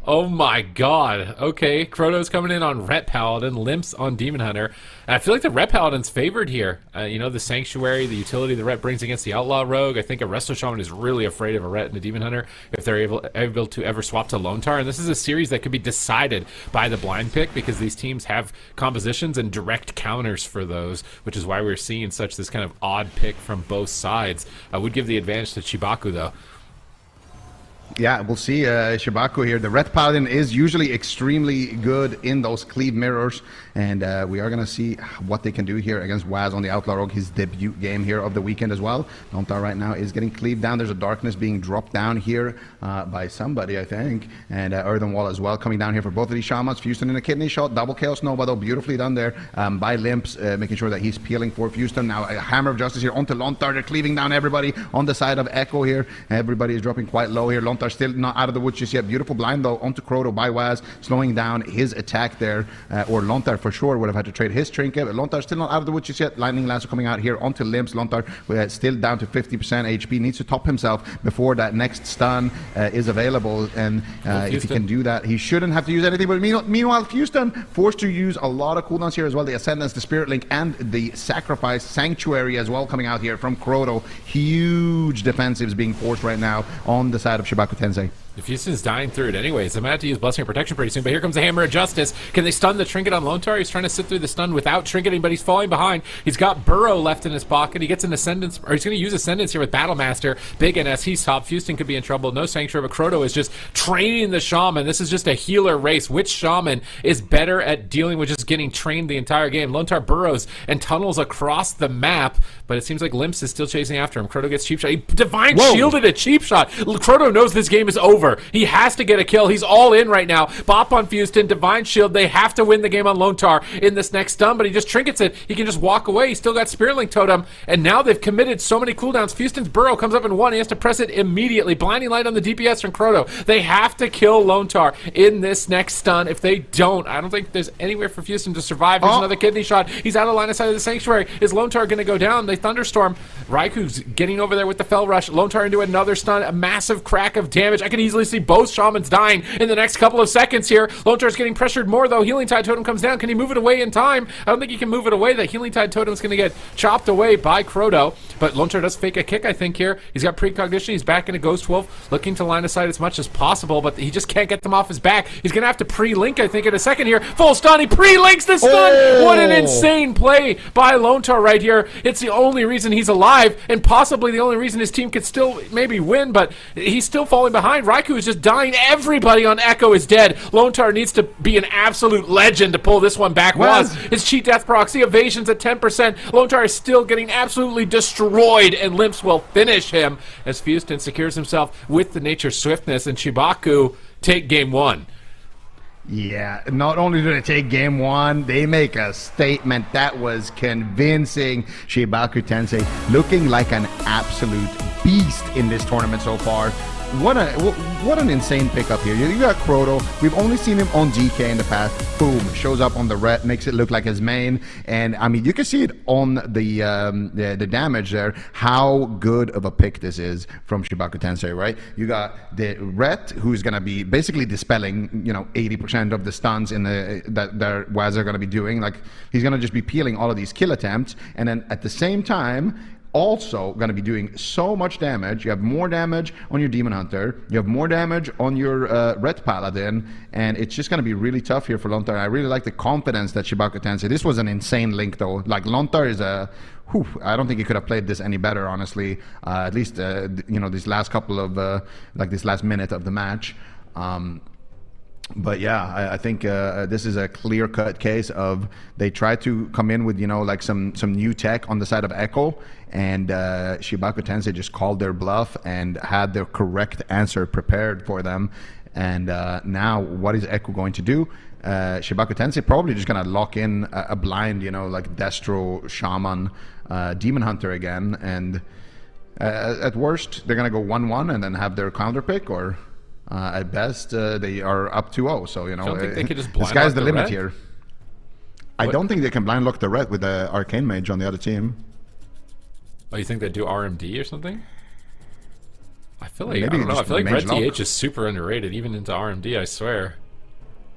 [SPEAKER 3] Oh my god. Okay, Croto's coming in on Ret Paladin, Limps on Demon Hunter. And I feel like the Ret Paladin's favored here. You know, the Sanctuary, the utility the Ret brings against the Outlaw Rogue. I think a Resto Shaman is really afraid of a Ret and a Demon Hunter if they're able to ever swap to Lontar. And this is a series that could be decided by the blind pick because these teams have compositions and direct counters for those, which is why we're seeing such this kind of odd pick from both sides. I would give the advantage to CHIBAKU, though.
[SPEAKER 4] Yeah, we'll see CHIBAKU here. The Red Paladin is usually extremely good in those cleave mirrors, and we are going to see what they can do here against Waz on the Outlaw Rogue, his debut game here of the weekend as well. Lontar right now is getting cleaved down. There's a darkness being dropped down here by somebody, I think, and Earthen Wall as well coming down here for both of these Shamans. Fuston in a kidney shot, double Chaos Nova, though, beautifully done there by Limps, making sure that he's peeling for Fuston. Now a Hammer of Justice here onto Lontar. They're cleaving down everybody on the side of Echo here. Everybody is dropping quite low here. Lontar still not out of the woods just yet. Beautiful blind though onto Croto by Waz, slowing down his attack there. Or Lontar for sure would have had to trade his trinket, but Lontar still not out of the woods just yet. Lightning Lancer coming out here onto Limps. Lontar still down to 50% HP, needs to top himself before that next stun is available, and if he can do that, he shouldn't have to use anything. But meanwhile, Fuston forced to use a lot of cooldowns here as well. The Ascendance, the Spirit Link, and the Sacrifice Sanctuary as well coming out here from Croto. Huge defensives being forced right now on the side of CHIBAKU TENSEI.
[SPEAKER 3] Fuston's dying through it anyways. I'm going to have to use Blessing of Protection pretty soon, but here comes the Hammer of Justice. Can they stun the Trinket on Lontar? He's trying to sit through the stun without Trinketing, but he's falling behind. He's got Burrow left in his pocket. He gets an Ascendance, or he's going to use Ascendance here with Battlemaster. Big NS, he's top. Fuston could be in trouble. No Sanctuary, but Croto is just training the Shaman. This is just a healer race. Which Shaman is better at dealing with just getting trained the entire game? Lontar burrows and tunnels across the map, but it seems like Limps is still chasing after him. Croto gets cheap shot. He Divine shielded a cheap shot. Croto knows this game is over. He has to get a kill. He's all in right now. Bop on Fuston, Divine Shield. They have to win the game on Lontar in this next stun, but he just trinkets it. He can just walk away. He's still got Spirit Link Totem, and now they've committed so many cooldowns. Fuston's burrow comes up in one. He has to press it immediately. Blinding Light on the DPS from Croto. They have to kill Lontar in this next stun. If they don't, I don't think there's anywhere for Fuston to survive. There's another kidney shot. He's out of line of sight of the Sanctuary. Is Lontar going to go down? They Thunderstorm. Raiku's getting over there with the Fell Rush. Lontar into another stun. A massive crack of damage. I can easily see both Shamans dying in the next couple of seconds here. Lontar's getting pressured more though. Healing Tide Totem comes down. Can he move it away in time? I don't think he can move it away. That Healing Tide Totem is going to get chopped away by Croto, but Lontar does fake a kick, I think, here. He's got precognition. He's back into Ghost Wolf, looking to line of sight as much as possible, but he just can't get them off his back. He's going to have to pre-link, I think, in a second here. Full stun. He pre-links the stun. What an insane play by Lontar right here. It's the only reason he's alive, and possibly the only reason his team could still maybe win, but he's still falling behind. Raikou is just dying. Everybody on Echo is dead. Lontar needs to be an absolute legend to pull this one back. Was his cheat death proxy evasions at 10%. Lontar is still getting absolutely destroyed, and Limps will finish him as Fuston secures himself with the Nature Swiftness, and CHIBAKU take game one.
[SPEAKER 4] Yeah, not only do they take game one, they make a statement that was convincing. CHIBAKU TENSEI looking like an absolute beast in this tournament so far. what an insane pickup here. You got Croto. We've only seen him on GK in the past. Boom, shows up on the ret, makes it look like his main. And I mean, you can see it on the damage there, how good of a pick this is from CHIBAKU TENSEI, right? You got the ret, who's going to be basically dispelling, 80% of the stuns in that their Waz are going to be doing. Like, he's going to just be peeling all of these kill attempts. And then at the same time, also going to be doing so much damage. You have more damage on your Demon Hunter. You have more damage on your Red Paladin. And it's just going to be really tough here for Lontar. I really like the confidence that CHIBAKU TENSEI. This was an insane link, though. Like, Lontar is a... I don't think he could have played this any better, honestly. At least, these last couple of... this last minute of the match. But yeah, I think this is a clear-cut case of they tried to come in with some new tech on the side of Echo, and CHIBAKU TENSEI just called their bluff and had the correct answer prepared for them. And now, what is Echo going to do? CHIBAKU TENSEI probably just gonna lock in a blind, like Destro, Shaman, Demon Hunter again, and at worst they're gonna go 1-1 and then have their counter pick, or. At best, they are up 2-0. So,
[SPEAKER 3] don't think they could just
[SPEAKER 4] the
[SPEAKER 3] blind
[SPEAKER 4] sky's
[SPEAKER 3] lock
[SPEAKER 4] the
[SPEAKER 3] the
[SPEAKER 4] limit
[SPEAKER 3] red?
[SPEAKER 4] here. I don't think they can blind lock the red with the Arcane Mage on the other team.
[SPEAKER 3] Oh, you think they do RMD or something? I feel like,
[SPEAKER 4] Maybe
[SPEAKER 3] I don't know. I
[SPEAKER 4] just
[SPEAKER 3] feel like
[SPEAKER 4] Mage
[SPEAKER 3] Red
[SPEAKER 4] Lock.
[SPEAKER 3] TH is super underrated, even into RMD, I swear.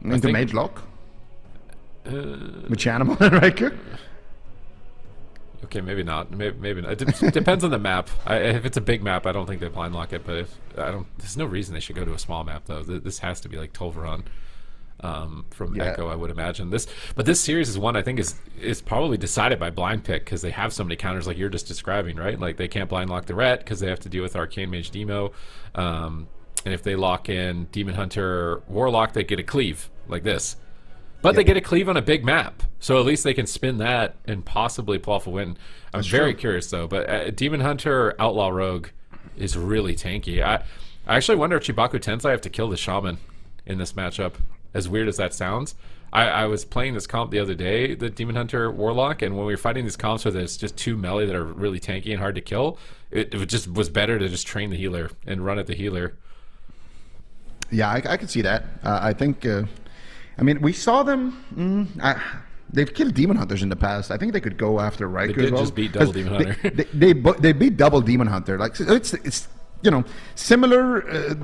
[SPEAKER 4] Into
[SPEAKER 3] think-
[SPEAKER 4] Mage Lock? With Animal and Riker?
[SPEAKER 3] Okay, maybe not. Maybe not. It depends on the map. If it's a big map, I don't think they blind lock it. But if there's no reason they should go to a small map though. This has to be like Tolvaron from Echo, I would imagine. But this series is one I think is probably decided by blind pick because they have so many counters like you're just describing, right? Like they can't blind lock the ret because they have to deal with Arcane Mage Demo, and if they lock in Demon Hunter Warlock, they get a cleave like this. But they get a cleave on a big map, so at least they can spin that and possibly pull off a win. I'm very curious, though. But Demon Hunter Outlaw Rogue is really tanky. I actually wonder if CHIBAKU TENSEI have to kill the Shaman in this matchup, as weird as that sounds. I was playing this comp the other day, the Demon Hunter Warlock, and when we were fighting these comps where there's just two melee that are really tanky and hard to kill, it just was better to just train the healer and run at the healer.
[SPEAKER 4] Yeah, I could see that. I think... I mean, we saw them. They've killed Demon Hunters in the past. I think they could go after Riker.
[SPEAKER 3] They did
[SPEAKER 4] as well,
[SPEAKER 3] just beat Double Demon Hunter.
[SPEAKER 4] They beat Double Demon Hunter. Like it's similar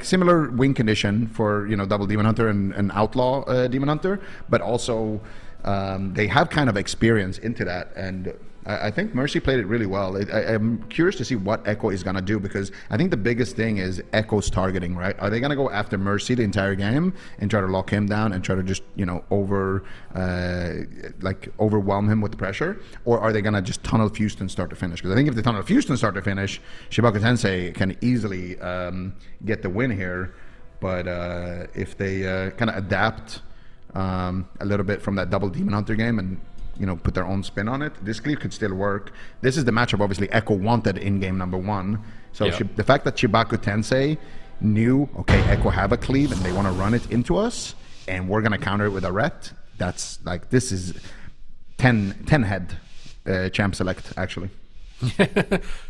[SPEAKER 4] similar win condition for Double Demon Hunter and Outlaw Demon Hunter, but also they have kind of experience into that, and I think Mercy played it really well. I'm curious to see what Echo is going to do, because I think the biggest thing is Echo's targeting, right? Are they going to go after Mercy the entire game and try to lock him down and try to just, overwhelm him with the pressure? Or are they going to just tunnel Houston start to finish? Because I think if they tunnel Houston start to finish, CHIBAKU TENSEI can easily get the win here. But if they kind of adapt a little bit from that Double Demon Hunter game and put their own spin on it, this cleave could still work. This is the matchup obviously Echo wanted in game number 1. So the fact that CHIBAKU TENSEI knew, okay, Echo have a cleave and they want to run it into us and we're going to counter it with a ret, that's like, this is 10 head champ select, actually.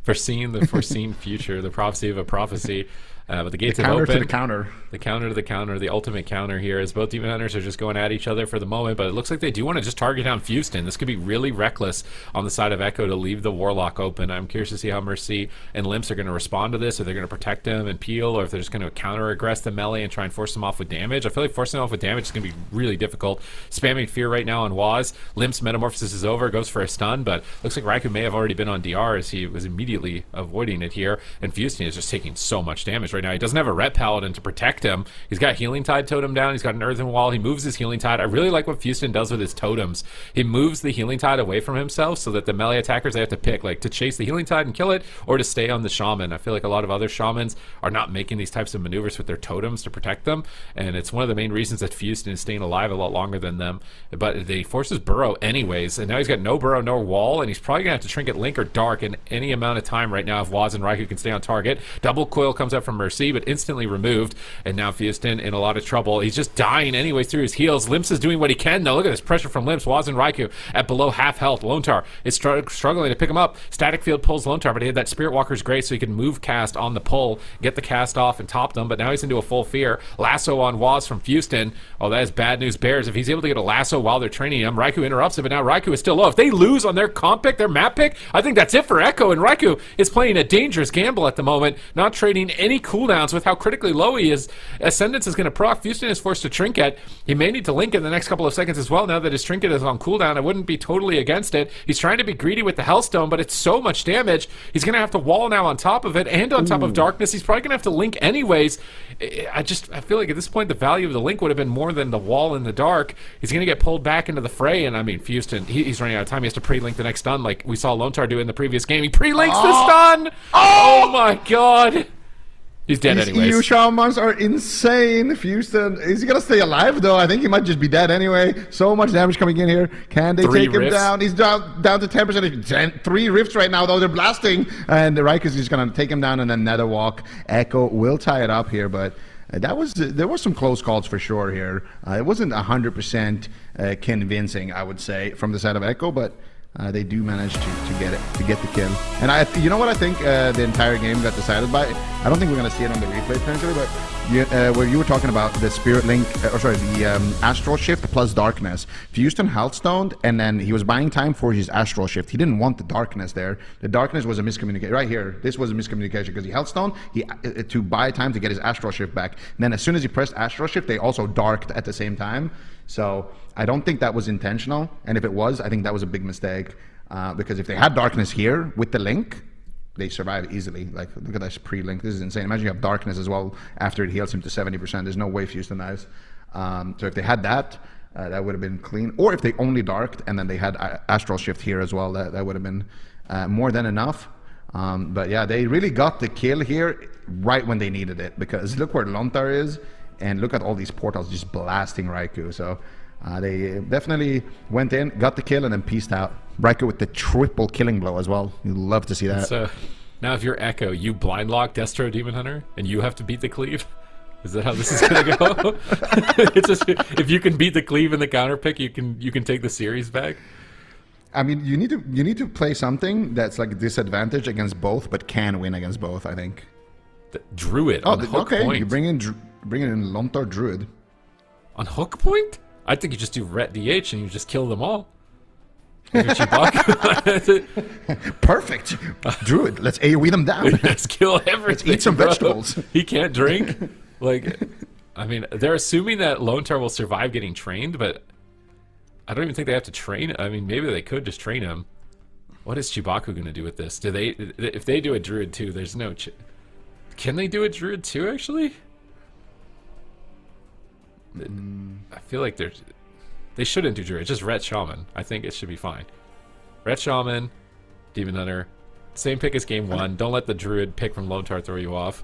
[SPEAKER 3] Foreseeing the foreseen future, the prophecy of a prophecy. But the gates have
[SPEAKER 4] counter
[SPEAKER 3] opened.
[SPEAKER 4] to the counter.
[SPEAKER 3] The counter to the counter, the ultimate counter here, as both Demon Hunters are just going at each other for the moment, but it looks like they do want to just target down Houston. This could be really reckless on the side of Echo to leave the Warlock open. I'm curious to see how Mercy and Limps are going to respond to this, or they're going to protect him and peel, or if they're just going to counter-aggress the melee and try and force them off with damage. I feel like forcing them off with damage is going to be really difficult. Spamming Fear right now on Waz. Limps' Metamorphosis is over, goes for a stun, but looks like Raikou may have already been on DR as he was immediately avoiding it here, and Houston is just taking so much damage right now. He doesn't have a Ret Paladin to protect him. He's got Healing Tide totem down. He's got an Earthen Wall. He moves his Healing Tide. I really like what Houston does with his totems. He moves the Healing Tide away from himself so that the melee attackers, they have to pick, like, to chase the Healing Tide and kill it, or to stay on the Shaman. I feel like a lot of other Shamans are not making these types of maneuvers with their totems to protect them, and it's one of the main reasons that Houston is staying alive a lot longer than them. But they force his Burrow anyways, and now he's got no Burrow, no Wall, and he's probably going to have to Trinket Link or Dark in any amount of time right now if Waz and Raikou can stay on target. Double Coil comes out from Mercy, but instantly removed. And now Fiestin in a lot of trouble. He's just dying anyways through his heals. Limps is doing what he can, though. Look at this pressure from Limps. Waz and Raikou at below half health. Lontar is struggling to pick him up. Static Field pulls Lontar, but he had that Spirit Walker's Grace, so he can move cast on the pull, get the cast off, and top them. But now he's into a full fear. Lasso on Waz from Fiestin. Oh, that is bad news, Bears. If he's able to get a lasso while they're training him, Raikou interrupts it, but now Raikou is still low. If they lose on their comp pick, their map pick, I think that's it for Echo, and Raikou is playing a dangerous gamble at the moment, not trading any cooldowns with how critically low he is. Ascendance is going to proc. Fiestin is forced to Trinket. He may need to link in the next couple of seconds as well now that his Trinket is on cooldown. I wouldn't be totally against it. He's trying to be greedy with the Hellstone, but it's so much damage. He's going to have to wall now on top of it and on top of Darkness. He's probably going to have to link anyways. I feel like at this point the value of the link would have been more than the wall in the dark. He's going to get pulled back into the fray, and I mean, Fiestin, he's running out of time. He has to pre-link the next stun like we saw Lontar do in the previous game. He pre-links the stun! Oh my god! He's dead anyways.
[SPEAKER 4] EU Shamans are insane. Fiestin, is he going to stay alive, though? I think he might just be dead anyway. So much damage coming in here. Can they take him down? He's down to 10%. 3 rifts right now, though. They're blasting. And the Raikou is just going to take him down and then Nether Walk. Echo will tie it up here, but there was some close calls for sure here. It wasn't 100% convincing, I would say, from the side of Echo, but they do manage to get the kill. And you know what I think the entire game got decided by? I don't think we're going to see it on the replay potentially, but where you were talking about the Spirit Link, the Astral Shift plus Darkness. Fiestin Healthstoned, and then he was buying time for his Astral Shift. He didn't want the Darkness there. The Darkness was a miscommunication. Right here, this was a miscommunication because he Healthstoned to buy time to get his Astral Shift back. And then as soon as he pressed Astral Shift, they also darked at the same time. So I don't think that was intentional, and if it was, I think that was a big mistake, because if they had Darkness here with the link, they survive easily. Like, look at this pre-link. This is insane. Imagine you have Darkness as well after it heals him to 70%. There's no way Fiestin dies. So if they had that, that would have been clean. Or if they only darked and then they had Astral Shift here as well, that would have been more than enough. But yeah, they really got the kill here right when they needed it, because look where Lontar is, and look at all these portals just blasting Raikou. So they definitely went in, got the kill, and then peaced out. Raikou with the triple killing blow as well. You'd love to see that.
[SPEAKER 3] So now if you're Echo, you blind lock Destro Demon Hunter, and you have to beat the cleave. Is that how this is gonna go? It's just, if you can beat the cleave in the counter pick, you can take the series back.
[SPEAKER 4] I mean, you need to play something that's like disadvantage against both, but can win against both. I think.
[SPEAKER 3] The Druid on hook point.
[SPEAKER 4] You bring in Lontar Druid
[SPEAKER 3] on hook point. I think you just do Ret DH and you just kill them all. CHIBAKU.
[SPEAKER 4] Perfect. Druid. Let's AoE them down.
[SPEAKER 3] Let's kill everything.
[SPEAKER 4] Let's eat some vegetables.
[SPEAKER 3] He can't drink. Like, I mean, they're assuming that Lontar will survive getting trained, but I don't even think they have to train. I mean, maybe they could just train him. What is CHIBAKU going to do with this? Do they? If they do a Druid too, there's no. Can they do a Druid too? Actually, I feel like they shouldn't do Druid. Just Ret Shaman. I think it should be fine. Ret Shaman, Demon Hunter, same pick as game one. Don't let the Druid pick from Lontar throw you off.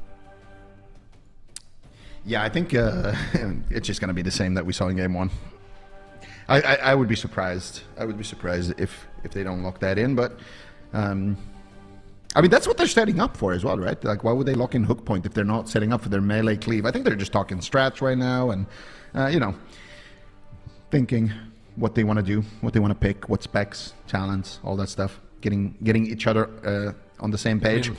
[SPEAKER 4] Yeah, I think it's just going to be the same that we saw in game one. I would be surprised. I would be surprised if they don't lock that in. But I mean, that's what they're setting up for as well, right? Like, why would they lock in hook point if they're not setting up for their melee cleave? I think they're just talking strats right now, and you know, thinking what they want to do, what they want to pick, what specs, talents, all that stuff. Getting each other on the same page.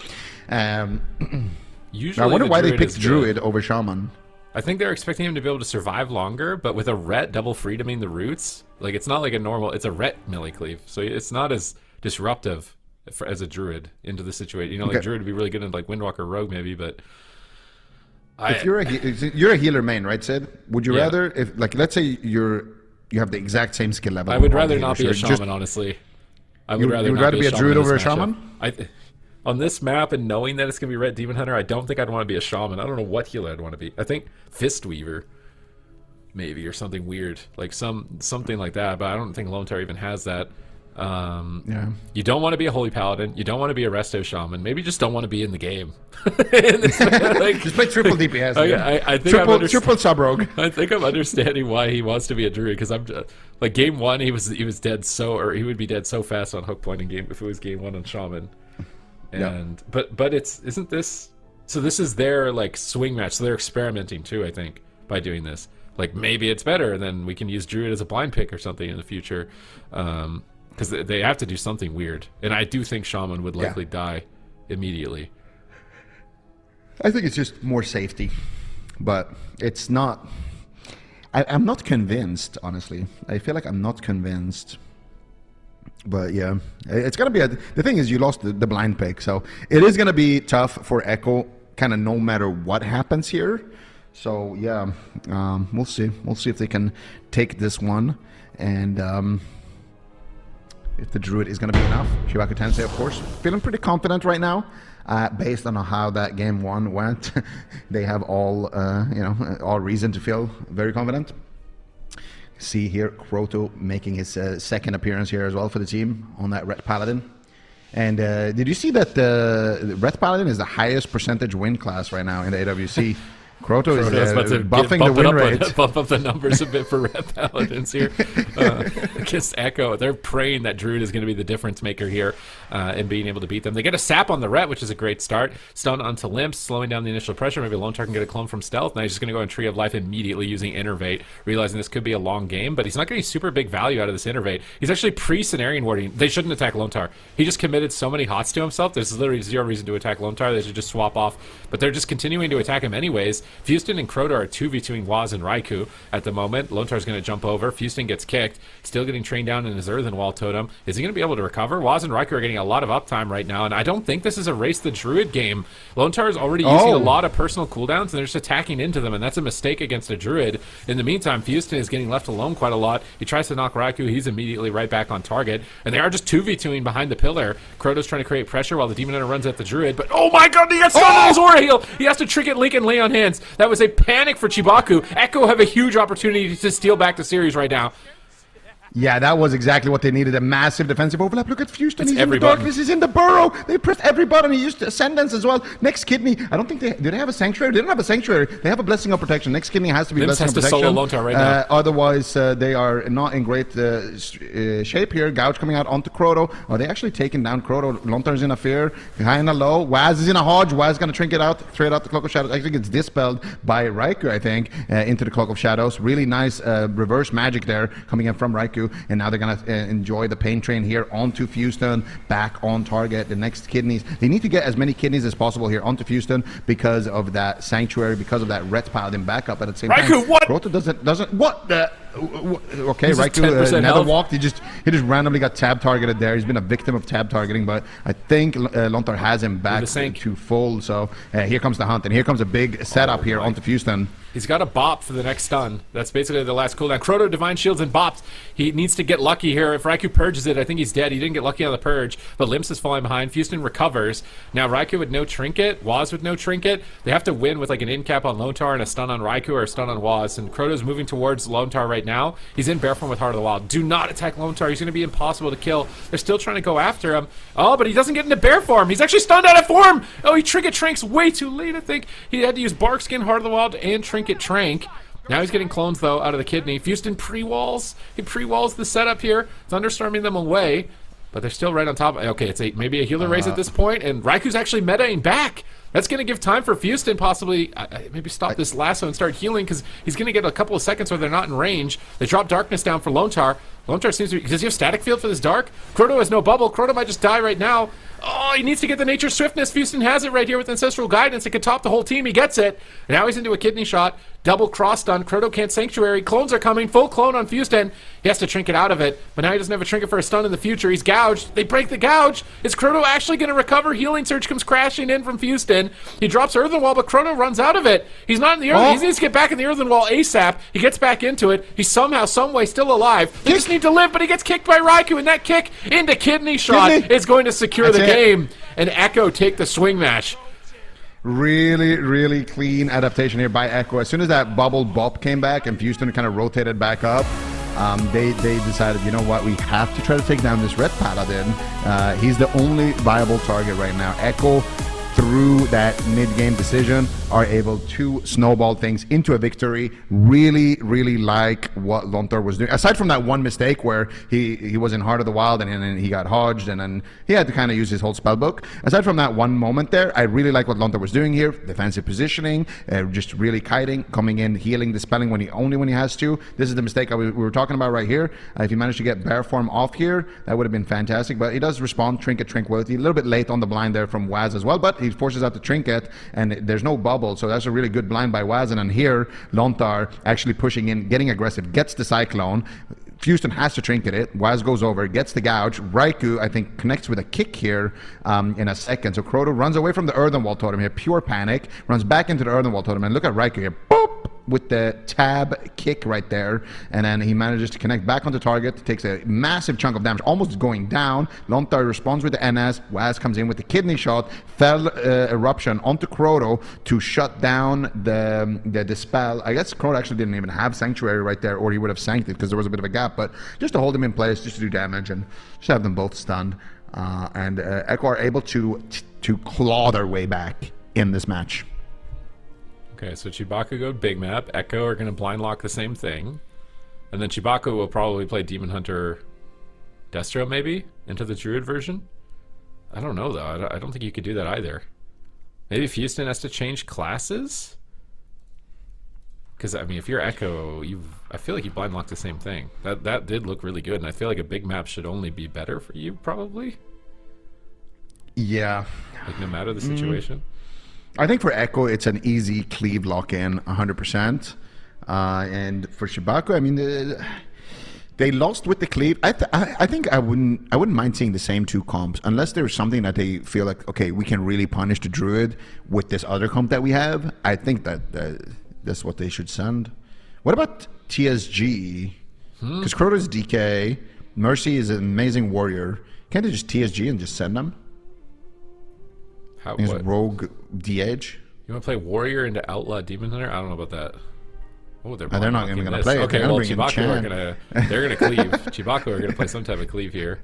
[SPEAKER 3] Usually,
[SPEAKER 4] I wonder why they picked
[SPEAKER 3] good.
[SPEAKER 4] Druid over Shaman.
[SPEAKER 3] I think they're expecting him to be able to survive longer, but with a Ret double freedoming the roots, like, it's not like a normal, it's a Ret melee cleave, so it's not as disruptive as a Druid into the situation. You know, like, Druid would be really good in like Windwalker Rogue maybe, but
[SPEAKER 4] if you're a healer main, right, Sid? Would you rather, if, like, let's say you have the exact same skill level?
[SPEAKER 3] I would rather not be a Shaman, honestly. I would rather not be a
[SPEAKER 4] Druid over a Shaman?
[SPEAKER 3] On this map, and knowing that it's going to be Ret Demon Hunter, I don't think I'd want to be a Shaman. I don't know what healer I'd want to be. I think Fist Weaver, maybe, or something weird. Like something like that, but I don't think Lontar even has that. You don't want to be a Holy Paladin. You don't want to be a Resto Shaman. Maybe just don't want to be in the game.
[SPEAKER 4] Like, just play triple DPS.
[SPEAKER 3] I think
[SPEAKER 4] triple sub-rogue.
[SPEAKER 3] I think I'm understanding why he wants to be a Druid, because I'm like, game one, he was dead he would be dead so fast on hook point in game if it was game one on Shaman. And but isn't this So this is their like swing match. So they're experimenting too, I think, by doing this. Like maybe it's better, and then we can use Druid as a blind pick or something in the future, because they have to do something weird. And I do think Shaman would likely die immediately.
[SPEAKER 4] I think it's just more safety, but it's not. I'm not convinced, honestly. I feel like I'm not convinced. But yeah, it's gonna be the thing is you lost the blind pick, so it is gonna be tough for Echo, kind of no matter what happens here. So yeah, we'll see. We'll see if they can take this one, and if the Druid is gonna be enough. CHIBAKU TENSEI, of course, feeling pretty confident right now, based on how that game 1 went. They have all all reason to feel very confident. See here, Croto making his second appearance here as well for the team on that Red Paladin. And did you see that the Red Paladin is the highest percentage win class right now in the AWC? Croto is buffing the win rate.
[SPEAKER 3] Bump up the numbers a bit for Red Paladins here against Echo. They're praying that Druid is going to be the difference maker here and being able to beat them. They get a sap on the Ret, which is a great start. Stun onto Limps, slowing down the initial pressure. Maybe Lone Tar can get a clone from Stealth. Now he's just going to go in Tree of Life immediately using Innervate, realizing this could be a long game, but he's not getting super big value out of this Innervate. He's actually pre-Cenarian Warding. They shouldn't attack Lone Tar. He just committed so many hots to himself. There's literally zero reason to attack Lone Tar. They should just swap off, but they're just continuing to attack him anyways. Fuston and Crota are 2v2ing Waz and Raikou at the moment. Lone Tar's going to jump over. Fuston gets kicked, still getting trained down in his Earthen Wall totem. Is he going to be able to recover? Waz and Raikou are getting a lot of uptime right now, and I don't think this is a race the Druid game. Lone Tar is already using a lot of personal cooldowns, and they're just attacking into them, and that's a mistake against a Druid. In the meantime, Fuston is getting left alone quite a lot. He tries to knock Raikou. He's immediately right back on target, and they are just 2v2ing behind the pillar. Croto's trying to create pressure while the Demon Hunter runs at the Druid, but oh my god, he got stunned on his Aura Heal! He has to Trinket Link and lay on hands. That was a panic for CHIBAKU. Echo have a huge opportunity to steal back the series right now.
[SPEAKER 4] Yeah, that was exactly what they needed, a massive defensive overlap. Look at Fuston, he's in the darkness, he's in the burrow. They pressed every button, he used Ascendance as well. Next Kidney, I don't think do they have a Sanctuary? They don't have a Sanctuary. They have a Blessing of Protection. Next Kidney has to be
[SPEAKER 3] Limps
[SPEAKER 4] Blessing of
[SPEAKER 3] has to
[SPEAKER 4] Protection.
[SPEAKER 3] solo Lone Tar right now.
[SPEAKER 4] Otherwise, they are not in great shape here. Gouge coming out onto Croto. Are they actually taking down Croto? Lone Tar's in a fear, high and a low. Waz is in a Hodge. Waz is going to Trinket out, straight out the Cloak of Shadows. Actually gets dispelled by Raikou, I think, into the Cloak of Shadows. Really nice reverse magic there coming in from Raikou, and now they're going to enjoy the pain train here onto Fuston, back on target. The next Kidneys, they need to get as many Kidneys as possible here onto Fuston because of that Sanctuary, because of that Ret Paladin backup. At the same time,
[SPEAKER 3] Raikou, what?
[SPEAKER 4] Crota doesn't what the okay,
[SPEAKER 3] He's
[SPEAKER 4] Raikou
[SPEAKER 3] nether
[SPEAKER 4] walked. He just randomly got tab targeted there. He's been a victim of tab targeting, but I think Lone Tar has him back to full. So here comes the hunt, and here comes a big setup here onto Fuston.
[SPEAKER 3] He's got a bop for the next stun. That's basically the last cooldown. Croto Divine Shields and bops. He needs to get lucky here. If Raikou purges it, I think he's dead. He didn't get lucky on the purge, but Limps is falling behind. Fuston recovers. Now Raikou with no Trinket, Waz with no Trinket. They have to win with like an in-cap on Lone Tar and a stun on Raikou or a stun on Waz. And Croto's moving towards Lone Tar right now. He's in bear form with Heart of the Wild. Do not attack Lone Tar. He's going to be impossible to kill. They're still trying to go after him. Oh, but he doesn't get into bear form. He's actually stunned out of form. Oh, he Trinket Tranks way too late, I think. He had to use Bark Skin, Heart of the Wild, and Trinket Trank. Now he's getting clones, though, out of the Kidney. Fuston pre-walls. He pre-walls the setup here. Thunderstorming them away, but they're still right on top. Okay, it's maybe a healer raise at this point, and Raiku's actually metaing back. That's going to give time for Fuston possibly maybe stop this lasso and start healing, because he's going to get a couple of seconds where they're not in range. They drop Darkness down for Lone Tar. Lone Tar seems to be... Does he have Static Field for this Dark? Croto has no bubble. Croto might just die right now. Oh, he needs to get the Nature Swiftness. Fuston has it right here with Ancestral Guidance. It could top the whole team. He gets it. And now he's into a Kidney Shot. Double cross stun. Croto can't Sanctuary. Clones are coming. Full clone on Fuston. He has to Trinket out of it. But now he doesn't have a Trinket for a stun in the future. He's gouged. They break the gouge. Is Croto actually going to recover? Healing Surge comes crashing in from Fuston. He drops Earthen Wall, but Croto runs out of it. He's not in the Earthen. He needs to get back in the Earthen Wall ASAP. He gets back into it. He's somehow, someway still alive. They just need to live, but he gets kicked by Raikou, and that kick into Kidney Shot is going to secure the game. And Echo take the swing match.
[SPEAKER 4] Really, really clean adaptation here by Echo. As soon as that bubble bop came back and Fuston kind of rotated back up, they decided, you know what, we have to try to take down this Red Paladin. He's the only viable target right now. Echo through that mid-game decision are able to snowball things into a victory. Really, really like what Lontar was doing. Aside from that one mistake where he was in Heart of the Wild and then he got hodged and then he had to kind of use his whole spell book. Aside from that one moment there, I really like what Lontar was doing here. Defensive positioning, just really kiting, coming in, healing, dispelling when he has to. This is the mistake we were talking about right here. If he managed to get Bear Form off here, that would have been fantastic. But he does respond Trinket Tranquility. A little bit late on the blind there from Waz as well, but he forces out the Trinket and there's no bubble, so that's a really good blind by Waz. And then here Lontar actually pushing in, getting aggressive, gets the Cyclone. Houston has to Trinket it. Waz goes over, gets the Gouge. Raikou, I think, connects with a kick here in a second. So Crota runs away from the Earthenwall Totem here, pure panic, runs back into the Earthenwall Totem, and look at Raikou here. Boop! With the tab kick right there, and then he manages to connect back onto target, takes a massive chunk of damage, almost going down. Lontar responds with the NS. Waz comes in with the kidney shot, fell eruption onto Crota to shut down the dispel. I guess Crota actually didn't even have Sanctuary right there, or he would have sanced it because there was a bit of a gap, but just to hold him in place, just to do damage and just have them both stunned. And Echo are able to claw their way back in this match.
[SPEAKER 3] Okay, so CHIBAKU go big map. Echo are going to blind lock the same thing. And then CHIBAKU will probably play Demon Hunter Destro, maybe, into the Druid version. I don't know, though. I don't think you could do that either. Maybe Houston has to change classes? Because, I mean, if you're Echo, I feel like you blind lock the same thing. That did look really good, and I feel like a big map should only be better for you, probably.
[SPEAKER 4] Yeah.
[SPEAKER 3] Like, no matter the situation.
[SPEAKER 4] I think for Echo, it's an easy cleave lock-in, 100%. And for CHIBAKU, I mean, they lost with the cleave. I think I wouldn't mind seeing the same two comps, unless there's something that they feel like, okay, we can really punish the Druid with this other comp that we have. I think that that's what they should send. What about TSG? Because Crota is DK, Mercy is an amazing warrior. Can't they just TSG and just send them? What? Rogue DH.
[SPEAKER 3] You want to play Warrior into Outlaw Demon Hunter? I don't know about that. Oh, they're
[SPEAKER 4] not even going to play it.
[SPEAKER 3] Okay, well, CHIBAKU they're going to cleave. CHIBAKU are going to play some type of cleave here.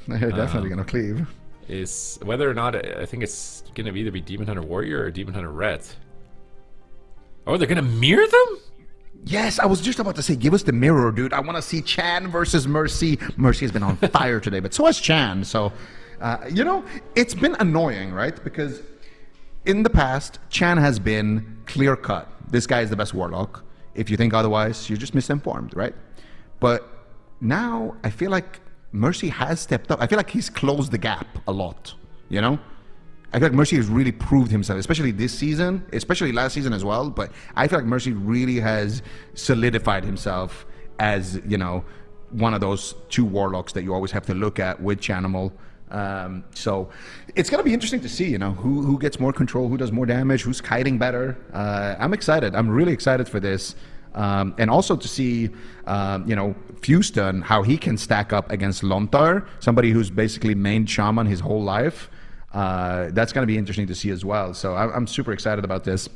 [SPEAKER 4] They're definitely going to cleave.
[SPEAKER 3] Is whether or not I think it's going to either be Demon Hunter Warrior or Demon Hunter Ret. Oh, they're going to mirror them?
[SPEAKER 4] Yes, I was just about to say, give us the mirror, dude. I want to see Chan versus Mercy. Mercy has been on fire today, but so has Chan. So, it's been annoying, right? Because in the past, Chan has been clear-cut. This guy is the best Warlock. If you think otherwise, you're just misinformed, right? But now, I feel like Mercy has stepped up. I feel like he's closed the gap a lot, you know? I feel like Mercy has really proved himself, especially this season, especially last season as well. But I feel like Mercy really has solidified himself as, one of those two Warlocks that you always have to look at with Chanimal. So it's going to be interesting to see, who gets more control, who does more damage, who's kiting better. I'm excited. I'm really excited for this. And also to see, Houston, how he can stack up against Lontar, somebody who's basically mained Shaman his whole life. That's going to be interesting to see as well. So I'm super excited about this.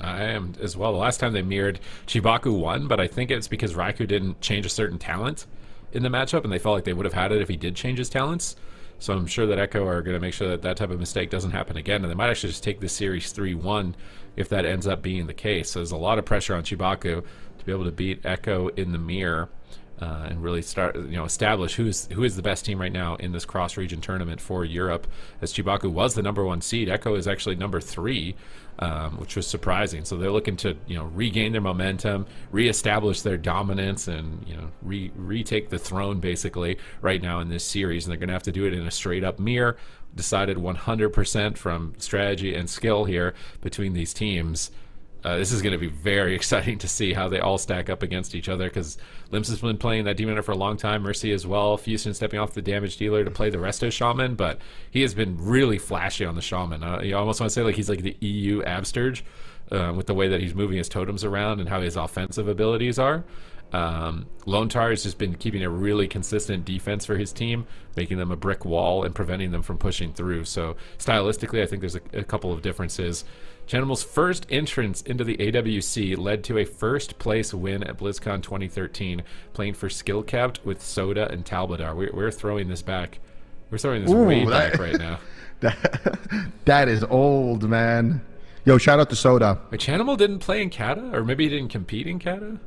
[SPEAKER 3] I am as well. The last time they mirrored, CHIBAKU won, but I think it's because Raikou didn't change a certain talent in the matchup, and they felt like they would have had it if he did change his talents. So I'm sure that Echo are going to make sure that that type of mistake doesn't happen again, and they might actually just take this series 3-1 if that ends up being the case. So there's a lot of pressure on CHIBAKU to be able to beat Echo in the mirror and really start, establish who is the best team right now in this cross-region tournament for Europe. As CHIBAKU was the number 1 seed, Echo is actually number 3. Which was surprising. So they're looking to regain their momentum, reestablish their dominance, and retake the throne basically right now in this series. And they're going to have to do it in a straight up mirror, decided 100% from strategy and skill here between these teams. This is going to be very exciting to see how they all stack up against each other, because Limps has been playing that Demon Hunter for a long time, Mercy as well, Houston stepping off the damage dealer to play the Resto Shaman, but he has been really flashy on the Shaman. You almost want to say like he's like the EU Absterge with the way that he's moving his totems around and how his offensive abilities are. Lontar has just been keeping a really consistent defense for his team, making them a brick wall and preventing them from pushing through. So stylistically, I think there's a couple of differences. Chanimal's first entrance into the AWC led to a first place win at BlizzCon 2013, playing for Skill Capped with Soda and Talbadar. We're throwing this back. We're throwing this way back right now.
[SPEAKER 4] That is old, man. Yo, shout out to Soda.
[SPEAKER 3] Wait, Chanimal didn't play in Kata? Or maybe he didn't compete in Kata?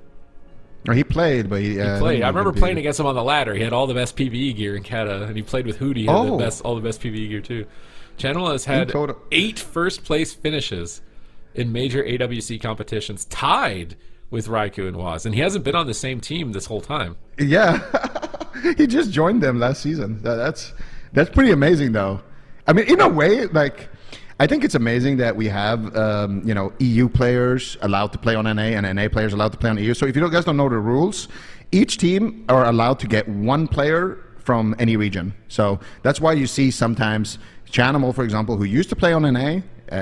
[SPEAKER 4] Or he played, but he
[SPEAKER 3] Played. I remember playing against him on the ladder. He had all the best PvE gear in Kata, and he played with Hootie. He had all the best PvE gear too. Chanimal has had 8 first-place finishes in major AWC competitions, tied with Raikou and Waz, and he hasn't been on the same team this whole time.
[SPEAKER 4] Yeah, he just joined them last season. That's pretty amazing, though. I mean, in a way, like, I think it's amazing that we have, EU players allowed to play on NA and NA players allowed to play on EU. So if you guys don't know the rules, each team are allowed to get 1 player from any region. So that's why you see sometimes Chanimal, for example, who used to play on NA,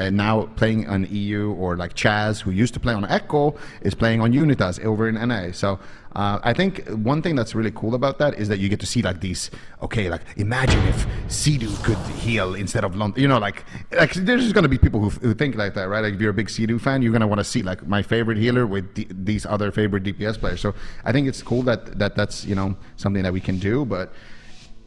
[SPEAKER 4] now playing on EU, or like Chaz, who used to play on Echo, is playing on Unitas over in NA. So I think one thing that's really cool about that is that you get to see like these, okay, like imagine if Sea-Doo could heal instead of London, like there's just going to be people who think like that, right? Like if you're a big Sea-Doo fan, you're going to want to see like my favorite healer with these other favorite DPS players. So I think it's cool that's something that we can do, but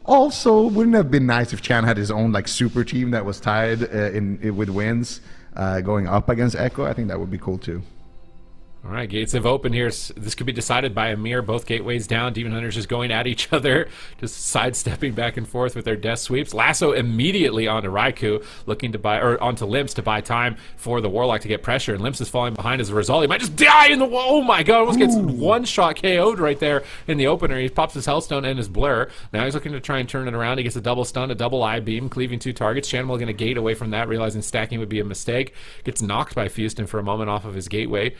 [SPEAKER 4] also, wouldn't it have been nice if Chan had his own like super team that was tied with wins going up against Echo? I think that would be cool too.
[SPEAKER 3] All right, gates have opened here. This could be decided by a mirror. Both gateways down. Demon Hunters just going at each other, just sidestepping back and forth with their death sweeps. Lasso immediately onto Raikou, looking to buy, or onto Limps to buy time for the Warlock to get pressure. And Limps is falling behind as a result. He might just die in the wall. Oh my god, almost gets one-shot KO'd right there in the opener. He pops his Hellstone and his Blur. Now he's looking to try and turn it around. He gets a double stun, a double eye beam, cleaving 2 targets. Chanimal going to gate away from that, realizing stacking would be a mistake. Gets knocked by Fuston for a moment off of his gateway.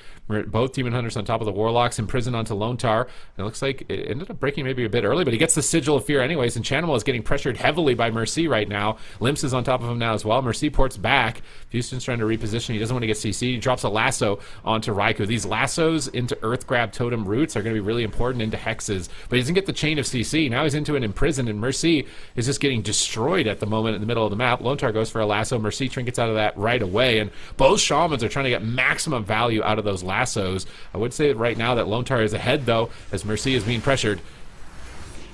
[SPEAKER 3] Both Demon Hunters on top of the Warlocks, imprisoned onto Lontar. It looks like it ended up breaking maybe a bit early, but he gets the Sigil of Fear anyways, and Chanimal is getting pressured heavily by Mercy right now. Limps is on top of him now as well. Mercy ports back. Fuston's trying to reposition. He doesn't want to get CC. He drops a lasso onto Raikou. These lassos into Earth Grab Totem roots are going to be really important into hexes, but he doesn't get the chain of CC. Now he's into an imprisoned, and Mercy is just getting destroyed at the moment in the middle of the map. Lontar goes for a lasso. Mercy trinkets out of that right away, and both Shamans are trying to get maximum value out of those lassos. I would say right now that Lontar is ahead, though, as Mercy is being pressured.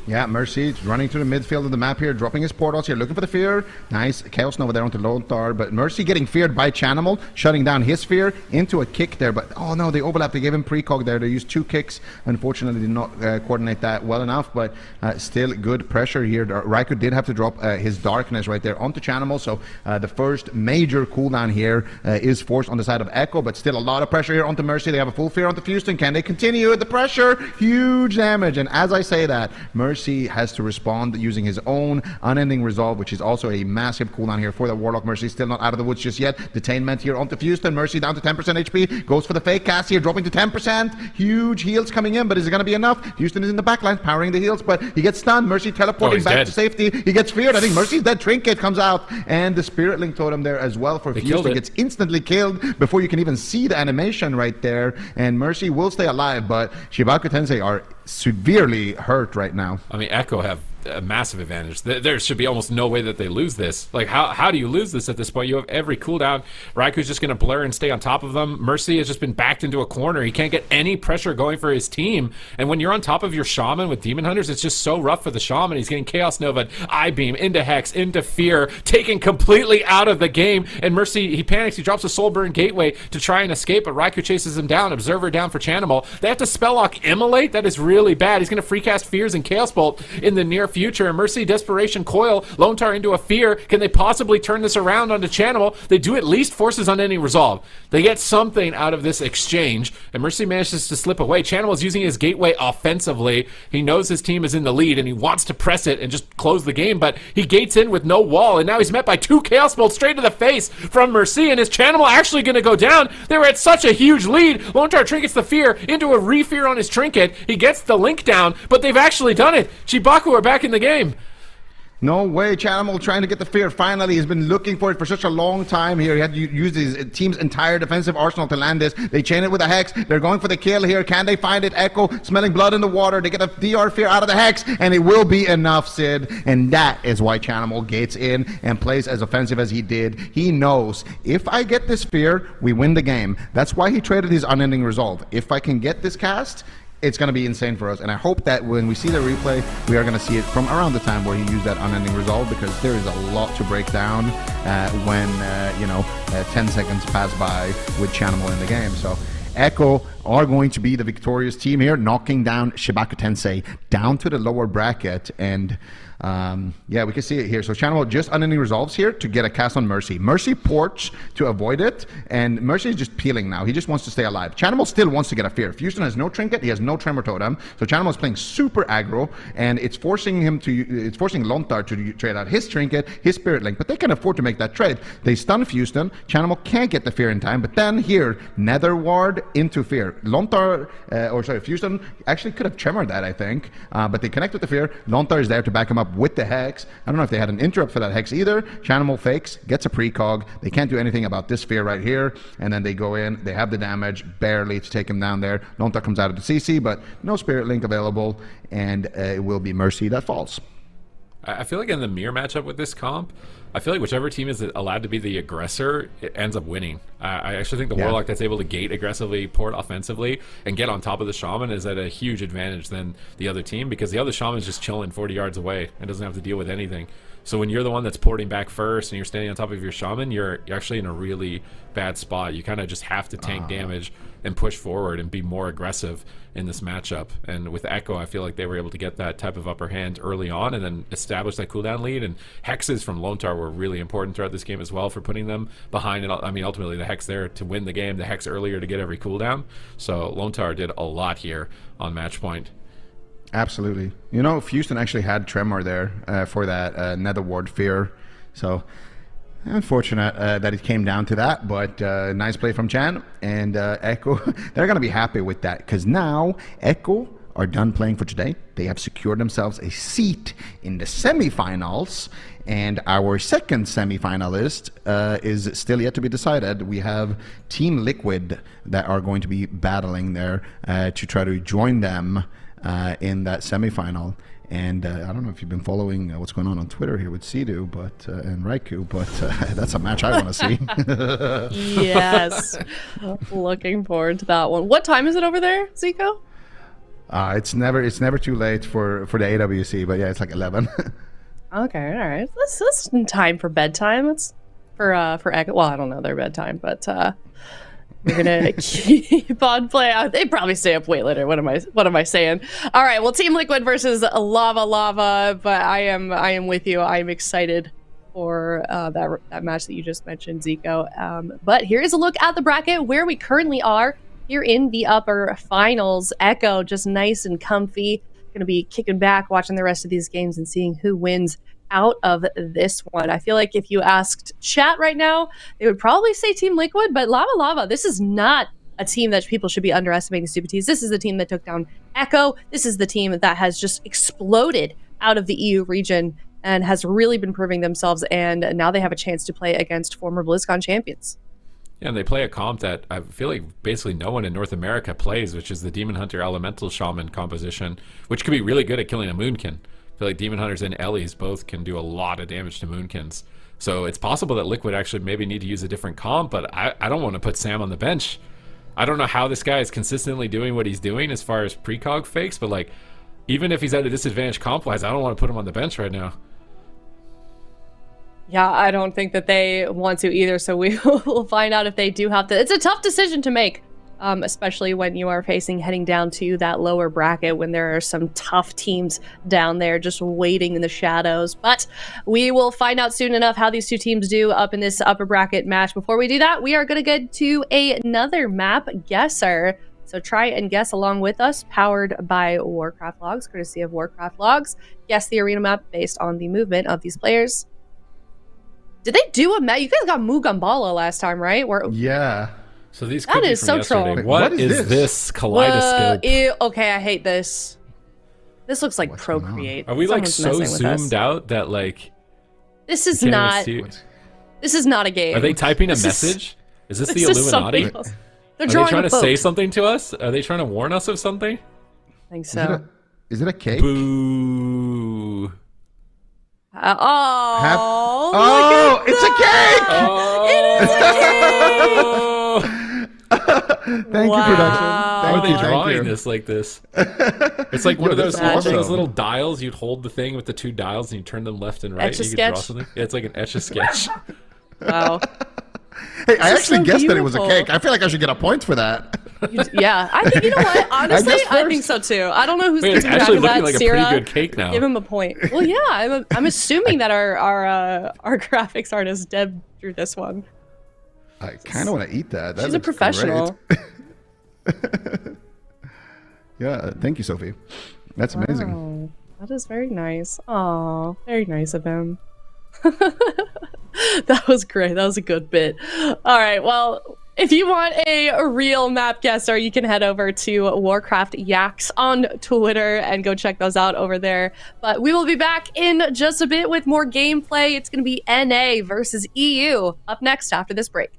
[SPEAKER 4] Yeah, Mercy running to the midfield of the map here, dropping his portals here, looking for the fear. Nice Chaos Nova there onto Lontar, but Mercy getting feared by Chanimal, shutting down his fear into a kick there. But oh no, they overlapped. They gave him precog there. They used 2 kicks. Unfortunately, did not coordinate that well enough, but still good pressure here. Raikou did have to drop his darkness right there onto Chanimal, so the first major cooldown here is forced on the side of Echo, but still a lot of pressure here onto Mercy. They have a full fear onto Fuston. Can they continue with the pressure? Huge damage, and as I say that, Mercy has to respond using his own Unending Resolve, which is also a massive cooldown here for the Warlock. Mercy still not out of the woods just yet. Detainment here onto Fuston. Mercy down to 10% HP. Goes for the fake cast here, dropping to 10%. Huge heals coming in, but is it going to be enough? Fuston is in the backline, powering the heals, but he gets stunned. Mercy teleporting back to safety. He gets feared. I think Mercy's dead. Trinket comes out, and the Spirit Link Totem there as well for Fuston. Gets instantly killed before you can even see the animation right there, and Mercy will stay alive, but CHIBAKU TENSEI are severely hurt right now.
[SPEAKER 3] I mean, Echo have a massive advantage. There should be almost no way that they lose this. Like, how do you lose this at this point? You have every cooldown. Raiku's just going to blur and stay on top of them. Mercy has just been backed into a corner. He can't get any pressure going for his team. And when you're on top of your Shaman with Demon Hunters, it's just so rough for the Shaman. He's getting Chaos Nova, Eye Beam, into Hex, into Fear, taken completely out of the game. And Mercy, he panics. He drops a Soul Burn Gateway to try and escape, but Raikou chases him down. Observer down for Chanimal. They have to spell lock Immolate. That is really bad. He's going to free cast Fears and Chaos Bolt in the near future. Mercy, Desperation, Coil, Lontar into a Fear. Can they possibly turn this around onto Chanimal? They do at least forces on any resolve. They get something out of this exchange, and Mercy manages to slip away. Chanimal is using his gateway offensively. He knows his team is in the lead, and he wants to press it and just close the game, but he gates in with no wall, and now he's met by 2 Chaos Bolts straight to the face from Mercy, and is Chanimal actually going to go down? They were at such a huge lead. Lontar trinkets the Fear into a re-Fear on his trinket. He gets the link down, but they've actually done it. CHIBAKU are back in the game.
[SPEAKER 4] No way, Chanimal trying to get the Fear. Finally, he's been looking for it for such a long time here. He had to use his team's entire defensive arsenal to land this. They chain it with a Hex. They're going for the kill here. Can they find it? Echo smelling blood in the water. They get a DR Fear out of the Hex, and it will be enough, Sid. And that is why Chanimal gates in and plays as offensive as he did. He knows, if I get this Fear, we win the game. That's why he traded his Unending Resolve. If I can get this cast, it's going to be insane for us. And I hope that when we see the replay, we are going to see it from around the time where he used that unending resolve, because there is a lot to break down when 10 seconds pass by with Chanimal in the game. So Echo are going to be the victorious team here, knocking down CHIBAKU Tensei down to the lower bracket. And yeah, we can see it here. So Chanimal just unending resolves here to get a cast on Mercy. Mercy ports to avoid it, and Mercy is just peeling now. He just wants to stay alive. Chanimal still wants to get a fear. Houston has no trinket, he has no tremor totem, so Chanimal is playing super aggro, and it's forcing Lontar to trade out his trinket, his spirit link, but they can afford to make that trade. They stun Houston. Chanimal can't get the fear in time, but then here, Nether Ward into fear. Lontar, Houston actually could have tremored that, I think, but they connect with the fear. Lontar is there to back him up with the Hex. I don't know if they had an interrupt for that Hex either. Chanimal fakes, gets a precog. They can't do anything about this fear right here, and then they go in. They have the damage barely to take him down there. Lontar comes out of the CC, but no spirit link available, and it will be Mercy that falls.
[SPEAKER 3] I feel like in the mirror matchup with this comp, I feel like whichever team is allowed to be the aggressor, it ends up winning. I actually think the Warlock that's able to gate aggressively, port offensively, and get on top of the Shaman is at a huge advantage than the other team, because the other Shaman's just chilling 40 yards away and doesn't have to deal with anything. So when you're the one that's porting back first and you're standing on top of your Shaman, you're actually in a really bad spot. You kind of just have to tank damage and push forward and be more aggressive in this matchup. And with Echo, I feel like they were able to get that type of upper hand early on and then establish that cooldown lead. And Hexes from Lontar were really important throughout this game as well for putting them behind. And I mean, ultimately, the Hex there to win the game, the Hex earlier to get every cooldown. So Lontar did a lot here on match point.
[SPEAKER 4] Absolutely. You know, Houston actually had Tremor there for that Nether Ward fear. So unfortunate that it came down to that, but nice play from Chan. And Echo, they're going to be happy with that, because now Echo are done playing for today. They have secured themselves a seat in the semifinals. And our second semifinalist is still yet to be decided. We have Team Liquid that are going to be battling there to try to join them in that semifinal. And I don't know if you've been following what's going on Twitter here with Sidu and Raikou, but that's a match I want to see.
[SPEAKER 1] Yes. Looking forward to that one. What time is it over there, Zico?
[SPEAKER 4] It's never too late for the AWC, but yeah, it's like 11.
[SPEAKER 1] Okay, all right. That's in time for bedtime. It's for Echo. Well, I don't know their bedtime, but we're gonna keep on playing. They probably stay up way later. What am I saying? All right. Well, Team Liquid versus Lava. But I am with you. I'm excited for that match that you just mentioned, Zico. But here is a look at the bracket where we currently are here in the upper finals. Echo just nice and comfy. Gonna be kicking back, watching the rest of these games and seeing who wins out of this one. I feel like if you asked chat right now, they would probably say Team Liquid, but Lava, this is not a team that people should be underestimating. Stupid Tees. This is the team that took down Echo. This is the team that has just exploded out of the EU region and has really been proving themselves, and now they have a chance to play against former BlizzCon champions.
[SPEAKER 3] Yeah, and they play a comp that I feel like basically no one in North America plays, which is the Demon Hunter Elemental Shaman composition, which could be really good at killing a Moonkin. I feel like Demon Hunters and Ellies both can do a lot of damage to Moonkins. So it's possible that Liquid actually maybe need to use a different comp, but I don't want to put Sam on the bench. I don't know how this guy is consistently doing what he's doing as far as precog fakes, but like, even if he's at a disadvantage comp-wise, I don't want to put him on the bench right now.
[SPEAKER 1] Yeah, I don't think that they want to either, so we will find out if they do have to. It's a tough decision to make, especially when you are heading down to that lower bracket, when there are some tough teams down there just waiting in the shadows. But we will find out soon enough how these two teams do up in this upper bracket match. Before we do that, we are going to get to another map guesser. So try and guess along with us, powered by Warcraft Logs, courtesy of Warcraft Logs. Guess the arena map based on the movement of these players. Did they do a map? You guys got Mugambala last time, right?
[SPEAKER 4] Yeah.
[SPEAKER 3] So these could be from
[SPEAKER 1] so
[SPEAKER 3] yesterday.
[SPEAKER 1] troll.
[SPEAKER 3] What is this kaleidoscope?
[SPEAKER 1] Okay, I hate this. This looks like Procreate.
[SPEAKER 3] Are we like
[SPEAKER 1] Someone's
[SPEAKER 3] so zoomed out that like
[SPEAKER 1] this is not a game?
[SPEAKER 3] Are they typing a message? Is this the Illuminati?
[SPEAKER 1] They're
[SPEAKER 3] Are they trying to say something to us? Are they trying to warn us of something?
[SPEAKER 1] I think so.
[SPEAKER 4] Is it a cake?
[SPEAKER 3] Boo.
[SPEAKER 1] Oh,
[SPEAKER 4] it's a cake!
[SPEAKER 3] Oh.
[SPEAKER 1] It is a cake!
[SPEAKER 4] Thank you, production.
[SPEAKER 3] How are they
[SPEAKER 4] you, thank
[SPEAKER 3] drawing
[SPEAKER 4] you.
[SPEAKER 3] this like this? It's like one of those
[SPEAKER 1] that's awesome.
[SPEAKER 3] little dials. You'd hold the thing with the 2 dials and you turn them left and right. And you could draw
[SPEAKER 1] Etch-a-sketch?
[SPEAKER 3] something. Yeah, it's like an etch-a-sketch.
[SPEAKER 1] Wow.
[SPEAKER 4] Hey, I
[SPEAKER 1] is
[SPEAKER 4] actually
[SPEAKER 1] so
[SPEAKER 4] guessed that it was a
[SPEAKER 1] beautiful.
[SPEAKER 4] cake. I feel like I should get a point for that.
[SPEAKER 1] Yeah, I think, you know what? Honestly,
[SPEAKER 4] guess
[SPEAKER 1] I think
[SPEAKER 4] first.
[SPEAKER 1] so too. I don't know who's
[SPEAKER 3] Wait, it's
[SPEAKER 1] keeping track
[SPEAKER 3] actually
[SPEAKER 1] of
[SPEAKER 3] looking
[SPEAKER 1] that.
[SPEAKER 3] like a
[SPEAKER 1] Sierra,
[SPEAKER 3] pretty good cake now.
[SPEAKER 1] give him a point. Well, yeah, I'm assuming that our graphics artist Deb drew this one.
[SPEAKER 4] I kind of want to eat that. That
[SPEAKER 1] She's a
[SPEAKER 4] looks
[SPEAKER 1] professional.
[SPEAKER 4] great. Yeah, thank you, Sophie. That's amazing.
[SPEAKER 1] Wow, that is very nice. Aw, very nice of him. That was great. That was a good bit. All right, well, if you want a real map guesser, you can head over to Warcraft Yaks on Twitter and go check those out over there. But we will be back in just a bit with more gameplay. It's going to be NA versus EU up next after this break.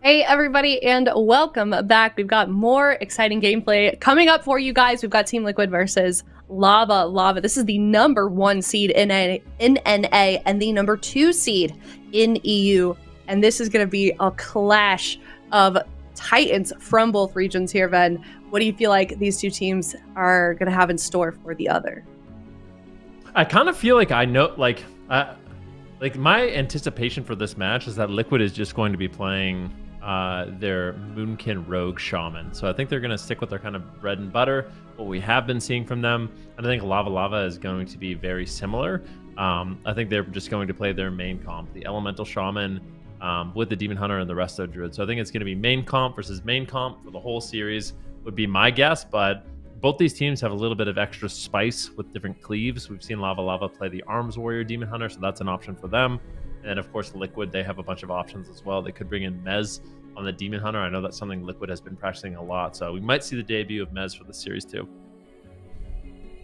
[SPEAKER 1] Hey everybody, and welcome back. We've got more exciting gameplay coming up for you guys. We've got Team Liquid versus Lava Lava. This is the #1 seed in NA and the #2 seed in EU. And this is going to be a clash of titans from both regions here, Ben. What do you feel like these two teams are going to have in store for the other?
[SPEAKER 2] I kind of feel like I know, like my anticipation for this match is that Liquid is just going to be playing their Moonkin Rogue Shaman. So I think they're going to stick with their kind of bread and butter, what we have been seeing from them. And I think Lava Lava is going to be very similar. I think they're just going to play their main comp, the Elemental Shaman, with the Demon Hunter and the resto Druid. So I think it's going to be main comp versus main comp for the whole series would be my guess. But both these teams have a little bit of extra spice with different cleaves. We've seen Lava Lava play the Arms Warrior Demon Hunter, so that's an option for them. And then, of course, Liquid, they have a bunch of options as well. They could bring in Mez on the Demon Hunter. I know that's something Liquid has been practicing a lot. So we might see the debut of Mez for the series too.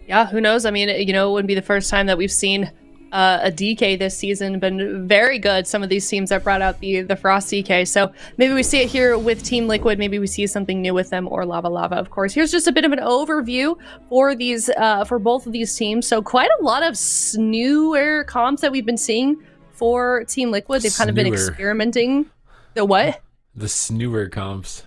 [SPEAKER 1] Yeah, who knows? I mean, you know, it wouldn't be the first time that we've seen a DK this season. Been very good. Some of these teams that brought out the Frost DK. So maybe we see it here with Team Liquid. Maybe we see something new with them, or Lava Lava, of course. Here's just a bit of an overview for these for both of these teams. So quite a lot of newer comps that we've been seeing for Team Liquid. They've kind of been experimenting. The what?
[SPEAKER 3] The snewer comps.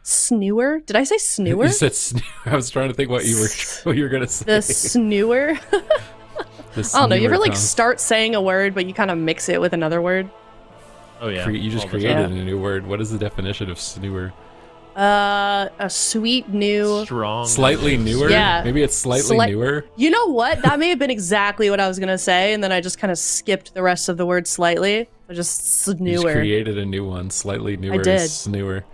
[SPEAKER 1] Snewer? Did I say snewer?
[SPEAKER 3] You said snewer. I was trying to think what you were gonna say.
[SPEAKER 1] The snewer? I don't know. You ever like start saying a word, but you kind of mix it with another word?
[SPEAKER 2] Oh yeah.
[SPEAKER 3] You just created a new word. What is the definition of snewer?
[SPEAKER 1] A sweet new,
[SPEAKER 2] strong,
[SPEAKER 3] slightly newer.
[SPEAKER 1] Yeah,
[SPEAKER 3] maybe it's slightly newer.
[SPEAKER 1] You know what? That may have been exactly what I was gonna say, and then I just kind of skipped the rest of the word slightly. I just
[SPEAKER 3] You
[SPEAKER 1] newer.
[SPEAKER 3] just created a new one. Slightly newer.
[SPEAKER 1] I did.
[SPEAKER 3] Is snewer.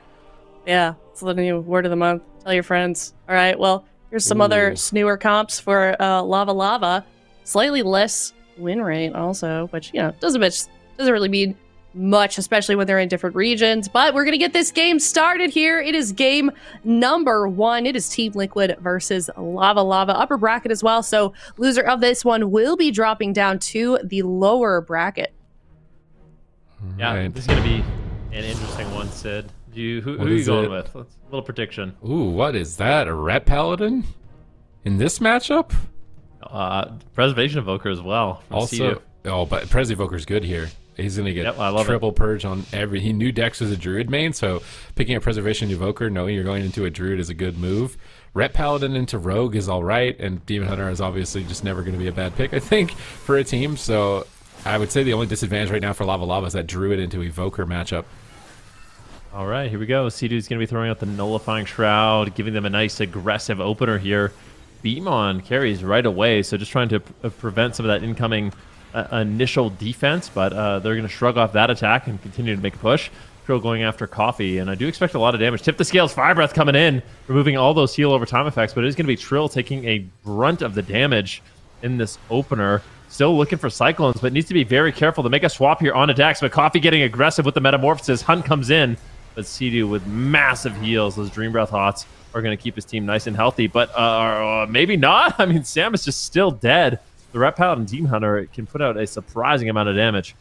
[SPEAKER 1] Yeah, it's the new word of the month. Tell your friends. All right. Well, here's some other snewer comps for Lava Lava. Slightly less win rate, also, which doesn't really mean much, especially when they're in different regions. But we're gonna get this game started here. It is game #1. It is Team Liquid versus Lava Lava, upper bracket as well. So loser of this one will be dropping down to the lower bracket.
[SPEAKER 2] Yeah,
[SPEAKER 3] Right.
[SPEAKER 2] this is going to be an interesting one, Sid. Who are you going with? Let's, a little prediction.
[SPEAKER 3] Ooh, what is that? A Ret Paladin in this matchup?
[SPEAKER 2] Preservation Evoker as well.
[SPEAKER 3] Also, but Pres Evoker's good here. He's going to get triple purge on every. He knew Dex was a Druid main, so picking a Preservation Evoker, knowing you're going into a Druid, is a good move. Ret Paladin into Rogue is all right, and Demon Hunter is obviously just never going to be a bad pick, I think, for a team. So I would say the only disadvantage right now for Lava Lava is that Druid into Evoker matchup.
[SPEAKER 2] All right, here we go. Sea-Doo's going to be throwing out the Nullifying Shroud, giving them a nice aggressive opener here. Beamon carries right away, so just trying to prevent some of that incoming initial defense, but they're going to shrug off that attack and continue to make a push. Trill going after Coffee, and I do expect a lot of damage. Tip the scales, Fire Breath coming in, removing all those heal over time effects, but it is going to be Trill taking a brunt of the damage in this opener. Still looking for Cyclones, but needs to be very careful to make a swap here on Dex, but Coffee getting aggressive with the Metamorphosis. Hunt comes in, but Sea-Doo with massive heals. Those Dream Breath Hots are going to keep his team nice and healthy, but maybe not. I mean, Sam is just still dead. The Ret Paladin Demon Hunter can put out a surprising amount of damage.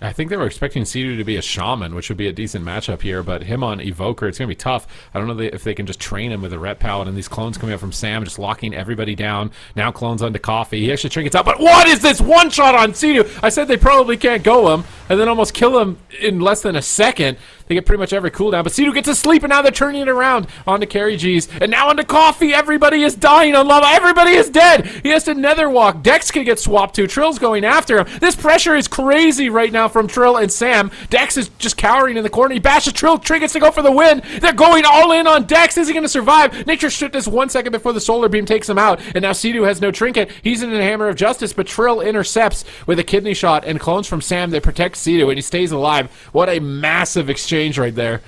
[SPEAKER 3] I think they were expecting Sea-Doo to be a Shaman, which would be a decent matchup here, but him on Evoker, it's going to be tough. I don't know if they can just train him with a Ret Paladin. These clones coming up from Sam, just locking everybody down. Now clones onto Coffee. He actually trinkets out, but what is this one shot on Sea-Doo? I said they probably can't go him, and then almost kill him in less than a second. They get pretty much every cooldown, but Sea-Doo gets to sleep, and now they're turning it around onto Carry G's, and now onto Coffee. Everybody is dying on Lava. Everybody is dead. He has to nether walk. Dex can get swapped to. Trill's going after him. This pressure is crazy right now from Trill and Sam. Dex is just cowering in the corner. He bashes Trill. Trill gets to go for the win. They're going all in on Dex. Is he going to survive? Nature stripped this 1 second before the Solar Beam takes him out, and now Sea-Doo has no trinket. He's in a Hammer of Justice, but Trill intercepts with a kidney shot, and clones from Sam, they protect Sea-Doo, and he stays alive. What a massive exchange right there.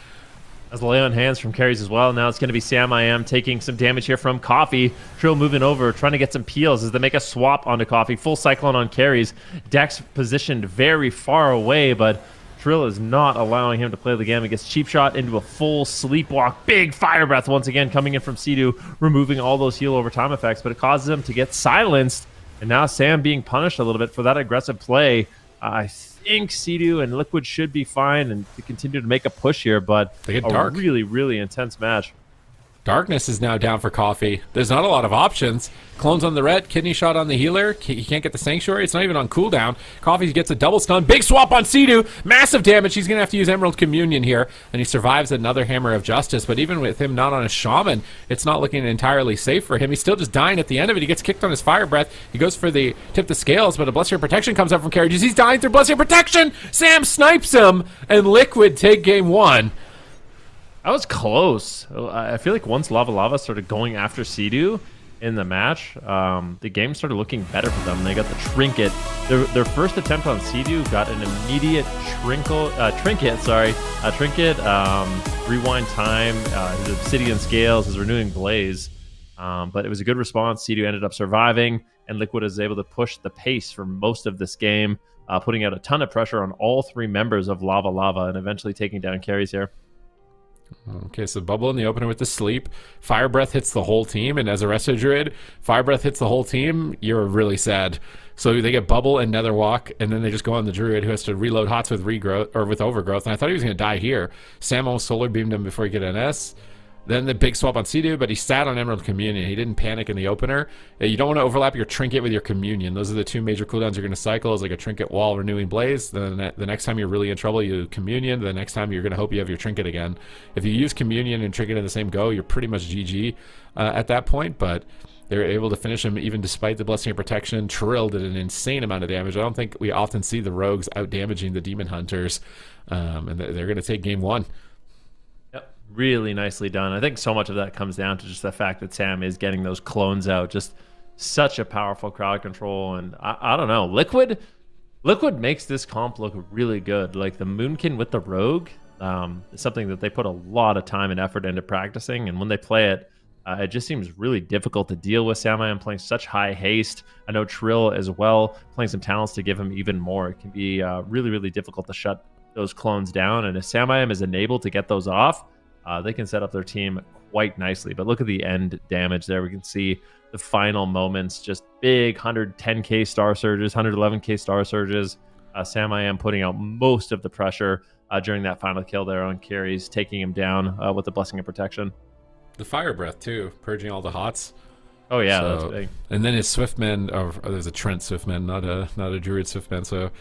[SPEAKER 2] As the lay on hands from carries as well. Now it's going to be Sam I Am taking some damage here from Coffee. Trill moving over, trying to get some peels as they make a swap onto Coffee. Full Cyclone on carries. Dex positioned very far away, but Trill is not allowing him to play the game. He gets cheap shot into a full sleepwalk. Big Fire Breath once again coming in from Sea-Doo, removing all those heal over time effects, but it causes him to get silenced. And now Sam being punished a little bit for that aggressive play. I think Sea-Doo and Liquid should be fine and to continue to make a push here, but
[SPEAKER 3] They get
[SPEAKER 2] a
[SPEAKER 3] dark.
[SPEAKER 2] really, really intense match.
[SPEAKER 3] Darkness is now down for Coffee. There's not a lot of options. Clones on the red, kidney shot on the healer. He can't get the Sanctuary. It's not even on cooldown. Coffee gets a double stun. Big swap on Sea-Doo. Massive damage. He's going to have to use Emerald Communion here. And he survives another Hammer of Justice. But even with him not on a Shaman, it's not looking entirely safe for him. He's still just dying at the end of it. He gets kicked on his Fire Breath. He goes for the tip the scales, but a Blessing Protection comes up from Carriages. He's dying through Blessing Protection. Sam snipes him, and Liquid take game 1.
[SPEAKER 2] That was close. I feel like once Lava Lava started going after Sea-Doo in the match, the game started looking better for them. They got the Trinket. Their first attempt on Sea-Doo got an immediate Trinket, rewind time, his Obsidian Scales, his Renewing Blaze. But it was a good response. Sea-Doo ended up surviving, and Liquid is able to push the pace for most of this game, putting out a ton of pressure on all 3 members of Lava Lava and eventually taking down carries here.
[SPEAKER 3] Okay, so Bubble in the opener with the sleep. Fire Breath hits the whole team, and as a Resto Druid, Fire Breath hits the whole team, you're really sad. So they get Bubble and Nether Walk, and then they just go on the Druid, who has to reload Hots with regrowth or with Overgrowth, and I thought he was going to die here. Sam almost Solar Beamed him before he could NS. Then the big swap on Sea-Doo, but he sat on Emerald Communion. He didn't panic in the opener. You don't want to overlap your Trinket with your Communion. Those are the 2 major cooldowns you're going to cycle, is like a Trinket Wall, Renewing Blaze. Then the next time you're really in trouble, you Communion. The next time you're going to hope you have your Trinket again. If you use Communion and Trinket in the same go, you're pretty much GG at that point, but they were able to finish him even despite the Blessing of Protection. Trill did an insane amount of damage. I don't think we often see the Rogues out-damaging the Demon Hunters, and they're going to take game 1.
[SPEAKER 2] Really nicely done. I think so much of that comes down to just the fact that Sam is getting those clones out. Just such a powerful crowd control. And I don't know. Liquid makes this comp look really good. Like the Moonkin with the Rogue is something that they put a lot of time and effort into practicing. And when they play it, it just seems really difficult to deal with. Sam playing such high haste. I know Trill as well, playing some talents to give him even more. It can be really, really difficult to shut those clones down. And if Sam is enabled to get those off, they can set up their team quite nicely. But look at the end damage there. We can see the final moments, just big 110k star surges, 111k star surges. Sam putting out most of the pressure during that final kill there on carries, taking him down with the Blessing of Protection.
[SPEAKER 3] The Fire Breath, too, purging all the Hots.
[SPEAKER 2] Oh, yeah,
[SPEAKER 3] So,
[SPEAKER 2] that's big.
[SPEAKER 3] And then his Swiftman, there's a Trent Swiftman, not a Druid Swiftman. So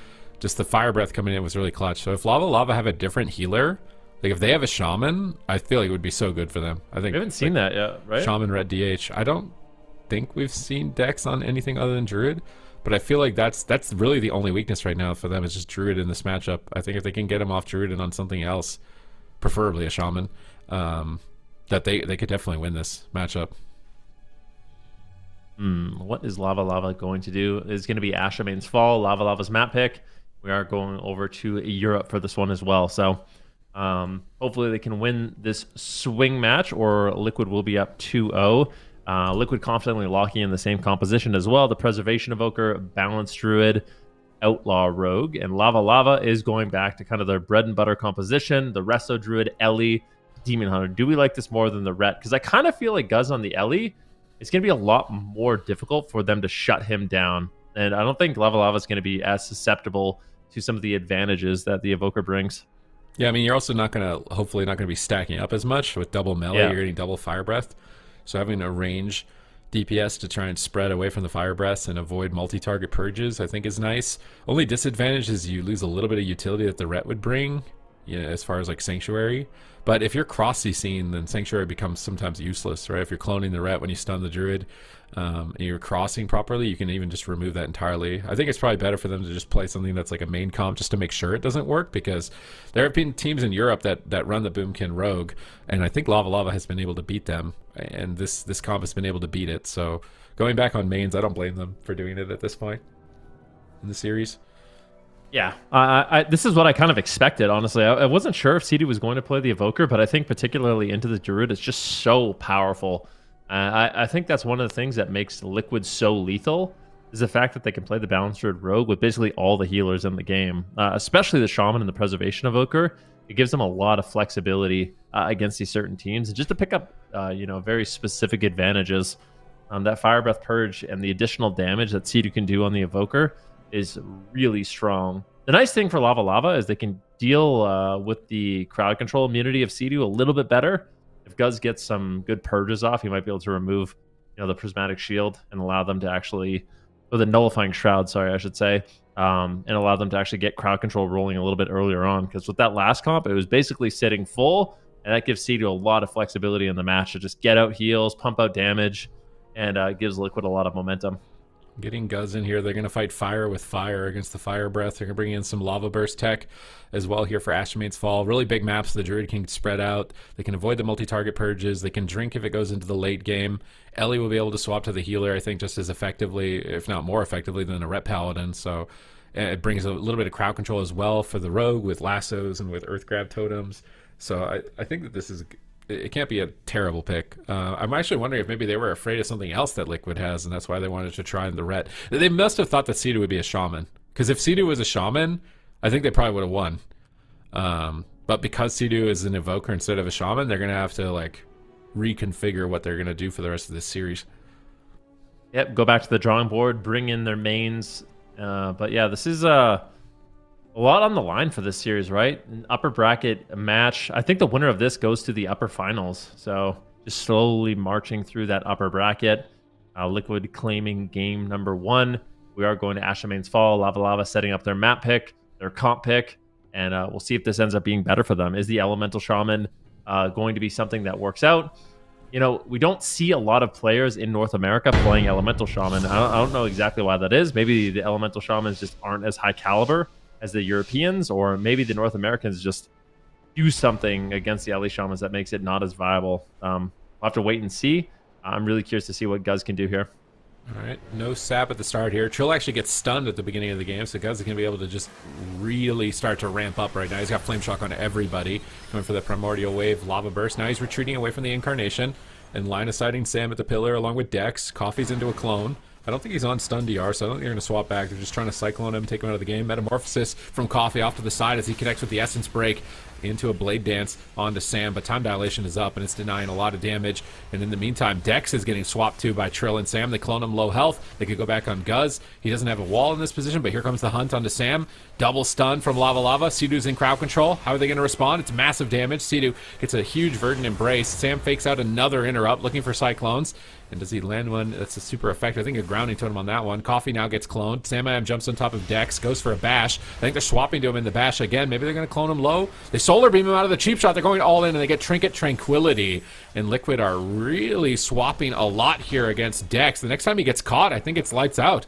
[SPEAKER 3] just the Fire Breath coming in was really clutch. So if Lava Lava have a different healer, like if they have a Shaman, I feel like it would be so good for them. I think
[SPEAKER 2] We haven't seen that yet, right?
[SPEAKER 3] Shaman Red DH. I don't think we've seen decks on anything other than Druid, but I feel like that's really the only weakness right now for them is just Druid in this matchup. I think if they can get him off Druid and on something else, preferably a Shaman, that they could definitely win this matchup.
[SPEAKER 2] What is Lava Lava going to do? Is going to be Ashamane's Fall, Lava Lava's map pick. We are going over to Europe for this one as well. So hopefully they can win this swing match, or Liquid will be up 2-0. Liquid confidently locking in the same composition as well. The Preservation Evoker, Balanced Druid, Outlaw Rogue, and Lava Lava is going back to kind of their bread and butter composition. The Resto Druid, Ellie, Demon Hunter. Do we like this more than the Ret? Because I kind of feel like Guz on the Ellie, it's going to be a lot more difficult for them to shut him down. And I don't think Lava Lava is going to be as susceptible to some of the advantages that the Evoker brings.
[SPEAKER 3] Yeah, I mean, you're also hopefully not going to be stacking up as much with double melee.
[SPEAKER 2] Yeah.
[SPEAKER 3] You're getting double Fire Breath. So having a range DPS to try and spread away from the Fire Breaths and avoid multi-target purges, I think is nice. Only disadvantage is you lose a little bit of utility that the Ret would bring, as far as like Sanctuary. But if you're cross-CCing, then Sanctuary becomes sometimes useless, right? If you're cloning the Ret when you stun the Druid and you're crossing properly, you can even just remove that entirely. I think it's probably better for them to just play something that's like a main comp just to make sure it doesn't work, because there have been teams in Europe that run the Boomkin Rogue, and I think Lava Lava has been able to beat them, and this comp has been able to beat it. So going back on mains, I don't blame them for doing it at this point in the series.
[SPEAKER 2] Yeah, this is what I kind of expected, honestly. I wasn't sure if Sea-Doo was going to play the Evoker, but I think particularly into the Druid, it's just so powerful. I think that's one of the things that makes Liquid so lethal, is the fact that they can play the Balanced Druid Rogue with basically all the healers in the game, especially the Shaman and the Preservation Evoker. It gives them a lot of flexibility against these certain teams, and just to pick up very specific advantages. That Fire Breath Purge and the additional damage that Sea-Doo can do on the Evoker is really strong. The nice thing for Lava Lava is they can deal with the crowd control immunity of Sea-Doo a little bit better. If Guz gets some good purges off, he might be able to remove, the prismatic shield and allow them to actually, or the nullifying shroud, sorry, I should say, and allow them to actually get crowd control rolling a little bit earlier on. Because with that last comp, it was basically sitting full, and that gives Sea-Doo a lot of flexibility in the match to just get out heals, pump out damage, and gives Liquid a lot of momentum.
[SPEAKER 3] Getting Guz in here, they're going to fight fire with fire against the Fire Breath. They're going to bring in some Lava Burst tech as well here for Ashmane's Fall. Really big maps. The Druid can spread out. They can avoid the multi-target purges. They can drink if it goes into the late game. Ellie will be able to swap to the healer, I think, just as effectively, if not more effectively, than a Ret Paladin. So it brings a little bit of crowd control as well for the Rogue with lassos and with Earth Grab totems. So I think that this is... It can't be a terrible pick. I'm actually wondering if maybe they were afraid of something else that Liquid has, and that's why they wanted to try the Ret. They must have thought that Sea-Doo would be a Shaman. Because if Sea-Doo was a Shaman, I think they probably would have won. But because Sea-Doo is an Evoker instead of a Shaman, they're going to have to, reconfigure what they're going to do for the rest of this series.
[SPEAKER 2] Yep, go back to the drawing board, bring in their mains. But yeah, this is... a lot on the line for this series, right? An upper bracket match. I think the winner of this goes to the upper finals. So just slowly marching through that upper bracket. Liquid claiming game number 1. We are going to Ashmane's Fall. Lava Lava setting up their map pick, their comp pick, and we'll see if this ends up being better for them. Is the Elemental Shaman going to be something that works out? We don't see a lot of players in North America playing Elemental Shaman. I don't know exactly why that is. Maybe the Elemental Shamans just aren't as high caliber as the Europeans, or maybe the North Americans just do something against the LA Shamans that makes it not as viable. We'll have to wait and see. I'm really curious to see what Guz can do here.
[SPEAKER 3] All right, no sap at the start here. Trill actually gets stunned at the beginning of the game, so Guz is going to be able to just really start to ramp up right now. He's got Flame Shock on everybody, coming for the Primordial Wave, Lava Burst. Now he's retreating away from the Incarnation, and line-of-sighting Sam at the pillar along with Dex. Coffee's into a clone. I don't think he's on stun DR, so I don't think they're going to swap back. They're just trying to Cyclone him, take him out of the game. Metamorphosis from Coffee off to the side as he connects with the Essence Break into a Blade Dance onto Sam, but Time Dilation is up and it's denying a lot of damage. And in the meantime, Dex is getting swapped to by Trill and Sam. They clone him low health. They could go back on Guz. He doesn't have a wall in this position, but here comes the hunt onto Sam. Double stun from Lava Lava. Sea-Doo's in crowd control. How are they going to respond? It's massive damage. Sea-Doo gets a huge Verdant Embrace. Sam fakes out another interrupt, looking for Cyclones. And does he land one? That's a super effective. I think a grounding totem on that one. Coffee now gets cloned. Sam jumps on top of Dex, goes for a bash. I think they're swapping to him in the bash again. Maybe they're going to clone him low. They solar beam him out of the cheap shot. They're going all in, and they get Trinket Tranquility. And Liquid are really swapping a lot here against Dex. The next time he gets caught, I think it's lights out.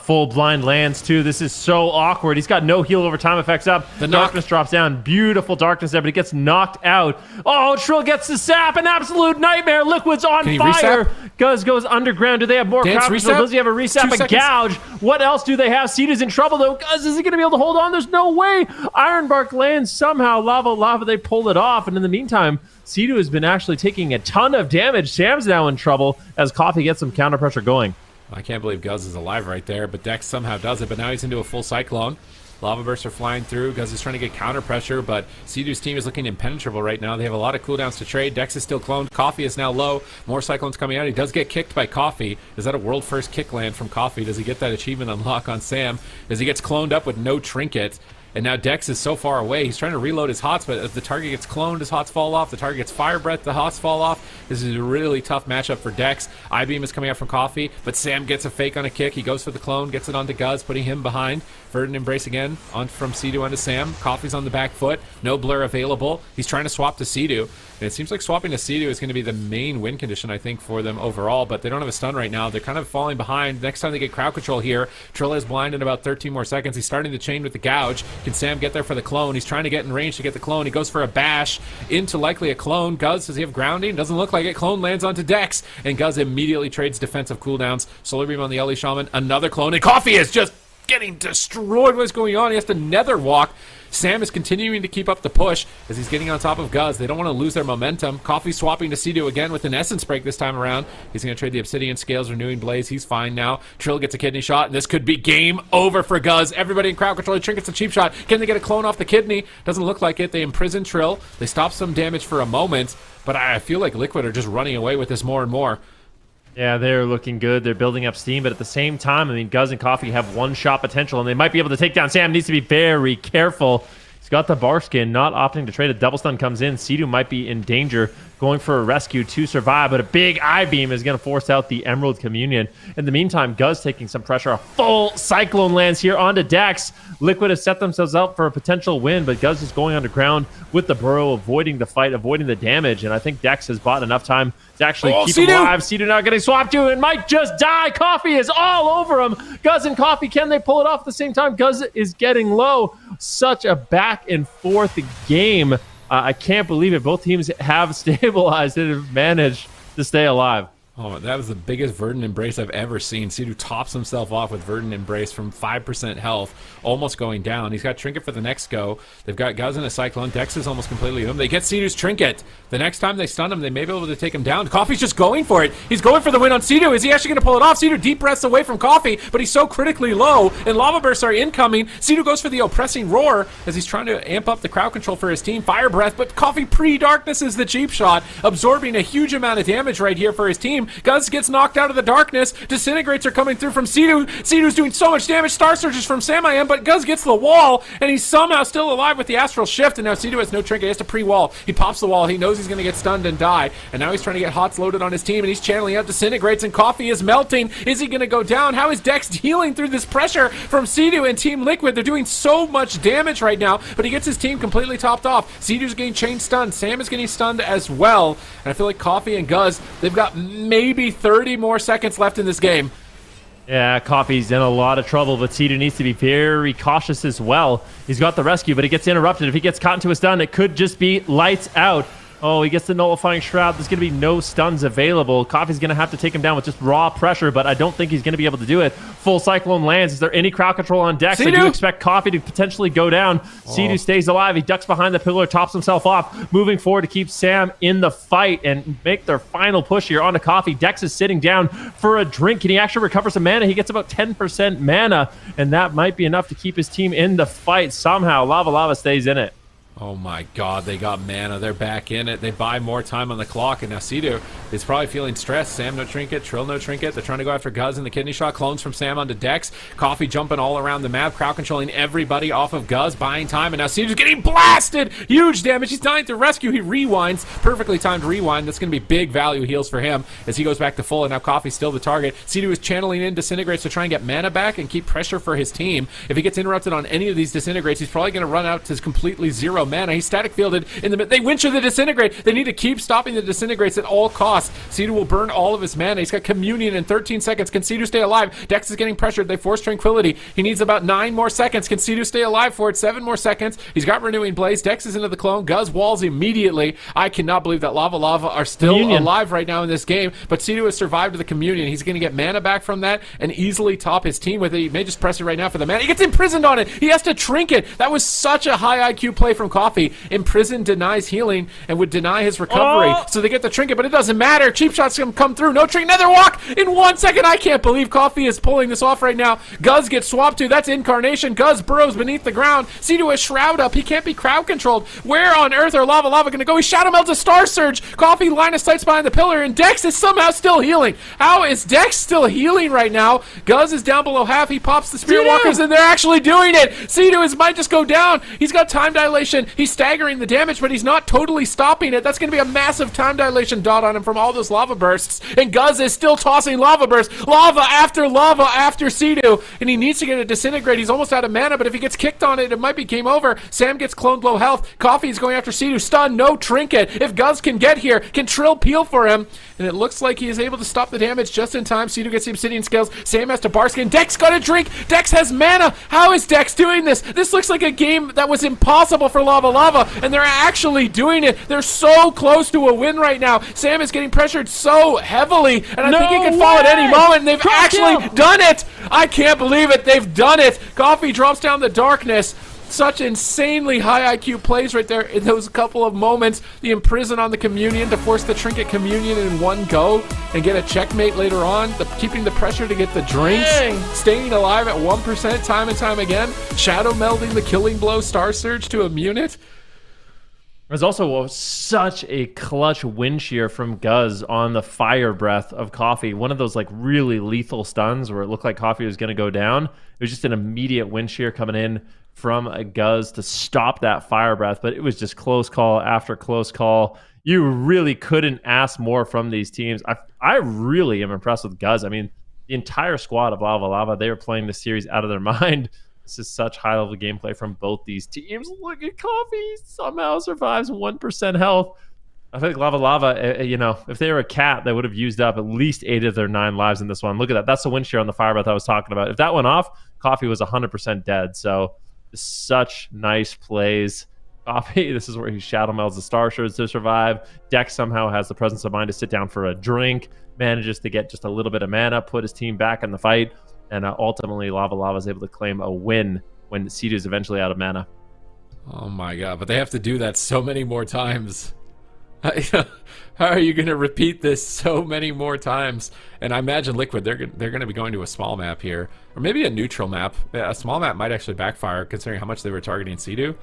[SPEAKER 2] Full blind lands too. This is so awkward. He's got no heal over time effects up. The darkness drops down. Beautiful darkness there, but he gets knocked out. Oh, Trill gets the sap. An absolute nightmare. Liquid's on fire. Guz goes underground. Do they have more crowd control? Does he have a resap? A gouge? What else do they have? Seed is in trouble though. Guz, is he going to be able to hold on? There's no way. Ironbark lands somehow. Lava, they pull it off. And in the meantime, Sea-Doo has been actually taking a ton of damage. Sam's now in trouble as Coffee gets some counter pressure going.
[SPEAKER 3] I can't believe Guz is alive right there, but Dex somehow does it, but now he's into a full Cyclone. Lava Bursts are flying through. Guz is trying to get counter pressure, but Sea-Doo's team is looking impenetrable right now. They have a lot of cooldowns to trade. Dex is still cloned. Coffee is now low. More Cyclones coming out. He does get kicked by Coffee. Is that a world first kick land from Coffee? Does he get that achievement unlock on Sam? As he gets cloned up with no trinket. And now Dex is so far away. He's trying to reload his hots, but as the target gets cloned, his hots fall off. The target gets Fire Breath, the hots fall off. This is a really tough matchup for Dex. I-Beam is coming out from Coffee, but Sam gets a fake on a kick. He goes for the clone, gets it onto Guz, putting him behind. Verdant Embrace again on from Sea-Doo onto Sam. Coffee's on the back foot. No blur available. He's trying to swap to Sea-Doo. And it seems like swapping to Sea-Doo is going to be the main win condition, I think, for them overall. But they don't have a stun right now. They're kind of falling behind. Next time they get crowd control here, Trill is blind in about 13 more seconds. He's starting to chain with the gouge. Can Sam get there for the clone? He's trying to get in range to get the clone. He goes for a bash into likely a clone. Guz, does he have grounding? Doesn't look like it. Clone lands onto Dex. And Guz immediately trades defensive cooldowns. Solar Beam on the LE Shaman. Another clone. And Coffee is just getting destroyed. What's going on? He has to nether walk. Sam is continuing to keep up the push as he's getting on top of Guz. They don't want to lose their momentum. Coffee swapping to Sea-Doo again with an Essence Break this time around. He's going to trade the Obsidian Scales, Renewing Blaze. He's fine now. Trill gets a kidney shot, and this could be game over for Guz. Everybody in crowd control. Trinket's a cheap shot. Can they get a clone off the kidney? Doesn't look like it. They imprison Trill. They stop some damage for a moment, but I feel like Liquid are just running away with this more and more.
[SPEAKER 2] Yeah, they're looking good. They're building up steam, but at the same time, I mean, Guz and Coffee have one-shot potential, and they might be able to take down Sam. Needs to be very careful. He's got the bar skin, not opting to trade. A double stun comes in. Sidu might be in danger, going for a rescue to survive, but a big I-beam is going to force out the Emerald Communion. In the meantime, Guz taking some pressure. A full Cyclone lands here onto Dex. Liquid have set themselves up for a potential win, but Guz is going underground with the burrow, avoiding the fight, avoiding the damage, and I think Dex has bought enough time to actually keep him alive. Sidu now getting swapped to and might just die. Coffee is all over him. Guz and Coffee, can they pull it off at the same time? Guz is getting low. Such a back and forth game. I can't believe it. Both teams have stabilized and have managed to stay alive.
[SPEAKER 3] Oh, that was the biggest Verdant Embrace I've ever seen. Sidu tops himself off with Verdant Embrace from 5% health, almost going down. He's got Trinket for the next go. They've got Guz in a Cyclone. Dex is almost completely him. They get Sidu's Trinket. The next time they stun him, they may be able to take him down. Coffee's just going for it. He's going for the win on Sidu. Is he actually going to pull it off? Sidu deep breaths away from Coffee, but he's so critically low, and Lava Bursts are incoming. Sidu goes for the oppressing roar as he's trying to amp up the crowd control for his team. Fire Breath, but Coffee pre-darkness is the cheap shot, absorbing a huge amount of damage right here for his team. Guz gets knocked out of the darkness. Disintegrates are coming through from Sidu. Sidu's doing so much damage. Star Surges from Sam-I-Am, but Guz gets the wall, and he's somehow still alive with the Astral Shift, and now Sidu has no Trinket. He has to pre-wall. He pops the wall. He knows he's going to get stunned and die, and now he's trying to get Hots loaded on his team, and he's channeling out Disintegrates, and Coffee is melting. Is he going to go down? How is Dex healing through this pressure from Sidu and Team Liquid? They're doing so much damage right now, but he gets his team completely topped off. Sidu's getting chain stunned. Sam is getting stunned as well, and I feel like Coffee and Guz, they've got maybe 30 more seconds left in this game.
[SPEAKER 2] Yeah, Coffee's in a lot of trouble, but Sidu needs to be very cautious as well. He's got the rescue, but he gets interrupted. If he gets caught into a stun, it could just be lights out. Oh, he gets the nullifying shroud. There's going to be no stuns available. Coffee's going to have to take him down with just raw pressure, but I don't think he's going to be able to do it. Full Cyclone lands. Is there any crowd control on Dex? I do expect Coffee to potentially go down. Sidu stays alive. He ducks behind the pillar, tops himself off, moving forward to keep Sam in the fight and make their final push here onto Coffee. Dex is sitting down for a drink. Can he actually recover some mana? He gets about 10% mana, and that might be enough to keep his team in the fight. Somehow, Lava stays in it.
[SPEAKER 3] Oh my god, they got mana. They're back in it. They buy more time on the clock, and now Sidu is probably feeling stressed. Sam, no Trinket. Trill, no Trinket. They're trying to go after Guz in the kidney shot. Clones from Sam onto Dex. Coffee jumping all around the map. Crowd controlling everybody off of Guz, buying time, and now Sidu's getting blasted! Huge damage. He's dying to rescue. He rewinds. Perfectly timed rewind. That's going to be big value heals for him as he goes back to full, and now Coffee's still the target. Sidu is channeling in Disintegrates to try and get mana back and keep pressure for his team. If he gets interrupted on any of these Disintegrates, he's probably going to run out to completely zero mana. He's static fielded in the mid. They winch the Disintegrate. They need to keep stopping the Disintegrates at all costs. Sidu will burn all of his mana. He's got Communion in 13 seconds. Can Sidu stay alive? Dex is getting pressured. They force Tranquility. He needs about 9 more seconds. Can Sidu stay alive for it? 7 more seconds. He's got Renewing Blaze. Dex is into the clone. Guz walls immediately. I cannot believe that Lava are still alive right now in this game, but Sidu has survived with the Communion. He's going to get mana back from that and easily top his team with it. He may just press it right now for the mana. He gets imprisoned on it. He has to Trinket. That was such a high IQ play from Coffee. Prison denies healing and would deny his recovery. So they get the Trinket, but it doesn't matter. Cheap shots can come through. No Trinket. Another walk in 1 second. I can't believe Coffee is pulling this off right now. Guz gets swapped to. That's Incarnation. Guz burrows beneath the ground. Sidu has Shroud up. He can't be crowd controlled. Where on earth are Lava going to go? He Shadow Melts a Star Surge. Coffee line of sights behind the pillar, and Dex is somehow still healing. How is Dex still healing right now? Guz is down below half. He pops the Spirit Walkers, and they're actually doing it. Sidu might just go down. He's got time dilation. He's staggering the damage, but he's not totally stopping it. That's going to be a massive time dilation dot on him from all those lava bursts, and Guz is still tossing lava bursts. Lava after Sidu, and he needs to get a Disintegrate. He's almost out of mana, but if he gets kicked on it, it might be game over. Sam gets cloned low health. Coffee's going after Sidu. Stun, no Trinket. If Guz can get here, can Trill peel for him, and it looks like he is able to stop the damage just in time. Sidu gets the Obsidian Scales. Sam has to Barskin. Dex got a drink. Dex has mana. How is Dex doing this? This looks like a game that was impossible for Lava, and they're actually doing it. They're so close to a win right now. Sam is getting pressured so heavily, and I think he can fall at any moment, and they've actually done it. I can't believe it. They've done it. Coffee drops down the darkness. Such insanely high IQ plays right there in those couple of moments. The Imprison on the Communion to force the Trinket Communion in one go and get a checkmate later on. Keeping the pressure to get the drinks. Staying alive at 1% time and time again. Shadow melding the Killing Blow Star Surge to immune it.
[SPEAKER 2] There's also such a clutch wind shear from Guz on the fire breath of Coffee. One of those like really lethal stuns where it looked like Coffee was going to go down. It was just an immediate wind shear coming in from a Guz to stop that fire breath. But it was just close call after close call. You really couldn't ask more from these teams. I really am impressed with Guz. I mean, the entire squad of Lava Lava, they were playing this series out of their mind. This is such high-level gameplay from both these teams. Look at Coffee. Somehow survives 1% health. I think Lava Lava, if they were a cat, they would have used up at least 8 of their 9 lives in this one. Look at that. That's the wind shear on the fire breath I was talking about. If that went off, Coffee was 100% dead. So such nice plays. Coffee, this is where he shadow melds the Star Shards to survive. Dex somehow has the presence of mind to sit down for a drink, manages to get just a little bit of mana, put his team back in the fight. And ultimately, Lava Lava is able to claim a win when Sea is eventually out of mana.
[SPEAKER 3] Oh my god, but they have to do that so many more times. How are you going to repeat this so many more times? And I imagine Liquid, they're going to be going to a small map here. Or maybe a neutral map. Yeah, a small map might actually backfire, considering how much they were targeting Sea.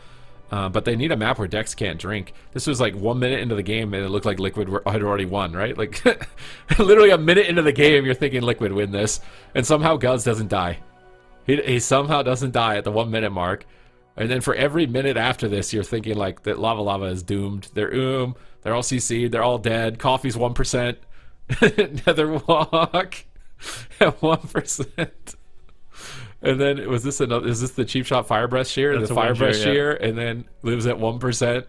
[SPEAKER 3] But they need a map where Dex can't drink. This was like 1 minute into the game, and it looked like Liquid had already won, right? Like, literally a minute into the game, you're thinking Liquid win this, and somehow Guz doesn't die. He somehow doesn't die at the 1 minute mark. And then for every minute after this, you're thinking like that Lava Lava is doomed. They're all CC'd, they're all dead. Coffee's 1%. Nether Walk at 1%. And then is this the cheap shot fire breath shear?
[SPEAKER 2] That's
[SPEAKER 3] the fire breath shear,
[SPEAKER 2] yeah.
[SPEAKER 3] and then lives at 1%.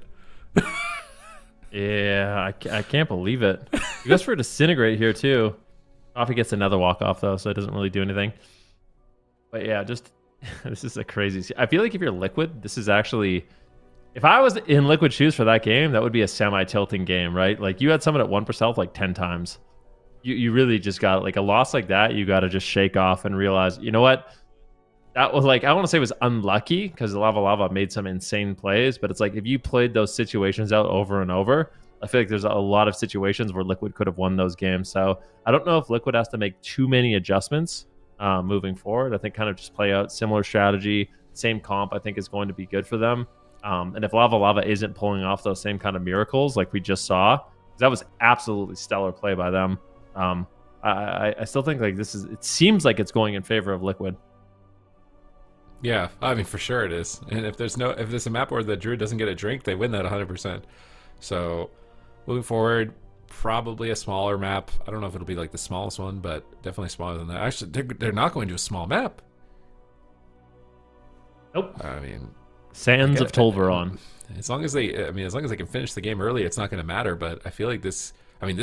[SPEAKER 2] Yeah, I can't believe it. He goes for a disintegrate here too. Coffee gets another walk off though, so it doesn't really do anything. But yeah, just this is a crazy. I feel like if you're Liquid, this is actually. If I was in Liquid shoes for that game, that would be a semi-tilting game, right? Like you had someone at 1% health like 10 times. You really just got like a loss like that. You got to just shake off and realize, you know what? That was like, I don't want to say it was unlucky because Lava Lava made some insane plays, but it's like if you played those situations out over and over, I feel like there's a lot of situations where Liquid could have won those games. So I don't know if Liquid has to make too many adjustments moving forward. I think kind of just play out similar strategy, same comp, I think is going to be good for them. And if Lava Lava isn't pulling off those same kind of miracles like we just saw, that was absolutely stellar play by them. I still think like it seems like it's going in favor of Liquid.
[SPEAKER 3] Yeah, I mean for sure it is. And if there's a map where the Druid doesn't get a drink, they win that 100%. So moving forward, probably a smaller map. I don't know if it'll be like the smallest one, but definitely smaller than that. Actually, they're not going to a small map.
[SPEAKER 2] Nope.
[SPEAKER 3] I mean,
[SPEAKER 2] Sands of Tolveron.
[SPEAKER 3] As long as they can finish the game early, it's not going to matter. But I feel like this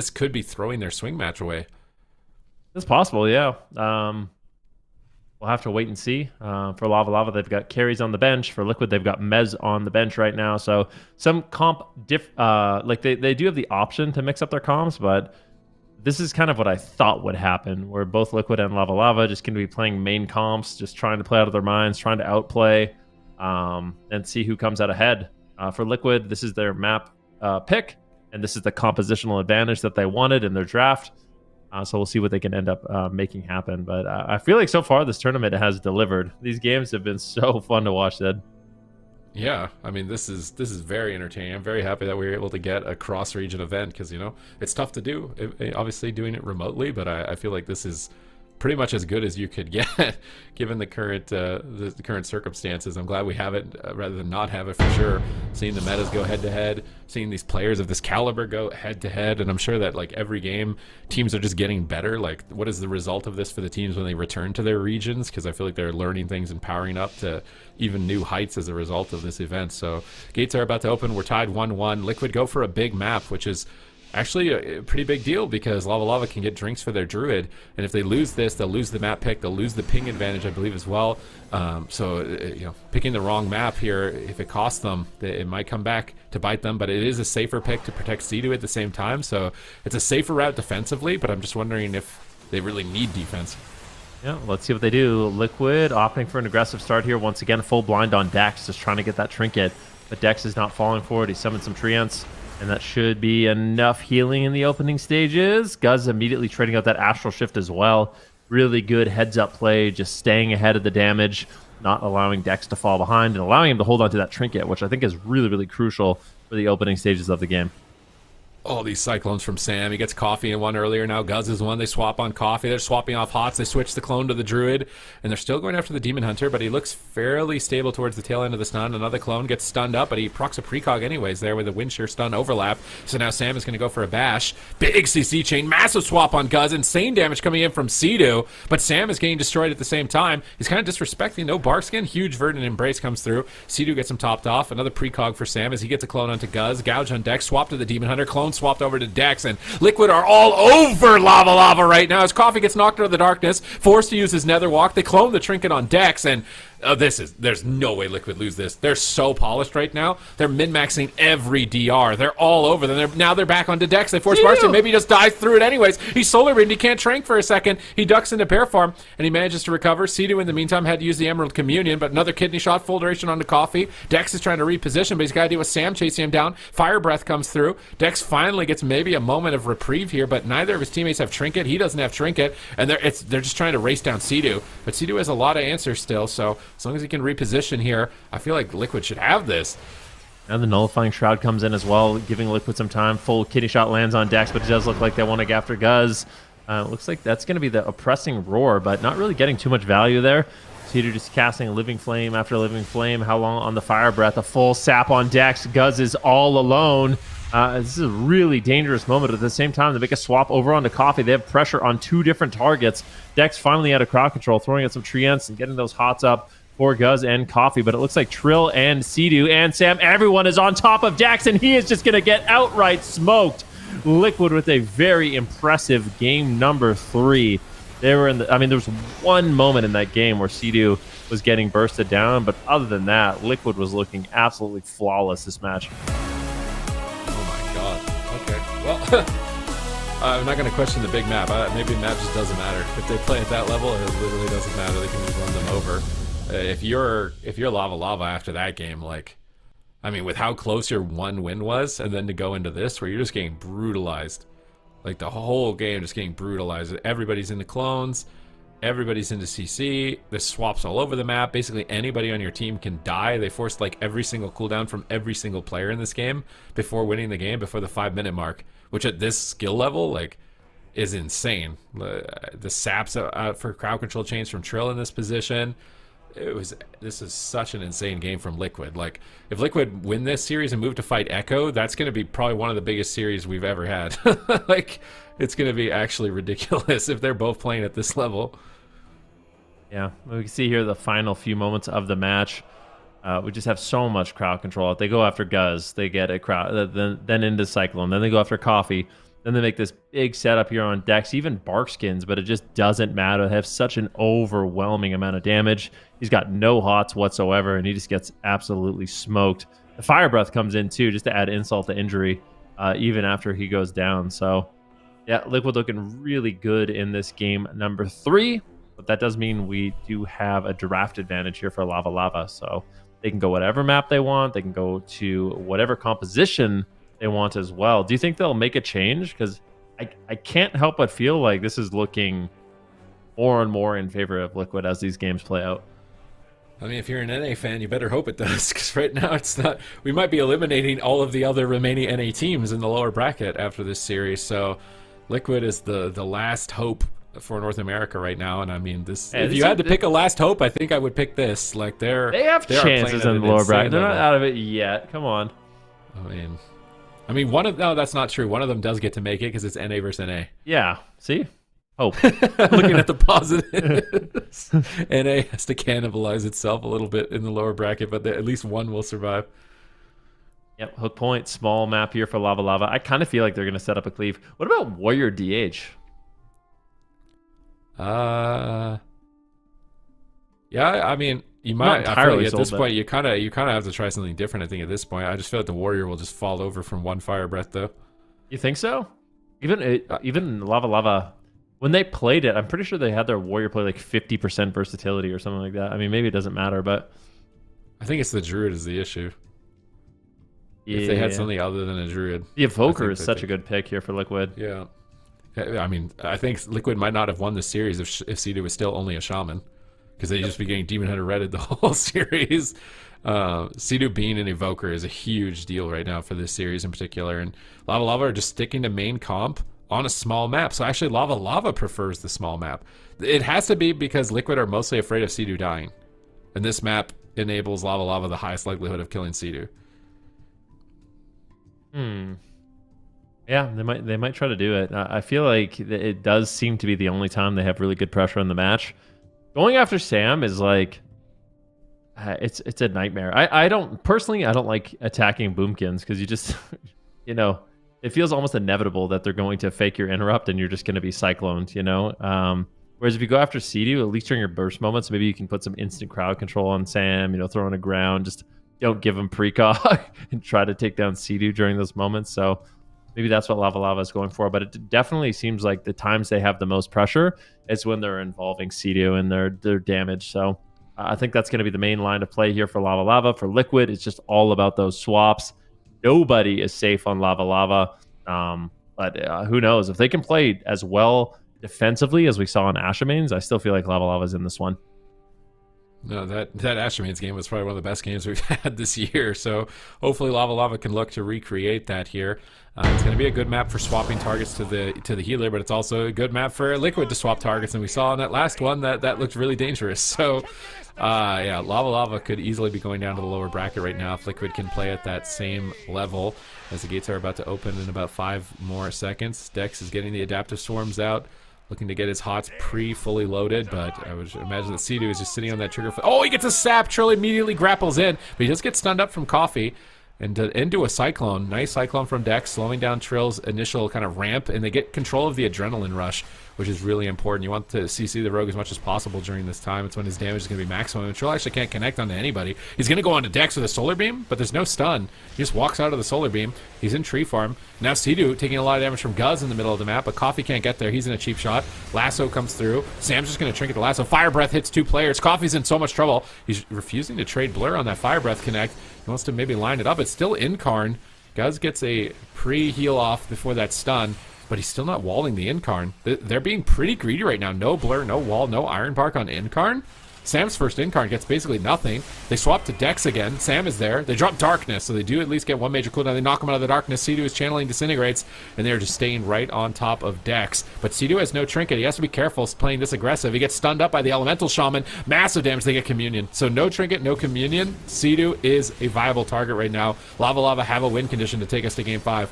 [SPEAKER 3] could be throwing their swing match away.
[SPEAKER 2] It's possible, yeah. We'll have to wait and see. For Lava Lava, they've got carries on the bench. For Liquid, they've got Mez on the bench right now. So some comp like they do have the option to mix up their comps, but this is kind of what I thought would happen, where both Liquid and Lava Lava just going to be playing main comps, just trying to play out of their minds, trying to outplay, and see who comes out ahead. For Liquid, this is their map pick, and this is the compositional advantage that they wanted in their draft. So we'll see what they can end up making happen. But I feel like so far this tournament has delivered. These games have been so fun to watch, Ed.
[SPEAKER 3] Yeah, I mean this is very entertaining. I'm very happy that we were able to get a cross-region event because it's tough to do. Obviously doing it remotely, but I feel like this is pretty much as good as you could get given the current circumstances. I'm glad we have it rather than not have it for sure. Seeing the metas go head to head, seeing these players of this caliber go head to head, and I'm sure that like every game teams are just getting better. Like what is the result of this for the teams when they return to their regions? Because I feel like they're learning things and powering up to even new heights as a result of this event. So gates are about to open. We're tied 1-1. Liquid go for a big map, which is actually a pretty big deal because Lava Lava can get drinks for their Druid, and if they lose this, they'll lose the map pick, they'll lose the ping advantage, I believe, as well. So picking the wrong map here, if it costs them, it might come back to bite them, but it is a safer pick to protect C2 at the same time, so it's a safer route defensively, but I'm just wondering if they really need defense.
[SPEAKER 2] Yeah, let's see what they do. Liquid opting for an aggressive start here. Once again, full blind on Dex, just trying to get that trinket, but Dex is not falling for it. He summoned some Treants, and that should be enough healing in the opening stages. Guz immediately trading out that Astral Shift as well. Really good heads-up play, just staying ahead of the damage, not allowing Dex to fall behind, and allowing him to hold on to that trinket, which I think is really, really crucial for the opening stages of the game.
[SPEAKER 3] All these cyclones from Sam. He gets coffee in one earlier. Now Guz is one. They swap on coffee. They're swapping off hots. They switch the clone to the druid, and they're still going after the demon hunter, but he looks fairly stable towards the tail end of the stun. Another clone gets stunned up, but he procs a precog anyways there with a wind shear stun overlap. So now Sam is going to go for a bash. Big CC chain. Massive swap on Guz. Insane damage coming in from Sea-Doo, but Sam is getting destroyed at the same time. He's kind of disrespecting. No Barkskin. Huge Verdant Embrace comes through. Sea-Doo gets him topped off. Another precog for Sam as he gets a clone onto Guz. Gouge on deck. Swap to the demon hunter. Clone swapped over to Dex, and Liquid are all over Lava right now as Coffee gets knocked out of the darkness, forced to use his nether walk. They clone the trinket on Dex, and there's no way Liquid lose this. They're so polished right now. They're min-maxing every DR. They're all over them. Now they're back onto Dex. They force Marston. Maybe he just dies through it anyways. He's solar beamed. He can't trank for a second. He ducks into bear farm, and he manages to recover. Sea-Doo in the meantime had to use the Emerald Communion, but another kidney shot, full duration onto Coffee. Dex is trying to reposition, but he's got to deal with Sam chasing him down. Fire Breath comes through. Dex finally gets maybe a moment of reprieve here, but neither of his teammates have Trinket. He doesn't have Trinket, and they're just trying to race down Sea-Doo. But Sea-Doo has a lot of answers still, so as long as he can reposition here, I feel like Liquid should have this.
[SPEAKER 2] And the Nullifying Shroud comes in as well, giving Liquid some time. Full kidney shot lands on Dex, but it does look like they want to go after Guz. Looks like that's going to be the Oppressing Roar, but not really getting too much value there. Sea-Doo just casting a Living Flame after Living Flame. How long on the Fire Breath? A full sap on Dex. Guz is all alone. This is a really dangerous moment. At the same time, they make a swap over onto Coffee. They have pressure on two different targets. Dex finally out of crowd control, throwing out some Treants and getting those hots up for Guz and Coffee, but it looks like Trill and Sea-Doo and Sam, everyone is on top of Dex, and he is just going to get outright smoked. Liquid with a very impressive game number 3. They were in the, I mean, there was one moment in that game where Sea-Doo was getting bursted down, but other than that, Liquid was looking absolutely flawless this match.
[SPEAKER 3] Oh my god. Okay. Well, I'm not going to question the big map. Maybe the map just doesn't matter. If they play at that level, it literally doesn't matter. They can just run them over. If you're Lava after that game, like, I mean, with how close your one win was, and then to go into this where you're just getting brutalized, like the whole game just getting brutalized. Everybody's into clones, everybody's into CC. There's swaps all over the map. Basically anybody on your team can die. They forced like every single cooldown from every single player in this game before winning the game, before the 5-minute mark, which at this skill level, like, is insane. The saps out for crowd control chains from Trill in this position. This is such an insane game from Liquid. Like, if Liquid win this series and move to fight Echo, that's going to be probably one of the biggest series we've ever had. Like, it's going to be actually ridiculous if they're both playing at this level.
[SPEAKER 2] Yeah, we can see here the final few moments of the match. We just have so much crowd control. They go after Guz, they get a crowd, then into Cyclone, then they go after Coffee. Then they make this big setup here on Dex, even Barkskins, but it just doesn't matter. They have such an overwhelming amount of damage. He's got no hots whatsoever, and he just gets absolutely smoked. The Fire Breath comes in, too, just to add insult to injury, even after he goes down. So, yeah, Liquid looking really good in this game number 3, but that does mean we do have a draft advantage here for Lava. So they can go whatever map they want. They can go to whatever composition they want as well. Do you think they'll make a change? Because I can't help but feel like this is looking more and more in favor of Liquid as these games play out.
[SPEAKER 3] I mean, if you're an NA fan, you better hope it does, because right now it's not. We might be eliminating all of the other remaining NA teams in the lower bracket after this series. So Liquid is the last hope for North America right now. And I mean, if you had to pick a last hope, I think I would pick this. Like, they have
[SPEAKER 2] chances in the lower bracket. They're not out of it yet. Come on.
[SPEAKER 3] I mean, no, that's not true. One of them does get to make it because it's NA versus NA.
[SPEAKER 2] Yeah. See? Hope.
[SPEAKER 3] Looking at the positives. NA has to cannibalize itself a little bit in the lower bracket, but at least one will survive.
[SPEAKER 2] Yep. Hook point, small map here for Lava. I kind of feel like they're going to set up a cleave. What about Warrior DH?
[SPEAKER 3] Yeah, I mean, you might. I feel like at this point, you kind of have to try something different. I think at this point, I just feel like the Warrior will just fall over from one Fire Breath, though.
[SPEAKER 2] You think so? Even Lava, when they played it, I'm pretty sure they had their Warrior play like 50% versatility or something like that. I mean, maybe it doesn't matter, but
[SPEAKER 3] I think it's the Druid is the issue.
[SPEAKER 2] Yeah.
[SPEAKER 3] If they had something other than a Druid,
[SPEAKER 2] the Evoker is such a good pick here for Liquid.
[SPEAKER 3] Yeah. I mean, I think Liquid might not have won the series if Sea-Doo was still only a Shaman. because they just be getting Demon Hunter redded the whole series. Sea-Doo being an Evoker is a huge deal right now for this series in particular, and Lava Lava are just sticking to main comp on a small map. So actually Lava Lava prefers the small map. It has to be because Liquid are mostly afraid of Sea-Doo dying, and this map enables Lava Lava the highest likelihood of killing Sea-Doo.
[SPEAKER 2] Yeah, they might try to do it. I feel like it does seem to be the only time they have really good pressure in the match. Going after Sam is like, it's a nightmare. I don't like attacking Boomkins because you just, you know, it feels almost inevitable that they're going to fake your interrupt and you're just going to be cycloned, you know? Whereas if you go after Sea-Doo, at least during your burst moments, maybe you can put some instant crowd control on Sam, you know, throw on the ground, just don't give him precog and try to take down Sea-Doo during those moments. So maybe that's what Lava Lava is going for, but it definitely seems like the times they have the most pressure is when they're involving Sea-Doo and their damage. So I think that's going to be the main line of play here for Lava Lava. For Liquid, it's just all about those swaps. Nobody is safe on Lava Lava, but who knows? If they can play as well defensively as we saw in Ashamane's, I still feel like Lava Lava's in this one.
[SPEAKER 3] No, that Ashamane's game was probably one of the best games we've had this year. So hopefully Lava Lava can look to recreate that here. It's going to be a good map for swapping targets to the healer, but it's also a good map for Liquid to swap targets. And we saw in that last one that looked really dangerous. So yeah, Lava Lava could easily be going down to the lower bracket right now if Liquid can play at that same level, as the gates are about to open in about 5 more seconds. Dex is getting the adaptive swarms out, looking to get his hots fully loaded, but I would imagine that Sea-Doo is just sitting on that trigger. Oh, he gets a sap. Trill immediately grapples in, but he does get stunned up from Coffee and into a Cyclone. Nice Cyclone from Dex, slowing down Trill's initial kind of ramp, and they get control of the adrenaline rush, which is really important. You want to CC the Rogue as much as possible during this time. It's when his damage is going to be maximum. And Trill actually can't connect onto anybody. He's going to go onto Dex with a Solar Beam, but there's no stun. He just walks out of the Solar Beam. He's in tree farm. Now Sea-Doo taking a lot of damage from Guz in the middle of the map, but Coffee can't get there. He's in a cheap shot. Lasso comes through. Sam's just going to trinket the Lasso. Fire Breath hits 2 players. Coffee's in so much trouble. He's refusing to trade Blur on that Fire Breath connect. He wants to maybe line it up. It's still Incarn. Guz gets a pre-heal off before that stun, but he's still not walling the Incarn. They're being pretty greedy right now. No Blur, no wall, no Iron Bark on Incarn. Sam's first Incarn gets basically nothing. They swap to Dex again. Sam is there. They drop Darkness, so they do at least get 1 major cooldown. They knock him out of the Darkness. Sea-Doo is channeling Disintegrates, and they're just staying right on top of Dex. But Sea-Doo has no trinket. He has to be careful playing this aggressive. He gets stunned up by the Elemental Shaman. Massive damage. They get Communion. So no trinket, no Communion. Sea-Doo is a viable target right now. Lava Lava have a win condition to take us to Game 5.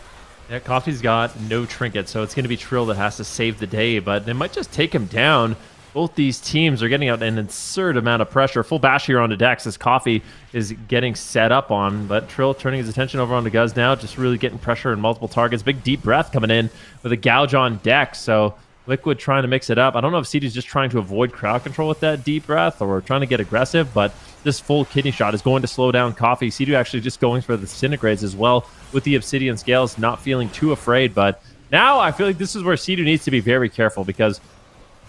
[SPEAKER 2] Yeah, Coffee's got no trinket, so it's going to be Trill that has to save the day, but they might just take him down. Both these teams are getting out an absurd amount of pressure. Full bash here onto Dex as Coffee is getting set up on, but Trill turning his attention over onto Guz now, just really getting pressure in multiple targets. Big deep breath coming in with a gouge on Dex, so Liquid trying to mix it up. I don't know if Sea-Doo's just trying to avoid crowd control with that deep breath or trying to get aggressive, but this full kidney shot is going to slow down Coffee. Sea-Doo actually just going for the Disintegrates as well with the Obsidian Scales, not feeling too afraid, but now I feel like this is where Sea-Doo needs to be very careful because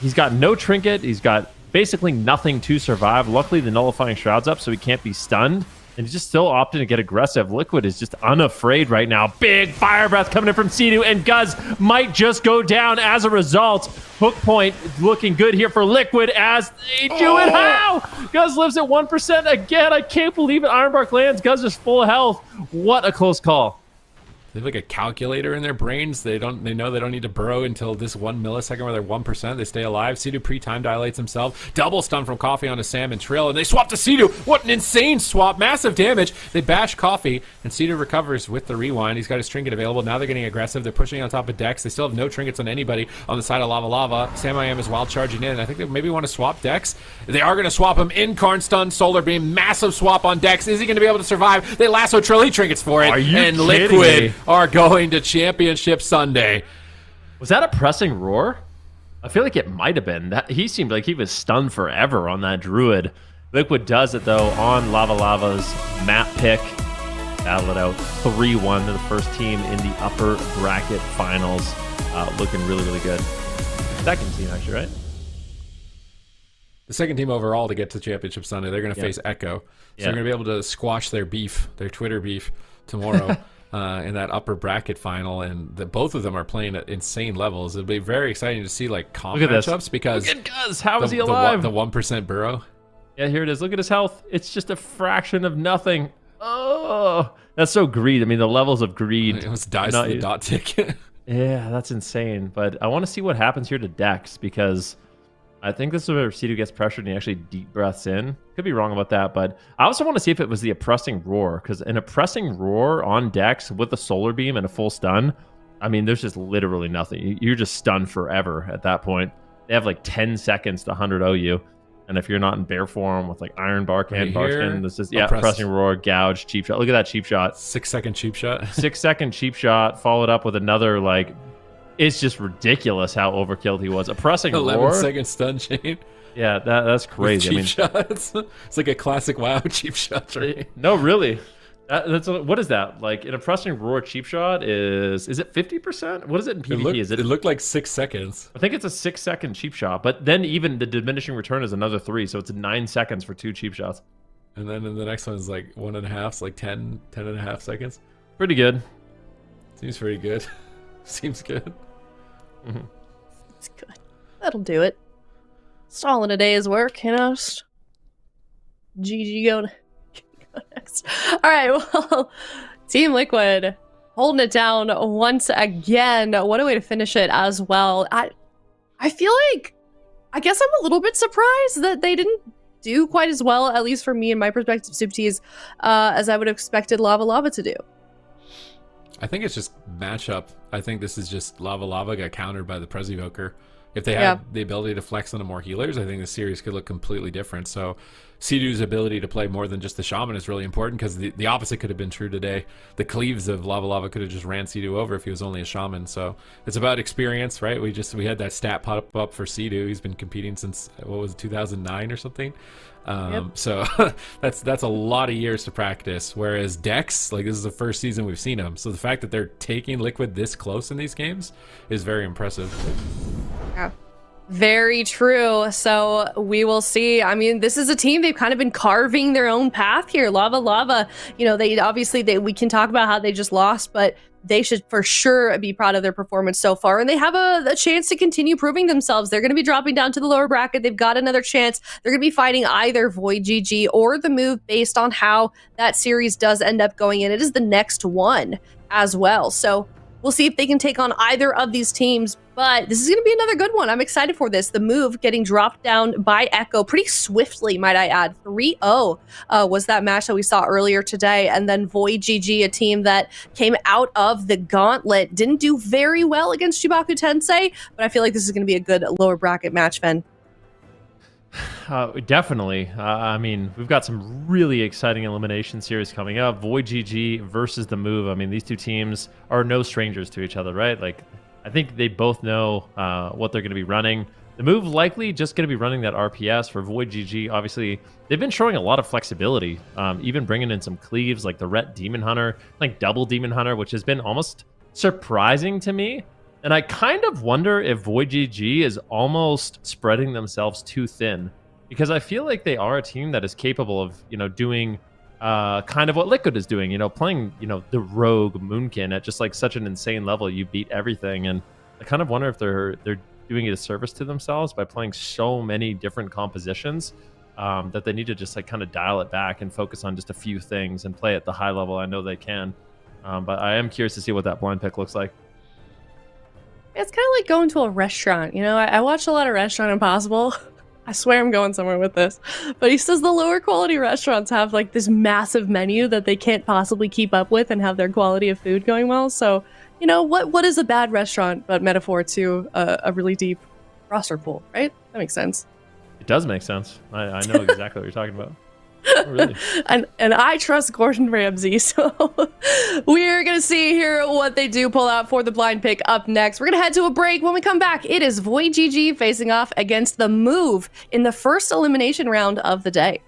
[SPEAKER 2] he's got no trinket. He's got basically nothing to survive. Luckily, the Nullifying Shroud's up, so he can't be stunned. And he's just still opting to get aggressive. Liquid is just unafraid right now. Big Fire Breath coming in from Sea-Doo, and Guz might just go down as a result. Hook point looking good here for Liquid as they do it. How? Guz lives at 1% again. I can't believe it. Ironbark lands. Guz is full health. What a close call.
[SPEAKER 3] They have like a calculator in their brains. They know they don't need to burrow until this 1 millisecond where they're 1%. They stay alive. Sea-Doo pre-time dilates himself. Double stun from Coffee onto Sam and Trill, and they swap to Sea-Doo. What an insane swap. Massive damage. They bash Coffee, and Sea-Doo recovers with the rewind. He's got his trinket available. Now they're getting aggressive. They're pushing on top of Dex. They still have no trinkets on anybody on the side of Lava Lava. Sam I Am is wild charging in. I think they maybe want to swap Dex. They are going to swap him. Incarn stun, Solar Beam. Massive swap on Dex. Is he going to be able to survive? They lasso Trill. He trinkets for it.
[SPEAKER 2] Are you
[SPEAKER 3] and
[SPEAKER 2] kidding
[SPEAKER 3] Liquid
[SPEAKER 2] me?
[SPEAKER 3] are going to Championship Sunday.
[SPEAKER 2] Was that a pressing roar? I feel like it might have been. He seemed like he was stunned forever on that Druid. Liquid does it, though, on Lava Lava's map pick. Battle it out 3-1 to the first team in the upper bracket finals. Looking really, really good. Second team, actually, right?
[SPEAKER 3] The second team overall to get to Championship Sunday, they're going to face Echo. So they're going to be able to squash their beef, their Twitter beef tomorrow. in that upper bracket final, and both of them are playing at insane levels. It'll be very exciting to see like comp
[SPEAKER 2] Look at this.
[SPEAKER 3] matchups because
[SPEAKER 2] Look at Guz. How is he alive?
[SPEAKER 3] The 1% Burrow.
[SPEAKER 2] Yeah, here it is. Look at his health. It's just a fraction of nothing. Oh, that's so greed. I mean, the levels of greed.
[SPEAKER 3] It was dies to the dot tick.
[SPEAKER 2] Yeah, that's insane. But I want to see what happens here to Dex, because I think this is where Sidu gets pressured and he actually deep breaths in. Could be wrong about that, but I also want to see if it was the oppressing roar, because an oppressing roar on Dex with a solar beam and a full stun, I mean, there's just literally nothing. You're just stunned forever at that point. They have like 10 seconds to 100-0 you. And if you're not in bear form with like Iron Bark and Barkskin, this is, pressing roar, gouge, cheap shot. Look at that cheap shot.
[SPEAKER 3] 6-second cheap shot.
[SPEAKER 2] 6-second cheap shot, followed up with another, like, it's just ridiculous how overkilled he was. Oppressing
[SPEAKER 3] 11
[SPEAKER 2] roar.
[SPEAKER 3] 11-second stun chain.
[SPEAKER 2] Yeah, that's crazy.
[SPEAKER 3] Cheap shots. It's like a classic WoW cheap shot, right?
[SPEAKER 2] No, really. What is that? Like an oppressing roar cheap shot is it 50%? What is it in PvP?
[SPEAKER 3] It looked like 6 seconds.
[SPEAKER 2] I think it's a 6-second cheap shot, but then even the diminishing return is another 3, so it's 9 seconds for 2 cheap shots.
[SPEAKER 3] And then the next one is like 1.5, so like 10.5 seconds.
[SPEAKER 2] Pretty good.
[SPEAKER 3] Seems pretty good. Seems good.
[SPEAKER 1] It's good. That'll do it. Stalling a day's work, you know. Just GG go next. All right, well, Team Liquid holding it down once again. What a way to finish it as well. I feel like, I guess I'm a little bit surprised that they didn't do quite as well, at least for me and my perspective, Subtees, as I would have expected Lava Lava to do.
[SPEAKER 3] I think it's just matchup. I think this is just Lava Lava got countered by the Prezivoker. If they had the ability to flex onto more healers, I think the series could look completely different. So Sidu's ability to play more than just the Shaman is really important, because the opposite could have been true today. The Cleaves of Lava Lava could have just ran Sidu over if he was only a Shaman. So it's about experience, right? We had that stat pop up for Sidu. He's been competing since, what was it, 2009 or something? So that's a lot of years to practice, whereas Dex, like, this is the first season we've seen him, so the fact that they're taking Liquid this close in these games is very impressive.
[SPEAKER 1] Yeah, very true. So we will see. I mean, this is a team, they've kind of been carving their own path here. Lava Lava, you know, we can talk about how they just lost, but they should for sure be proud of their performance so far. And they have a chance to continue proving themselves. They're going to be dropping down to the lower bracket. They've got another chance. They're going to be fighting either VOIDGG or the Move based on how that series does end up going in. It is the next one as well. So we'll see if they can take on either of these teams. But this is going to be another good one. I'm excited for this. The Move getting dropped down by Echo pretty swiftly, might I add. 3-0 was that match that we saw earlier today. And then VOIDGG, a team that came out of the gauntlet, didn't do very well against CHIBAKU TENSEI. But I feel like this is going to be a good lower bracket match, Fen.
[SPEAKER 2] Definitely. I mean, we've got some really exciting elimination series coming up. VOIDGG versus the Move. I mean, these two teams are no strangers to each other, right? Like, I think they both know what they're going to be running. The Move likely just going to be running that RPS. For VOIDGG, obviously, they've been showing a lot of flexibility, even bringing in some cleaves like the Ret Demon Hunter, like double Demon Hunter, which has been almost surprising to me. And I kind of wonder if VOIDGG is almost spreading themselves too thin, because I feel like they are a team that is capable of, you know, doing kind of what Liquid is doing, you know, playing, you know, the rogue Moonkin at just like such an insane level. You beat everything. And I kind of wonder if they're doing a disservice to themselves by playing so many different compositions, that they need to just like kind of dial it back and focus on just a few things and play at the high level. I know they can, but I am curious to see what that blind pick looks like.
[SPEAKER 1] It's kind of like going to a restaurant. You know, I watch a lot of Restaurant Impossible. I swear I'm going somewhere with this. But he says the lower quality restaurants have like this massive menu that they can't possibly keep up with and have their quality of food going well. So, you know, what is a bad restaurant but metaphor to a really deep roster pool, right? That makes sense.
[SPEAKER 2] It does make sense. I know exactly what you're talking about. Oh, really?
[SPEAKER 1] and I trust Gordon Ramsay, so we're gonna see here what they do pull out for the blind pick up next. We're gonna head to a break. When we come back, it is VOIDGG facing off against the Move in the first elimination round of the day.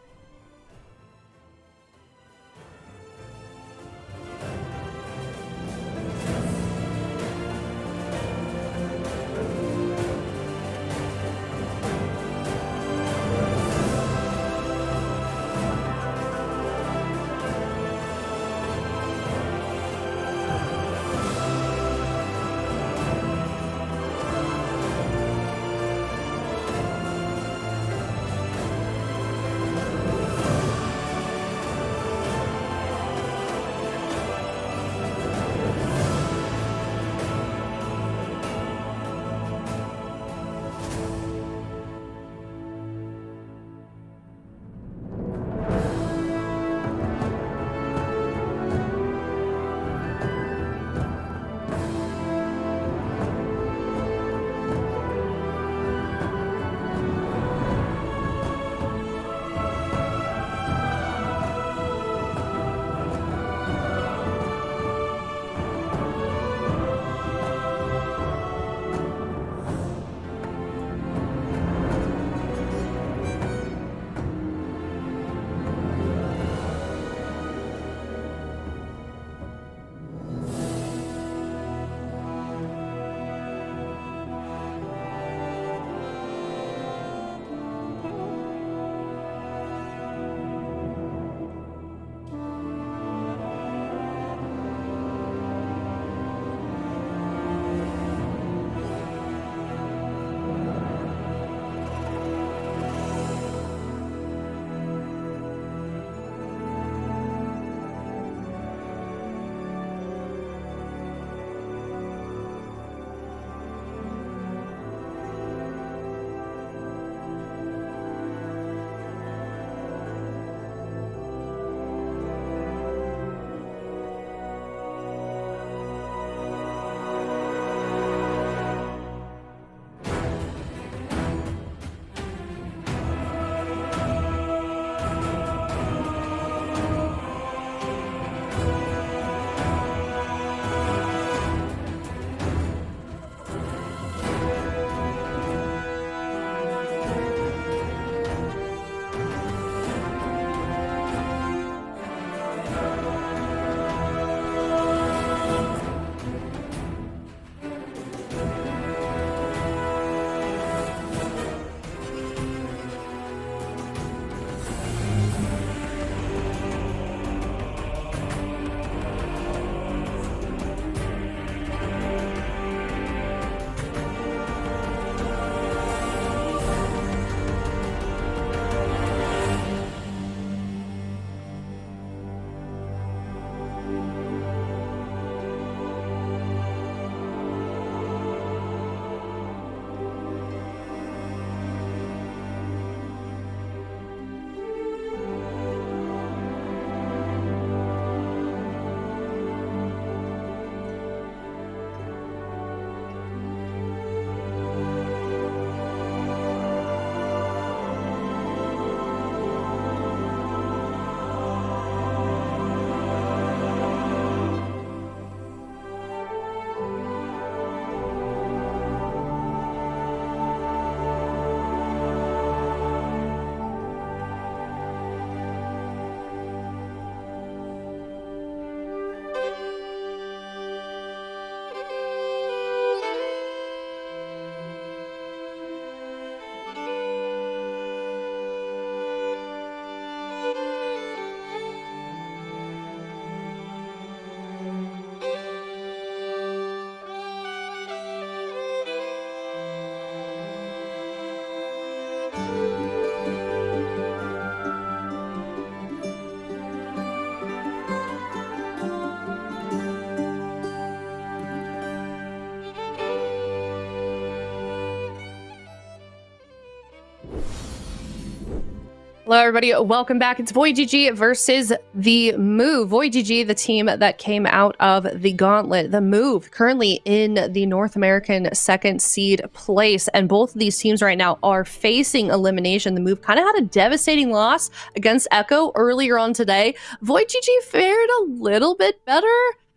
[SPEAKER 1] Hello, everybody. Welcome back. It's VOIDGG versus The Move. VOIDGG, the team that came out of the gauntlet. The Move, currently in the North American second seed place. And both of these teams right now are facing elimination. The Move kind of had a devastating loss against Echo earlier on today. VOIDGG fared a little bit better.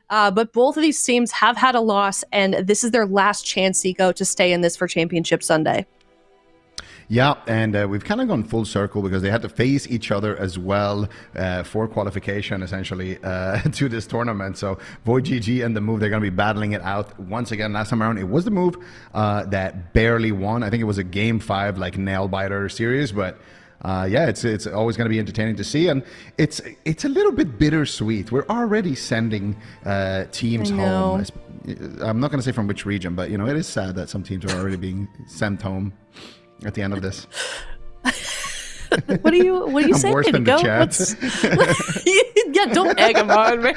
[SPEAKER 1] But both of these teams have had a loss, and this is their last chance, Zico, to stay in this for Championship Sunday.
[SPEAKER 4] Yeah, and we've kind of gone full circle because they had to face each other as well for qualification, essentially, to this tournament. So VOIDGG and The Move, they're going to be battling it out once again. Last time around, it was The Move that barely won. I think it was a Game 5, like, nail-biter series, but yeah, it's always going to be entertaining to see, and it's a little bit bittersweet. We're already sending teams home. I'm not going to say from which region, but, you know, it is sad that some teams are already being sent home at the end of this.
[SPEAKER 1] What are you saying?
[SPEAKER 4] Worse than the chat.
[SPEAKER 1] Yeah, don't egg him on, man.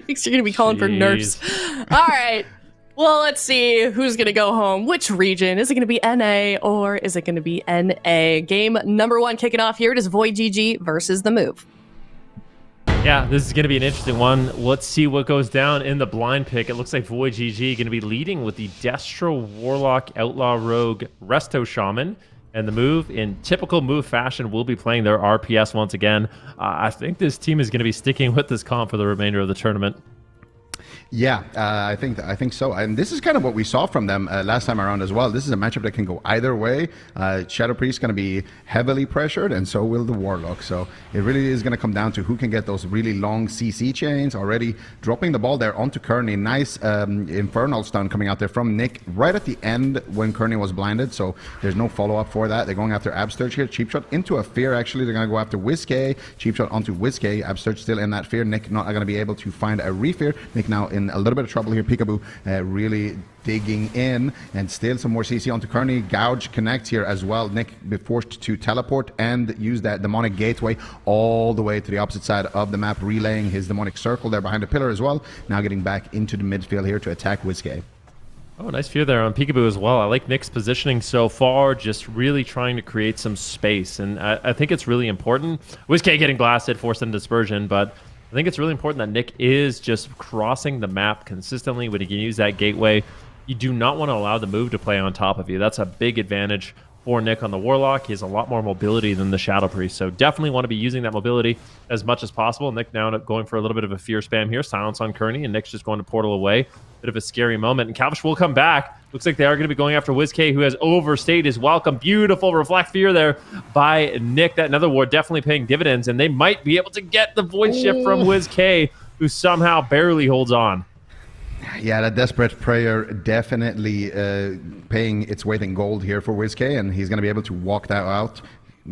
[SPEAKER 1] You're gonna be calling for nerfs. All right. Well, let's see who's gonna go home. Which region? Is it gonna be NA or is it gonna be NA? Game number 1 kicking off here. It is VOIDGG versus The Move.
[SPEAKER 2] Yeah, this is going to be an interesting one. Let's see what goes down in the blind pick. It looks like VOIDGG going to be leading with the Destro Warlock Outlaw Rogue Resto Shaman. And The Move, in typical Move fashion, will be playing their RPS once again. I think this team is going to be sticking with this comp for the remainder of the tournament.
[SPEAKER 4] Yeah, I think so. And this is kind of what we saw from them last time around as well. This is a matchup that can go either way. Shadow Priest going to be heavily pressured, and so will the Warlock. So it really is going to come down to who can get those really long CC chains. Already dropping the ball there onto Kearney. Nice Infernal stun coming out there from Nick right at the end when Kearney was blinded. So there's no follow-up for that. They're going after Absturge here. Cheap shot into a Fear, actually. They're going to go after VOIDGG. Cheap shot onto VOIDGG. Absturge still in that Fear. Nick not going to be able to find a Refear. Nick now in a little bit of trouble here. Peekaboo really digging in, and still some more CC onto Kearney. Gouge connects here as well. Nick be forced to teleport and use that demonic gateway all the way to the opposite side of the map, relaying his demonic circle there behind the pillar as well. Now getting back into the midfield here to attack VOIDGG.
[SPEAKER 2] Oh, nice fear there on Peekaboo as well. I like Nick's positioning so far, just really trying to create some space, and I think it's really important. VOIDGG getting blasted, forced into dispersion, but I think it's really important that Nick is just crossing the map consistently when he can use that gateway. You do not want to allow the Move to play on top of you. That's a big advantage for Nick on the Warlock. He has a lot more mobility than the Shadow Priest, so definitely want to be using that mobility as much as possible. Nick now going for a little bit of a fear spam here. Silence on Kearney, and Nick's just going to portal away. Bit of a scary moment, and Calvish will come back. Looks like they are going to be going after VOIDGG, who has overstayed his welcome. Beautiful Reflect Fear there by Nick. That Nether Ward definitely paying dividends, and they might be able to get the Void Shift from VOIDGG, who somehow barely holds on.
[SPEAKER 4] Yeah, that Desperate Prayer definitely paying its weight in gold here for VOIDGG, and he's going to be able to walk that out,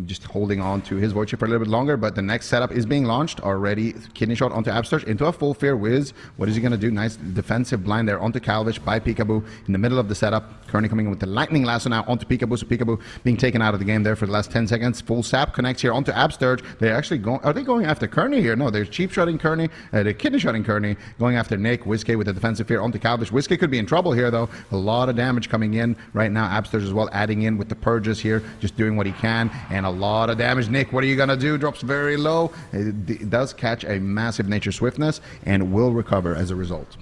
[SPEAKER 4] just holding on to his Void Shift for a little bit longer. But the next setup is being launched already. Kidney shot onto Absturge into a full Fear Wiz. What is he going to do? Nice defensive blind there onto Calvish by Peekaboo in the middle of the setup. Kearney coming in with the Lightning Lasso now onto Peekaboo. So Peekaboo being taken out of the game there for the last 10 seconds. Full sap connects here onto Absturge. They're actually going, are they going after Kearney here? No, they're cheap shotting Kearney. They're kidney shotting Kearney, going after Nick. VOIDGG with the defensive Fear onto Calvish. VOIDGG could be in trouble here though. A lot of damage coming in right now. Absturge as well adding in with the purges here, just doing what he can, and a lot of damage. Nick, what are you going to do? Drops very low. It does catch a massive Nature Swiftness and will recover as a result.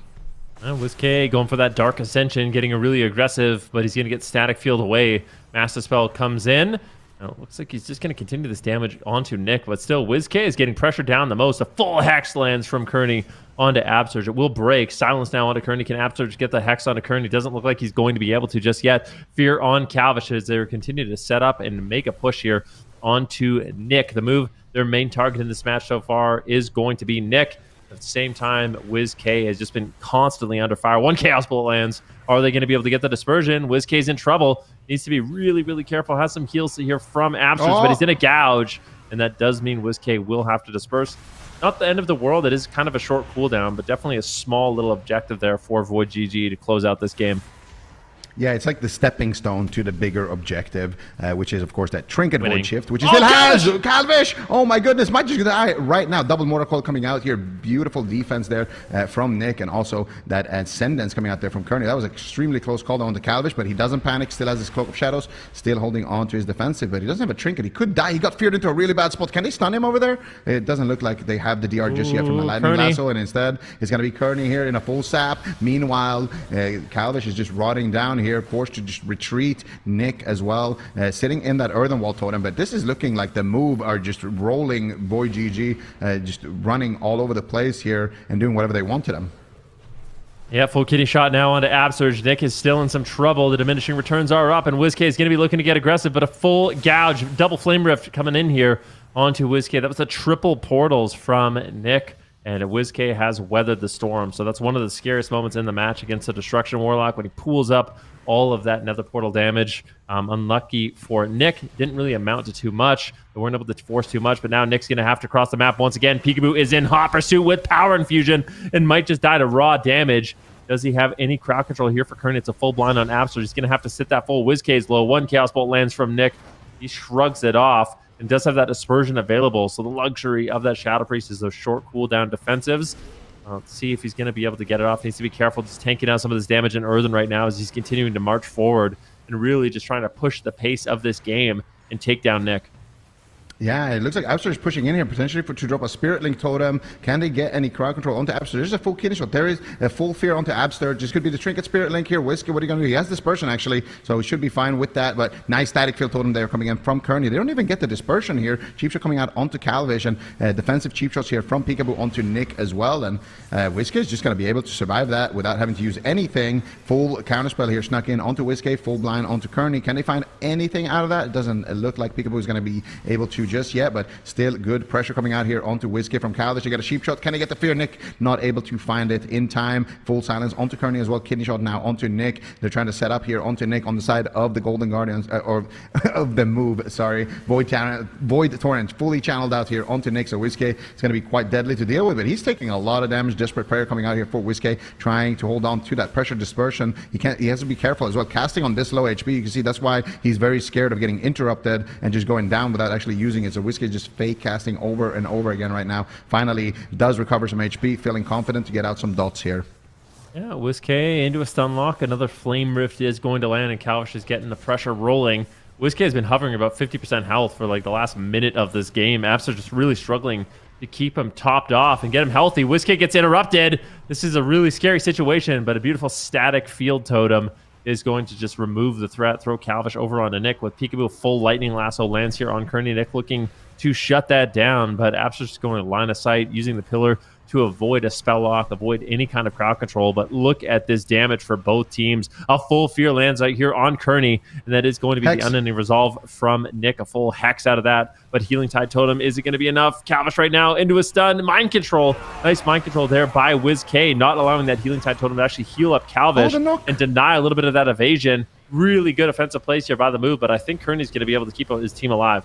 [SPEAKER 2] VOIDGG going for that Dark Ascension, getting a really aggressive, but he's going to get Static Field away. Master Spell comes in. Now, it looks like he's just going to continue this damage onto Nick, but still, VOIDGG is getting pressured down the most. A full Hex lands from Kearney onto Absturge. It will break. Silence now onto Kearney. Can Absturge get the Hex onto Kearney? Doesn't look like he's going to be able to just yet. Fear on Calvish as they continue to set up and make a push here onto Nick. The Move, their main target in this match so far is going to be Nick. At the same time, VOIDGG has just been constantly under fire. One Chaos Bullet lands. Are they going to be able to get the dispersion? VOIDGG's in trouble. Needs to be really, really careful. Has some heals here from Absturge, but he's in a gouge, and that does mean VOIDGG will have to disperse. Not the end of the world. It is kind of a short cooldown, but definitely a small little objective there for VOIDGG to close out this game.
[SPEAKER 4] Yeah, it's like the stepping stone to the bigger objective, which is, of course, that Trinket
[SPEAKER 2] Winning.
[SPEAKER 4] Void Shift, which he still has. Calvish! Oh my goodness, might just die right now. Double Mortal Coil coming out here. Beautiful defense there from Nick, and also that Ascendance coming out there from Kearney. That was extremely close call down to Calvish, but he doesn't panic, still has his Cloak of Shadows, still holding on to his defensive, but he doesn't have a Trinket. He could die. He got feared into a really bad spot. Can they stun him over there? It doesn't look like they have the DR just yet from the Lightning
[SPEAKER 2] Kearney.
[SPEAKER 4] Lasso, and instead it's going to be Kearney here in a full sap. Meanwhile, Calvish is just rotting down here, forced to just retreat. Nick as well, sitting in that Earthen Wall totem, but this is looking like the move are just rolling VOIDGG, just running all over the place here and doing whatever they want to them.
[SPEAKER 2] Yeah, full kidney shot now onto Absurge. Nick is still in some trouble. The diminishing returns are up, and WizK is going to be looking to get aggressive, but a full gouge, double flame rift coming in here onto WizK. That was a triple portals from Nick, and WizK has weathered the storm. So that's one of the scariest moments in the match against the Destruction Warlock when he pulls up all of that nether portal damage. Unlucky for Nick. Didn't really amount to too much. They weren't able to force too much, but now Nick's going to have to cross the map once again. Peekaboo is in hot pursuit with power infusion and might just die to raw damage. Does he have any crowd control here for Kearney? It's a full blind on Absol. He's going to have to sit that full. WizK's low. One Chaos Bolt lands from Nick. He shrugs it off and does have that dispersion available. So the luxury of that Shadow Priest is those short cooldown defensives. Let's see if he's going to be able to get it off. He needs to be careful just tanking out some of this damage in Earthen right now as he's continuing to march forward and really just trying to push the pace of this game and take down Nick.
[SPEAKER 4] Yeah, it looks like Abster is pushing in here potentially to drop a Spirit Link Totem. Can they get any crowd control onto Abster? There's a full kidney shot. There is a full fear onto Abster. Just could be the Trinket Spirit Link here. Whiskey, what are you going to do? He has Dispersion actually, so he should be fine with that. But nice Static Field Totem there coming in from Kearney. They don't even get the Dispersion here. Cheap Shot coming out onto Calvish, and defensive Cheap Shots here from Peekaboo onto Nick as well. And Whiskey is just going to be able to survive that without having to use anything. Full Counterspell here snuck in onto Whiskey, full blind onto Kearney. Can they find anything out of that? It doesn't look like Peekaboo is going to be able to just yet, but still good pressure coming out here onto Whiskey from Calvish. You got a Sheep Shot. Can he get the Fear? Nick not able to find it in time. Full silence onto Kearney as well. Kidney Shot now onto Nick. They're trying to set up here onto Nick on the side of the Golden Guardians, or of the move, sorry. Void Torrent fully channeled out here onto Nick, so Whiskey is going to be quite deadly to deal with, but he's taking a lot of damage. Desperate Prayer coming out here for Whiskey, trying to hold on to that pressure dispersion. He has to be careful as well. Casting on this low HP, you can see that's why he's very scared of getting interrupted and just going down without actually using it. So Whiskey just fake casting over and over again right now. Finally does recover some HP, feeling confident to get out some dots here.
[SPEAKER 2] Yeah, WizK into a stun lock. Another Flame Rift is going to land, and Calvish is getting the pressure rolling. WizK has been hovering about 50% health for like the last minute of this game. Apps are just really struggling to keep him topped off and get him healthy. WizK gets interrupted. This is a really scary situation, but a beautiful static field totem is going to just remove the threat, throw Calvish over onto Nick with Peekaboo. Full Lightning Lasso lands here on Kearney. Nick looking to shut that down, but Apps just going to line of sight, using the pillar to avoid a spell lock, avoid any kind of crowd control. But look at this damage for both teams. A full Fear lands right here on Kearney, and that is going to be
[SPEAKER 4] Hex.
[SPEAKER 2] the unending resolve from Nick. A full Hex out of that, but Healing Tide Totem, is it going to be enough? Calvish right now into a stun. Mind Control. Nice Mind Control there by WizK, not allowing that Healing Tide Totem to actually heal up Calvish and deny a little bit of that evasion. Really good offensive plays here by the move, but I think Kearney's going to be able to keep his team alive.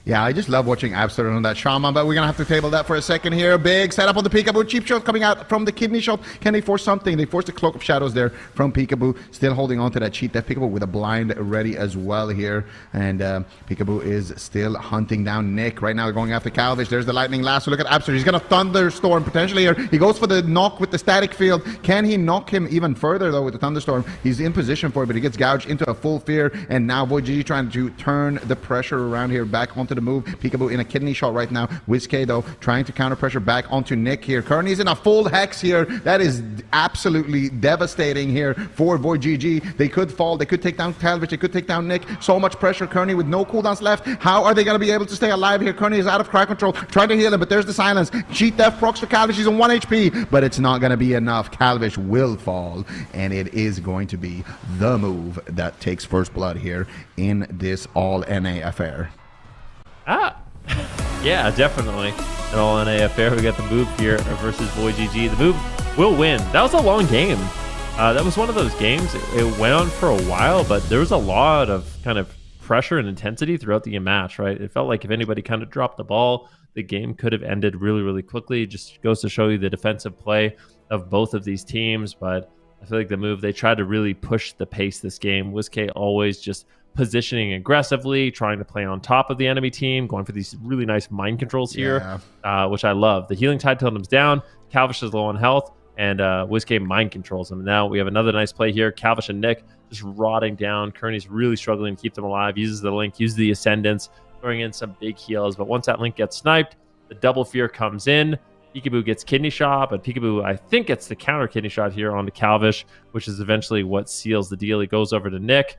[SPEAKER 4] Yeah, I just love watching Abster on that Shaman, but we're going to have to table that for a second here. Big setup on the Peekaboo. Cheap Shot coming out from the Kidney Shot. Can they force something? They force the Cloak of Shadows there from Peekaboo. Still holding on to that cheat. That Peekaboo with a blind ready as well here. And Peekaboo is still hunting down Nick. Right now they're going after Calvish. There's the Lightning Lasso. Look at Abster. He's going to Thunderstorm potentially here. He goes for the knock with the Static Field. Can he knock him even further though with the Thunderstorm? He's in position for it, but he gets gouged into a full Fear. And now VOIDGG trying to turn the pressure around here back onto the move. Peekaboo in a Kidney Shot right now. WizK though trying to counter pressure back onto Nick here. Kearney's in a full Hex here. That is absolutely devastating here for VOIDGG. They could fall. They could take down Calvish. They could take down Nick. So much pressure. Kearney with no cooldowns left. How are they going to be able to stay alive here? Kearney is out of crowd control. Trying to heal him, but there's the silence. Cheat Death procs for Calvish. He's on 1 HP, but it's not going to be enough. Calvish will fall, and it is going to be the move that takes first blood here in this all NA affair.
[SPEAKER 2] Yeah, definitely an all NA affair. We got the move here versus VOIDGG. The move will win. That was a long game. That was one of those games. It went on for a while, but there was a lot of kind of pressure and intensity throughout the match, right? It felt like if anybody kind of dropped the ball, the game could have ended really, really quickly. It just goes to show you the defensive play of both of these teams. But I feel like the move, they tried to really push the pace this game. WizK always just positioning aggressively, trying to play on top of the enemy team, going for these really nice mind controls here, which I love. The healing tide totem's down, Calvish is low on health, and WizK mind controls him. Now we have another nice play here. Calvish and Nick just rotting down. Kearney's really struggling to keep them alive, uses the link, uses the ascendants, throwing in some big heals. But once that link gets sniped, the double fear comes in. Peekaboo gets kidney shot, but Peekaboo, I think, gets the counter kidney shot here onto Calvish, which is eventually what seals the deal. He goes over to Nick,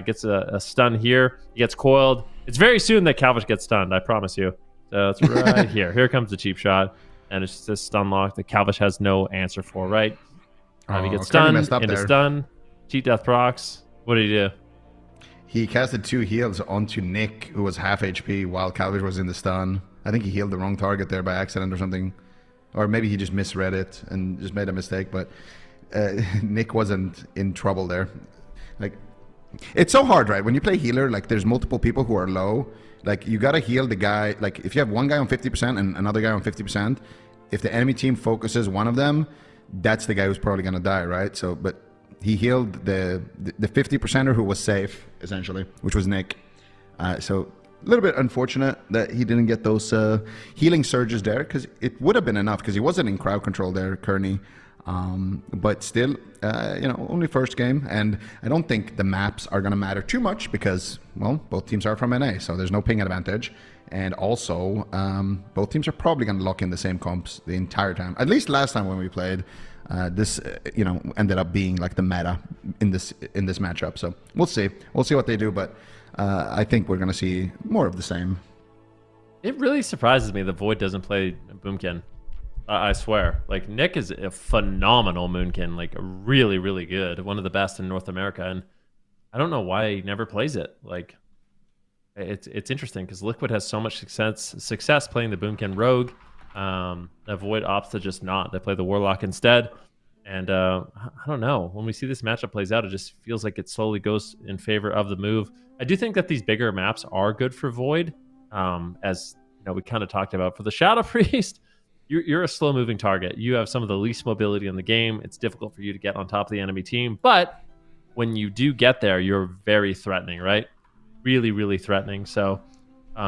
[SPEAKER 2] gets a stun here. He gets coiled. It's very soon that Calvish gets stunned, I promise you. So it's right here. Here comes the cheap shot, and it's just a stun lock that Calvish has no answer for, right? He gets stunned, into stun. Cheat death procs. What did he do?
[SPEAKER 4] He casted 2 heals onto Nick, who was half HP, while Calvish was in the stun. I think he healed the wrong target there by accident or something. Or maybe he just misread it and just made a mistake. But Nick wasn't in trouble there. Like, it's so hard, right? When you play healer, like, there's multiple people who are low. Like, you got to heal the guy. Like, if you have one guy on 50% and another guy on 50%, if the enemy team focuses one of them, that's the guy who's probably going to die, right? So, but he healed the 50%er who was safe, essentially, which was Nick. So a little bit unfortunate that he didn't get those healing surges there, because it would have been enough, because he wasn't in crowd control there, Kearney. But still, only first game, and I don't think the maps are going to matter too much because, well, both teams are from NA, so there's no ping advantage. And also, both teams are probably going to lock in the same comps the entire time. At least last time when we played, this ended up being like the meta in this matchup. So we'll see what they do, but I think we're going to see more of the same.
[SPEAKER 2] It really surprises me that Void doesn't play Boomkin. I swear. Like, Nick is a phenomenal Moonkin, like really, really good. One of the best in North America. And I don't know why he never plays it. Like, it's interesting because Liquid has so much success playing the Boomkin Rogue. That Void opts to just not. They play the Warlock instead. And I don't know. When we see this matchup plays out, it just feels like it slowly goes in favor of the move. I do think that these bigger maps are good for Void. As we kind of talked about. For the Shadow Priest, you're a slow-moving target. You have some of the least mobility in the game. It's difficult for you to get on top of the enemy team. But when you do get there, you're very threatening, right? Really, really threatening. So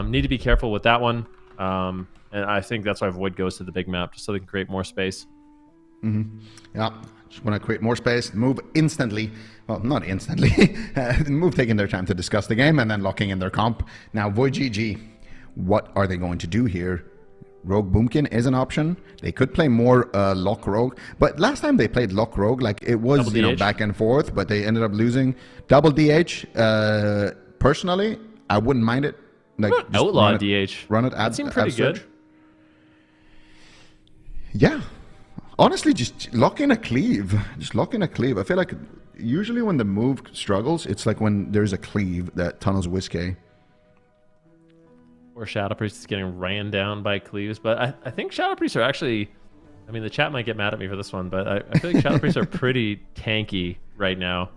[SPEAKER 2] need to be careful with that one. And I think that's why Void goes to the big map, just so they can create more space.
[SPEAKER 4] Mm-hmm. Yeah, just want to create more space, move instantly. Well, not instantly. Move taking their time to discuss the game and then locking in their comp. Now, VOIDGG, what are they going to do here? Rogue Boomkin is an option. They could play more Lock Rogue, but last time they played Lock Rogue, like it was back and forth, but they ended up losing. Double DH, personally, I wouldn't mind it. Like
[SPEAKER 2] outlaw DH.
[SPEAKER 4] Run it.
[SPEAKER 2] That seemed pretty good.
[SPEAKER 4] Yeah, honestly, just lock in a cleave. Just lock in a cleave. I feel like usually when the move struggles, it's like when there's a cleave that tunnels WizKid.
[SPEAKER 2] Or Shadow Priest is getting ran down by cleaves, but I think Shadow Priests are actually, I mean, the chat might get mad at me for this one, but I feel like Shadow Priests are pretty tanky right now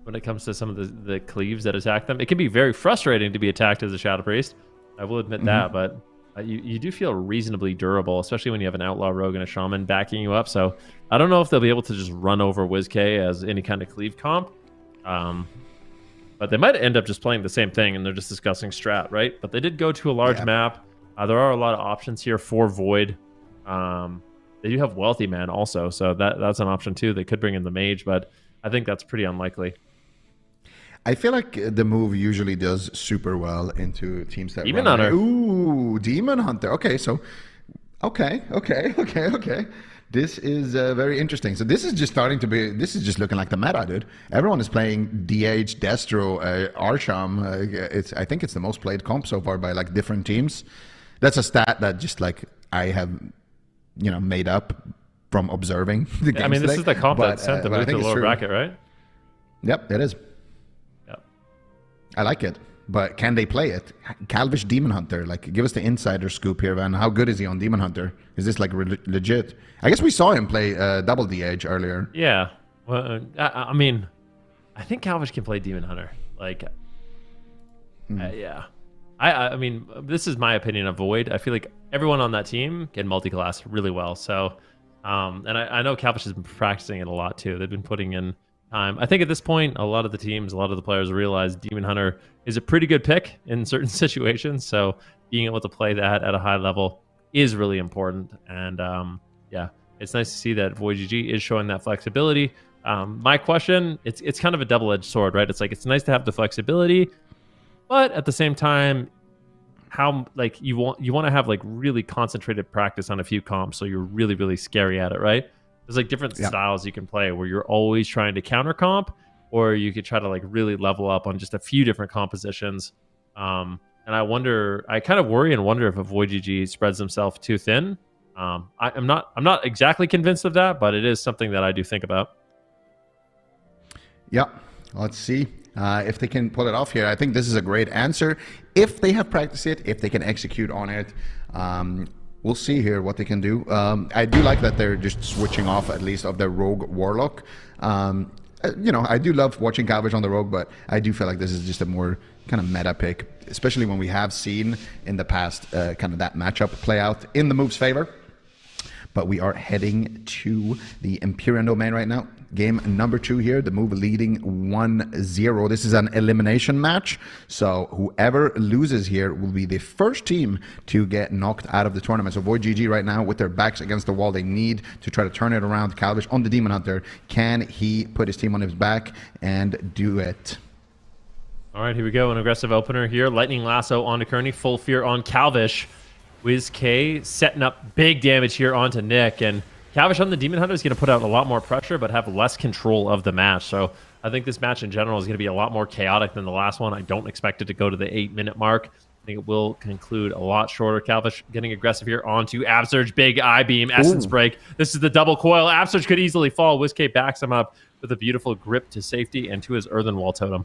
[SPEAKER 2] when it comes to some of the cleaves that attack them. It can be very frustrating to be attacked as a Shadow Priest. I will admit that, but you do feel reasonably durable, especially when you have an Outlaw Rogue and a Shaman backing you up. So I don't know if they'll be able to just run over WizKid as any kind of cleave comp. But they might end up just playing the same thing, and they're just discussing strat, right? But they did go to a large map. There are a lot of options here for Void. They do have Wealthy Man also, so that's an option too. They could bring in the Mage, but I think that's pretty unlikely.
[SPEAKER 4] I feel like the move usually does super well into teams that
[SPEAKER 2] Demon Hunter.
[SPEAKER 4] Ooh, Demon Hunter. Okay, so okay. This is very interesting. So this is just looking like the meta, dude. Everyone is playing DH, Destro, Arsham. I think it's the most played comp so far by like different teams. That's a stat that just like I have, made up from observing the games.
[SPEAKER 2] I mean, this is the comp that sent them into the lower bracket, right?
[SPEAKER 4] Yep, it is.
[SPEAKER 2] Yep.
[SPEAKER 4] I like it. But can they play it? Calvish Demon Hunter, like, give us the insider scoop here, Van. How good is he on Demon Hunter? Is this like legit? I guess we saw him play double DH earlier.
[SPEAKER 2] Yeah. Well, I mean, I think Calvish can play Demon Hunter. Like, yeah. I mean, this is my opinion of Void. I feel like everyone on that team can multi-class really well. So And I know Calvish has been practicing it a lot too. They've been putting in time. I think at this point, a lot of the teams, a lot of the players realize Demon Hunter is a pretty good pick in certain situations. So being able to play that at a high level is really important. And yeah, it's nice to see that VOIDGG is showing that flexibility. My question, it's kind of a double-edged sword, right? It's like, it's nice to have the flexibility, but at the same time, how like you want to have like really concentrated practice on a few comps, so you're really, really scary at it, right? There's like different styles you can play where you're always trying to counter comp, or you could try to like really level up on just a few different compositions. And I kind of worry and wonder if a VOIDGG spreads himself too thin. I'm not exactly convinced of that, but it is something that I do think about.
[SPEAKER 4] Yeah, let's see if they can pull it off here. I think this is a great answer. If they have practiced it, if they can execute on it, we'll see here what they can do. I do like that they're just switching off at least of their Rogue Warlock. You know, I do love watching Calvish on the Rogue, but I do feel like this is just a more kind of meta pick, especially when we have seen in the past kind of that matchup play out in the move's favor. But we are heading to the Empyrean domain right now. Game number 2 here, the move leading 1-0. This is an elimination match, so whoever loses here will be the first team to get knocked out of the tournament. So VOIDGG right now with their backs against the wall, they need to try to turn it around. Calvish on the Demon Hunter. Can he put his team on his back and do it?
[SPEAKER 2] All right, here we go. An aggressive opener here. Lightning Lasso onto Kearney. Full Fear on Calvish. WizK setting up big damage here onto Nick. And Calvish on the Demon Hunter is going to put out a lot more pressure, but have less control of the match. So I think this match in general is going to be a lot more chaotic than the last one. I don't expect it to go to the 8-minute mark. I think it will conclude a lot shorter. Calvish getting aggressive here onto Absurge. Big I-beam, Essence Break. This is the double coil. Absurge could easily fall. WizK backs him up with a beautiful grip to safety and to his Earthen Wall Totem.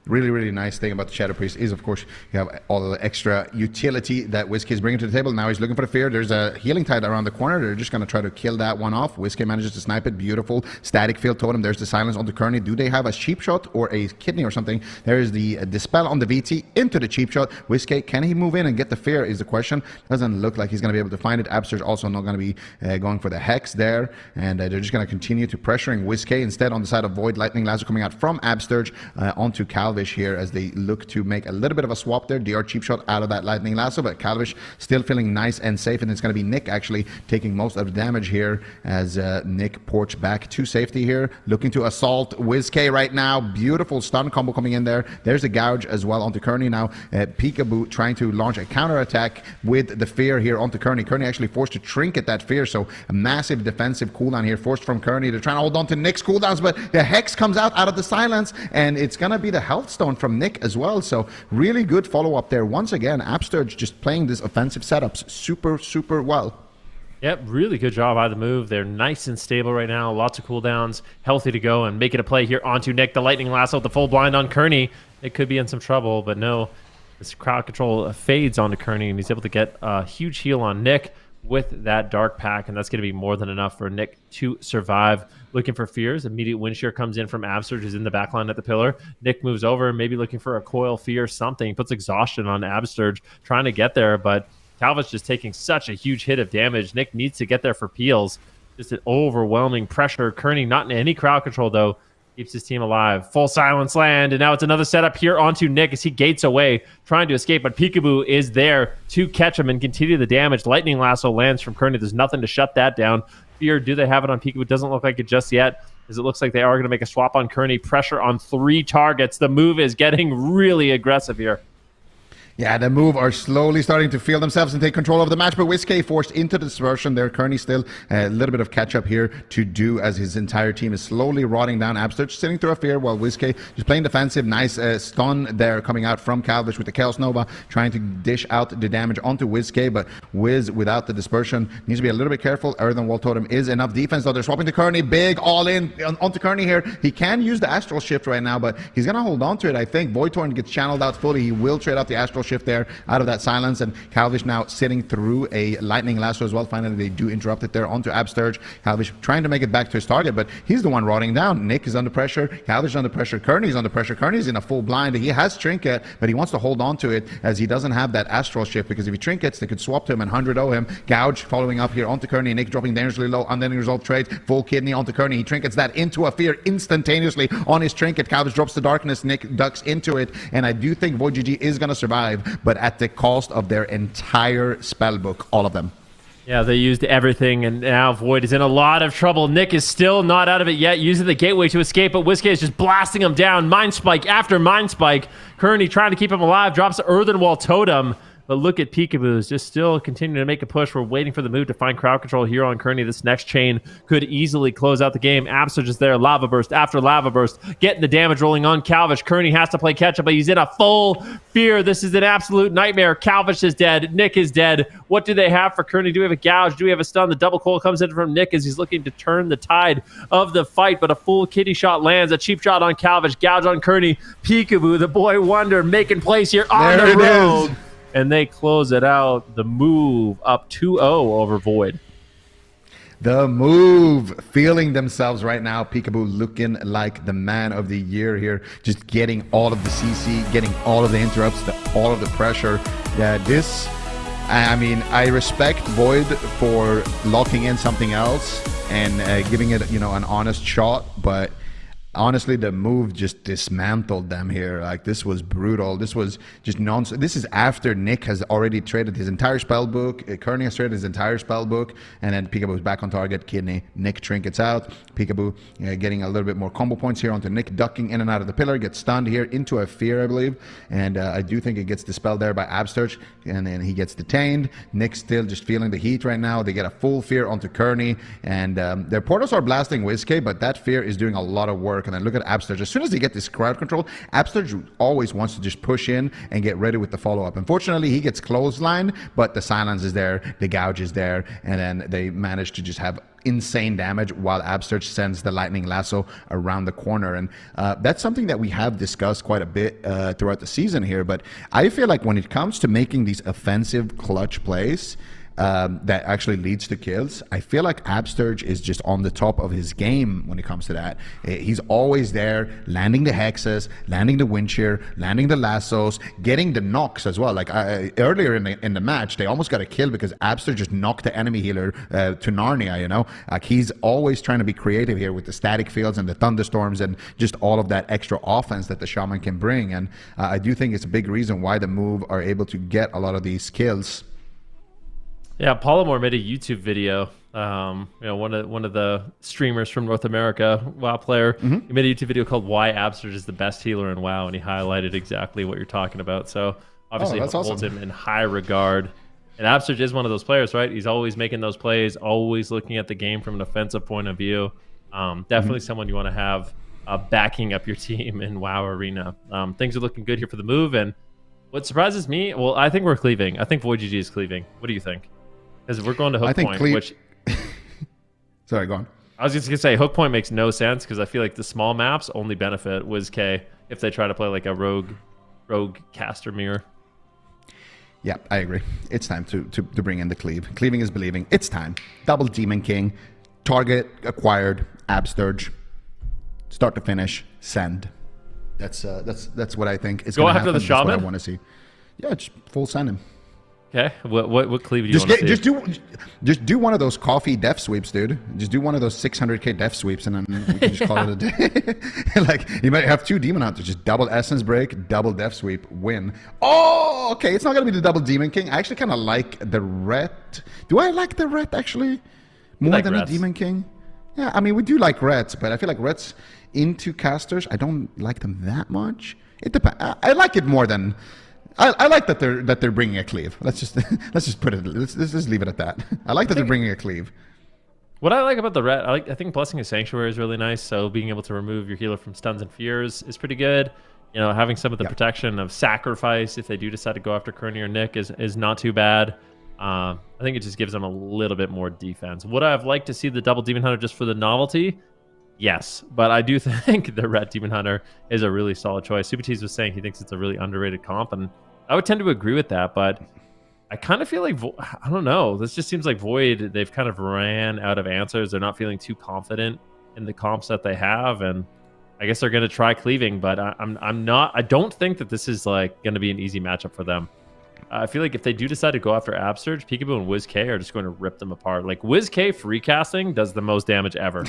[SPEAKER 4] Really, really nice thing about the Shadow Priest is, of course, you have all the extra utility that WizK is bringing to the table. Now he's looking for the fear. There's a healing tide around the corner. They're just going to try to kill that one off. WizK manages to snipe it. Beautiful. Static field totem. There's the silence on the Kearney. Do they have a cheap shot or a kidney or something? There is the dispel on the VT into the cheap shot. WizK, can he move in and get the fear is the question. Doesn't look like he's going to be able to find it. Absurge also not going to be going for the Hex there. And they're just going to continue to pressuring WizK. Instead, on the side of Void, Lightning Lasso coming out from Absurge onto Calvish here as they look to make a little bit of a swap there. DR cheap shot out of that Lightning Lasso, but Calvish still feeling nice and safe, and it's going to be Nick actually taking most of the damage here as Nick ports back to safety here, looking to assault WizK right now. Beautiful stun combo coming in there. There's a gouge as well onto Kearney now. Peekaboo trying to launch a counter attack with the fear here onto Kearney. Kearney actually forced to trinket that fear, so a massive defensive cooldown here forced from Kearney. They're trying to hold on to Nick's cooldowns, but the Hex comes out of the silence, and it's going to be the health stone from Nick as well. So really good follow-up there. Once again, Absurge just playing this offensive setups super well.
[SPEAKER 2] Yep, really good job out of the move. They're nice and stable right now. Lots of cooldowns, healthy to go, and making a play here onto Nick. The Lightning Lasso with the full blind on Kearney. It could be in some trouble, but no. This crowd control fades onto Kearney, and he's able to get a huge heal on Nick with that Dark Pack, and that's going to be more than enough for Nick to survive. Looking for fears. Immediate wind shear comes in from Absurge, who's in the backline at the pillar. Nick moves over, maybe looking for a coil fear, something. He puts exhaustion on Absurge, trying to get there, but Calvish just taking such a huge hit of damage. Nick needs to get there for peels. Just an overwhelming pressure. Kearney not in any crowd control, though. Keeps his team alive. Full silence land, and now it's another setup here onto Nick as he gates away, trying to escape, but Peekaboo is there to catch him and continue the damage. Lightning Lasso lands from Kearney. There's nothing to shut that down. Fear, do they have it on Peekaboo? Doesn't look like it just yet, as it looks like they are going to make a swap on Kearney. Pressure on 3 targets. The move is getting really aggressive here.
[SPEAKER 4] Yeah, the move are slowly starting to feel themselves and take control of the match, but WizK forced into the dispersion there. Kearney still a little bit of catch-up here to do as his entire team is slowly rotting down. Absurge sitting through a fear while WizK just playing defensive. Nice stun there coming out from Calvish with the Chaos Nova, trying to dish out the damage onto WizK, but Wiz without the dispersion needs to be a little bit careful. Earthen Wall Totem is enough defense, though. They're swapping to Kearney. Big all-in onto Kearney here. He can use the Astral Shift right now, but he's going to hold on to it, I think. Void Torrent gets channeled out fully. He will trade out the Astral astral shift there out of that silence, and Calvish now sitting through a lightning lasso as well. Finally, they do interrupt it there onto Absturge. Calvish trying to make it back to his target, but he's the one rotting down. Nick is under pressure. Calvish is under pressure. Kearney's under pressure. Kearney's in a full blind. He has Trinket, but he wants to hold on to it as he doesn't have that astral shift, because if he trinkets, they could swap to him and 100-0 him. Gouge following up here onto Kearney. Nick dropping dangerously low. Unending result trades. Full kidney onto Kearney. He trinkets that into a fear instantaneously on his trinket. Calvish drops the darkness. Nick ducks into it, and I do think VOIDGG is going to survive, but at the cost of their entire spellbook, all of them.
[SPEAKER 2] Yeah, they used everything, and now Void is in a lot of trouble. Nick is still not out of it yet, using the gateway to escape, but Whiskey is just blasting him down. Mind Spike after Mind Spike. Kearney trying to keep him alive, drops the Earthen Wall Totem. But look at Peekaboo's just still continuing to make a push. We're waiting for the move to find crowd control here on Kearney. This next chain could easily close out the game. Absurge is there. Lava Burst after Lava Burst. Getting the damage rolling on Calvish. Kearney has to play catch up, but he's in a full fear. This is an absolute nightmare. Calvish is dead. Nick is dead. What do they have for Kearney? Do we have a gouge? Do we have a stun? The double coil comes in from Nick as he's looking to turn the tide of the fight, but a full kitty shot lands. A cheap shot on Calvish. Gouge on Kearney. Peekaboo, the boy wonder, making plays here on the road. And they close it out. The move up 2-0 over Void.
[SPEAKER 4] The move, feeling themselves right now. Peekaboo looking like the man of the year here. Just getting all of the CC, getting all of the interrupts, all of the pressure. Yeah, this, I mean, I respect Void for locking in something else and giving it, you know, an honest shot, but honestly, the move just dismantled them here. Like, this was brutal. This was just nonsense. This is after Nick has already traded his entire spell book. Kearney has traded his entire spell book, and then Peekaboo's back on target. Kidney. Nick trinkets out. Peekaboo getting a little bit more combo points here onto Nick, ducking in and out of the pillar, gets stunned here into a fear, I believe. And I do think it gets dispelled there by Absturge, and then he gets detained. Nick's still just feeling the heat right now. They get a full fear onto Kearney, and their portals are blasting Whiskey, but that fear is doing a lot of work. And then look at Absturge. As soon as they get this crowd control, Absturge always wants to just push in and get ready with the follow-up. Unfortunately, he gets clotheslined, but the silence is there, the gouge is there, and then they manage to just have insane damage while Absturge sends the lightning lasso around the corner. And that's something that we have discussed quite a bit throughout the season here, but I feel like when it comes to making these offensive clutch plays, that actually leads to kills, I feel like Absturge is just on the top of his game when it comes to that. He's always there, landing the hexes, landing the wind shear, landing the lassos, getting the knocks as well. Like earlier in the match, they almost got a kill because Absturge just knocked the enemy healer to Narnia, you know? Like, he's always trying to be creative here with the static fields and the thunderstorms and just all of that extra offense that the shaman can bring. And I do think it's a big reason why the move are able to get a lot of these kills.
[SPEAKER 2] Yeah, Polymore made a YouTube video. You know, one of the streamers from North America, WoW player, he made a YouTube video called "Why Absturge is the Best Healer in WoW," and he highlighted exactly what you're talking about. So obviously, holds awesome. Him in high regard. And Absturge is one of those players, right? He's always making those plays, always looking at the game from an offensive point of view. Definitely someone you want to have backing up your team in WoW Arena. Things are looking good here for the move, and what surprises me, well, I think we're cleaving. I think VOIDGG is cleaving. What do you think? Because we're going to Hook Point, which...
[SPEAKER 4] Sorry, go on.
[SPEAKER 2] I was just going to say, Hook Point makes no sense because I feel like the small maps only benefit WizK if they try to play like a rogue caster mirror.
[SPEAKER 4] Yeah, I agree. It's time to bring in the cleave. Cleaving is believing. It's time. Double Demon King. Target acquired. Absturge. Start to finish. Send. That's what I think is going to happen.
[SPEAKER 2] Go after the shaman?
[SPEAKER 4] That's what I want to see. Yeah, just full send him.
[SPEAKER 2] Okay, what cleave do you want to see?
[SPEAKER 4] Just do one of those coffee def sweeps, dude. Just do one of those 600k def sweeps, and then we can just call it a day. Like, you might have two demon hunters, just double essence break, double def sweep, win. Oh, okay. It's not gonna be the double demon king. I actually kind of like the ret. Do I like the ret actually more than a demon king? Yeah, I mean, we do like rets, but I feel like rets into casters, I don't like them that much. It depends. I like it more than. I like that they're bringing a cleave. Let's just put it. Let's just leave it at that. I like that they're bringing a cleave.
[SPEAKER 2] What I like about the ret, I think Blessing of Sanctuary is really nice. So being able to remove your healer from stuns and fears is pretty good. You know, having some of the protection of sacrifice if they do decide to go after Kearney or Nick is not too bad. I think it just gives them a little bit more defense. Would I have liked to see the double Demon Hunter just for the novelty? Yes, but I do think the Red Demon Hunter is a really solid choice. Super Tease was saying he thinks it's a really underrated comp, and I would tend to agree with that, but I kind of feel like I don't know. This just seems like Void. They've kind of ran out of answers. They're not feeling too confident in the comps that they have, and I guess they're going to try cleaving. But I'm not. I don't think that this is like going to be an easy matchup for them. I feel like if they do decide to go after Absurge, Peekaboo and WizK are just going to rip them apart. Like WizK free casting does the most damage ever.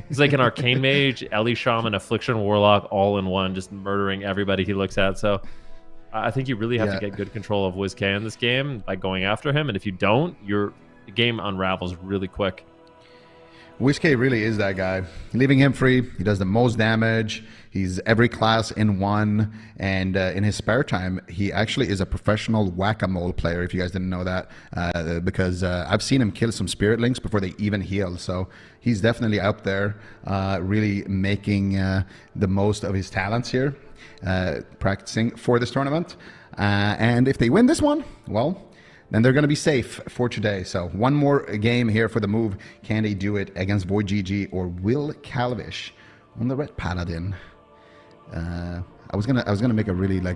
[SPEAKER 2] He's like an Arcane Mage, Ellie Shaman, Affliction Warlock, all in one, just murdering everybody he looks at. So I think you really have to get good control of WizK in this game by going after him. And if you don't, the game unravels really quick.
[SPEAKER 4] WizK really is that guy. Leaving him free, he does the most damage. He's every class in one, and in his spare time, he actually is a professional whack-a-mole player, if you guys didn't know that, because I've seen him kill some Spirit Links before they even heal, so he's definitely up there, really making the most of his talents here, practicing for this tournament. And if they win this one, well, then they're going to be safe for today. So one more game here for the move. Can they do it against VOIDGG or Will Calvish on the Red Paladin? I was gonna make a really I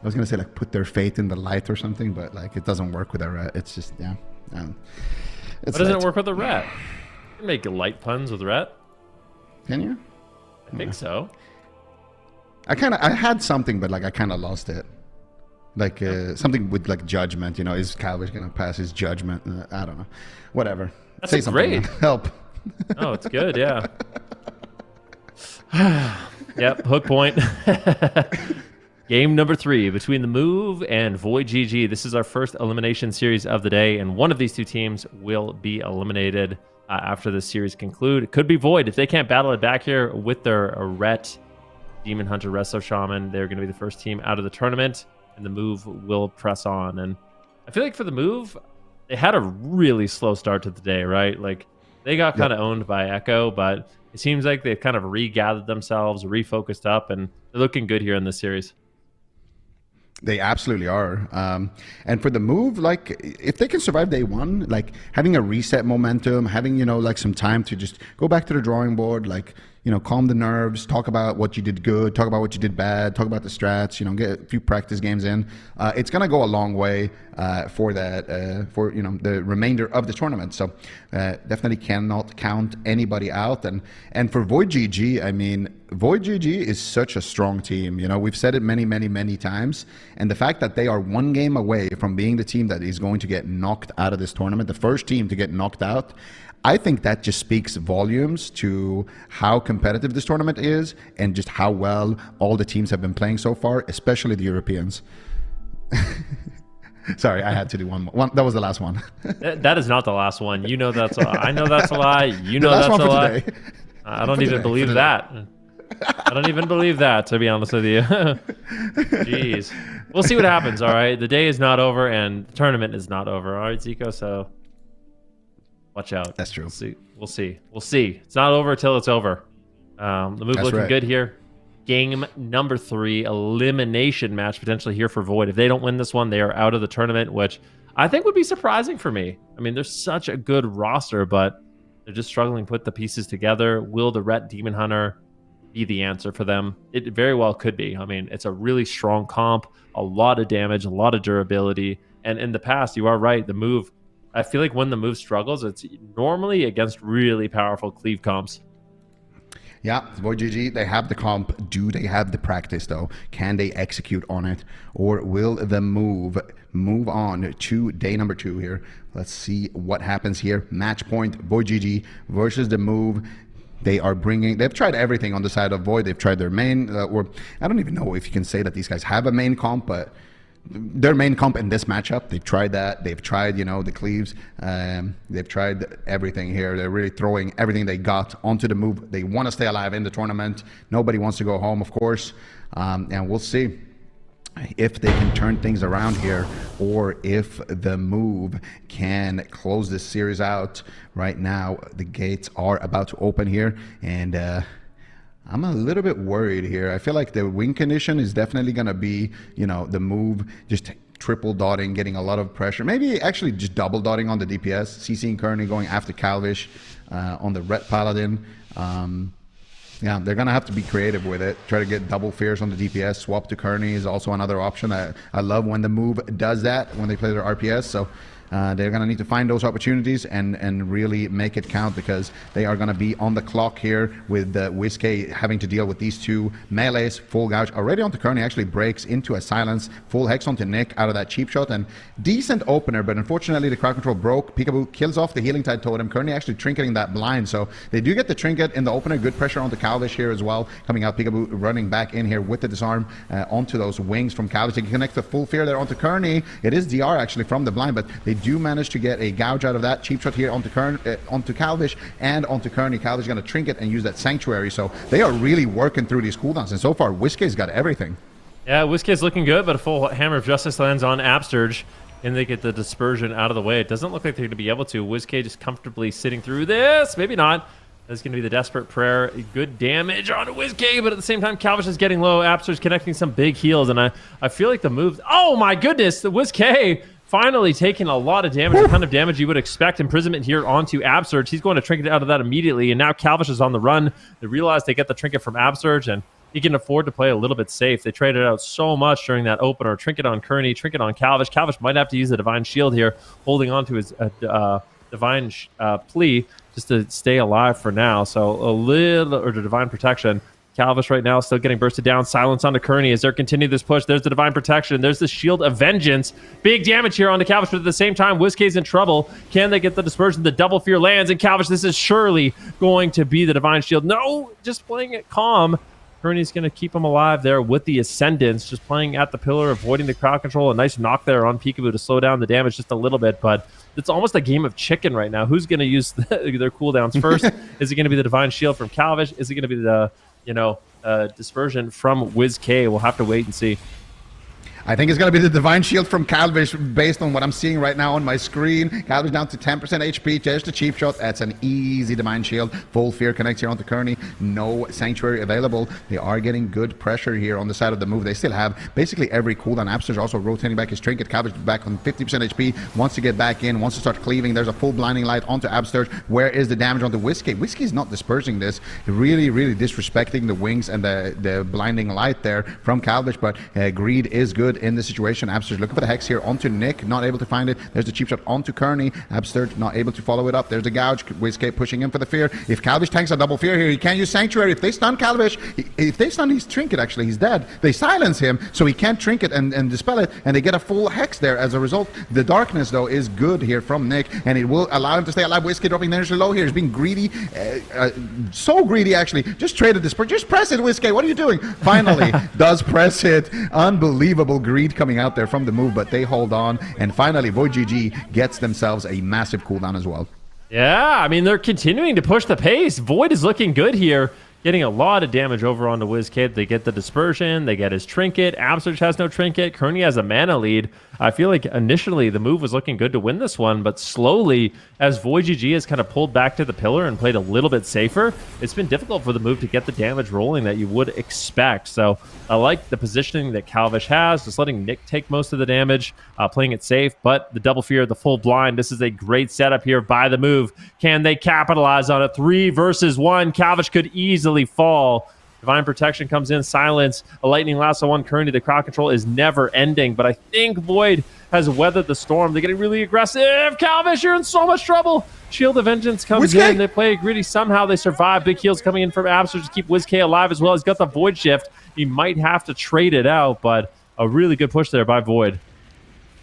[SPEAKER 4] was gonna say like put their faith in the light or something, but like it doesn't work with a rat. It's just
[SPEAKER 2] Why doesn't it work with a rat? You can make light puns with rat.
[SPEAKER 4] Can you?
[SPEAKER 2] I think so.
[SPEAKER 4] I had something, but like I kind of lost it. Like something with like judgment, you know, is Calvish gonna pass his judgment? I don't know. Whatever.
[SPEAKER 2] That's
[SPEAKER 4] Say something.
[SPEAKER 2] great.
[SPEAKER 4] Help.
[SPEAKER 2] Oh, it's good. Yeah. Yep. Hook point. Game number 3 between the Move and VOIDGG. This is our first elimination series of the day, and one of these two teams will be eliminated after this series conclude. It could be Void if they can't battle it back here with their Ret, Demon Hunter, Resto Shaman. They're going to be the first team out of the tournament, and the Move will press on. And I feel like for the Move, they had a really slow start to the day, right? Like they got kind of owned by Echo, but it seems like they've kind of regathered themselves, refocused up, and they're looking good here in this series.
[SPEAKER 4] They absolutely are. And for the Move, like if they can survive day one, like having a reset momentum, having, you know, like some time to just go back to the drawing board, like, you know, calm the nerves, talk about what you did good, talk about what you did bad, talk about the strats, you know, get a few practice games in. It's going to go a long way for that, for, you know, the remainder of the tournament. So definitely cannot count anybody out. And for VOIDGG, I mean, VOIDGG is such a strong team. You know, we've said it many, many, many times. And the fact that they are one game away from being the team that is going to get knocked out of this tournament, the first team to get knocked out, I think that just speaks volumes to how competitive this tournament is and just how well all the teams have been playing so far, especially the Europeans. Sorry, I had to do one more. That was the last one.
[SPEAKER 2] That is not the last one. You know that's a lie. I know that's a lie. You know that's a lie.
[SPEAKER 4] Today.
[SPEAKER 2] I don't even believe that. I don't even believe that, to be honest with you. Jeez. We'll see what happens, all right? The day is not over, and the tournament is not over, all right, Zico? So watch out.
[SPEAKER 4] That's true.
[SPEAKER 2] We'll see. It's not over till it's over. The Move looking good here. Game number 3, elimination match potentially here for Void. If they don't win this one, they are out of the tournament, which I think would be surprising for me. I mean, they're such a good roster, but they're just struggling to put the pieces together. Will the Ret Demon Hunter be the answer for them? It very well could be. I mean, it's a really strong comp, a lot of damage, a lot of durability. And in the past, you are right, the Move, I feel like when the Move struggles, it's normally against really powerful cleave comps.
[SPEAKER 4] Yeah, VOIDGG, they have the comp. Do they have the practice, though? Can they execute on it? Or will the move on to day number 2 here? Let's see what happens here. Match point, VOIDGG versus the Move. They've tried everything on the side of Void. They've tried their main, or I don't even know if you can say that these guys have a main comp, but their main comp in this matchup, they've tried that. They've tried, you know, the cleaves. They've tried everything here. They're really throwing everything they got onto the Move. They want to stay alive in the tournament. Nobody wants to go home, of course. And we'll see if they can turn things around here, or if the Move can close this series out. Right now, the gates are about to open here, and I'm a little bit worried here. I feel like the win condition is definitely going to be, you know, the Move just triple dotting, getting a lot of pressure. Maybe actually just double dotting on the DPS. CC and Kearney going after Calvish on the Ret Paladin. Yeah, they're going to have to be creative with it. Try to get double fears on the DPS. Swap to Kearney is also another option. I love when the move does that, when they play their RPS. So they're going to need to find those opportunities and really make it count, because they are going to be on the clock here with WizKid having to deal with these two melees. Full gouge already onto Kearney, actually breaks into a silence. Full hex onto Nick out of that cheap shot, and decent opener, but unfortunately the crowd control broke. Peekaboo kills off the healing tide totem. Kearney actually trinketing that blind, so they do get the trinket in the opener. Good pressure onto Calvish here as well. Coming out, Peekaboo running back in here with the disarm onto those wings from Calvish. They can connect the full fear there onto Kearney. It is DR actually from the blind, but they do manage to get a gouge out of that. Cheap shot here onto Calvish and onto Kearney. Calvish going to trinket and use that sanctuary, so they are really working through these cooldowns, and so far WizKid's got everything.
[SPEAKER 2] Yeah, WizKid's looking good, but a full Hammer of Justice lands on Absterge, and they get the dispersion out of the way. It doesn't look like they're going to be able to. WizKid just comfortably sitting through this. Maybe not. That's going to be the Desperate Prayer. Good damage on WizKid, but at the same time, Calvish is getting low. Absterge connecting some big heals, and I feel like the move... Oh my goodness, the WizKid finally taking a lot of damage, the kind of damage you would expect. Imprisonment here onto Absterge. He's going to trinket out of that immediately, and now Calvish is on the run. They realize they get the trinket from Absterge, and he can afford to play a little bit safe. They traded out so much during that opener. Trinket on Kearney, trinket on Calvish. Calvish might have to use the Divine Shield here, holding on to his Divine Plea just to stay alive for now. So or the Divine Protection. Calvish right now still getting bursted down. Silence onto Kearney as they're continuing this push. There's the Divine Protection. There's the Shield of Vengeance. Big damage here onto Calvish, but at the same time, WizKid's in trouble. Can they get the dispersion? The double fear lands, and Calvish, this is surely going to be the Divine Shield. No, just playing it calm. Kearney's going to keep him alive there with the Ascendance, just playing at the pillar, avoiding the crowd control. A nice knock there on Peekaboo to slow down the damage just a little bit, but it's almost a game of chicken right now. Who's going to use their cooldowns first? Is it going to be the Divine Shield from Calvish? Is it going to be the, dispersion from WizKid? We'll have to wait and see.
[SPEAKER 4] I think it's going to be the Divine Shield from Calvish based on what I'm seeing right now on my screen. Calvish down to 10% HP. There's the cheap shot. That's an easy Divine Shield. Full Fear connects here onto Kearney. No Sanctuary available. They are getting good pressure here on the side of the move. They still have basically every cooldown. Absterge also rotating back his trinket. Calvish back on 50% HP. Wants to get back in. Wants to start cleaving. There's a full blinding light onto Absterge. Where is the damage onto WizKid? WizKid's not dispersing this. Really, really disrespecting the wings and the blinding light there from Calvish, but Greed is good in this situation. Absterge looking for the hex here onto Nick, not able to find it. There's the cheap shot onto Kearney. Absterge not able to follow it up. There's the gouge. WizKid pushing in for the fear. If Calvish tanks a double fear here, he can't use Sanctuary. If they stun Calvish, if they stun his trinket, actually, he's dead. They silence him, so he can't trinket and dispel it, and they get a full hex there as a result. The darkness, though, is good here from Nick, and it will allow him to stay alive. WizKid dropping the energy low here. He's being greedy. So greedy, actually. Just traded this. Just press it, WizKid. What are you doing? Finally, does press it. Unbelievable greed coming out there from the move, but they hold on, and finally VOIDGG gets themselves a massive cooldown as well.
[SPEAKER 2] Yeah, I mean, they're continuing to push the pace. Void is looking good here, getting a lot of damage over onto WizKid. They get the dispersion, they get his trinket. Absterge has no trinket. Kearney has a mana lead. I feel like initially the move was looking good to win this one, but slowly, as VOIDGG has kind of pulled back to the pillar and played a little bit safer, it's been difficult for the move to get the damage rolling that you would expect. So I like the positioning that Calvish has, just letting Nick take most of the damage, playing it safe, but the double fear, the full blind, this is a great setup here by the move. Can they capitalize on it? 3 versus 1. Calvish could easily fall. Divine Protection comes in, silence, a lightning lasso on Kearney. The crowd control is never ending, but I think Void has weathered the storm. They're getting really aggressive. Calvish, you're in so much trouble. Shield of Vengeance comes in. They play greedy. Somehow they survive. Big heals coming in from Absterge to keep WizKid alive as well. He's got the Void Shift. He might have to trade it out, but a really good push there by Void.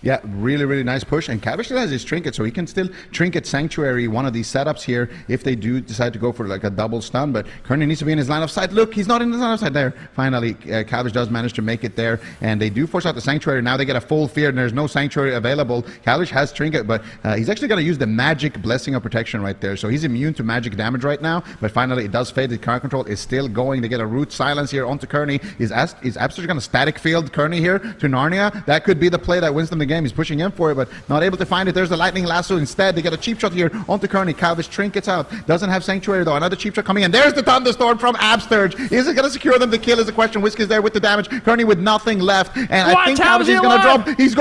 [SPEAKER 4] Yeah, really, really nice push. And Calvish still has his trinket, so he can still trinket Sanctuary one of these setups here if they do decide to go for like a double stun. But Kearney needs to be in his line of sight. Look, he's not in his line of sight there. Finally, Calvish does manage to make it there. And they do force out the Sanctuary. Now they get a full fear, and there's no Sanctuary available. Calvish has trinket, but he's actually going to use the magic Blessing of Protection right there. So he's immune to magic damage right now. But finally, it does fade. The crowd control is still going. They get a root silence here onto Kearney. Is Absterge going to static field Kearney here to Narnia? That could be the play that wins them the game. game. He's pushing in for it, but not able to find it. There's the lightning lasso instead. They get a cheap shot here onto Kearney. Calvish trinkets out. Doesn't have Sanctuary though. Another cheap shot coming in. There's the Thunderstorm from Absturge. Is it going to secure them? The kill is the question. Whisk is there with the damage. Kearney with nothing left. And I think Calvish is going to drop. He's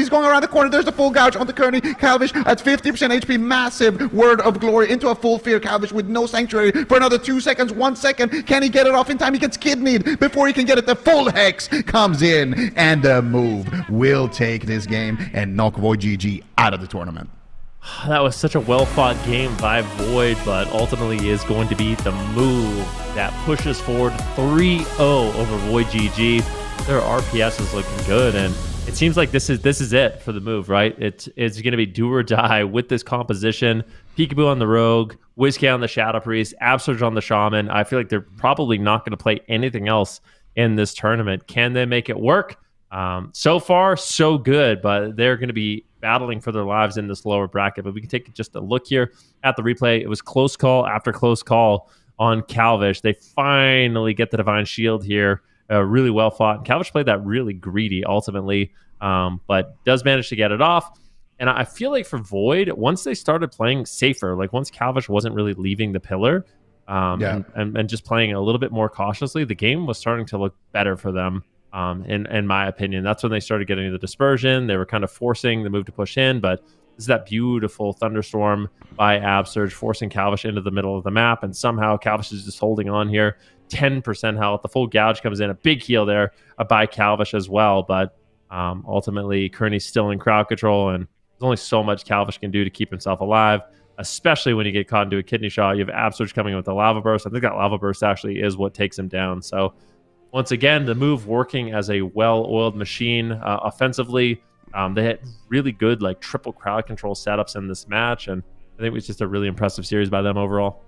[SPEAKER 4] going around the corner. There's the full gouge onto Kearney. Calvish at 50% HP. Massive word of glory into a full fear. Calvish with no Sanctuary for another 2 seconds. 1 second. Can he get it off in time? He gets kidneyed before he can get it. The full hex comes in, and the move will take this game and knock VOIDGG out of the tournament.
[SPEAKER 2] That was such a well-fought game by Void, but ultimately is going to be the move that pushes forward 3-0 over VOIDGG. Their RPS is looking good, and it seems like this is it for the move, right? It's going to be do or die with this composition. Peekaboo on the Rogue, Whiskey on the Shadow Priest, Absurge on the Shaman. I feel like they're probably not going to play anything else in this tournament. Can they make it work? So far, so good, but they're going to be battling for their lives in this lower bracket. But we can take just a look here at the replay. It was close call after close call on Calvish. They finally get the Divine Shield here. Really well fought. And Calvish played that really greedy ultimately, but does manage to get it off. And I feel like for Void, once they started playing safer, like once Calvish wasn't really leaving the pillar, and just playing a little bit more cautiously, the game was starting to look better for them. In my opinion, that's when they started getting the dispersion. They were kind of forcing the move to push in, but this is that beautiful Thunderstorm by Absurge, forcing Calvish into the middle of the map, and somehow Calvish is just holding on here. 10% health. The full gouge comes in, a big heal there by Calvish as well, but ultimately Kearney's still in crowd control, and there's only so much Calvish can do to keep himself alive, especially when you get caught into a kidney shot. You have Absurge coming in with the Lava Burst. I think that Lava Burst actually is what takes him down. So once again, the move working as a well-oiled machine offensively. They had really good like triple crowd control setups in this match, and I think it was just a really impressive series by them overall.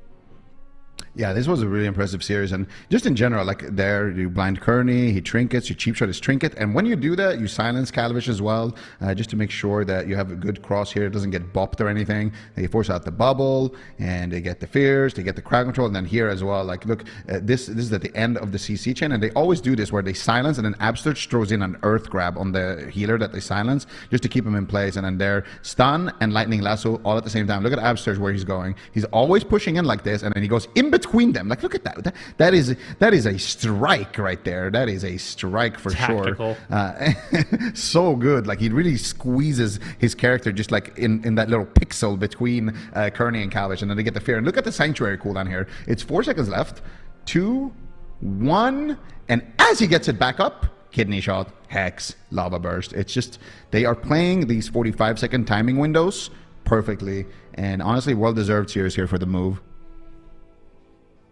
[SPEAKER 4] Yeah, this was a really impressive series, and just in general, like there, you blind Kearney, he trinkets, you cheap shot his trinket, and when you do that, you silence Calvish as well, just to make sure that you have a good cross here, it doesn't get bopped or anything. They force out the bubble, and they get the fears, they get the crowd control, and then here as well, like look, this is at the end of the CC chain, and they always do this where they silence, and then Absurge throws in an earth grab on the healer that they silence, just to keep him in place, and then they're stun and lightning lasso all at the same time. Look at Absurge where he's going. He's always pushing in like this, and then he goes in between them. Like, look at that. That is a strike right there. That is a strike for
[SPEAKER 2] Tactical.
[SPEAKER 4] Sure. So good. Like, he really squeezes his character just like in that little pixel between Kearney and Calvish, and then they get the fear. And look at the Sanctuary cooldown here. It's 4 seconds left. 2, 1, and as he gets it back up, kidney shot, hex, lava burst. It's just, they are playing these 45-second timing windows perfectly, and honestly, well-deserved series here for the move.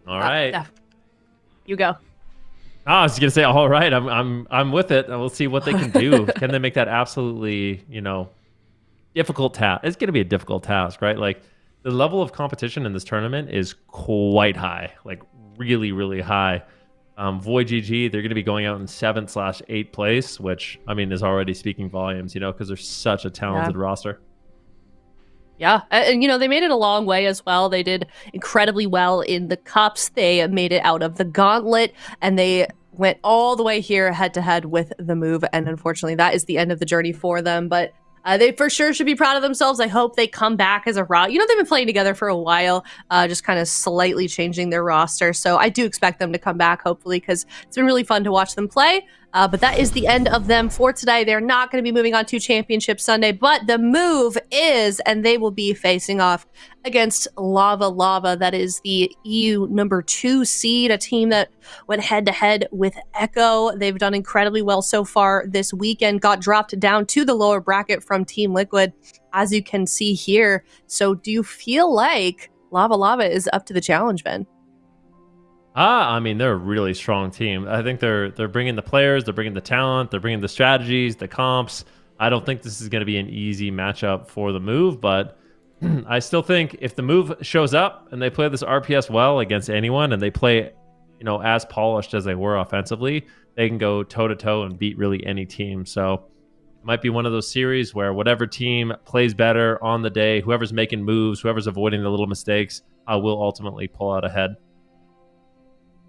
[SPEAKER 2] All right.
[SPEAKER 1] You go.
[SPEAKER 2] I was gonna say, all right. I'm with it. We'll see what they can do. Can they make that absolutely, difficult task? It's gonna be a difficult task, right? Like the level of competition in this tournament is quite high, like really, really high. VOIDGG, they're gonna be going out in 7/8 place, which I mean is already speaking volumes, because they're such a talented roster.
[SPEAKER 1] Yeah, and they made it a long way as well. They did incredibly well in the cups. They made it out of the gauntlet, and they went all the way here head-to-head with the move, and unfortunately, that is the end of the journey for them. But they for sure should be proud of themselves. I hope they come back as a they've been playing together for a while, just kind of slightly changing their roster. So I do expect them to come back, hopefully, because it's been really fun to watch them play. But that is the end of them for today. They're not going to be moving on to Championship Sunday, but the move is, and they will be facing off against Lava. That is the EU number 2 seed, a team that went head-to-head with Echo. They've done incredibly well so far this weekend, got dropped down to the lower bracket from Team Liquid, as you can see here. So do you feel like Lava is up to the challenge, Ben?
[SPEAKER 2] I mean, they're a really strong team. I think they're bringing the players, they're bringing the talent, they're bringing the strategies, the comps. I don't think this is going to be an easy matchup for the move, but I still think if the move shows up and they play this RPS well against anyone and they play, as polished as they were offensively, they can go toe-to-toe and beat really any team. So it might be one of those series where whatever team plays better on the day, whoever's making moves, whoever's avoiding the little mistakes, will ultimately pull out ahead.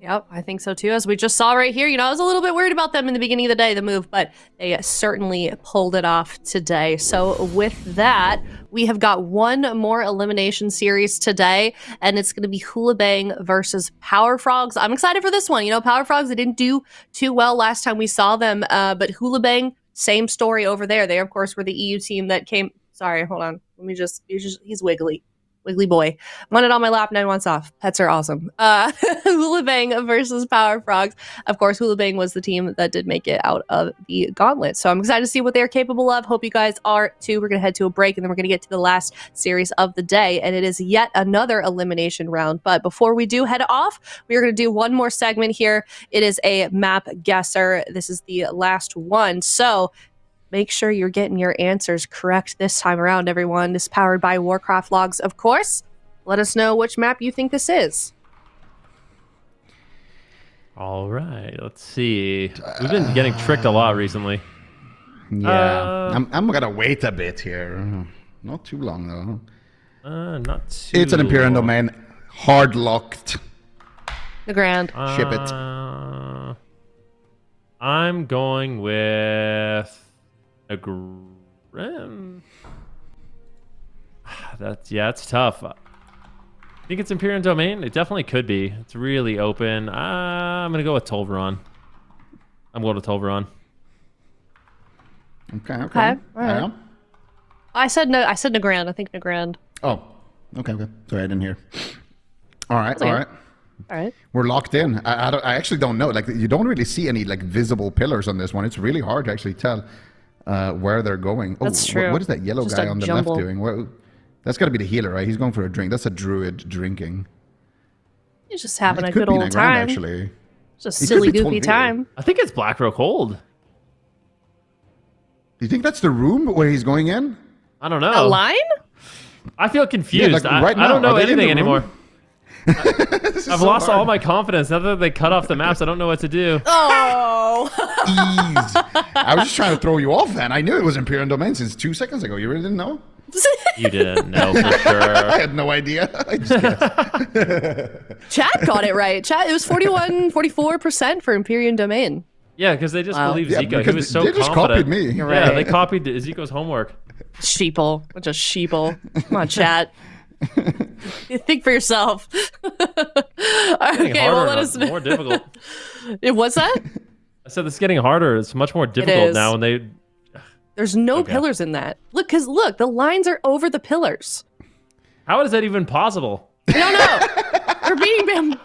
[SPEAKER 1] Yep, I think so too. As we just saw right here, I was a little bit worried about them in the beginning of the day, the move, but they certainly pulled it off today. So with that, we have got one more elimination series today, and it's going to be HOOLIBANG versus Power Frogs. I'm excited for this one. Power Frogs, they didn't do too well last time we saw them, but HOOLIBANG, same story over there. They, of course, were the EU team that came. Sorry, hold on. He's wiggly. Wiggly boy. Want it on my lap, 9 months off. Pets are awesome. HOOLIBANG versus Power Frogs. Of course, HOOLIBANG was the team that did make it out of the gauntlet. So I'm excited to see what they're capable of. Hope you guys are too. We're going to head to a break, and then we're going to get to the last series of the day, and it is yet another elimination round. But before we do head off, we are going to do one more segment here. It is a map guesser. This is the last one. So make sure you're getting your answers correct this time around, everyone. This is powered by Warcraft logs, of course. Let us know which map you think this is.
[SPEAKER 2] All right, let's see. We've been getting tricked a lot recently.
[SPEAKER 4] Yeah, I'm gonna wait a bit here. Not too long though.
[SPEAKER 2] Not too.
[SPEAKER 4] It's an Imperial domain, hard locked.
[SPEAKER 1] The Grand.
[SPEAKER 4] Ship it.
[SPEAKER 2] I'm going with a Grim. It's tough. I think it's Imperial Domain. It definitely could be. It's really open. I'm gonna go with Tolvaron. I'm going to Tolvaron.
[SPEAKER 4] Okay.
[SPEAKER 1] All right. I said Nagrand. I think Nagrand.
[SPEAKER 4] Oh, okay. Sorry, I didn't hear. All right.
[SPEAKER 1] All right.
[SPEAKER 4] We're locked in. I actually don't know. Like, you don't really see any visible pillars on this one. It's really hard to actually tell where they're going.
[SPEAKER 1] That's true.
[SPEAKER 4] What is that yellow
[SPEAKER 1] Just
[SPEAKER 4] guy
[SPEAKER 1] a
[SPEAKER 4] on the
[SPEAKER 1] jumble.
[SPEAKER 4] left doing? That's got to be the healer, right? He's going for a drink. That's a druid drinking.
[SPEAKER 1] He's just having
[SPEAKER 4] It
[SPEAKER 1] a
[SPEAKER 4] could
[SPEAKER 1] good
[SPEAKER 4] be
[SPEAKER 1] old
[SPEAKER 4] Nagrand,
[SPEAKER 1] time.
[SPEAKER 4] actually.
[SPEAKER 1] Just a
[SPEAKER 4] It could
[SPEAKER 1] silly,
[SPEAKER 4] be
[SPEAKER 1] goofy
[SPEAKER 4] Tolvaron.
[SPEAKER 1] time.
[SPEAKER 2] I think it's Black Rock Hold.
[SPEAKER 4] Do you think that's the room where he's going in?
[SPEAKER 2] I don't know.
[SPEAKER 1] A line?
[SPEAKER 2] I feel confused.
[SPEAKER 4] right
[SPEAKER 2] I don't
[SPEAKER 4] now,
[SPEAKER 2] know
[SPEAKER 4] are they in
[SPEAKER 2] anything
[SPEAKER 4] the room?
[SPEAKER 2] anymore. I've lost all my confidence. Now that they cut off the maps, I don't know what to do.
[SPEAKER 1] Oh.
[SPEAKER 4] Ease. I was just trying to throw you off, man. I knew it was Imperial Domain since 2 seconds ago. You really didn't know?
[SPEAKER 2] You didn't know for
[SPEAKER 4] I
[SPEAKER 2] sure.
[SPEAKER 4] had no idea. I just guessed.
[SPEAKER 1] Chat got it right. Chat, it was 44% for Imperium Domain.
[SPEAKER 2] Yeah, because they just
[SPEAKER 1] Wow.
[SPEAKER 2] believe
[SPEAKER 4] Yeah,
[SPEAKER 2] Zico. He
[SPEAKER 4] because
[SPEAKER 2] was so
[SPEAKER 4] they just
[SPEAKER 2] confident.
[SPEAKER 4] copied me.
[SPEAKER 1] You're
[SPEAKER 2] Yeah,
[SPEAKER 1] right.
[SPEAKER 2] they copied Zico's homework.
[SPEAKER 1] Sheeple. Bunch of sheeple. Come on, chat. You think for yourself.
[SPEAKER 2] Getting
[SPEAKER 1] Okay, well,
[SPEAKER 2] harder
[SPEAKER 1] let
[SPEAKER 2] now.
[SPEAKER 1] us know.
[SPEAKER 2] More difficult.
[SPEAKER 1] What's that?
[SPEAKER 2] I said it's getting harder. It's much more difficult
[SPEAKER 1] is.
[SPEAKER 2] now, and they.
[SPEAKER 1] There's no
[SPEAKER 2] Okay.
[SPEAKER 1] pillars in that. Look, the lines are over the pillars.
[SPEAKER 2] How is that even possible?
[SPEAKER 1] I don't know.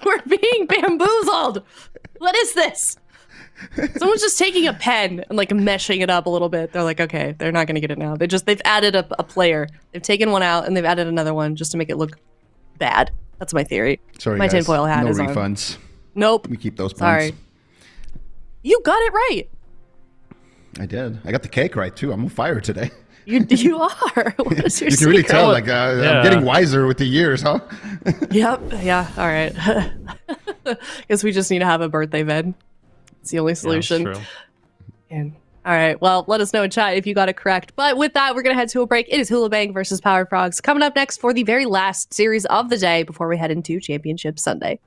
[SPEAKER 1] We're being bamboozled. What is this? Someone's just taking a pen and meshing it up a little bit. They're like, okay, they're not gonna get it now. They've added a player. They've taken one out and they've added another one just to make it look bad. That's my theory.
[SPEAKER 4] Sorry,
[SPEAKER 1] My
[SPEAKER 4] guys.
[SPEAKER 1] tinfoil hat
[SPEAKER 4] no
[SPEAKER 1] is on.
[SPEAKER 4] refunds.
[SPEAKER 1] Nope.
[SPEAKER 4] We keep those points.
[SPEAKER 1] Sorry. You got it right.
[SPEAKER 4] I did. I got the cake right, too. I'm on fire today.
[SPEAKER 1] You are. What is your
[SPEAKER 4] You can really
[SPEAKER 1] secret?
[SPEAKER 4] tell,
[SPEAKER 2] Yeah.
[SPEAKER 4] I'm getting wiser with the years, huh?
[SPEAKER 1] Yep. Yeah. All right. Guess we just need to have a birthday vid. It's the only solution.
[SPEAKER 2] Yeah, that's true.
[SPEAKER 1] And all right, well, let us know in chat if you got it correct. But with that, we're going to head to a break. It is HOOLIBANG versus Power Frogs coming up next for the very last series of the day before we head into Championship Sunday.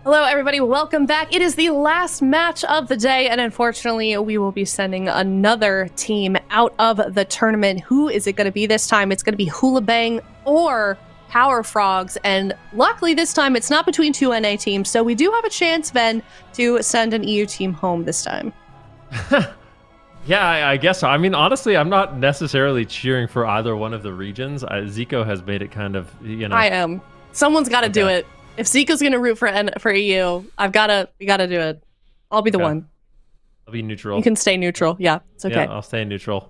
[SPEAKER 1] Hello, everybody. Welcome back. It is the last match of the day, and unfortunately, we will be sending another team out of the tournament. Who is it going to be this time? It's going to be HOOLIBANG or Power Frogs, and luckily this time it's not between two NA teams, so we do have a chance, Ben, to send an EU team home this time.
[SPEAKER 2] Yeah, I guess so. I mean, honestly, I'm not necessarily cheering for either one of the regions. Zico has made it kind of,
[SPEAKER 1] I am. Someone's got to do it. If Zico's going to root for EU, we got to do it. I'll be the one.
[SPEAKER 2] I'll be neutral.
[SPEAKER 1] You can stay neutral. Yeah, it's okay.
[SPEAKER 2] Yeah, I'll stay neutral.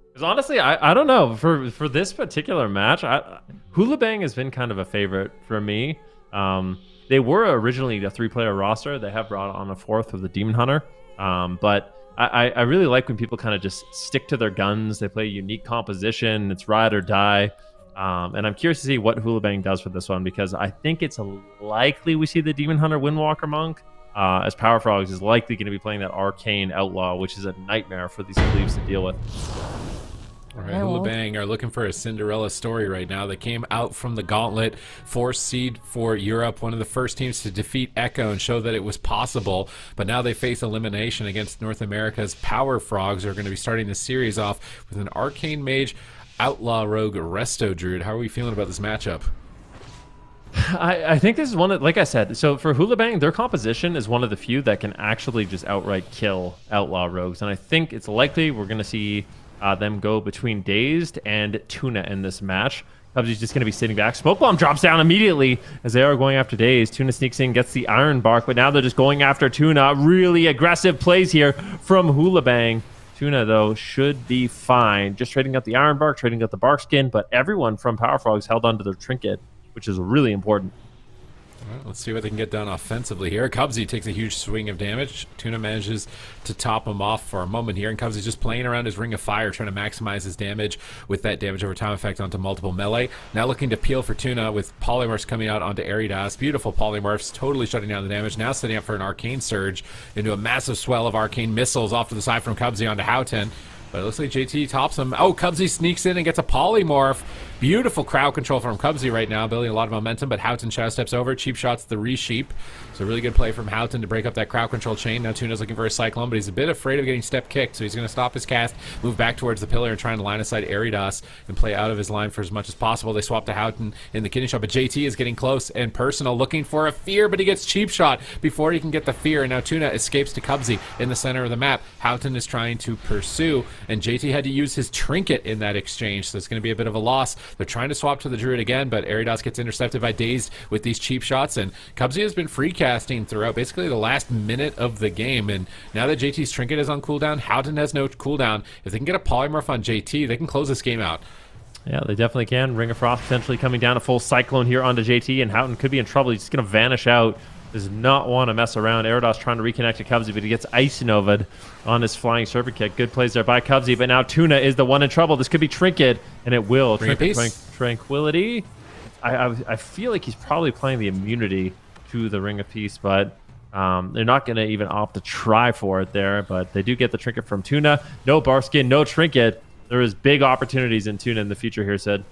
[SPEAKER 2] Because honestly, I don't know. For this particular match, HOOLIBANG has been kind of a favorite for me. They were originally a 3-player roster. They have brought on a 4th with the Demon Hunter. But I really like when people kind of just stick to their guns. They play a unique composition. It's ride or die. And I'm curious to see what HOOLIBANG does for this one, because I think it's likely we see the Demon Hunter Windwalker Monk, as Power Frogs is likely going to be playing that Arcane Outlaw, which is a nightmare for these Cleaves to deal with.
[SPEAKER 3] All right, HOOLIBANG are looking for a Cinderella story right now. They came out from the gauntlet, 4th seed for Europe, one of the first teams to defeat Echo and show that it was possible. But now they face elimination against North America's Power Frogs, who are going to be starting the series off with an Arcane Mage, Outlaw Rogue, Resto Druid. How are we feeling about this matchup?
[SPEAKER 2] I think this is one that, like I said, so for HOOLIBANG, their composition is one of the few that can actually just outright kill Outlaw Rogues. And I think it's likely we're going to see them go between Dazed and Tuna in this match. Cubsy's just going to be sitting back. Smoke Bomb drops down immediately as they are going after Dazed. Tuna sneaks in, gets the Iron Bark, but now they're just going after Tuna. Really aggressive plays here from HOOLIBANG. Tuna, though, should be fine. Just trading out the Iron Bark, trading out the Bark Skin, but everyone from Power Frogs held onto their Trinket, which is really important.
[SPEAKER 3] All right, let's see what they can get done offensively here. Cubsy takes a huge swing of damage. Tuna manages to top him off for a moment here, and Cubsy's just playing around his Ring of Fire, trying to maximize his damage with that damage over time effect onto multiple melee. Now looking to peel for Tuna with Polymorphs coming out onto Aridas. Beautiful Polymorphs, totally shutting down the damage. Now setting up for an Arcane Surge into a massive swell of Arcane Missiles off to the side from Cubsy onto Houghton. But it looks like JT tops him. Oh, Cubsy sneaks in and gets a Polymorph. Beautiful crowd control from Cubsy right now, building a lot of momentum, but Houghton shadow steps over. Cheap shots the Re-Sheep. So a really good play from Houghton to break up that crowd control chain. Now Tuna's looking for a Cyclone, but he's a bit afraid of getting step kicked, so he's going to stop his cast, move back towards the pillar, and try and line aside Aridas and play out of his line for as much as possible. They swap to Houghton in the kidney shot, but JT is getting close and personal, looking for a Fear, but he gets cheap shot before he can get the Fear, and now Tuna escapes to Cubsy in the center of the map. Houghton is trying to pursue, and JT had to use his Trinket in that exchange, so it's going to be a bit of a loss. They're trying to swap to the Druid again, but Aridas gets intercepted by Dazed with these cheap shots, and Cubsy has been free casting throughout basically the last minute of the game, and now that JT's Trinket is on cooldown, Houghton has no cooldown. If they can get a Polymorph on JT, they can close this game out.
[SPEAKER 2] Yeah, they definitely can. Ring of Frost potentially coming down, a full Cyclone here onto JT, and Houghton could be in trouble. He's just going to vanish out. Does not want to mess around. Aridas trying to reconnect to Cubsy, but he gets Ice Nova'd on his Flying Serpent Kick. Good plays there by Cubsy, but now Tuna is the one in trouble. This could be Trinket, and it will. Trinket Tranquility. I feel like he's probably playing the immunity to the Ring of Peace, but they're not going to even opt to try for it there, but they do get the Trinket from Tuna. No Barskin, no Trinket. There is big opportunities in Tuna in the future here, Sid.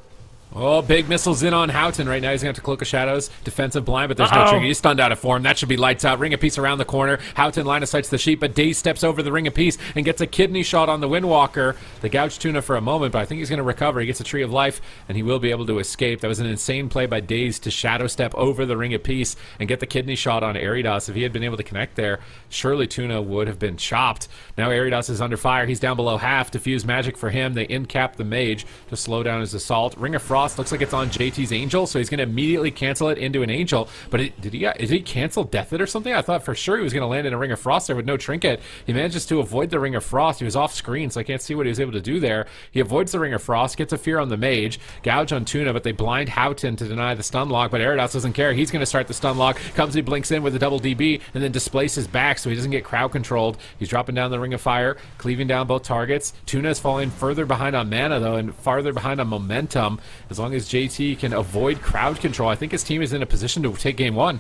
[SPEAKER 3] Oh, big missiles in on Houghton right now. He's going to have to Cloak of Shadows, defensive blind, but there's no trigger. He's stunned out of form. That should be lights out. Ring of Peace around the corner. Houghton line of sights the Sheep, but Daze steps over the Ring of Peace and gets a kidney shot on the Windwalker. They gouge Tuna for a moment, but I think he's going to recover. He gets a Tree of Life, and he will be able to escape. That was an insane play by Daze to shadow step over the Ring of Peace and get the kidney shot on Aridas. If he had been able to connect there, surely Tuna would have been chopped. Now Aridas is under fire. He's down below half. Diffuse magic for him. They in-cap the Mage to slow down his assault. Ring of Frost looks like it's on JT's Angel, so he's going to immediately cancel it into an Angel. But did he cancel Death It or something? I thought for sure he was going to land in a Ring of Frost there with no Trinket. He manages to avoid the Ring of Frost. He was off screen, so I can't see what he was able to do there. He avoids the Ring of Frost, gets a Fear on the Mage, gouge on Tuna, but they blind Houghton to deny the stun lock, but Aridas doesn't care. He's going to start the stun lock. Cubsy blinks in with a double DB and then displaces back so he doesn't get crowd controlled. He's dropping down the Ring of Fire, cleaving down both targets. Tuna is falling further behind on mana, though, and farther behind on momentum. As long as JT can avoid crowd control, I think his team is in a position to take game one.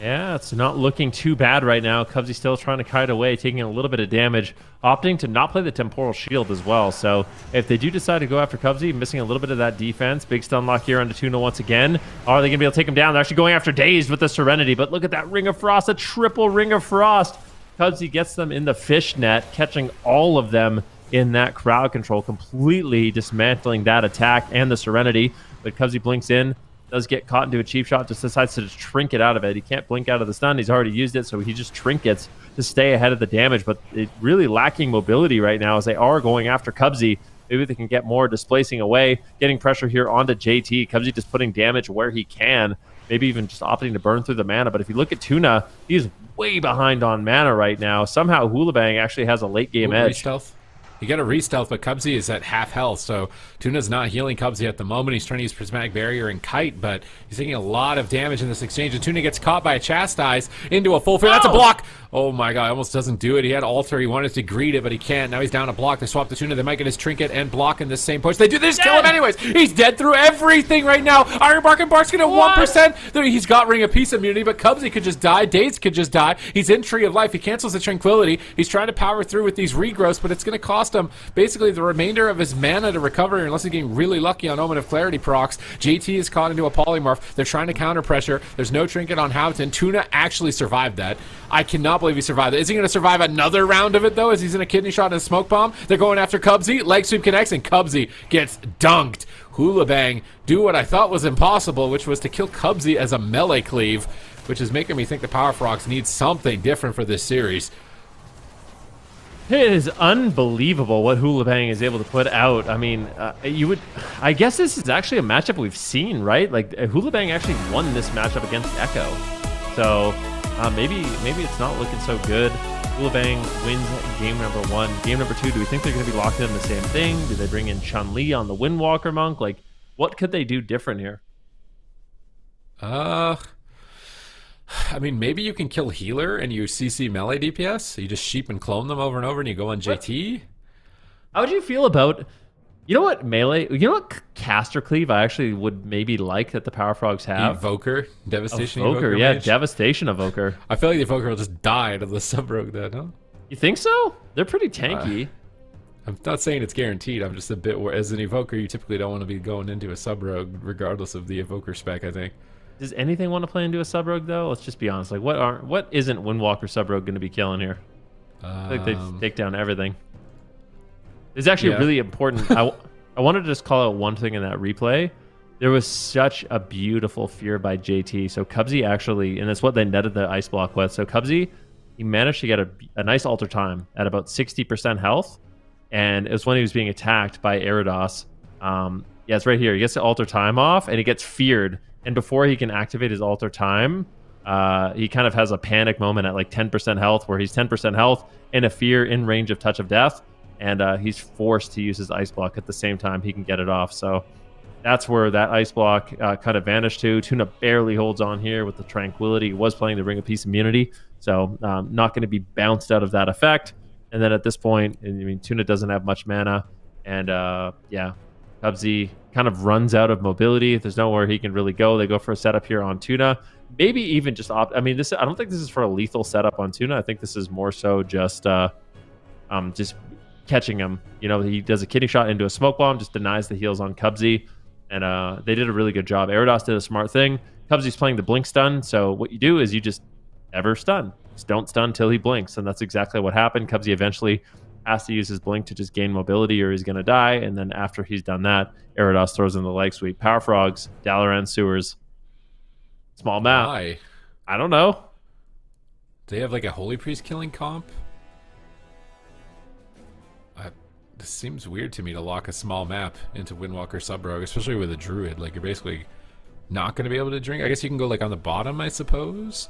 [SPEAKER 2] Yeah, it's not looking too bad right now. Cubsy still trying to kite away, taking a little bit of damage, opting to not play the temporal shield as well. So if they do decide to go after Cubsy, missing a little bit of that defense, big stun lock here onto Tuna once again. Are they going to be able to take him down? They're actually going after Dazed with the Serenity, but look at that Ring of Frost, a triple Ring of Frost. Cubsy gets them in the fish net, catching all of them in that crowd control, completely dismantling that attack and the Serenity. But Cubsy blinks in, does get caught into a cheap shot, just decides to just trinket out of it. He can't blink out of the stun. He's already used it, so he just trinkets to stay ahead of the damage. But it's really lacking mobility right now as they are going after Cubsy. Maybe they can get more displacing away, getting pressure here onto JT. Cubsy just putting damage where he can, maybe even just opting to burn through the mana. But if you look at Tuna, he's way behind on mana right now. Somehow HOOLIBANG actually has a late game edge.
[SPEAKER 3] Stealth. You get a re-stealth, but Cubsy is at half health, so Tuna's not healing Cubsy at the moment. He's trying to use Prismatic Barrier and Kite, but he's taking a lot of damage in this exchange, and Tuna gets caught by a Chastise into a full fear. That's a block! Oh my god, almost doesn't do it. He had Alter, he wanted to greet it, but he can't. Now he's down a block. They swap the Tuna. They might get his Trinket and block in the same push. They do this, kill him anyways! He's dead through everything right now! Iron Bark and Bark's gonna 1%! He's got Ring of Peace immunity, but Cubsy could just die. Daze could just die. He's in Tree of Life. He cancels the Tranquility. He's trying to power through with these regrowths, but it's gonna cost him basically the remainder of his mana to recover, unless he's getting really lucky on Omen of Clarity procs. JT is caught into a polymorph. They're trying to counter pressure. There's no trinket on Houghton. Tuna actually survived that. I cannot believe he survived that. Is he going to survive another round of it, though, as he's in a kidney shot and a smoke bomb? They're going after Cubsy. Leg sweep connects, and Cubsy gets dunked. HOOLIBANG do what I thought was impossible, which was to kill Cubsy as a melee cleave, which is making me think the Power Frogs need something different for this series.
[SPEAKER 2] It is unbelievable what HOOLIBANG is able to put out. I mean, I guess this is actually a matchup we've seen, right? Like, HOOLIBANG actually won this matchup against Echo. So, maybe it's not looking so good. HOOLIBANG wins game number 1. Game number 2, do we think they're going to be locked in the same thing? Do they bring in Chun-Li on the Windwalker Monk? Like, what could they do different here?
[SPEAKER 3] I mean, maybe you can kill healer and you CC melee DPS. So you just sheep and clone them over and over and you go on JT.
[SPEAKER 2] How would you feel about, you know what melee, you know what caster cleave I actually would maybe like that the Power Frogs have?
[SPEAKER 3] Evoker. Devastation
[SPEAKER 2] Evoker,
[SPEAKER 3] Evoker
[SPEAKER 2] yeah,
[SPEAKER 3] mage.
[SPEAKER 2] Devastation Evoker.
[SPEAKER 3] I feel like the Evoker will just die out of the sub-rogue then, huh?
[SPEAKER 2] You think so? They're pretty tanky.
[SPEAKER 3] I'm not saying it's guaranteed. I'm just a bit, as an Evoker, you typically don't want to be going into a sub-rogue regardless of the Evoker spec, I think.
[SPEAKER 2] Does anything want to play into a sub-rogue, though? Let's just be honest. Like, what isn't Windwalker sub-rogue going to be killing here? I think they just take down everything. It's actually really important. I wanted to just call out one thing in that replay. There was such a beautiful fear by JT. So Cubsy actually, and that's what they netted the ice block with. So Cubsy, he managed to get a nice alter time at about 60% health. And it was when he was being attacked by Eridos. Yeah, it's right here. He gets the alter time off, and he gets feared. And before he can activate his alter time, he kind of has a panic moment at like 10% health, where he's 10% health in a fear in range of touch of death. And he's forced to use his ice block at the same time he can get it off. So that's where that ice block kind of vanished to. Tuna barely holds on here with the Tranquility. He was playing the Ring of Peace immunity, so not going to be bounced out of that effect. And then at this point, I mean, Tuna doesn't have much mana. And yeah, Cubsy kind of runs out of mobility. There's nowhere he can really go. They go for a setup here on Tuna. Maybe even just I mean, I don't think this is for a lethal setup on Tuna. I think this is more so just catching him. You know, he does a kidney shot into a smoke bomb, just denies the heals on Cubsy. And they did a really good job. Eridos did a smart thing. Cubsy's playing the blink stun. So what you do is you just never stun. Just don't stun till he blinks. And that's exactly what happened. Cubsy eventually has to use his blink to just gain mobility or he's going to die. And then after he's done that, Eridos throws in the leg sweep. Power Frogs, Dalaran Sewers. Small map.
[SPEAKER 3] Why?
[SPEAKER 2] I don't know.
[SPEAKER 3] Do they have like a Holy Priest killing comp? This seems weird to me to lock a small map into Windwalker Sub-Rogue, especially with a Druid. Like, you're basically not going to be able to drink. I guess you can go like on the bottom, I suppose.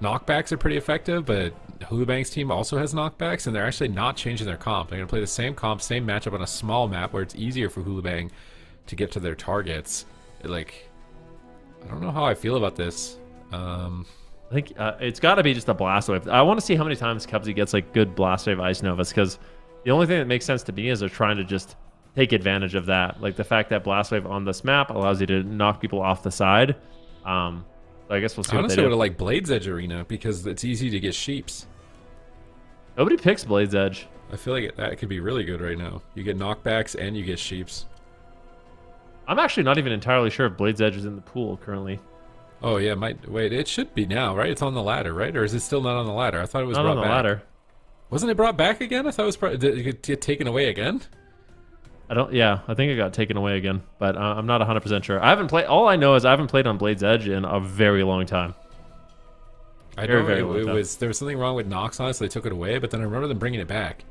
[SPEAKER 3] Knockbacks are pretty effective, but HOOLIBANG's team also has knockbacks, and they're actually not changing their comp. They're going to play the same comp, same matchup on a small map where it's easier for HOOLIBANG to get to their targets. Like, I don't know how I feel about this.
[SPEAKER 2] I think it's got to be just a Blast Wave. I want to see how many times Cubsy gets like good Blast Wave Ice Novas, because the only thing that makes sense to me is they're trying to just take advantage of that. Like the fact that Blast Wave on this map allows you to knock people off the side. Like So I guess we'll see
[SPEAKER 3] I
[SPEAKER 2] what they
[SPEAKER 3] honestly would
[SPEAKER 2] do.
[SPEAKER 3] have liked Blade's Edge Arena because it's easy to get sheeps.
[SPEAKER 2] Nobody picks Blade's Edge.
[SPEAKER 3] I feel like that could be really good right now. You get knockbacks and you get sheeps.
[SPEAKER 2] I'm actually not even entirely sure if Blade's Edge is in the pool currently.
[SPEAKER 3] Oh yeah, wait, it should be now, right? It's on the ladder, right? Or is it still not on the ladder? I thought it was
[SPEAKER 2] Not
[SPEAKER 3] brought
[SPEAKER 2] on the
[SPEAKER 3] back.
[SPEAKER 2] ladder.
[SPEAKER 3] Wasn't it brought back again? I thought it was did it get taken away again?
[SPEAKER 2] Yeah, I think it got taken away again, but I'm not 100% sure. I haven't played. All I know is I haven't played on Blade's Edge in a very long time.
[SPEAKER 3] I
[SPEAKER 2] Very,
[SPEAKER 3] know
[SPEAKER 2] very long
[SPEAKER 3] it
[SPEAKER 2] time.
[SPEAKER 3] was there was something wrong with Nox on it, so they took it away. But then I remember them bringing it back.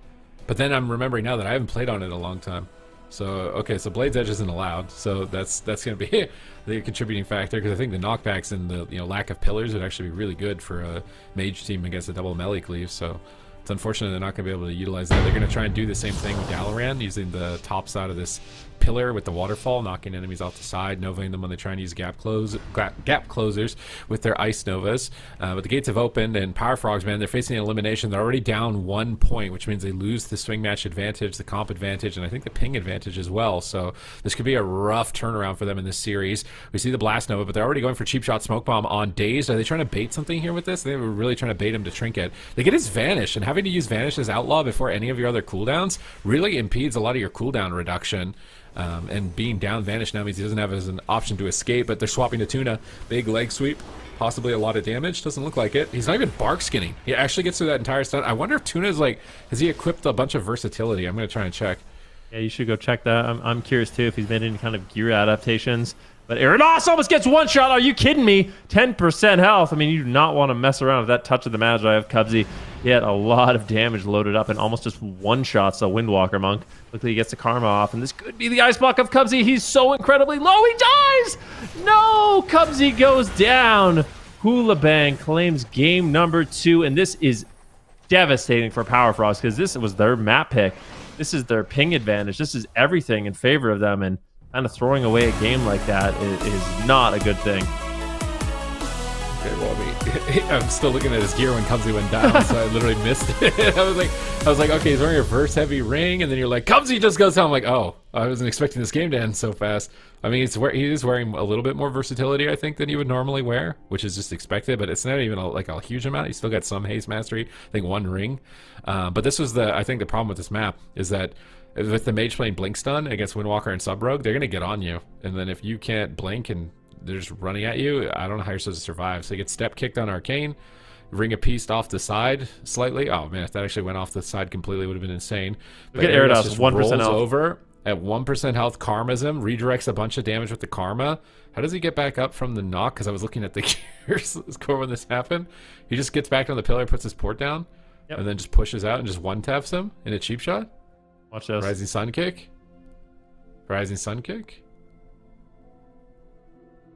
[SPEAKER 3] But then I'm remembering now that I haven't played on it in a long time. So okay, so Blade's Edge isn't allowed. So that's going to be the contributing factor because I think the knockbacks and the lack of pillars would actually be really good for a mage team against a double melee cleave. So it's unfortunate they're not going to be able to utilize that. They're going to try and do the same thing with Dalaran using the top side of this pillar with the waterfall, knocking enemies off the side, novaing them when they try and use gap closers with their ice novas. But the gates have opened, and Power Frogs, man, they're facing an elimination. They're already down 1 point, which means they lose the swing match advantage, the comp advantage, and I think the ping advantage as well. So this could be a rough turnaround for them in this series. We see the Blast Nova, but they're already going for Cheap Shot Smoke Bomb on Dazed. Are they trying to bait something here with this? They were really trying to bait him to Trinket. They get his Vanish, and having to use Vanish as Outlaw before any of your other cooldowns really impedes a lot of your cooldown reduction. And being down Vanish now means he doesn't have as an option to escape, but they're swapping to Tuna. Big leg sweep, possibly a lot of damage. Doesn't look like it. He's not even bark skinning. He actually gets through that entire stun. I wonder if Tuna is like, has he equipped a bunch of versatility? I'm going to try and check.
[SPEAKER 2] Yeah, you should go check that. I'm curious too if he's made any kind of gear adaptations. But Eranos almost gets one shot. Are you kidding me? 10% health. I mean, you do not want to mess around with that touch of the Magi of Cubsy. He had a lot of damage loaded up and almost just one shots the Windwalker Monk. Look like he gets the Karma off, and this could be the Ice Block of Cubsy. He's so incredibly low. He dies! No! Cubsy goes down. Hoolibang claims game number 2, and this is devastating for Power Frogs because this was their map pick. This is their ping advantage. This is everything in favor of them, and kind of throwing away a game like that is not a good thing.
[SPEAKER 3] Okay, well, I mean, I'm still looking at his gear when Cubsy went down, so I literally missed it. I was like, okay, he's wearing a reverse heavy ring, and then you're like, Cubsy just goes down. I'm like, oh, I wasn't expecting this game to end so fast. I mean, he is wearing a little bit more versatility, I think, than he would normally wear, which is just expected, but it's not even like a huge amount. He's still got some haste mastery, I think 1 ring. But this was I think the problem with this map is that with the mage playing Blink Stun against Windwalker and Sub Rogue, they're going to get on you. And then if you can't blink and they're just running at you, I don't know how you're supposed to survive. So you get step kicked on Arcane, Ring of Peace off the side slightly. Oh man, if that actually went off the side completely, it would have been insane.
[SPEAKER 2] Look at Erados, 1%
[SPEAKER 3] rolls
[SPEAKER 2] health.
[SPEAKER 3] over at 1% health, karmas him, redirects a bunch of damage with the Karma. How does he get back up from the knock? Because I was looking at the gears score when this happened. He just gets back on the pillar, puts his port down, and then just pushes out and just one-taps him in a cheap shot.
[SPEAKER 2] Watch this.
[SPEAKER 3] Rising Sun Kick. Rising Sun Kick.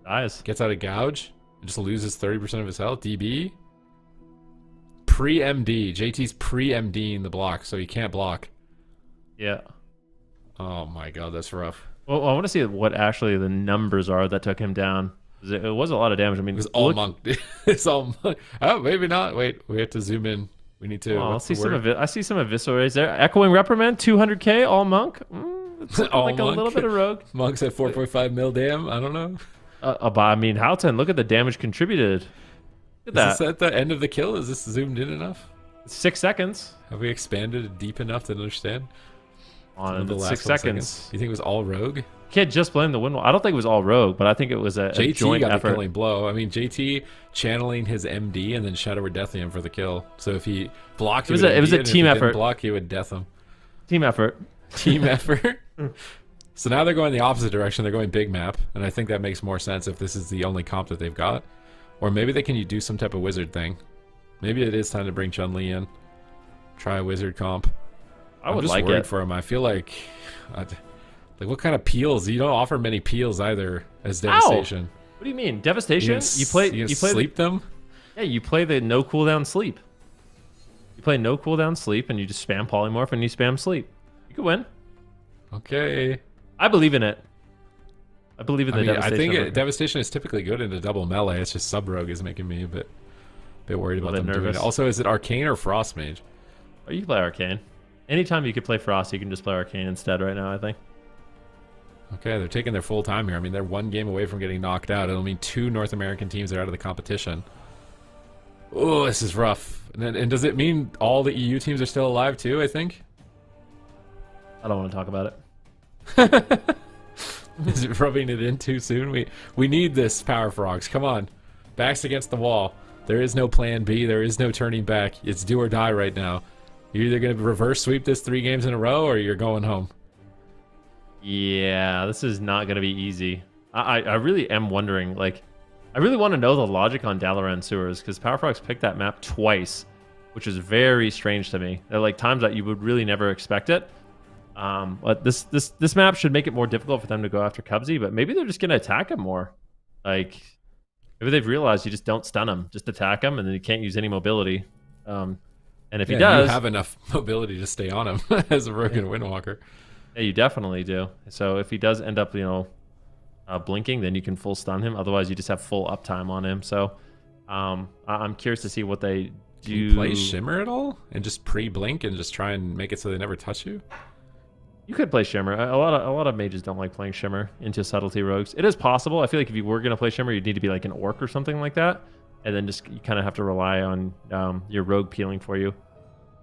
[SPEAKER 2] Dies.
[SPEAKER 3] Gets out of gouge and just loses 30% of his health. DB. Pre-MD. JT's pre-MDing the block, so he can't block.
[SPEAKER 2] Yeah.
[SPEAKER 3] Oh my god, that's rough.
[SPEAKER 2] Well, I want to see what actually the numbers are that took him down. It was a lot of damage. I mean,
[SPEAKER 3] It was all monk. It's all monk. Oh, maybe not. Wait, we have to zoom in. We need to.
[SPEAKER 2] Oh,
[SPEAKER 3] what's
[SPEAKER 2] I see
[SPEAKER 3] the
[SPEAKER 2] some
[SPEAKER 3] word?
[SPEAKER 2] of it. I see some eviscerates there. Echoing Reprimand, 200k, all monk. It's
[SPEAKER 3] All
[SPEAKER 2] like
[SPEAKER 3] monk.
[SPEAKER 2] a little bit of rogue.
[SPEAKER 3] Monk's at 4.5 mil dam. I don't know.
[SPEAKER 2] But I mean, Houghton, look at the damage contributed. Look at
[SPEAKER 3] Is this at the end of the kill? Is this zoomed in enough?
[SPEAKER 2] 6 seconds.
[SPEAKER 3] Have we expanded deep enough to understand?
[SPEAKER 2] On
[SPEAKER 3] The
[SPEAKER 2] the
[SPEAKER 3] last
[SPEAKER 2] 6
[SPEAKER 3] 1
[SPEAKER 2] seconds.
[SPEAKER 3] second. You think it was all rogue?
[SPEAKER 2] Kid just blamed the Windwall. I don't think it was all rogue, but I think it was a
[SPEAKER 3] JT
[SPEAKER 2] joint
[SPEAKER 3] got
[SPEAKER 2] effort.
[SPEAKER 3] the killing blow. I mean, JT channeling his MD and then Shadow or Death him for the kill. So if he blocked,
[SPEAKER 2] It was
[SPEAKER 3] he would
[SPEAKER 2] a
[SPEAKER 3] MD, and if
[SPEAKER 2] team
[SPEAKER 3] he didn't
[SPEAKER 2] effort.
[SPEAKER 3] block, he would death him.
[SPEAKER 2] Team effort.
[SPEAKER 3] Team effort. So now they're going the opposite direction. They're going big map, and I think that makes more sense if this is the only comp that they've got. Or maybe they can do some type of wizard thing. Maybe it is time to bring Chun-Li in. Try a wizard comp.
[SPEAKER 2] I would
[SPEAKER 3] I'm just
[SPEAKER 2] like
[SPEAKER 3] worried
[SPEAKER 2] it.
[SPEAKER 3] for him. I feel like what kind of peels? You don't offer many peels either as devastation.
[SPEAKER 2] What do you mean? Devastation? You play
[SPEAKER 3] sleep them?
[SPEAKER 2] Yeah, you play the no cooldown sleep. You play no cooldown sleep and you just spam polymorph and you spam sleep. You could win.
[SPEAKER 3] Okay.
[SPEAKER 2] I believe in it. I believe in the
[SPEAKER 3] I
[SPEAKER 2] devastation.
[SPEAKER 3] think devastation is typically good in a double melee. It's just sub rogue is making me a bit worried about them doing
[SPEAKER 2] nervous.
[SPEAKER 3] it. Also, is it arcane or frost mage?
[SPEAKER 2] Or you can play arcane. Anytime you could play frost, you can just play arcane instead right now, I think.
[SPEAKER 3] Okay, they're taking their full time here. I mean, they're one game away from getting knocked out. It'll mean 2 North American teams are out of the competition. Oh, this is rough. And does it mean all the EU teams are still alive too, I think?
[SPEAKER 2] I don't want to talk about it.
[SPEAKER 3] Is it rubbing it in too soon? We need this, Power Frogs. Come on. Backs against the wall. There is no plan B. There is no turning back. It's do or die right now. You're either going to reverse sweep this 3 games in a row or you're going home.
[SPEAKER 2] Yeah, this is not going to be easy. I really am wondering, like, I really want to know the logic on Dalaran Sewers, because Power Frogs picked that map twice, which is very strange to me. They're like times that you would really never expect it. But this map should make it more difficult for them to go after Cubsy, but maybe they're just going to attack him more. Like, maybe they've realized you just don't stun him, just attack him, and then you can't use any mobility. And if he does...
[SPEAKER 3] you have enough mobility to stay on him as a Rogue and Windwalker.
[SPEAKER 2] Yeah, you definitely do. So if he does end up, blinking, then you can full stun him. Otherwise, you just have full uptime on him. So I'm curious to see what they do.
[SPEAKER 3] Can you play Shimmer at all and just pre-blink and just try and make it so they never touch you?
[SPEAKER 2] You could play Shimmer. A lot of mages don't like playing Shimmer into subtlety rogues. It is possible. I feel like if you were going to play Shimmer, you'd need to be like an orc or something like that. And then just you kind of have to rely on your rogue peeling for you.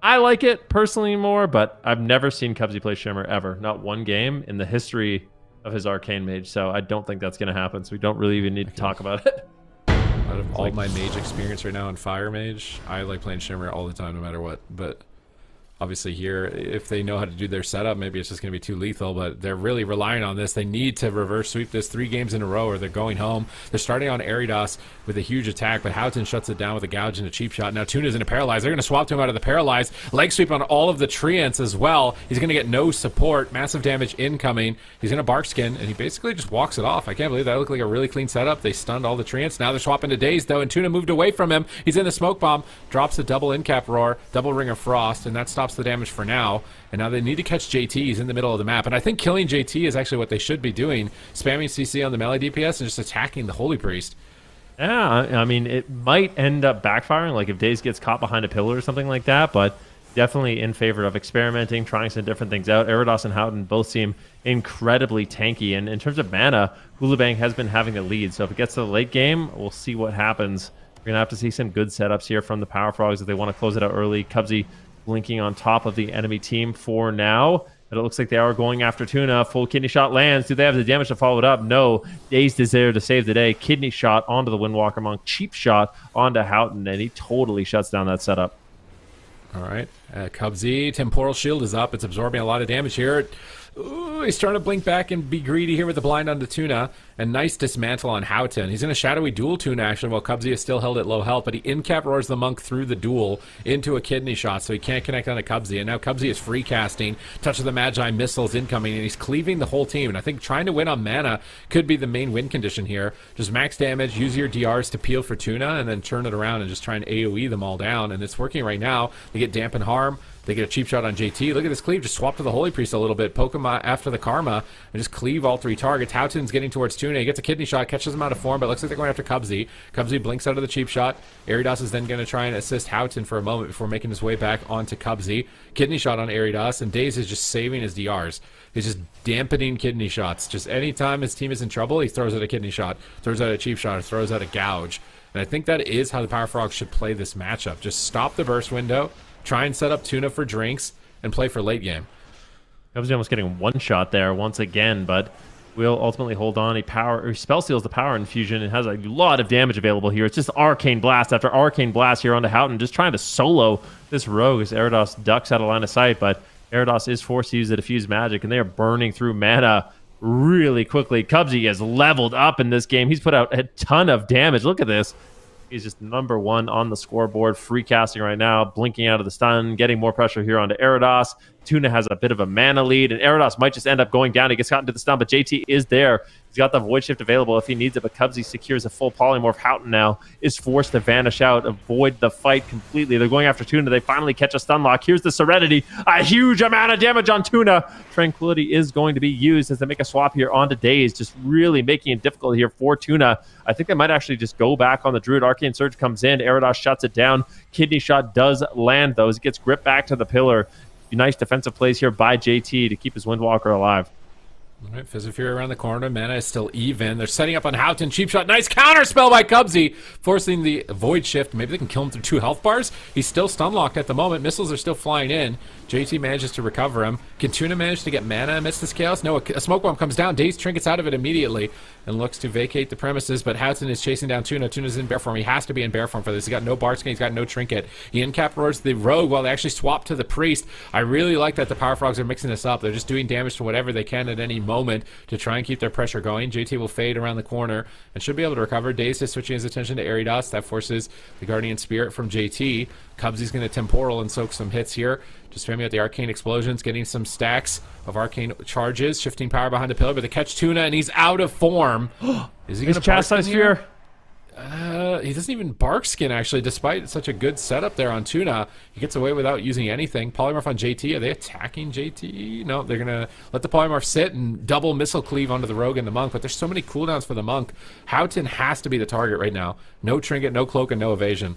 [SPEAKER 2] I like it personally more, but I've never seen Cubsy play Shimmer ever. Not one game in the history of his Arcane Mage, so I don't think that's going to happen. So we don't really even need to talk about it.
[SPEAKER 3] Out of all my mage experience right now in Fire Mage, I like playing Shimmer all the time, no matter what. But obviously here, if they know how to do their setup, maybe it's just going to be too lethal, but they're really relying on this. They need to reverse sweep this 3 games in a row or they're going home. They're starting on Eridas with a huge attack, but Houghton shuts it down with a gouge and a cheap shot. Now Tuna's in a paralyze. They're going to swap to him out of the paralyze. Leg sweep on all of the treants as well. He's going to get no support. Massive damage incoming. He's in a Barkskin, and he basically just walks it off. I can't believe that looked like a really clean setup. They stunned all the treants. Now they're swapping to Daze, though, and Tuna moved away from him. He's in the smoke bomb. Drops a double in-cap roar, double ring of frost, and that stops the damage for now. And now they need to catch JT. He's in the middle of the map. And I think killing JT is actually what they should be doing. Spamming CC on the melee DPS and just attacking the Holy Priest.
[SPEAKER 2] Yeah, I mean, it might end up backfiring, like if Daze gets caught behind a pillar or something like that, but definitely in favor of experimenting, trying some different things out. Eridas and Houghton both seem incredibly tanky. And in terms of mana, HOOLIBANG has been having the lead. So if it gets to the late game, we'll see what happens. We're going to have to see some good setups here from the Power Frogs if they want to close it out early. Cubsy blinking on top of the enemy team for now. But it looks like they are going after Tuna. Full kidney shot lands. Do they have the damage to follow it up? No. Dazed is there to save the day. Kidney shot onto the Windwalker Monk. Cheap shot onto Houghton, and he totally shuts down that setup.
[SPEAKER 3] All right. Cubsy, Temporal Shield is up. It's absorbing a lot of damage here. Ooh, he's trying to blink back and be greedy here with the blind onto Tuna. And nice dismantle on Houghton. He's in a shadowy duel Tuna, actually, while Cubsy is still held at low health. But he in-cap roars the Monk through the duel into a kidney shot, so he can't connect onto Cubsy. And now Cubsy is free casting. Touch of the Magi missiles incoming, and he's cleaving the whole team. And I think trying to win on mana could be the main win condition here. Just max damage, use your DRs to peel for Tuna, and then turn it around and just try and AoE them all down. And it's working right now. They get dampen harm. They get a cheap shot on JT. Look at this cleave. Just swap to the Holy Priest a little bit. Poke him after the Karma and just cleave all 3 targets. Houghton's getting towards Tuna. He gets a kidney shot, catches him out of form, but looks like they're going after Cubsy. Cubsy blinks out of the cheap shot. Eridas is then going to try and assist Houghton for a moment before making his way back onto Cubsy. Kidney shot on Eridas, and Daze is just saving his DRs. He's just dampening kidney shots. Just anytime his team is in trouble, he throws out a kidney shot, throws out a cheap shot, or throws out a gouge. And I think that is how the Power Frogs should play this matchup. Just stop the burst window, try and set up Tuna for drinks, and play for late game.
[SPEAKER 2] Cubsy almost getting one shot there once again, but will ultimately hold on. He spell seals the power infusion and has a lot of damage available here. It's just Arcane Blast after Arcane Blast here onto Houghton, just trying to solo this rogue as Eridas ducks out of line of sight, but Eridas is forced to use the diffuse magic, and they are burning through mana really quickly. Cubsy has leveled up in this game. He's put out a ton of damage. Look at this. He's just #1 on the scoreboard, free casting right now, blinking out of the stun, getting more pressure here onto Eridas. Tuna has a bit of a mana lead, and Eridas might just end up going down. He gets caught into the stun, but JT is there. He's got the Void Shift available if he needs it, but Cubsy secures a full polymorph. Houghton now is forced to vanish out, avoid the fight completely. They're going after Tuna. They finally catch a stun lock. Here's the Serenity. A huge amount of damage on Tuna. Tranquility is going to be used as they make a swap here onto Daze, just really making it difficult here for Tuna. I think they might actually just go back on the Druid. Arcane Surge comes in. Eridas shuts it down. Kidney shot does land, though, as it gets gripped back to the pillar. Nice defensive plays here by JT to keep his Windwalker alive.
[SPEAKER 3] All right, Fizz of Fury around the corner. Mana is still even. They're setting up on Houghton. Cheap shot. Nice counter spell by Cubsy, forcing the Void Shift. Maybe they can kill him through 2 health bars. He's still stun locked at the moment. Missiles are still flying in. JT manages to recover him. Can Tuna manage to get mana amidst this chaos? No, a smoke bomb comes down. Daze trinkets out of it immediately and looks to vacate the premises, but Houghton is chasing down Tuna. Tuna's in bear form. He has to be in bear form for this. He's got no bar skin. He's got no trinket. He in-cap roars the Rogue while they actually swap to the Priest. I really like that the Power Frogs are mixing this up. They're just doing damage to whatever they can at any moment to try and keep their pressure going. JT will fade around the corner and should be able to recover. Daze is switching his attention to Aridos. That forces the Guardian Spirit from JT. Cubsy's going to temporal and soak some hits here. Just spamming out the arcane explosions, getting some stacks of arcane charges, shifting power behind the pillar, but they catch Tuna and he's out of form. Is he going to
[SPEAKER 2] chastise here?
[SPEAKER 3] He doesn't even bark skin, actually, despite such a good setup there on Tuna. He gets away without using anything. Polymorph on JT. Are they attacking JT? No, they're going to let the Polymorph sit and double missile cleave onto the Rogue and the Monk, but there's so many cooldowns for the Monk. Houghton has to be the target right now. No trinket, no cloak, and no evasion.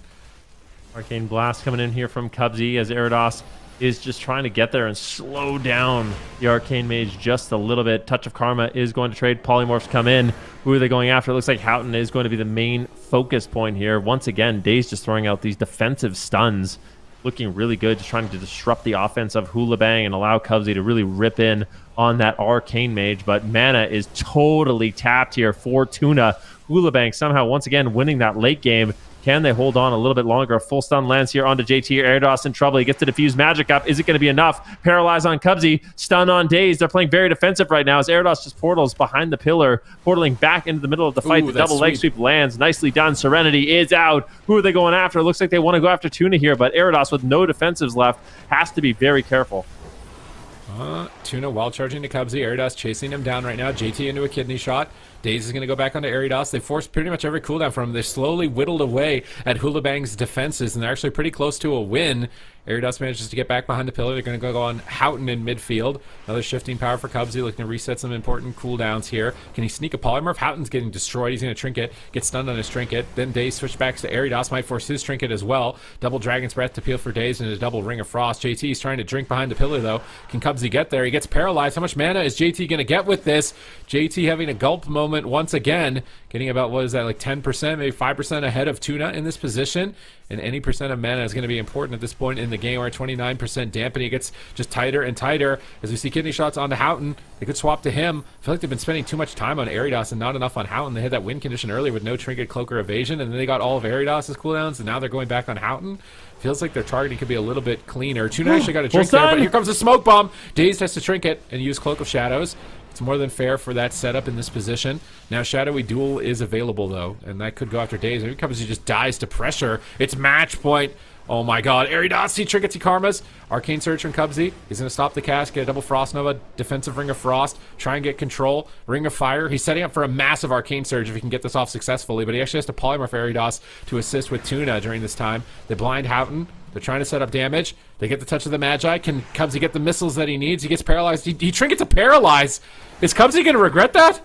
[SPEAKER 2] Arcane Blast coming in here from Cubsy as Aridos is just trying to get there and slow down the Arcane Mage just a little bit. Touch of Karma is going to trade. Polymorphs come in. Who are they going after? It looks like Houghton is going to be the main focus point here. Once again, Daze just throwing out these defensive stuns. Looking really good, just trying to disrupt the offense of Hoolibang and allow Cubsy to really rip in on that Arcane Mage. But mana is totally tapped here for Tuna. Hoolibang somehow once again winning that late game. Can they hold on a little bit longer? A full stun lands here onto JT. Aridos in trouble. He gets to diffuse magic up. Is it going to be enough? Paralyze on Cubsy. Stun on Daze. They're playing very defensive right now as Aridos just portals behind the pillar, portaling back into the middle of the fight.
[SPEAKER 3] Ooh,
[SPEAKER 2] the double leg sweep lands. Nicely done. Serenity is out. Who are they going after? Looks like they want to go after Tuna here, but Aridos with no defensives left has to be very careful.
[SPEAKER 3] Tuna while charging to Cubsy. Aridos chasing him down right now. JT into a kidney shot. Daze is going to go back onto Aridos. They forced pretty much every cooldown from him. They slowly whittled away at Hoolibang's defenses, and they're actually pretty close to a win. Aridos manages to get back behind the pillar. They're going to go on Houghton in midfield. Another shifting power for Cubsy, looking to reset some important cooldowns here. Can he sneak a polymorph? Houghton's getting destroyed. He's going to trinket, get stunned on his trinket. Then Daze switch backs to Aridos, might force his trinket as well. Double Dragon's Breath to peel for Daze and a double Ring of Frost. JT's trying to drink behind the pillar though. Can Cubsy get there? He gets paralyzed. How much mana is JT going to get with this? JT having a gulp moment once again, getting about, what is that, like 10%, maybe 5% ahead of Tuna in this position. And any percent of mana is going to be important at this point in the game, where 29% dampening gets just tighter and tighter as we see kidney shots onto Houghton. They could swap to him. I feel like they've been spending too much time on Aridos and not enough on Houghton. They had that win condition earlier with no trinket, cloak, or evasion, and then they got all of Aridos' cooldowns, and now they're going back on Houghton. Feels like their targeting could be a little bit cleaner. Tuna actually got a drink there, but here comes the smoke bomb. Dazed has to trinket and use Cloak of Shadows. It's more than fair for that setup in this position. Now Shadowy Duel is available though, and that could go after Daze. Maybe Cubsy just dies to pressure. It's match point. Oh my god. Aridos, he trinkets, he karmas. Arcane Surge from Cubsy. He's going to stop the cast, get a double Frost Nova, defensive Ring of Frost, try and get control. Ring of Fire. He's setting up for a massive Arcane Surge if he can get this off successfully, but he actually has to polymorph Aridos to assist with Tuna during this time. They blind Houghton. They're trying to set up damage. They get the touch of the Magi. Can Cubsy get the missiles that he needs? He gets paralyzed. He trinkets a paralyze. Is Cubsy going to regret that?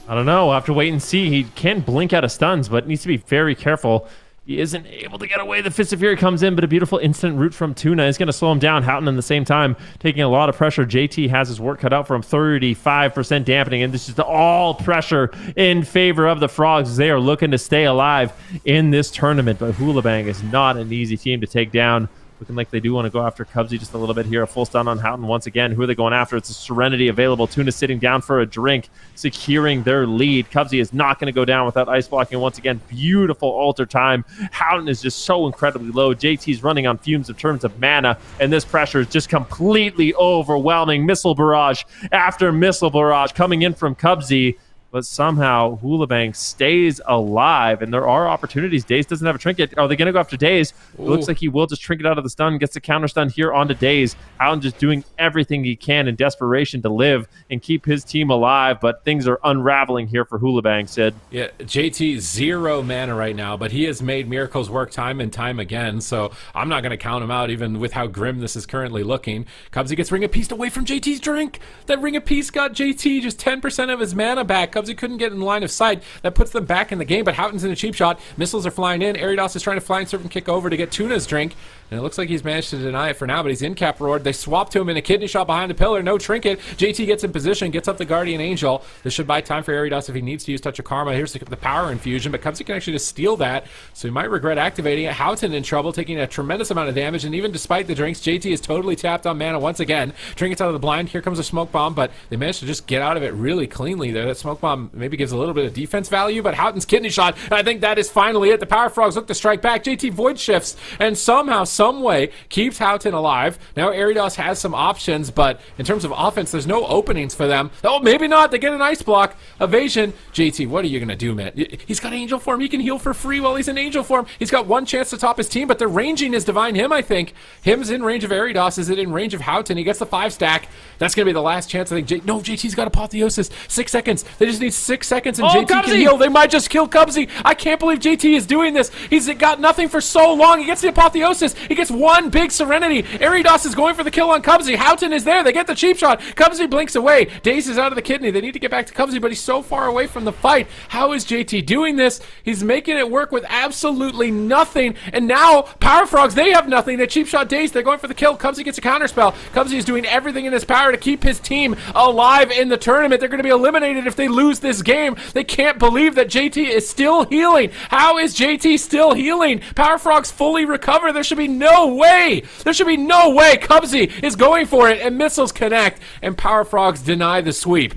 [SPEAKER 2] I don't know. We'll have to wait and see. He can blink out of stuns, but needs to be very careful. He isn't able to get away. The Fist of Fury comes in, but a beautiful instant root from Tuna is going to slow him down. Houghton at the same time taking a lot of pressure. JT has his work cut out for him. 35% dampening, and this is all pressure in favor of the Frogs as they are looking to stay alive in this tournament. But Hoolibang is not an easy team to take down. Looking like they do want to go after Cubsy just a little bit here. A full stun on Houghton once again. Who are they going after? It's a Serenity available. Tuna sitting down for a drink, securing their lead. Cubsy is not going to go down without ice blocking once again. Beautiful alter time. Houghton is just so incredibly low. JT's running on fumes in terms of mana, and this pressure is just completely overwhelming. Missile barrage after missile barrage coming in from Cubsy. But somehow Hoolibang stays alive, and there are opportunities. Daze doesn't have a trinket. Are they going to go after Daze? It looks like he will just trinket out of the stun, gets the counter stun here onto Daze. Houghton just doing everything he can in desperation to live and keep his team alive, but things are unraveling here for Hoolibang, Sid.
[SPEAKER 3] Yeah, JT, 0 mana right now, but he has made miracles work time and time again, so I'm not going to count him out, even with how grim this is currently looking. Cubsy gets Ring of Peace away from JT's drink. That Ring of Peace got JT just 10% of his mana back. Cubsy Cubsy couldn't get in line of sight. That puts them back in the game, but Houghton's in a cheap shot. Missiles are flying in. Aridos is trying to flying serpent kick over to get Tuna's drink, and it looks like he's managed to deny it for now, but he's in cap roared. They swap to him in a kidney shot behind the pillar. No trinket. JT gets in position, gets up the Guardian Angel. This should buy time for Aridos if he needs to use Touch of Karma. Here's the power infusion, but Cubsy can actually just steal that, so he might regret activating it. Houghton in trouble, taking a tremendous amount of damage, and even despite the drinks, JT is totally tapped on mana once again. Trinkets out of the blind. Here comes a smoke bomb, but they managed to just get out of it really cleanly there. That smoke bomb maybe gives a little bit of defense value, but Houghton's kidney shot, and I think that is finally it. The Power Frogs look to strike back. JT void shifts, and somehow, some way, keeps Houghton alive. Now Aridos has some options, but in terms of offense, there's no openings for them. Oh, maybe not. They get an ice block. Evasion. JT, what are you going to do, man? He's got Angel form. He can heal for free while he's in Angel form. He's got one chance to top his team, but they're ranging his Divine Hymn, I think. Hymn's in range of Aridos. Is it in range of Houghton? He gets the 5-stack. That's going to be the last chance, I think. No, JT's got Apotheosis. 6 seconds. They just need 6 seconds, and JT can heal. They might just kill Cubsy. I can't believe JT is doing this. He's got nothing for so long. He gets the Apotheosis. He gets one big Serenity. Aridos is going for the kill on Cubsy. Houghton is there. They get the cheap shot. Cubsy blinks away. Daze is out of the kidney. They need to get back to Cubsy, but he's so far away from the fight. How is JT doing this? He's making it work with absolutely nothing, and now Power Frogs, they have nothing. They cheap shot Daze. They're going for the kill. Cubsy gets a counterspell. Cubsy is doing everything in his power to keep his team alive in the tournament. They're going to be eliminated if they lose this game. They can't believe that JT is still healing. How is JT still healing? Power Frogs fully recover. There should be no way. There should be no way Cubsy is going for it, and missiles connect, and Power Frogs deny the sweep.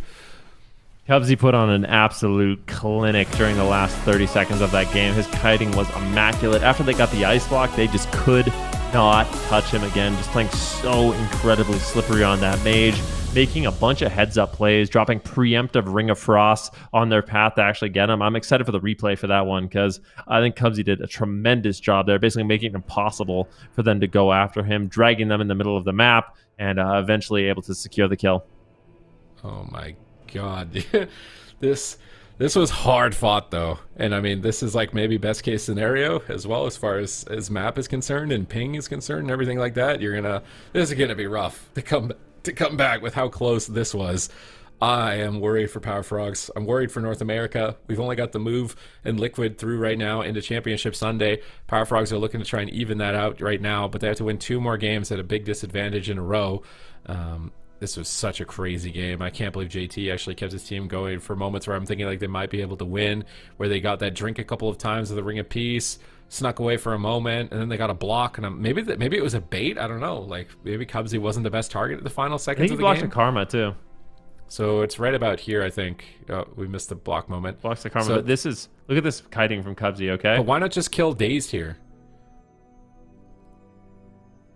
[SPEAKER 2] Cubsy put on an absolute clinic during the last 30 seconds of that game. His kiting was immaculate. After they got the ice block, they just could not touch him again. Just playing so incredibly slippery on that mage, making a bunch of heads-up plays, dropping preemptive Ring of Frost on their path to actually get him. I'm excited for the replay for that one because I think Cubsy did a tremendous job there, basically making it impossible for them to go after him, dragging them in the middle of the map, and eventually able to secure the kill.
[SPEAKER 3] Oh my God. This was hard fought though, and I mean this is like maybe best case scenario as well as far as map is concerned and ping is concerned and everything like that. This is gonna be rough to come back with how close this was. I am worried for Power Frogs. I'm worried for North America. We've only got the move and Liquid through right now into Championship Sunday. Power Frogs are looking to try and even that out right now, but they have to win 2 more games at a big disadvantage in a row. This was such a crazy game. I can't believe JT actually kept his team going for moments where I'm thinking like they might be able to win, where they got that drink a couple of times of the Ring of Peace, snuck away for a moment, and then they got a block, and maybe it was a bait. I don't know. Like maybe Cubsy wasn't the best target at the final seconds of the game.
[SPEAKER 2] He blocked a Karma too.
[SPEAKER 3] So it's right about here, I think. Oh, we missed the block moment.
[SPEAKER 2] Blocks the Karma. So, but look at this kiting from Cubsy, okay?
[SPEAKER 3] But why not just kill Dazed here?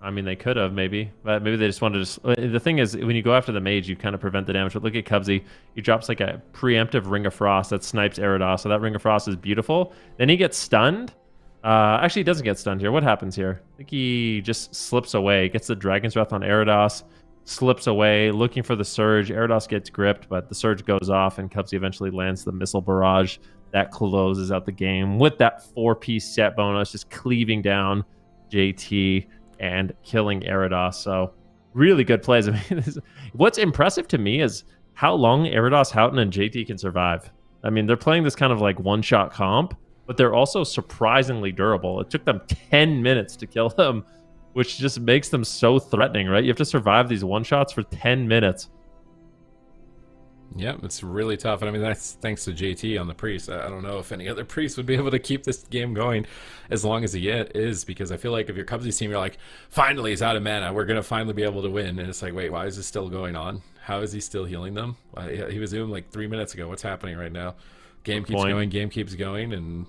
[SPEAKER 2] I mean, they could have, maybe. But maybe they just wanted to... The thing is, when you go after the mage, you kind of prevent the damage. But look at Cubsy. He drops like a preemptive Ring of Frost that snipes Aridos. So that Ring of Frost is beautiful. Then he gets stunned. Actually, he doesn't get stunned here. What happens here? I think he just slips away. Gets the Dragon's Breath on Aridos. Slips away, looking for the Surge. Aridos gets gripped, but the Surge goes off, and Cubsy eventually lands the Missile Barrage. That closes out the game with that 4-piece set bonus, just cleaving down JT and killing Aridos. So really good plays. I mean, what's impressive to me is how long Aridos, Houghton, and JT can survive. I mean, they're playing this kind of like one-shot comp, but they're also surprisingly durable. It took them 10 minutes to kill them, which just makes them so threatening, right? You have to survive these one-shots for 10 minutes.
[SPEAKER 3] Yeah, it's really tough. And I mean, that's thanks to JT on the Priest. I don't know if any other Priest would be able to keep this game going as long as he is, because I feel like if you're Cubsy's team, you're like, finally, he's out of mana. We're going to finally be able to win. And it's like, wait, why is this still going on? How is he still healing them? He was doing like 3 minutes ago. What's happening right now? Game keeps going. And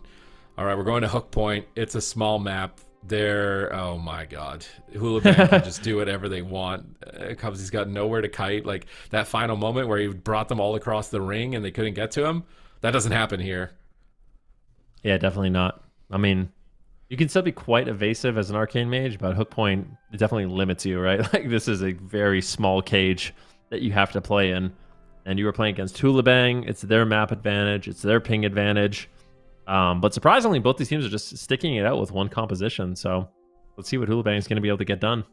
[SPEAKER 3] all right, we're going to Hook Point. It's a small map. Oh my God, HOOLIBANG can just do whatever they want. Cubsy's got nowhere to kite. Like that final moment where he brought them all across the ring and they couldn't get to him, that doesn't happen here.
[SPEAKER 2] Yeah, definitely not. I mean, you can still be quite evasive as an arcane mage, but Hook Point, it definitely limits you, right? Like this is a very small cage that you have to play in, and you were playing against HOOLIBANG. It's their map advantage, it's their ping advantage. But surprisingly, both these teams are just sticking it out with one composition. So let's see what HOOLIBANG is going to be able to get done.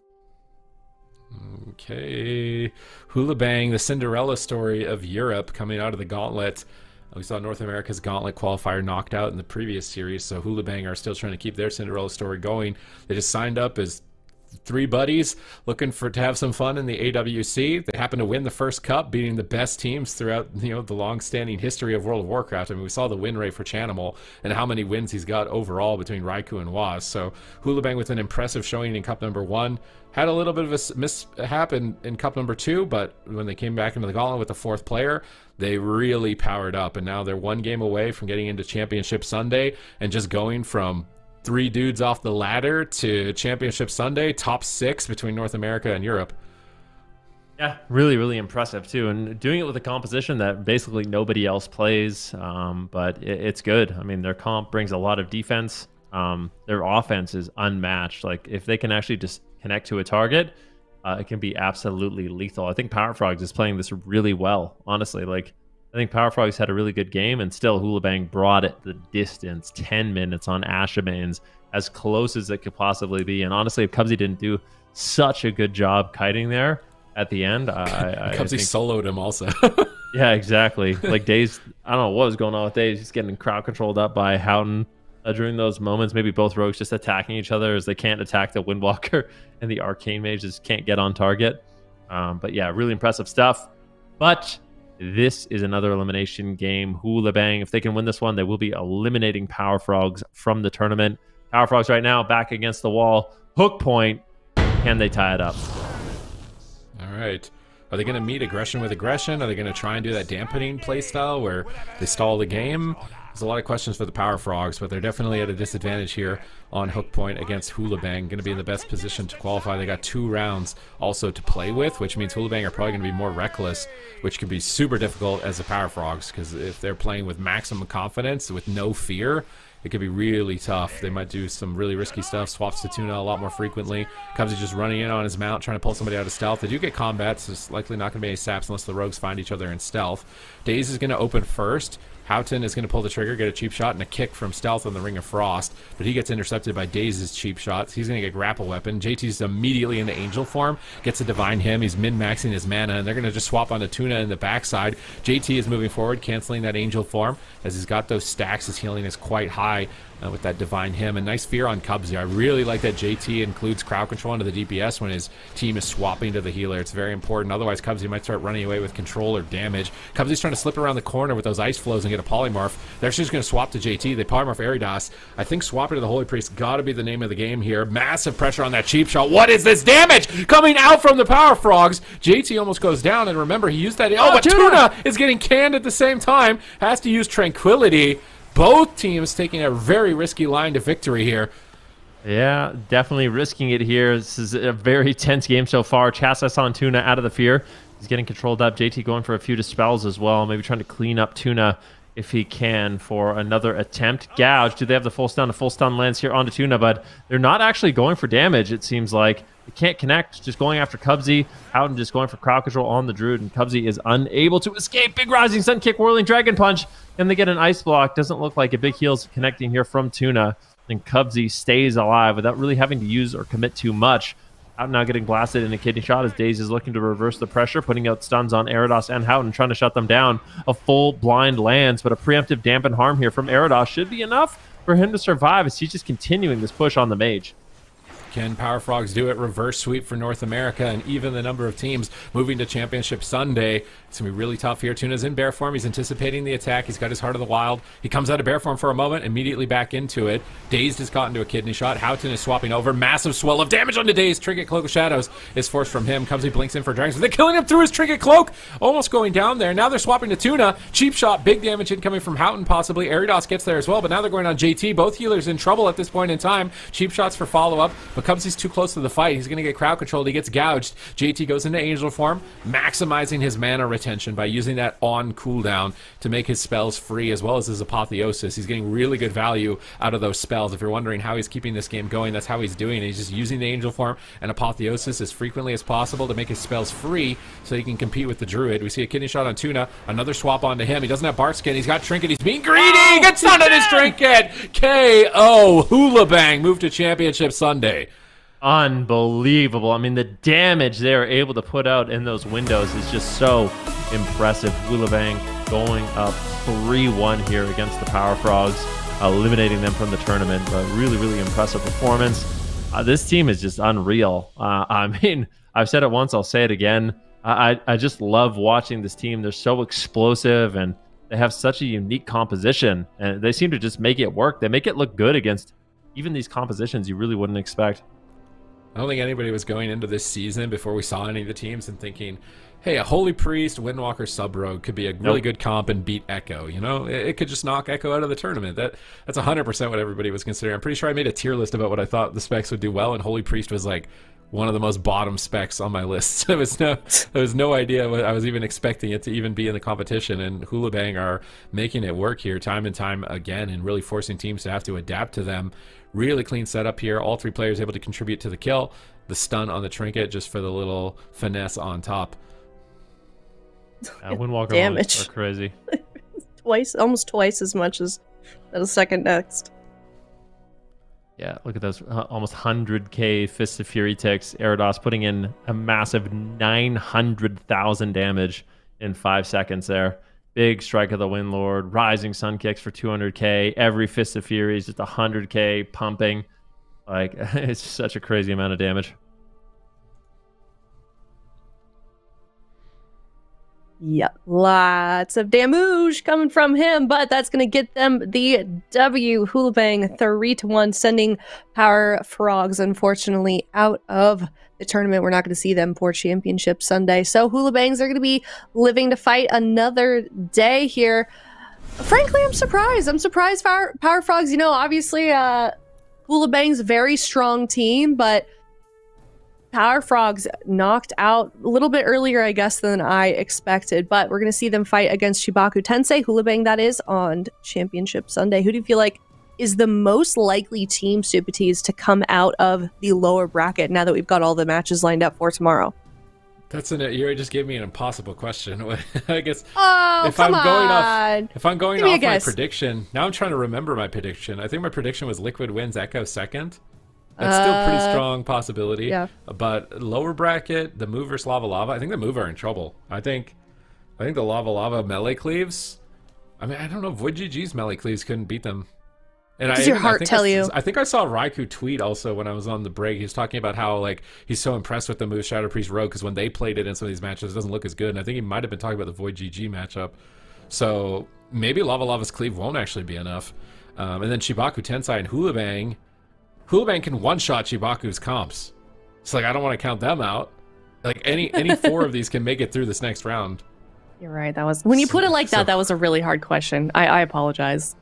[SPEAKER 3] Okay. HOOLIBANG, the Cinderella story of Europe coming out of the gauntlet. We saw North America's Gauntlet qualifier knocked out in the previous series, so HOOLIBANG are still trying to keep their Cinderella story going. They just signed up as 3 buddies looking to have some fun in the AWC. They happen to win the first cup, beating the best teams throughout the long-standing history of World of Warcraft. I mean, we saw the win rate for Chanimal and how many wins he's got overall between Raikou and Waz. So HOOLIBANG with an impressive showing in Cup number 1. Had a little bit of a mishap in Cup number 2, but when they came back into the Gauntlet with the 4th player, they really powered up, and now they're 1 game away from getting into Championship Sunday and just going from 3 dudes off the ladder to Championship Sunday, top 6 between North America and Europe.
[SPEAKER 2] Yeah, really, really impressive too, and doing it with a composition that basically nobody else plays. But it's good. I mean, their comp brings a lot of defense. Their offense is unmatched. Like, if they can actually just connect to a target, it can be absolutely lethal. I think Power Frogs is playing this really well, honestly. Like, I think Power Frogs had a really good game, and still HOOLIBANG brought it the distance. 10 minutes on Ashamains, as close as it could possibly be. And honestly, if Cubsy didn't do such a good job kiting there at the end, I
[SPEAKER 3] Cubsy
[SPEAKER 2] think,
[SPEAKER 3] soloed him also.
[SPEAKER 2] yeah, exactly. Like, Daze, I don't know what was going on with Daze. He's getting crowd controlled up by Houghton during those moments. Maybe both rogues just attacking each other, as they can't attack the Windwalker, and the Arcane Mage just can't get on target. But yeah, really impressive stuff. But this is another elimination game. HOOLIBANG, if they can win this one, they will be eliminating Power Frogs from the tournament. Power Frogs right now back against the wall. Hook point. Can they tie it up?
[SPEAKER 3] All right. Are they going to meet aggression with aggression? Are they going to try and do that dampening playstyle where they stall the game? There's a lot of questions for the Power Frogs, but they're definitely at a disadvantage here on hook point against HOOLIBANG. Going to be in the best position to qualify. They got 2 rounds also to play with, which means HOOLIBANG are probably going to be more reckless, which could be super difficult as the Power Frogs, because if they're playing with maximum confidence, with no fear, it could be really tough. They might do some really risky stuff, swaps to Tuna a lot more frequently. Cubs is just running in on his mount, trying to pull somebody out of stealth. They do get combat, so it's likely not going to be any saps unless the rogues find each other in stealth. Daze is going to open first. Houghton is going to pull the trigger, get a cheap shot, and a kick from stealth on the Ring of Frost, but he gets intercepted by Daze's cheap shots. He's going to get grapple weapon. JT's immediately into angel form, gets a divine hymn. He's min-maxing his mana, and they're going to just swap onto Tuna in the backside. JT is moving forward, canceling that angel form, as he's got those stacks. His healing is quite high with that divine hymn, and nice fear on Cubsy. I really like that JT includes crowd control into the DPS when his team is swapping to the healer. It's very important. Otherwise, Cubsy might start running away with control or damage. Cubsy's trying to slip around the corner with those ice flows and get a polymorph. They're just going to swap to JT. They polymorph Eridas. I think swapping to the Holy Priest got to be the name of the game here. Massive pressure on that cheap shot. What is this damage coming out from the Power Frogs? JT almost goes down, and remember, he used that. Oh, but Tuna is getting canned at the same time. Has to use Tranquility. Both teams taking a very risky line to victory here.
[SPEAKER 2] Yeah, definitely risking it here. This is a very tense game so far. Chassis on Tuna out of the fear. He's getting controlled up. JT going for a few dispels as well. Maybe trying to clean up Tuna if he can for another attempt. Gouge. Do they have the full stun? A full stun lands here onto Tuna, but they're not actually going for damage, it seems like. They can't connect. Just going after Cubsy. Houghton just going for crowd control on the Druid, and Cubsy is unable to escape. Big Rising Sun Kick, Whirling Dragon Punch. And they get an Ice Block. Doesn't look like a big heal's connecting here from Tuna. And Cubsy stays alive without really having to use or commit too much. Out now getting blasted in a kidney shot as Daze is looking to reverse the pressure, putting out stuns on Eridas and Houghton, trying to shut them down. A full blind lands, but a preemptive dampen harm here from Eridas should be enough for him to survive, as he's just continuing this push on the mage.
[SPEAKER 3] Can Power Frogs do it? Reverse sweep for North America, and even the number of teams moving to Championship Sunday. It's going to be really tough here. Tuna's in bear form. He's anticipating the attack. He's got his Heart of the Wild. He comes out of bear form for a moment, immediately back into it. Dazed has caught into a kidney shot. Houghton is swapping over. Massive swell of damage onto Dazed. Trinket Cloak of Shadows is forced from him. Cubsy blinks in for Dragons. They're killing him through his Trinket Cloak. Almost going down there. Now they're swapping to Tuna. Cheap shot. Big damage incoming from Houghton possibly. Eridas gets there as well, but now they're going on JT. Both healers in trouble at this point in time. Cheap shots for follow-up, but Cubsy's too close to the fight. He's going to get crowd controlled. He gets gouged. JT goes into angel form, maximizing his mana retention by using that on cooldown to make his spells free, as well as his apotheosis. He's getting really good value out of those spells. If you're wondering how he's keeping this game going, that's how he's doing it. He's just using the angel form and apotheosis as frequently as possible to make his spells free so he can compete with the druid. We see a kidney shot on Tuna, another swap onto him. He doesn't have Bart skin. He's got trinket. He's being greedy. He gets stunned on his trinket. KO. HOOLIBANG move to Championship Sunday.
[SPEAKER 2] Unbelievable. I mean, the damage they're able to put out in those windows is just so impressive. HOOLIBANG going up 3-1 here against the Power Frogs, eliminating them from the tournament. But really, really impressive performance. This team is just unreal. I mean, I've said it once, I'll say it again. I just love watching this team. They're so explosive, and they have such a unique composition, and they seem to just make it work. They make it look good against even these compositions you really wouldn't expect.
[SPEAKER 3] I don't think anybody was going into this season before we saw any of the teams and thinking, hey, a Holy Priest, Windwalker, Sub-Rogue could be a really good comp and beat Echo. You know, it could just knock Echo out of the tournament. That's 100% what everybody was considering. I'm pretty sure I made a tier list about what I thought the specs would do well, and Holy Priest was like one of the most bottom specs on my list. There was no idea what I was even expecting it to even be in the competition, and HOOLIBANG are making it work here time and time again and really forcing teams to have to adapt to them. Really clean setup here. All three players able to contribute to the kill. The stun on the trinket just for the little finesse on top.
[SPEAKER 2] Windwalker
[SPEAKER 1] damage
[SPEAKER 2] are crazy.
[SPEAKER 1] almost twice as much as the second next.
[SPEAKER 2] Yeah, look at those almost 100k Fists of Fury ticks. Eridos putting in a massive 900,000 damage in 5 seconds there. Big Strike of the Windlord, Rising Sun kicks for 200k. Every Fist of Fury is just 100k pumping. Like, it's such a crazy amount of damage.
[SPEAKER 1] Yep, lots of damage coming from him, but that's going to get them the W. HOOLIBANG 3-1, sending Power Frogs, unfortunately, out of the tournament. We're not going to see them for Championship Sunday. So HOOLIBANGs are going to be living to fight another day here. Frankly, I'm surprised. I'm surprised Power Frogs, you know, obviously HOOLIBANG's a very strong team, but Power Frogs knocked out a little bit earlier, I guess, than I expected. But we're going to see them fight against CHIBAKU TENSEI, HOOLIBANG that is, on Championship Sunday. Who do you feel like is the most likely team, Supatees, to come out of the lower bracket now that we've got all the matches lined up for tomorrow?
[SPEAKER 3] You just gave me an impossible question. I guess
[SPEAKER 1] if I'm
[SPEAKER 3] going off my prediction, now I'm trying to remember my prediction. I think my prediction was Liquid wins Echo second. That's still pretty strong possibility.
[SPEAKER 1] Yeah.
[SPEAKER 3] But lower bracket, the Move versus Lava Lava, I think the Move are in trouble. I think the Lava Lava melee cleaves. I mean, I don't know if VOIDGG's melee cleaves couldn't beat them. And
[SPEAKER 1] does your heart tell you?
[SPEAKER 3] I think I saw Raikou tweet also when I was on the break. He was talking about how like he's so impressed with the move Shadow Priest Rogue because when they played it in some of these matches, it doesn't look as good. And I think he might have been talking about the VOIDGG matchup. So maybe Lava Lava's cleave won't actually be enough. And then CHIBAKU TENSEI and HOOLIBANG. HOOLIBANG can one-shot CHIBAKU's comps. It's like I don't want to count them out. Like any four of these can make it through this next round.
[SPEAKER 1] You're right. That was when you put it like that. That was a really hard question. I apologize.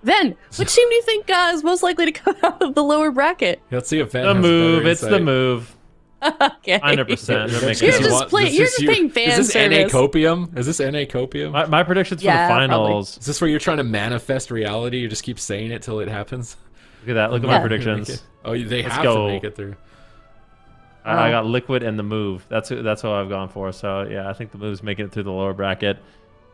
[SPEAKER 1] Then, which team do you think is most likely to come out of the lower bracket?
[SPEAKER 3] Let's see if Van
[SPEAKER 2] the
[SPEAKER 3] has
[SPEAKER 2] move. It's
[SPEAKER 3] insight.
[SPEAKER 2] the move.
[SPEAKER 1] Okay.
[SPEAKER 2] 100%.
[SPEAKER 1] You're just paying fan
[SPEAKER 3] service. Is this
[SPEAKER 1] service.
[SPEAKER 3] NA Copium? Is this NA Copium?
[SPEAKER 2] My predictions for the finals.
[SPEAKER 3] Probably. Is this where you're trying to manifest reality? You just keep saying it till it happens?
[SPEAKER 2] Look at that. Look at my predictions.
[SPEAKER 3] Oh, they
[SPEAKER 2] Let's
[SPEAKER 3] have
[SPEAKER 2] go.
[SPEAKER 3] to make it through.
[SPEAKER 2] I got Liquid and the move. That's what I've gone for. So yeah, I think the move's making it through the lower bracket.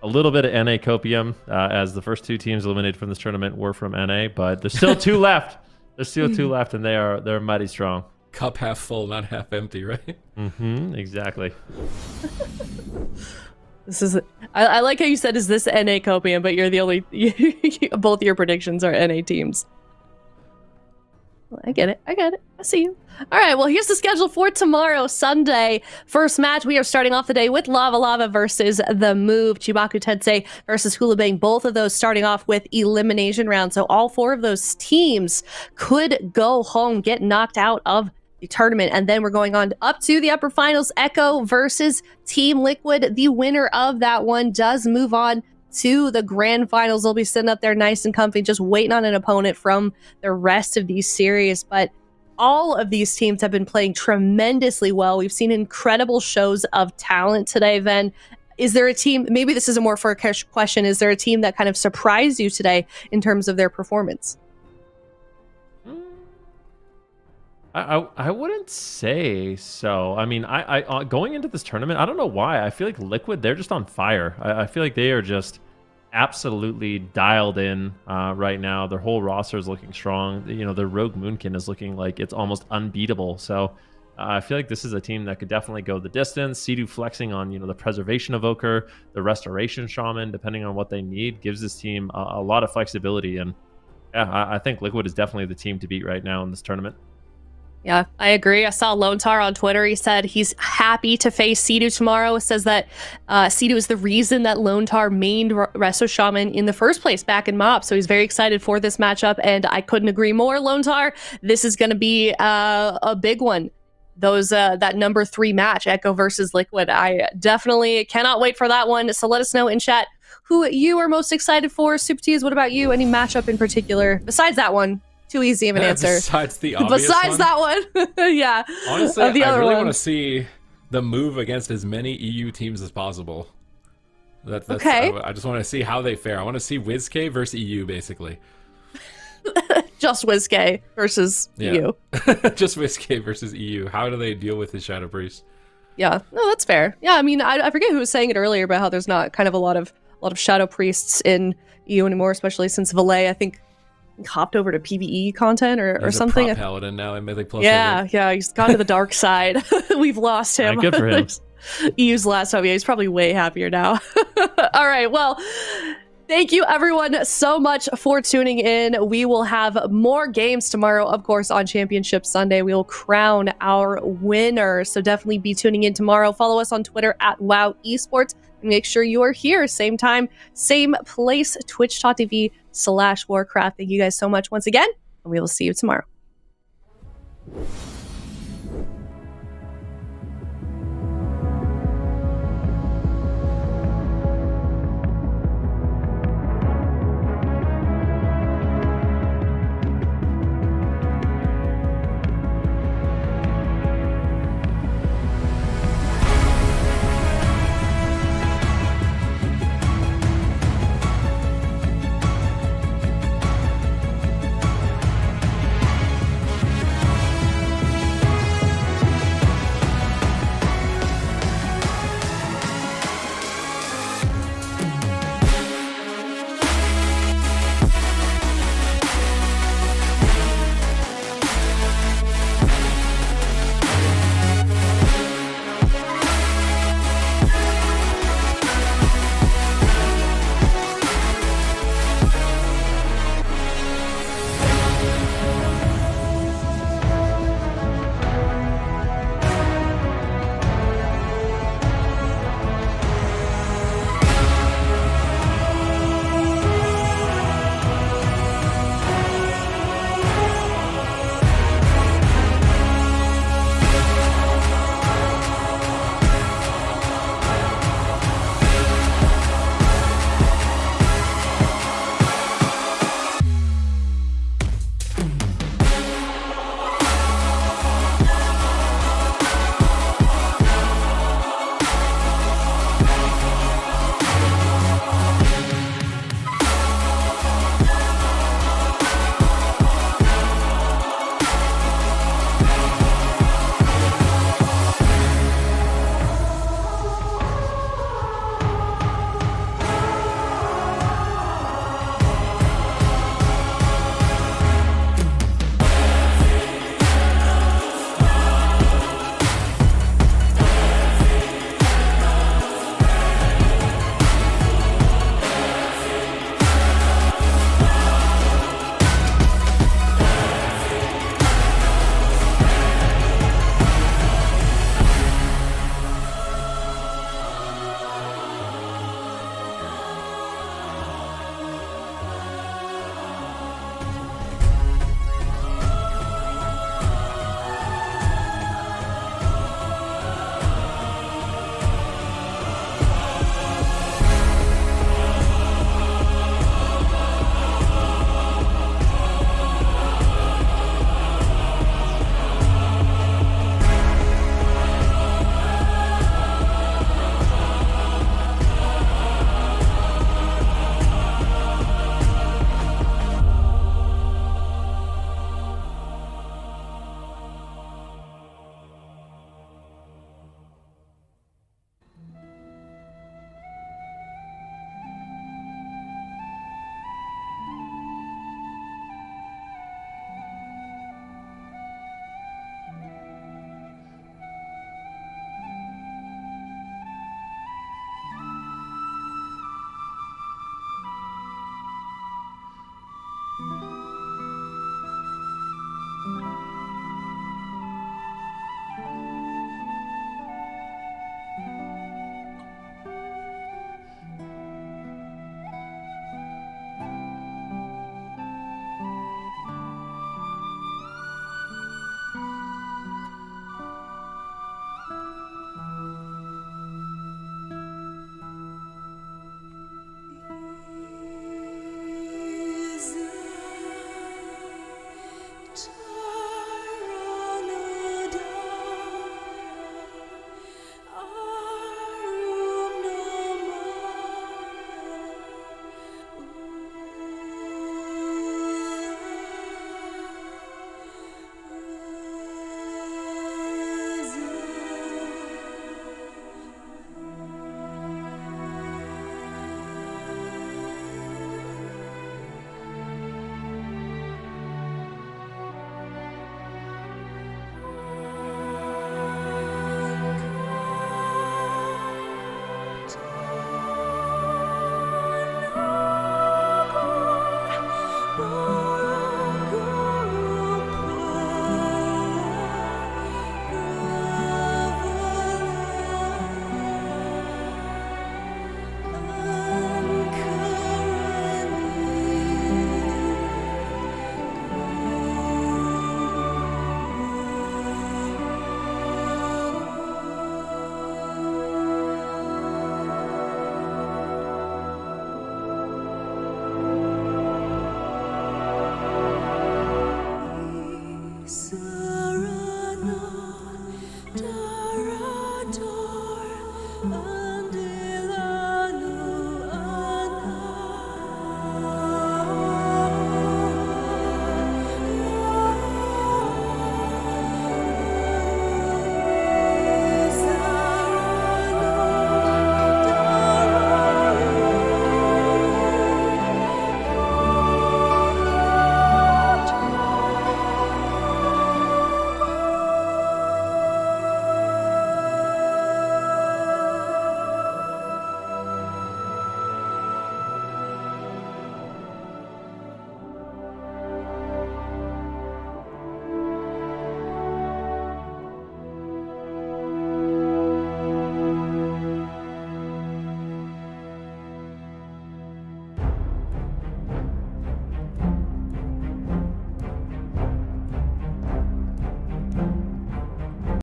[SPEAKER 2] A little bit of NA Copium, as the first two teams eliminated from this tournament were from NA, but there's still two left. There's still two left, and they're mighty strong.
[SPEAKER 3] Cup half full, not half empty, right?
[SPEAKER 2] Mm-hmm. Exactly.
[SPEAKER 1] This is. I like how you said, "Is this NA Copium?" But you're the only. Both your predictions are NA teams. I get it. I see you. All right, well, here's the schedule for tomorrow, Sunday. First match, we are starting off the day with Lava Lava versus The Move. CHIBAKU TENSEI versus HOOLIBANG. Both of those starting off with elimination rounds. So all four of those teams could go home, get knocked out of the tournament. And then we're going on up to the upper finals. Echo versus Team Liquid. The winner of that one does move on to the grand finals. They'll be sitting up there nice and comfy, just waiting on an opponent from the rest of these series. But all of these teams have been playing tremendously well. We've seen incredible shows of talent today. Then, is there a team, maybe this is a more for a question, is there a team that kind of surprised you today in terms of their performance?
[SPEAKER 2] I wouldn't say so. I mean, I going into this tournament, I don't know why. I feel like Liquid, they're just on fire. I feel like they are just absolutely dialed in right now. Their whole roster is looking strong. You know, their Rogue Moonkin is looking like it's almost unbeatable. So I feel like this is a team that could definitely go the distance. Sea-Doo flexing on, the preservation evoker, the restoration shaman, depending on what they need, gives this team a lot of flexibility. And yeah, I think Liquid is definitely the team to beat right now in this tournament.
[SPEAKER 1] Yeah, I agree. I saw Lontar on Twitter. He said he's happy to face Sea-Doo tomorrow. It says that Sea-Doo is the reason that Lontar mained Resto Shaman in the first place back in MOP. So he's very excited for this matchup, and I couldn't agree more, Lontar. This is going to be a big one. That number 3 match, Echo versus Liquid. I definitely cannot wait for that one. So let us know in chat who you are most excited for. Super Teas, what about you? Any matchup in particular besides that one? Too easy of an answer.
[SPEAKER 3] Besides the obvious
[SPEAKER 1] Besides that one, yeah.
[SPEAKER 3] Honestly, I really want to see the move against as many EU teams as possible. That's
[SPEAKER 1] okay.
[SPEAKER 3] I just want to see how they fare. I want to see WizK versus EU, basically.
[SPEAKER 1] Just WizK versus EU.
[SPEAKER 3] Just WizK versus EU. How do they deal with his Shadow Priest?
[SPEAKER 1] Yeah, no, that's fair. Yeah, I mean, I forget who was saying it earlier about how there's not kind of a lot of Shadow Priests in EU anymore, especially since Valet, I think, hopped over to PvE content or something.
[SPEAKER 3] He's a prop paladin now in Mythic Plus.
[SPEAKER 1] Yeah, he's gone to the dark side. We've lost him.
[SPEAKER 2] Good for him.
[SPEAKER 1] EU's last time. Yeah, he's probably way happier now. All right, well, thank you everyone so much for tuning in. We will have more games tomorrow, of course, on Championship Sunday. We will crown our winner. So definitely be tuning in tomorrow. Follow us on Twitter at WoW Esports. And make sure you are here, same time, same place, twitch.tv/Warcraft. Thank you guys so much once again, and we will see you tomorrow.